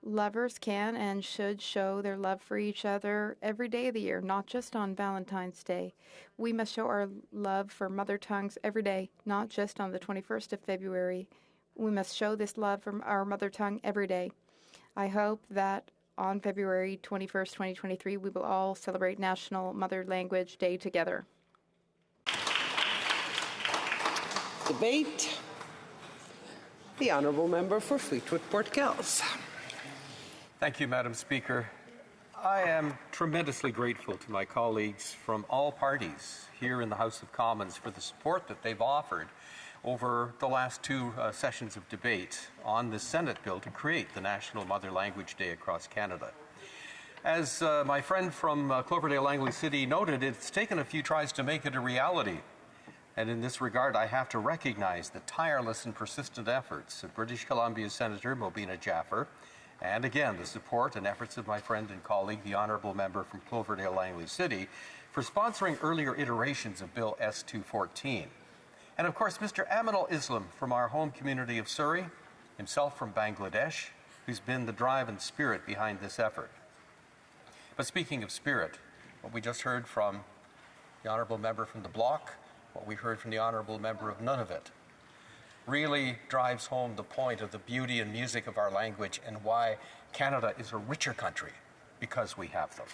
Lovers can and should show their love for each other every day of the year, not just on Valentine's Day. We must show our love for mother tongues every day, not just on the 21st of February. We must show this love from our mother tongue every day. I hope that on February 21st, 2023, we will all celebrate National Mother Language Day together. Debate. The honourable member for Fleetwood-Port Kells. Thank you, Madam Speaker. I am tremendously grateful to my colleagues from all parties here in the House of Commons for the support that they've offered over the last two sessions of debate on the Senate bill to create the National Mother Language Day across Canada. As my friend from Cloverdale Langley City noted, it's taken a few tries to make it a reality. And in this regard, I have to recognize the tireless and persistent efforts of British Columbia Senator Mobina Jaffer, and again, the support and efforts of my friend and colleague, the Honourable Member from Cloverdale Langley City, for sponsoring earlier iterations of Bill S-214. And of course, Mr. Aminul Islam from our home community of Surrey, himself from Bangladesh, who's been the drive and spirit behind this effort. But speaking of spirit, what we just heard from the Honourable Member from the Bloc, what we heard from the Honourable Member of Nunavut, really drives home the point of the beauty and music of our language and why Canada is a richer country, because we have them.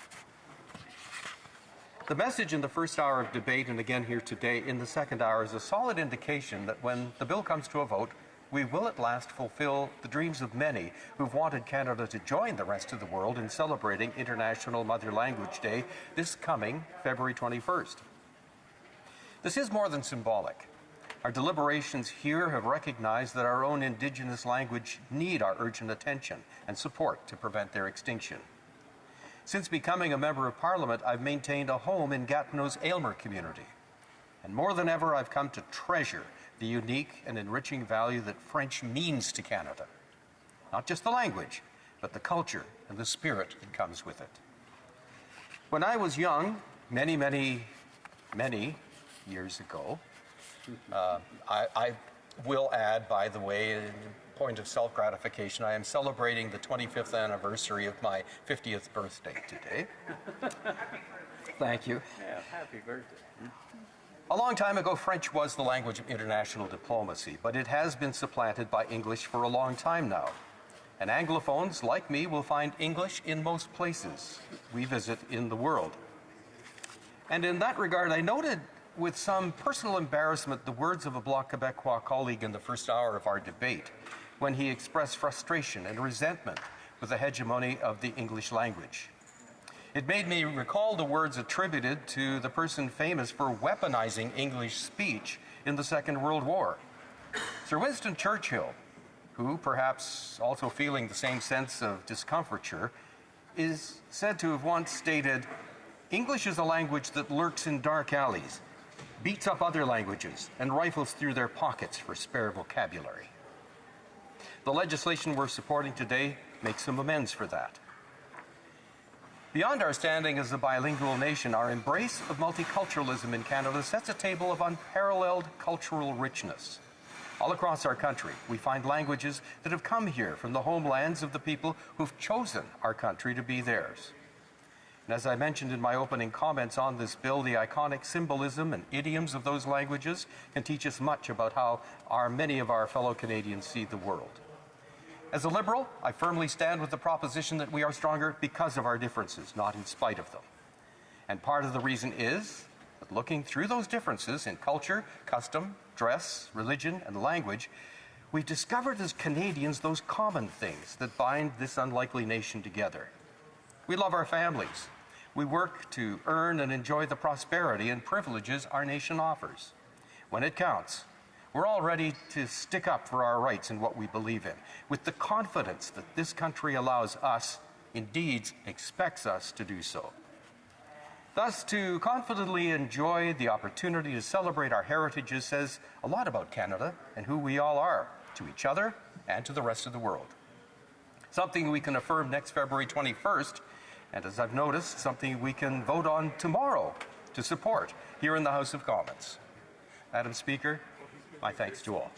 The message in the first hour of debate, and again here today in the second hour, is a solid indication that when the bill comes to a vote, we will at last fulfill the dreams of many who've wanted Canada to join the rest of the world in celebrating International Mother Language Day this coming February 21st. This is more than symbolic. Our deliberations here have recognized that our own Indigenous language need our urgent attention and support to prevent their extinction. Since becoming a Member of Parliament, I've maintained a home in Gatineau's Aylmer community. And more than ever, I've come to treasure the unique and enriching value that French means to Canada. Not just the language, but the culture and the spirit that comes with it. When I was young, many years ago, I will add, by the way, in point of self-gratification, I am celebrating the 25th anniversary of my 50th birthday today. Thank you. Yeah, happy birthday. A long time ago, French was the language of international diplomacy, but it has been supplanted by English for a long time now. And Anglophones, like me, will find English in most places we visit in the world. And in that regard, I noted with some personal embarrassment the words of a Bloc Québécois colleague in the first hour of our debate, when he expressed frustration and resentment with the hegemony of the English language. It made me recall the words attributed to the person famous for weaponizing English speech in the Second World War, Sir Winston Churchill, who, perhaps also feeling the same sense of discomfiture, is said to have once stated, "English is a language that lurks in dark alleys, beats up other languages, and rifles through their pockets for spare vocabulary." The legislation we're supporting today makes some amends for that. Beyond our standing as a bilingual nation, our embrace of multiculturalism in Canada sets a table of unparalleled cultural richness. All across our country, we find languages that have come here from the homelands of the people who've chosen our country to be theirs. And as I mentioned in my opening comments on this bill, the iconic symbolism and idioms of those languages can teach us much about how many of our fellow Canadians see the world. As a Liberal, I firmly stand with the proposition that we are stronger because of our differences, not in spite of them. And part of the reason is that looking through those differences in culture, custom, dress, religion, and language, we've discovered as Canadians those common things that bind this unlikely nation together. We love our families. We work to earn and enjoy the prosperity and privileges our nation offers. When it counts, we're all ready to stick up for our rights and what we believe in, with the confidence that this country allows us, indeed expects us to do so. Thus, to confidently enjoy the opportunity to celebrate our heritages says a lot about Canada and who we all are, to each other and to the rest of the world. Something we can affirm next February 21st, and as I've noticed, something we can vote on tomorrow to support here in the House of Commons. Madam Speaker, my thanks to all.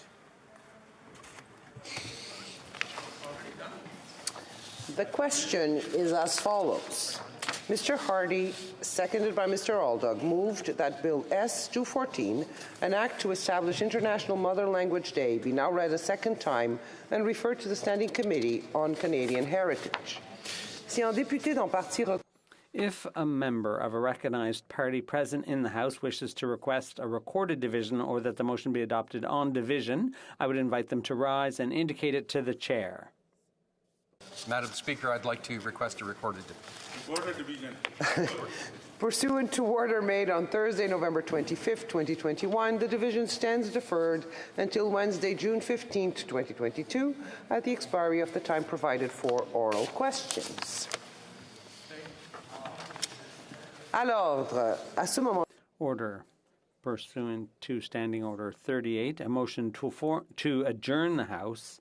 The question is as follows. Mr. Hardy, seconded by Mr. Aldag, moved that Bill S-214, an act to establish International Mother Language Day, be now read a second time and referred to the Standing Committee on Canadian Heritage. Si un député d'en partie If a member of a recognized party present in the House wishes to request a recorded division or that the motion be adopted on division, I would invite them to rise and indicate it to the chair. Madam Speaker, I'd like to request a recorded division. Pursuant to order made on Thursday, November 25th, 2021, the division stands deferred until Wednesday, June 15th, 2022, at the expiry of the time provided for oral questions. À l'ordre. À ce moment. Order. Pursuant to Standing Order 38, a motion to adjourn the House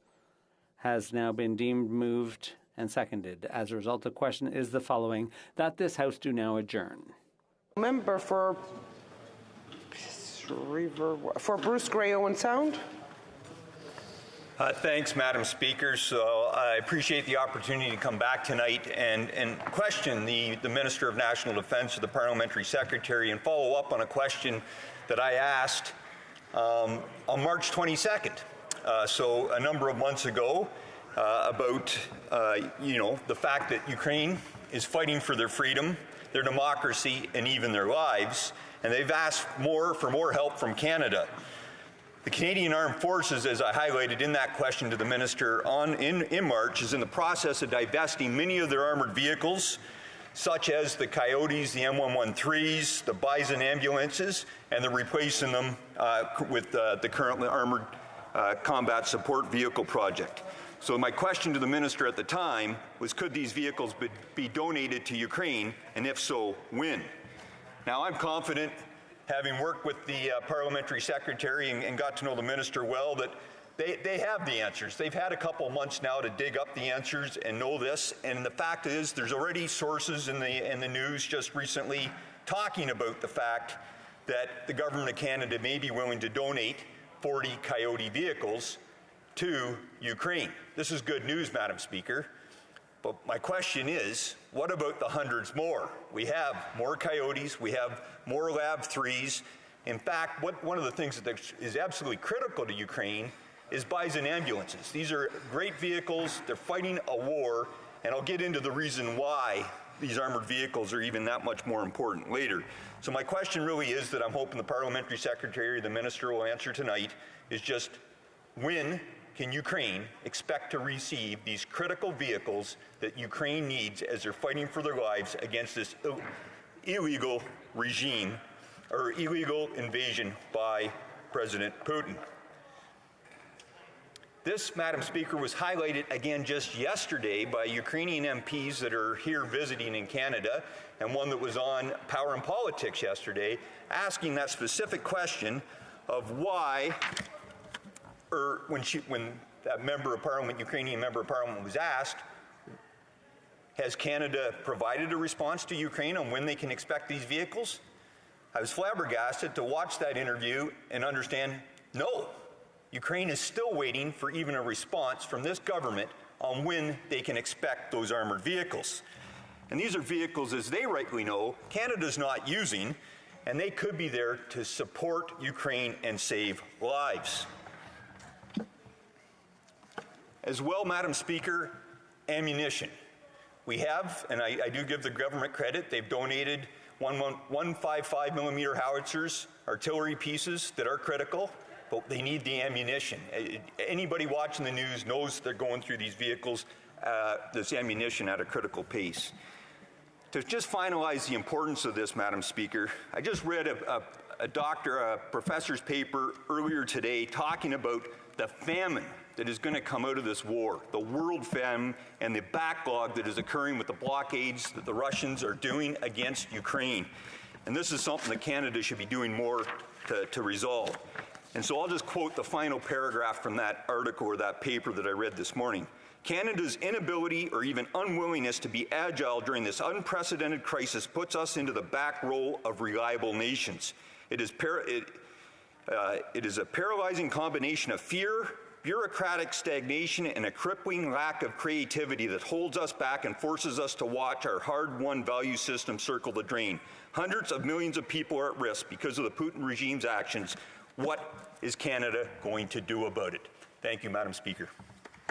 has now been deemed moved and seconded. As a result, the question is the following: that this House do now adjourn. Member for Bruce Grey Owen Sound. Thanks, Madam Speaker. So I appreciate the opportunity to come back tonight and question the Minister of National Defence or the Parliamentary Secretary and follow up on a question that I asked on March 22nd. So a number of months ago about, the fact that Ukraine is fighting for their freedom, their democracy, and even their lives, and they've asked for more help from Canada. The Canadian Armed Forces, as I highlighted in that question to the Minister in March, is in the process of divesting many of their armoured vehicles, such as the Coyotes, the M113s, the Bison ambulances, and they're replacing them with the currently armoured combat support vehicle project. So my question to the Minister at the time was, could these vehicles be donated to Ukraine, and if so, when? Now, I'm confident, having worked with the Parliamentary Secretary and got to know the Minister well, that they have the answers. They've had a couple months now to dig up the answers and know this, and the fact is there's already sources in the news just recently talking about the fact that the Government of Canada may be willing to donate 40 Coyote vehicles to Ukraine. This is good news, Madam Speaker. But my question is, what about the hundreds more? We have more Coyotes, we have more LAV-3s. In fact, one of the things that is absolutely critical to Ukraine is Bison ambulances. These are great vehicles, they're fighting a war, and I'll get into the reason why these armored vehicles are even that much more important later. So my question really is that I'm hoping the Parliamentary Secretary, the Minister will answer tonight, is just when can Ukraine expect to receive these critical vehicles that Ukraine needs as they're fighting for their lives against this illegal regime or illegal invasion by President Putin? This, Madam Speaker, was highlighted again just yesterday by Ukrainian MPs that are here visiting in Canada, and one that was on Power and Politics yesterday, asking that specific question of why, or when that member of Parliament, Ukrainian member of Parliament, was asked, has Canada provided a response to Ukraine on when they can expect these vehicles? I was flabbergasted to watch that interview and understand, no, Ukraine is still waiting for even a response from this government on when they can expect those armored vehicles. And these are vehicles, as they rightly know, Canada's not using, and they could be there to support Ukraine and save lives. As well, Madam Speaker, ammunition. We have, and I do give the government credit, they've donated 155 millimeter howitzers, artillery pieces that are critical, but they need the ammunition. Anybody watching the news knows they're going through these vehicles, this ammunition at a critical pace. To just finalize the importance of this, Madam Speaker, I just read a professor's paper earlier today talking about the famine that is going to come out of this war, the world famine and the backlog that is occurring with the blockades that the Russians are doing against Ukraine. And this is something that Canada should be doing more to resolve. And so I'll just quote the final paragraph from that article or that paper that I read this morning. Canada's inability or even unwillingness to be agile during this unprecedented crisis puts us into the back row of reliable nations. It is a paralyzing combination of fear, bureaucratic stagnation, and a crippling lack of creativity that holds us back and forces us to watch our hard-won value system circle the drain. Hundreds of millions of people are at risk because of the Putin regime's actions. What is Canada going to do about it? Thank you, Madam Speaker.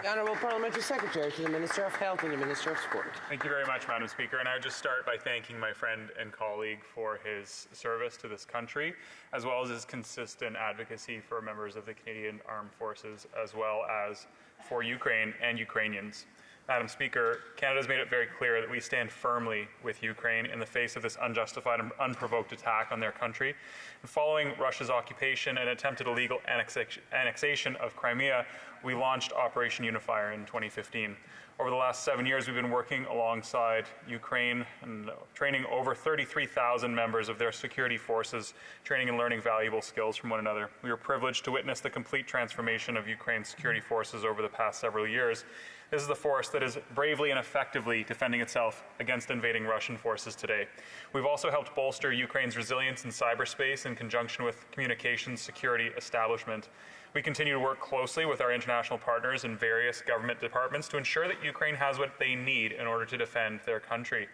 The Honourable Parliamentary Secretary to the Minister of Health and the Minister of Sport. Thank you very much, Madam Speaker. And I would just start by thanking my friend and colleague for his service to this country, as well as his consistent advocacy for members of the Canadian Armed Forces, as well as for Ukraine and Ukrainians. Madam Speaker, Canada has made it very clear that we stand firmly with Ukraine in the face of this unjustified and unprovoked attack on their country. And following Russia's occupation and attempted illegal annexation of Crimea, we launched Operation Unifier in 2015. Over the last 7 years, we've been working alongside Ukraine and training over 33,000 members of their security forces, training and learning valuable skills from one another. We were privileged to witness the complete transformation of Ukraine's security forces over the past several years. This is the force that is bravely and effectively defending itself against invading Russian forces today. We've also helped bolster Ukraine's resilience in cyberspace in conjunction with communications security establishment. We continue to work closely with our international partners in various government departments to ensure that Ukraine has what they need in order to defend their country.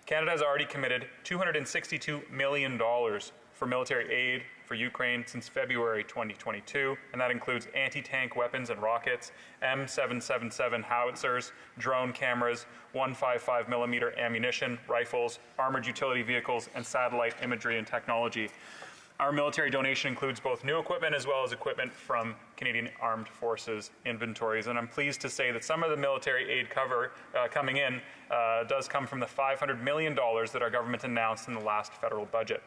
Canada has already committed $262 million for military aid for Ukraine since February 2022, and that includes anti-tank weapons and rockets, M777 howitzers, drone cameras, 155mm ammunition, rifles, armored utility vehicles, and satellite imagery and technology. Our military donation includes both new equipment as well as equipment from Canadian Armed Forces inventories. And I'm pleased to say that some of the military aid coming in does come from the $500 million that our government announced in the last federal budget.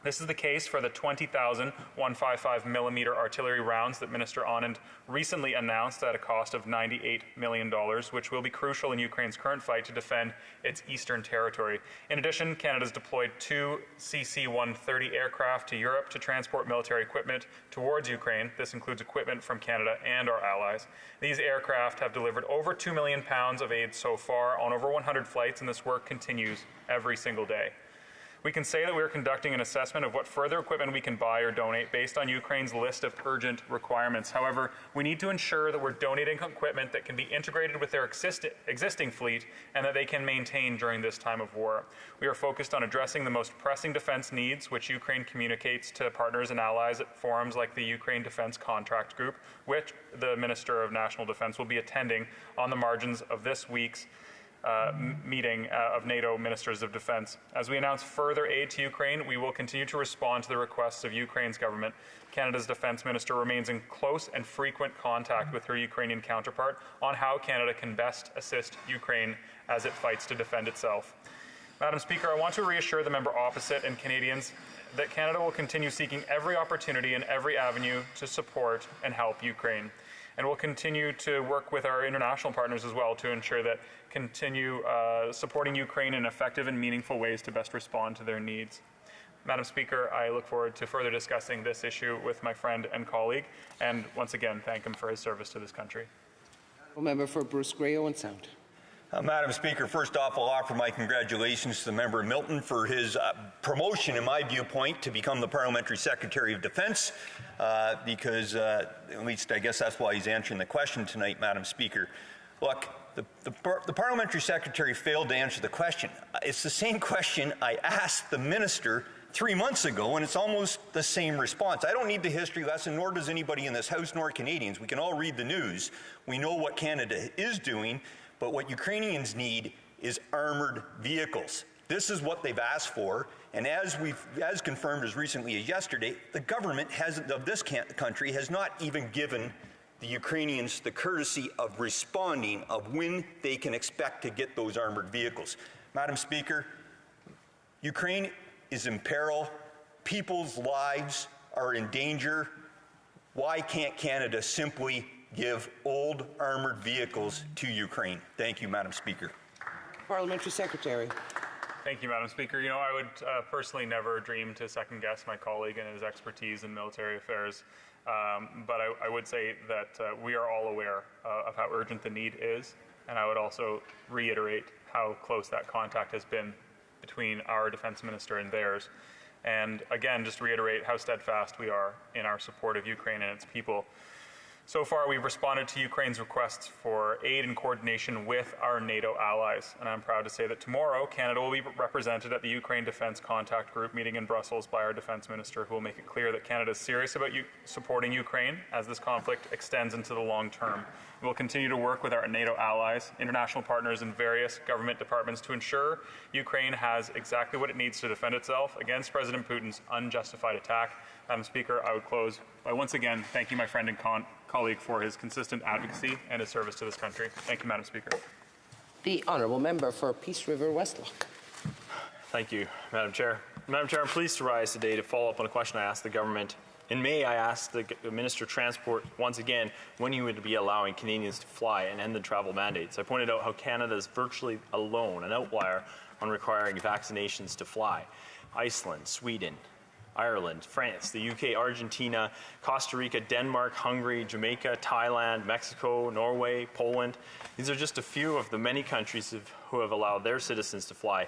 This is the case for the 20,000 155mm artillery rounds that Minister Anand recently announced at a cost of $98 million, which will be crucial in Ukraine's current fight to defend its eastern territory. In addition, Canada's deployed 2 CC-130 aircraft to Europe to transport military equipment towards Ukraine. This includes equipment from Canada and our allies. These aircraft have delivered over 2 million pounds of aid so far on over 100 flights, and this work continues every single day. We can say that we are conducting an assessment of what further equipment we can buy or donate based on Ukraine's list of urgent requirements. However, we need to ensure that we're donating equipment that can be integrated with their existing fleet and that they can maintain during this time of war. We are focused on addressing the most pressing defense needs, which Ukraine communicates to partners and allies at forums like the Ukraine Defense Contract Group, which the Minister of National Defense will be attending on the margins of this week's meeting of NATO Ministers of Defense. As we announce further aid to Ukraine, we will continue to respond to the requests of Ukraine's government. Canada's Defense Minister remains in close and frequent contact with her Ukrainian counterpart on how Canada can best assist Ukraine as it fights to defend itself. Madam Speaker, I want to reassure the member opposite and Canadians that Canada will continue seeking every opportunity and every avenue to support and help Ukraine. And we'll continue to work with our international partners as well to ensure that continue supporting Ukraine in effective and meaningful ways to best respond to their needs. Madam Speaker, I look forward to further discussing this issue with my friend and colleague, and once again, thank him for his service to this country. Member for Bruce Grey, Owen Sound. Madam Speaker, first off, I'll offer my congratulations to the member Milton for his promotion, in my viewpoint, to become the Parliamentary Secretary of Defense, because at least I guess that's why he's answering the question tonight, Madam Speaker. Look, the Parliamentary Secretary failed to answer the question. It's the same question I asked the Minister 3 months ago, and it's almost the same response. I don't need the history lesson, nor does anybody in this House, nor Canadians. We can all read the news. We know what Canada is doing. But what Ukrainians need is armored vehicles. This is what they've asked for, and as confirmed as recently as yesterday, the government of this country has not even given the Ukrainians the courtesy of responding of when they can expect to get those armored vehicles. Madam Speaker, Ukraine is in peril. People's lives are in danger. Why can't Canada simply give old armored vehicles to Ukraine? Thank you, Madam Speaker. Parliamentary Secretary. Thank you, Madam Speaker. You know, I would personally never dream to second-guess my colleague and his expertise in military affairs, but I would say that we are all aware of how urgent the need is, and I would also reiterate how close that contact has been between our Defense Minister and theirs. And again, just reiterate how steadfast we are in our support of Ukraine and its people. So far, we've responded to Ukraine's requests for aid and coordination with our NATO allies, and I'm proud to say that tomorrow, Canada will be represented at the Ukraine Defence Contact Group meeting in Brussels by our Defence Minister, who will make it clear that Canada is serious about supporting Ukraine as this conflict extends into the long term. We will continue to work with our NATO allies, international partners, and various government departments to ensure Ukraine has exactly what it needs to defend itself against President Putin's unjustified attack. Madam Speaker, I would close by once again thanking my friend and colleague for his consistent advocacy and his service to this country. Thank you, Madam Speaker. The honourable member for Peace River Westlock. Thank you, Madam Chair. Madam Chair, I'm pleased to rise today to follow up on a question I asked the government. In May, I asked the Minister of Transport once again when he would be allowing Canadians to fly and end the travel mandates. I pointed out how Canada is virtually alone, an outlier, on requiring vaccinations to fly. Iceland, Sweden, Ireland, France, the UK, Argentina, Costa Rica, Denmark, Hungary, Jamaica, Thailand, Mexico, Norway, Poland. These are just a few of the many countries who have allowed their citizens to fly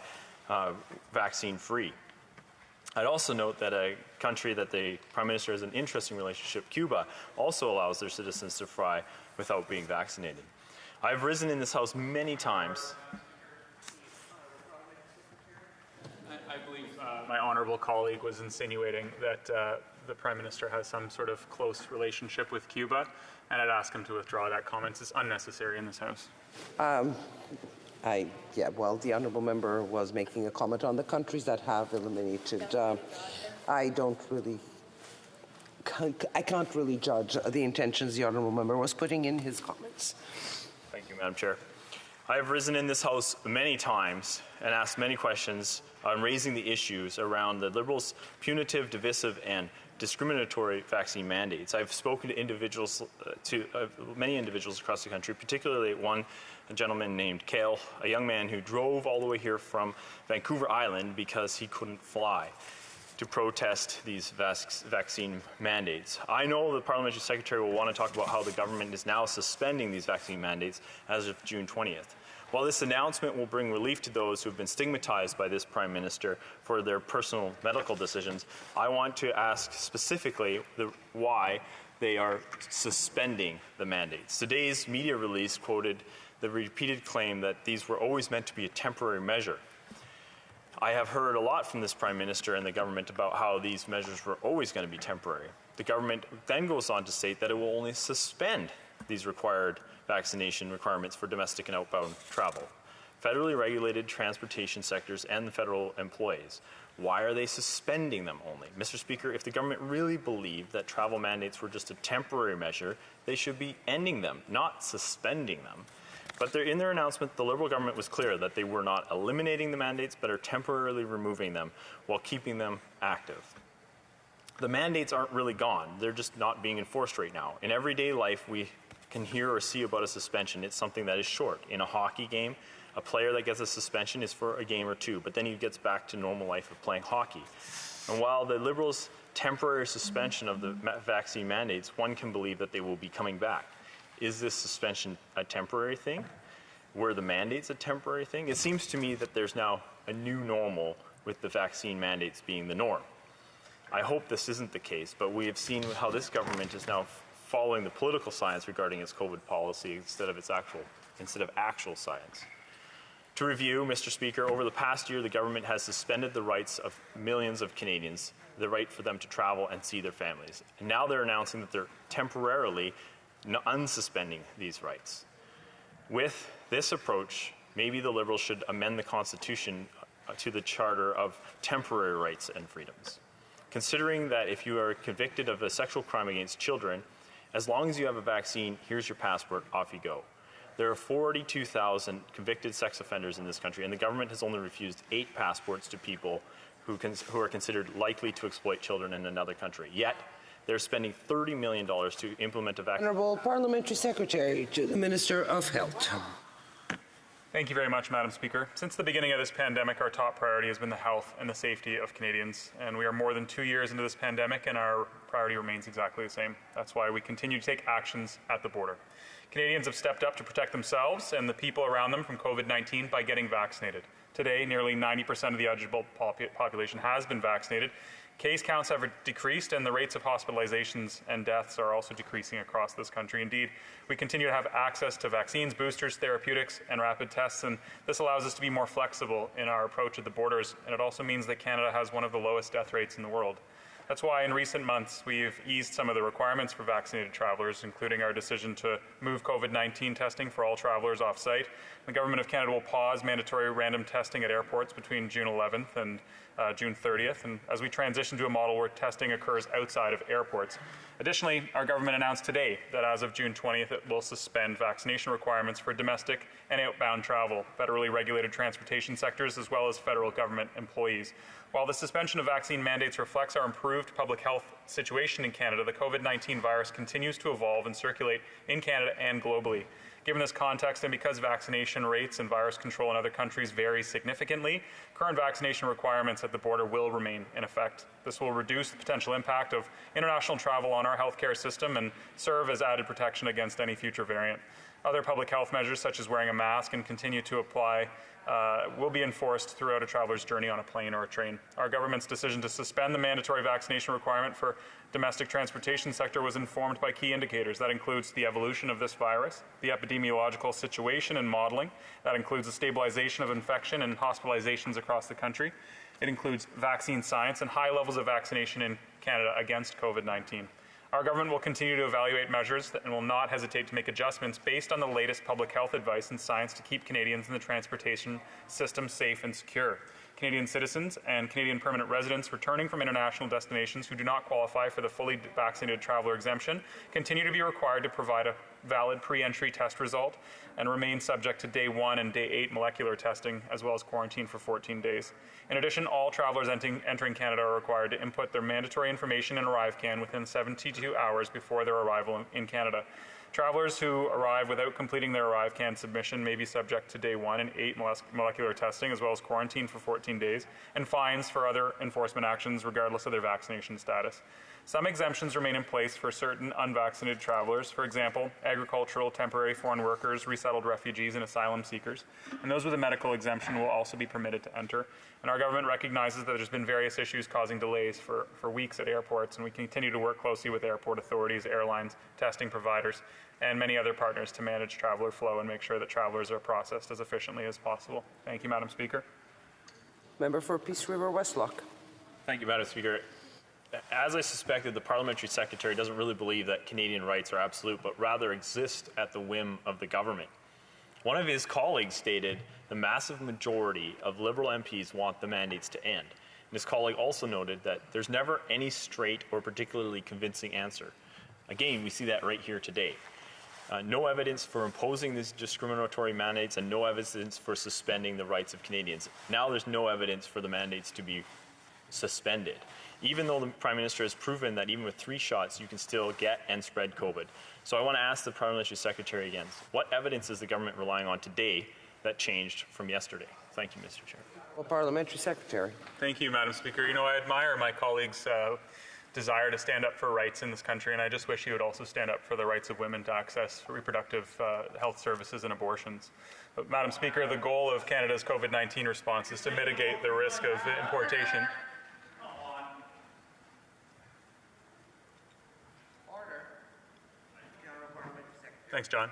vaccine-free. I'd also note that a country that the Prime Minister has an interesting relationship, Cuba, also allows their citizens to fly without being vaccinated. I've risen in this House many times. I believe my honourable colleague was insinuating that the Prime Minister has some sort of close relationship with Cuba, and I'd ask him to withdraw that comment. It's unnecessary in this House. The honourable member was making a comment on the countries that have eliminated. I can't really judge the intentions the honourable member was putting in his comments. Thank you, Madam Chair. I have risen in this House many times and asked many questions on raising the issues around the Liberals' punitive, divisive, and discriminatory vaccine mandates. I've spoken to individuals, many individuals across the country, particularly a gentleman named Kale, a young man who drove all the way here from Vancouver Island because he couldn't fly to protest these vaccine mandates. I know the Parliamentary Secretary will want to talk about how the government is now suspending these vaccine mandates as of June 20th. While this announcement will bring relief to those who have been stigmatized by this Prime Minister for their personal medical decisions, I want to ask specifically why they are suspending the mandates. Today's media release quoted the repeated claim that these were always meant to be a temporary measure. I have heard a lot from this Prime Minister and the government about how these measures were always going to be temporary. The government then goes on to state that it will only suspend these required vaccination requirements for domestic and outbound travel, federally regulated transportation sectors, and the federal employees. Why are they suspending them only? Mr. Speaker, if the government really believed that travel mandates were just a temporary measure, they should be ending them, not suspending them. But in their announcement, the Liberal government was clear that they were not eliminating the mandates, but are temporarily removing them while keeping them active. The mandates aren't really gone. They're just not being enforced right now. In everyday life, we can hear or see about a suspension. It's something that is short. In a hockey game, a player that gets a suspension is for a game or two, but then he gets back to normal life of playing hockey. And while the Liberals' temporary suspension of the vaccine mandates, one can believe that they will be coming back. Is this suspension a temporary thing? Were the mandates a temporary thing? It seems to me that there's now a new normal with the vaccine mandates being the norm. I hope this isn't the case, but we have seen how this government is now following the political science regarding its COVID policy instead of actual science. To review, Mr. Speaker, over the past year, the government has suspended the rights of millions of Canadians, the right for them to travel and see their families. And now they're announcing that they're temporarily unsuspending these rights. With this approach, maybe the Liberals should amend the Constitution to the Charter of temporary rights and freedoms. Considering that if you are convicted of a sexual crime against children, as long as you have a vaccine, here's your passport, off you go. There are 42,000 convicted sex offenders in this country, and the government has only refused 8 passports to people who are considered likely to exploit children in another country. Yet, they're spending $30 million to implement a vaccine. Honourable Parliamentary Secretary to the Minister of Health. Thank you very much, Madam Speaker. Since the beginning of this pandemic, our top priority has been the health and the safety of Canadians. And we are more than 2 years into this pandemic, and our priority remains exactly the same. That's why we continue to take actions at the border. Canadians have stepped up to protect themselves and the people around them from COVID-19 by getting vaccinated. Today, nearly 90% of the eligible population has been vaccinated, Case counts have decreased, and the rates of hospitalizations and deaths are also decreasing across this country. Indeed, we continue to have access to vaccines, boosters, therapeutics, and rapid tests, and this allows us to be more flexible in our approach at the borders, and it also means that Canada has one of the lowest death rates in the world. That's why in recent months we've eased some of the requirements for vaccinated travelers, including our decision to move COVID-19 testing for all travelers off-site. The Government of Canada will pause mandatory random testing at airports between June 11th and June 30th, and as we transition to a model where testing occurs outside of airports. Additionally, our government announced today that as of June 20th, it will suspend vaccination requirements for domestic and outbound travel, federally regulated transportation sectors, as well as federal government employees. While the suspension of vaccine mandates reflects our improved public health situation in Canada, the COVID-19 virus continues to evolve and circulate in Canada and globally. Given this context, and because vaccination rates and virus control in other countries vary significantly, current vaccination requirements at the border will remain in effect. This will reduce the potential impact of international travel on our healthcare system and serve as added protection against any future variant. Other public health measures, such as wearing a mask and continue to apply, will be enforced throughout a traveler's journey on a plane or a train. Our government's decision to suspend the mandatory vaccination requirement for domestic transportation sector was informed by key indicators. That includes the evolution of this virus, the epidemiological situation and modeling. That includes the stabilization of infection and hospitalizations across the country. It includes vaccine science and high levels of vaccination in Canada against COVID-19. Our government will continue to evaluate measures and will not hesitate to make adjustments based on the latest public health advice and science to keep Canadians in the transportation system safe and secure. Canadian citizens and Canadian permanent residents returning from international destinations who do not qualify for the fully vaccinated traveler exemption continue to be required to provide a valid pre-entry test result and remain subject to day 1 and day 8 molecular testing, as well as quarantine for 14 days. In addition, all travelers entering Canada are required to input their mandatory information in ArriveCAN within 72 hours before their arrival in Canada. Travelers who arrive without completing their ArriveCAN submission may be subject to day 1 and 8 molecular testing, as well as quarantine for 14 days, and fines for other enforcement actions regardless of their vaccination status. Some exemptions remain in place for certain unvaccinated travelers, for example, agricultural, temporary foreign workers, resettled refugees, and asylum seekers. And those with a medical exemption will also be permitted to enter. And our government recognizes that there's been various issues causing delays for weeks at airports, and we continue to work closely with airport authorities, airlines, testing providers, and many other partners to manage traveler flow and make sure that travelers are processed as efficiently as possible. Thank you, Madam Speaker. Member for Peace River Westlock. Thank you, Madam Speaker. As I suspected, the Parliamentary Secretary doesn't really believe that Canadian rights are absolute, but rather exist at the whim of the government. One of his colleagues stated the massive majority of Liberal MPs want the mandates to end. And his colleague also noted that there's never any straight or particularly convincing answer. Again, we see that right here today. No evidence for imposing these discriminatory mandates and no evidence for suspending the rights of Canadians. Now there's no evidence for the mandates to be suspended, even though the Prime Minister has proven that even with 3 shots you can still get and spread COVID. So I want to ask the Parliamentary Secretary again, what evidence is the government relying on today that changed from yesterday? Thank you, Mr. Chair. Well, Parliamentary Secretary. Thank you, Madam Speaker. You know, I admire my colleagues' desire to stand up for rights in this country, and I just wish he would also stand up for the rights of women to access reproductive health services and abortions. But, Madam Speaker, the goal of Canada's COVID-19 response is to mitigate the risk of importation. Thanks, John.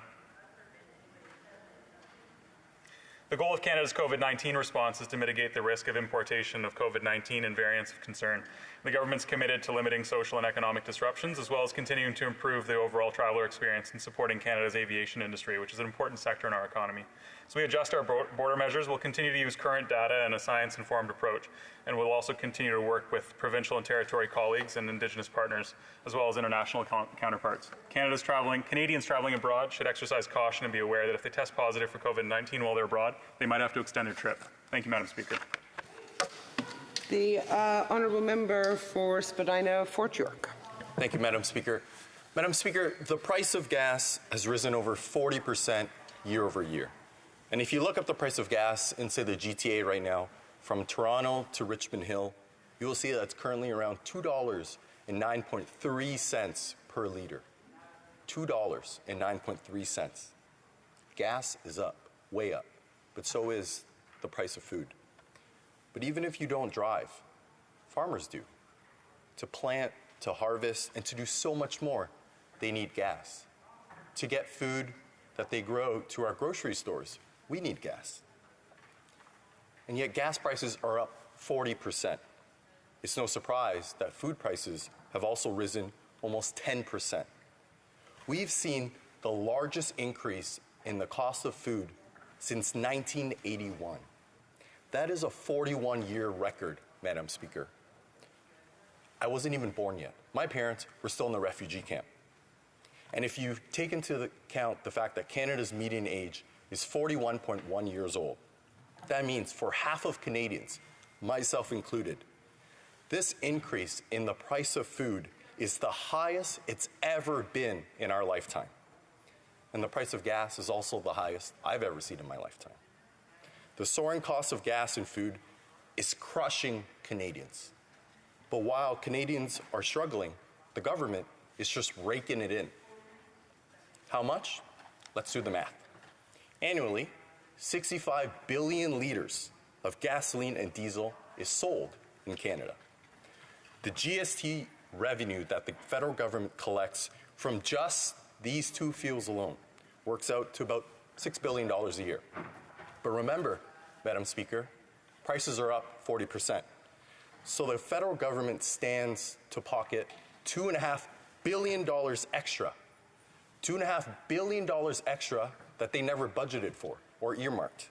The goal of Canada's COVID-19 response is to mitigate the risk of importation of COVID-19 and variants of concern. The government's committed to limiting social and economic disruptions, as well as continuing to improve the overall traveler experience and supporting Canada's aviation industry, which is an important sector in our economy. As we adjust our border measures, we'll continue to use current data and a science-informed approach, and we'll also continue to work with provincial and territory colleagues and Indigenous partners, as well as international counterparts. Canadians traveling abroad should exercise caution and be aware that if they test positive for COVID-19 while they're abroad, they might have to extend their trip. Thank you, Madam Speaker. The Honourable Member for Spadina, Fort York. Thank you, Madam Speaker. Madam Speaker, the price of gas has risen over 40% year over year. And if you look up the price of gas in, say, the GTA right now, from Toronto to Richmond Hill, you will see that it's currently around $2.09 per litre. $2.09. Gas is up, way up, but so is the price of food. But even if you don't drive, farmers do. to plant, to harvest, and to do so much more, they need gas. To get food that they grow to our grocery stores, we need gas. And yet gas prices are up 40%. It's no surprise that food prices have also risen almost 10%. We've seen the largest increase in the cost of food since 1981. That is a 41-year record, Madam Speaker. I wasn't even born yet. My parents were still in the refugee camp. And if you take into account the fact that Canada's median age is 41.1 years old, that means for half of Canadians, myself included, this increase in the price of food is the highest it's ever been in our lifetime. And the price of gas is also the highest I've ever seen in my lifetime. The soaring cost of gas and food is crushing Canadians. But while Canadians are struggling, the government is just raking it in. How much? Let's do the math. Annually, 65 billion liters of gasoline and diesel is sold in Canada. The GST revenue that the federal government collects from just these two fuels alone works out to about $6 billion a year. But remember, Madam Speaker, prices are up 40%. So the federal government stands to pocket $2.5 billion extra. $2.5 billion extra that they never budgeted for or earmarked.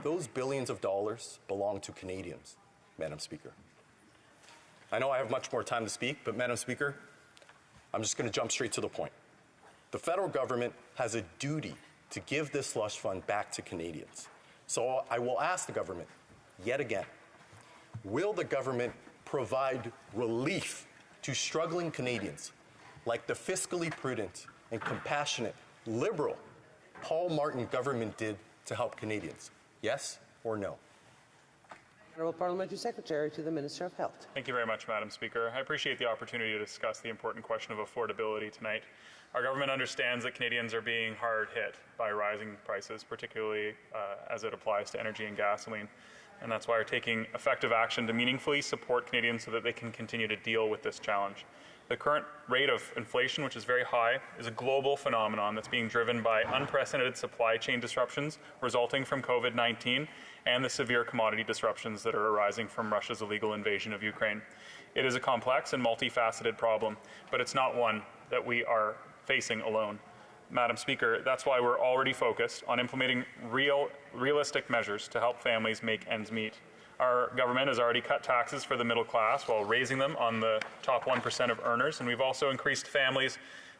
Those billions of dollars belong to Canadians, Madam Speaker. I know I have much more time to speak, but Madam Speaker, I'm just going to jump straight to the point. The federal government has a duty to give this slush fund back to Canadians. So I will ask the government, yet again, will the government provide relief to struggling Canadians like the fiscally prudent and compassionate Liberal Paul Martin government did to help Canadians? Yes or no? Honourable Parliamentary Secretary to the Minister of Health. Thank you very much, Madam Speaker. I appreciate the opportunity to discuss the important question of affordability tonight. Our government understands that Canadians are being hard hit by rising prices, particularly as it applies to energy and gasoline. And that's why we're taking effective action to meaningfully support Canadians so that they can continue to deal with this challenge. The current rate of inflation, which is very high, is a global phenomenon that's being driven by unprecedented supply chain disruptions resulting from COVID-19 and the severe commodity disruptions that are arising from Russia's illegal invasion of Ukraine. It is a complex and multifaceted problem, but it's not one that we are facing alone. Madam Speaker, that's why we're already focused on implementing realistic measures to help families make ends meet. Our government has already cut taxes for the middle class while raising them on the top 1% of earners, and we've also increased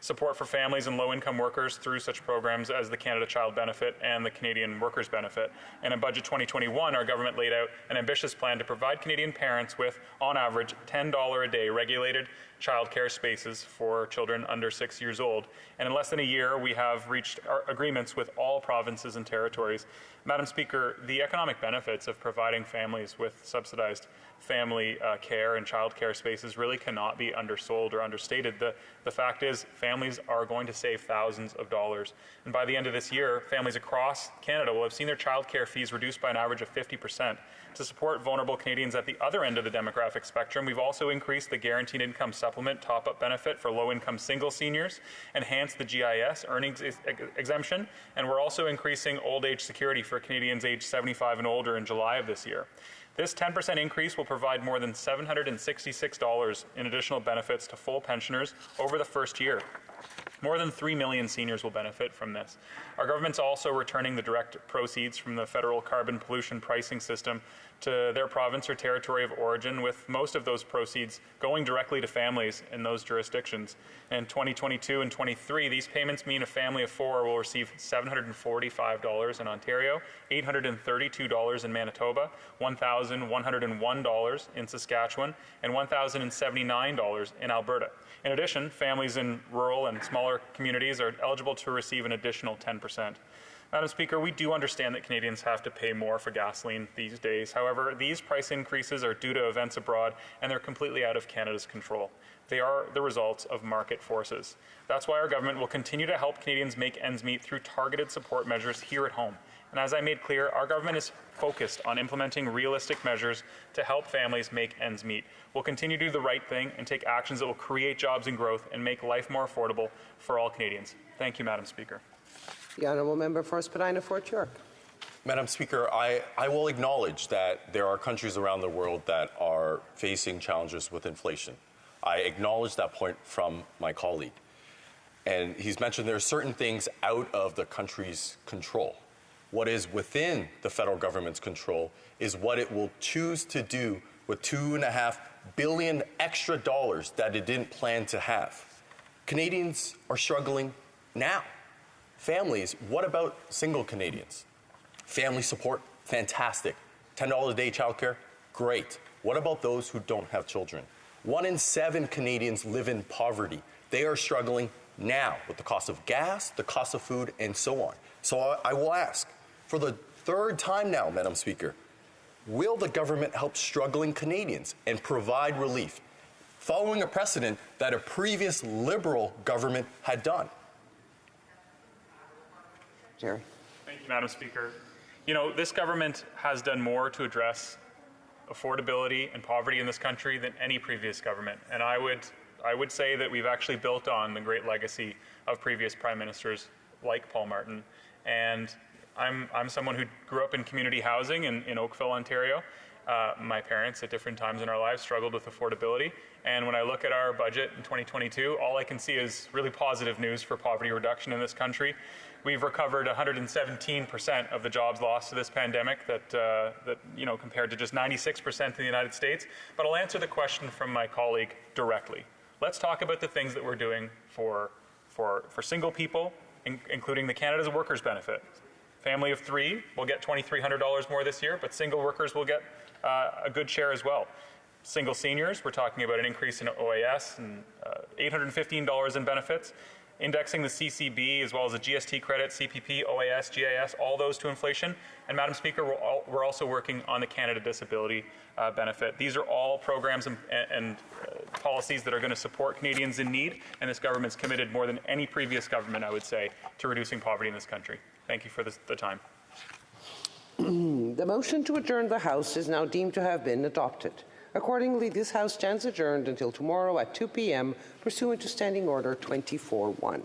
support for families and low-income workers through such programs as the Canada Child Benefit and the Canadian Workers Benefit. And in Budget 2021, our government laid out an ambitious plan to provide Canadian parents with, on average, $10 a day regulated child care spaces for children under 6 years old. And in less than a year, we have reached agreements with all provinces and territories. Madam Speaker, the economic benefits of providing families with subsidized family care and child care spaces really cannot be undersold or understated. The fact is, families are going to save thousands of dollars. And by the end of this year, families across Canada will have seen their child care fees reduced by an average of 50%. To support vulnerable Canadians at the other end of the demographic spectrum, we've also increased the Guaranteed Income Supplement top-up benefit for low-income single seniors, enhanced the GIS earnings exemption, and we're also increasing old age security for Canadians aged 75 and older in July of this year. This 10% increase will provide more than $766 in additional benefits to full pensioners over the first year. More than 3 million seniors will benefit from this. Our government's also returning the direct proceeds from the federal carbon pollution pricing system to their province or territory of origin, with most of those proceeds going directly to families in those jurisdictions. In 2022 and 23, these payments mean a family of 4 will receive $745 in Ontario, $832 in Manitoba, $1,101 in Saskatchewan, and $1,079 in Alberta. In addition, families in rural and smaller communities are eligible to receive an additional 10%. Madam Speaker, we do understand that Canadians have to pay more for gasoline these days. However, these price increases are due to events abroad, and they're completely out of Canada's control. They are the results of market forces. That's why our government will continue to help Canadians make ends meet through targeted support measures here at home. And as I made clear, our government is focused on implementing realistic measures to help families make ends meet. We'll continue to do the right thing and take actions that will create jobs and growth and make life more affordable for all Canadians. Thank you, Madam Speaker. The honourable member for Spadina Fort York. Madam Speaker, I will acknowledge that there are countries around the world that are facing challenges with inflation. I acknowledge that point from my colleague. And he's mentioned there are certain things out of the country's control. What is within the federal government's control is what it will choose to do with $2.5 billion extra dollars that it didn't plan to have. Canadians are struggling now. Families, what about single Canadians? Family support, fantastic. $10 a day childcare, great. What about those who don't have children? 1 in 7 Canadians live in poverty. They are struggling now with the cost of gas, the cost of food, and so on. So I will ask, for the third time now, Madam Speaker, will the government help struggling Canadians and provide relief, following a precedent that a previous Liberal government had done? Jerry. Thank you, Madam Speaker. You know, this government has done more to address affordability and poverty in this country than any previous government. And I would say that we've actually built on the great legacy of previous prime ministers like Paul Martin. And I'm someone who grew up in community housing in Oakville, Ontario. My parents at different times in our lives struggled with affordability. And when I look at our budget in 2022, all I can see is really positive news for poverty reduction in this country. We've recovered 117% of the jobs lost to this pandemic compared to just 96% in the United States. But I'll answer the question from my colleague directly. Let's talk about the things that we're doing for single people, including the Canada's Workers Benefit. Family of 3 will get $2,300 more this year, but single workers will get a good share as well. Single seniors, we're talking about an increase in OAS and $815 in benefits. Indexing the CCB as well as the GST credit, CPP, OAS, GIS, all those to inflation. And Madam Speaker, we're also working on the Canada Disability Benefit. These are all programs and policies that are going to support Canadians in need, and this government's committed more than any previous government, I would say, to reducing poverty in this country. Thank you for the time. The motion to adjourn the House is now deemed to have been adopted. Accordingly, this House stands adjourned until tomorrow at 2 p.m. pursuant to Standing Order 24-1.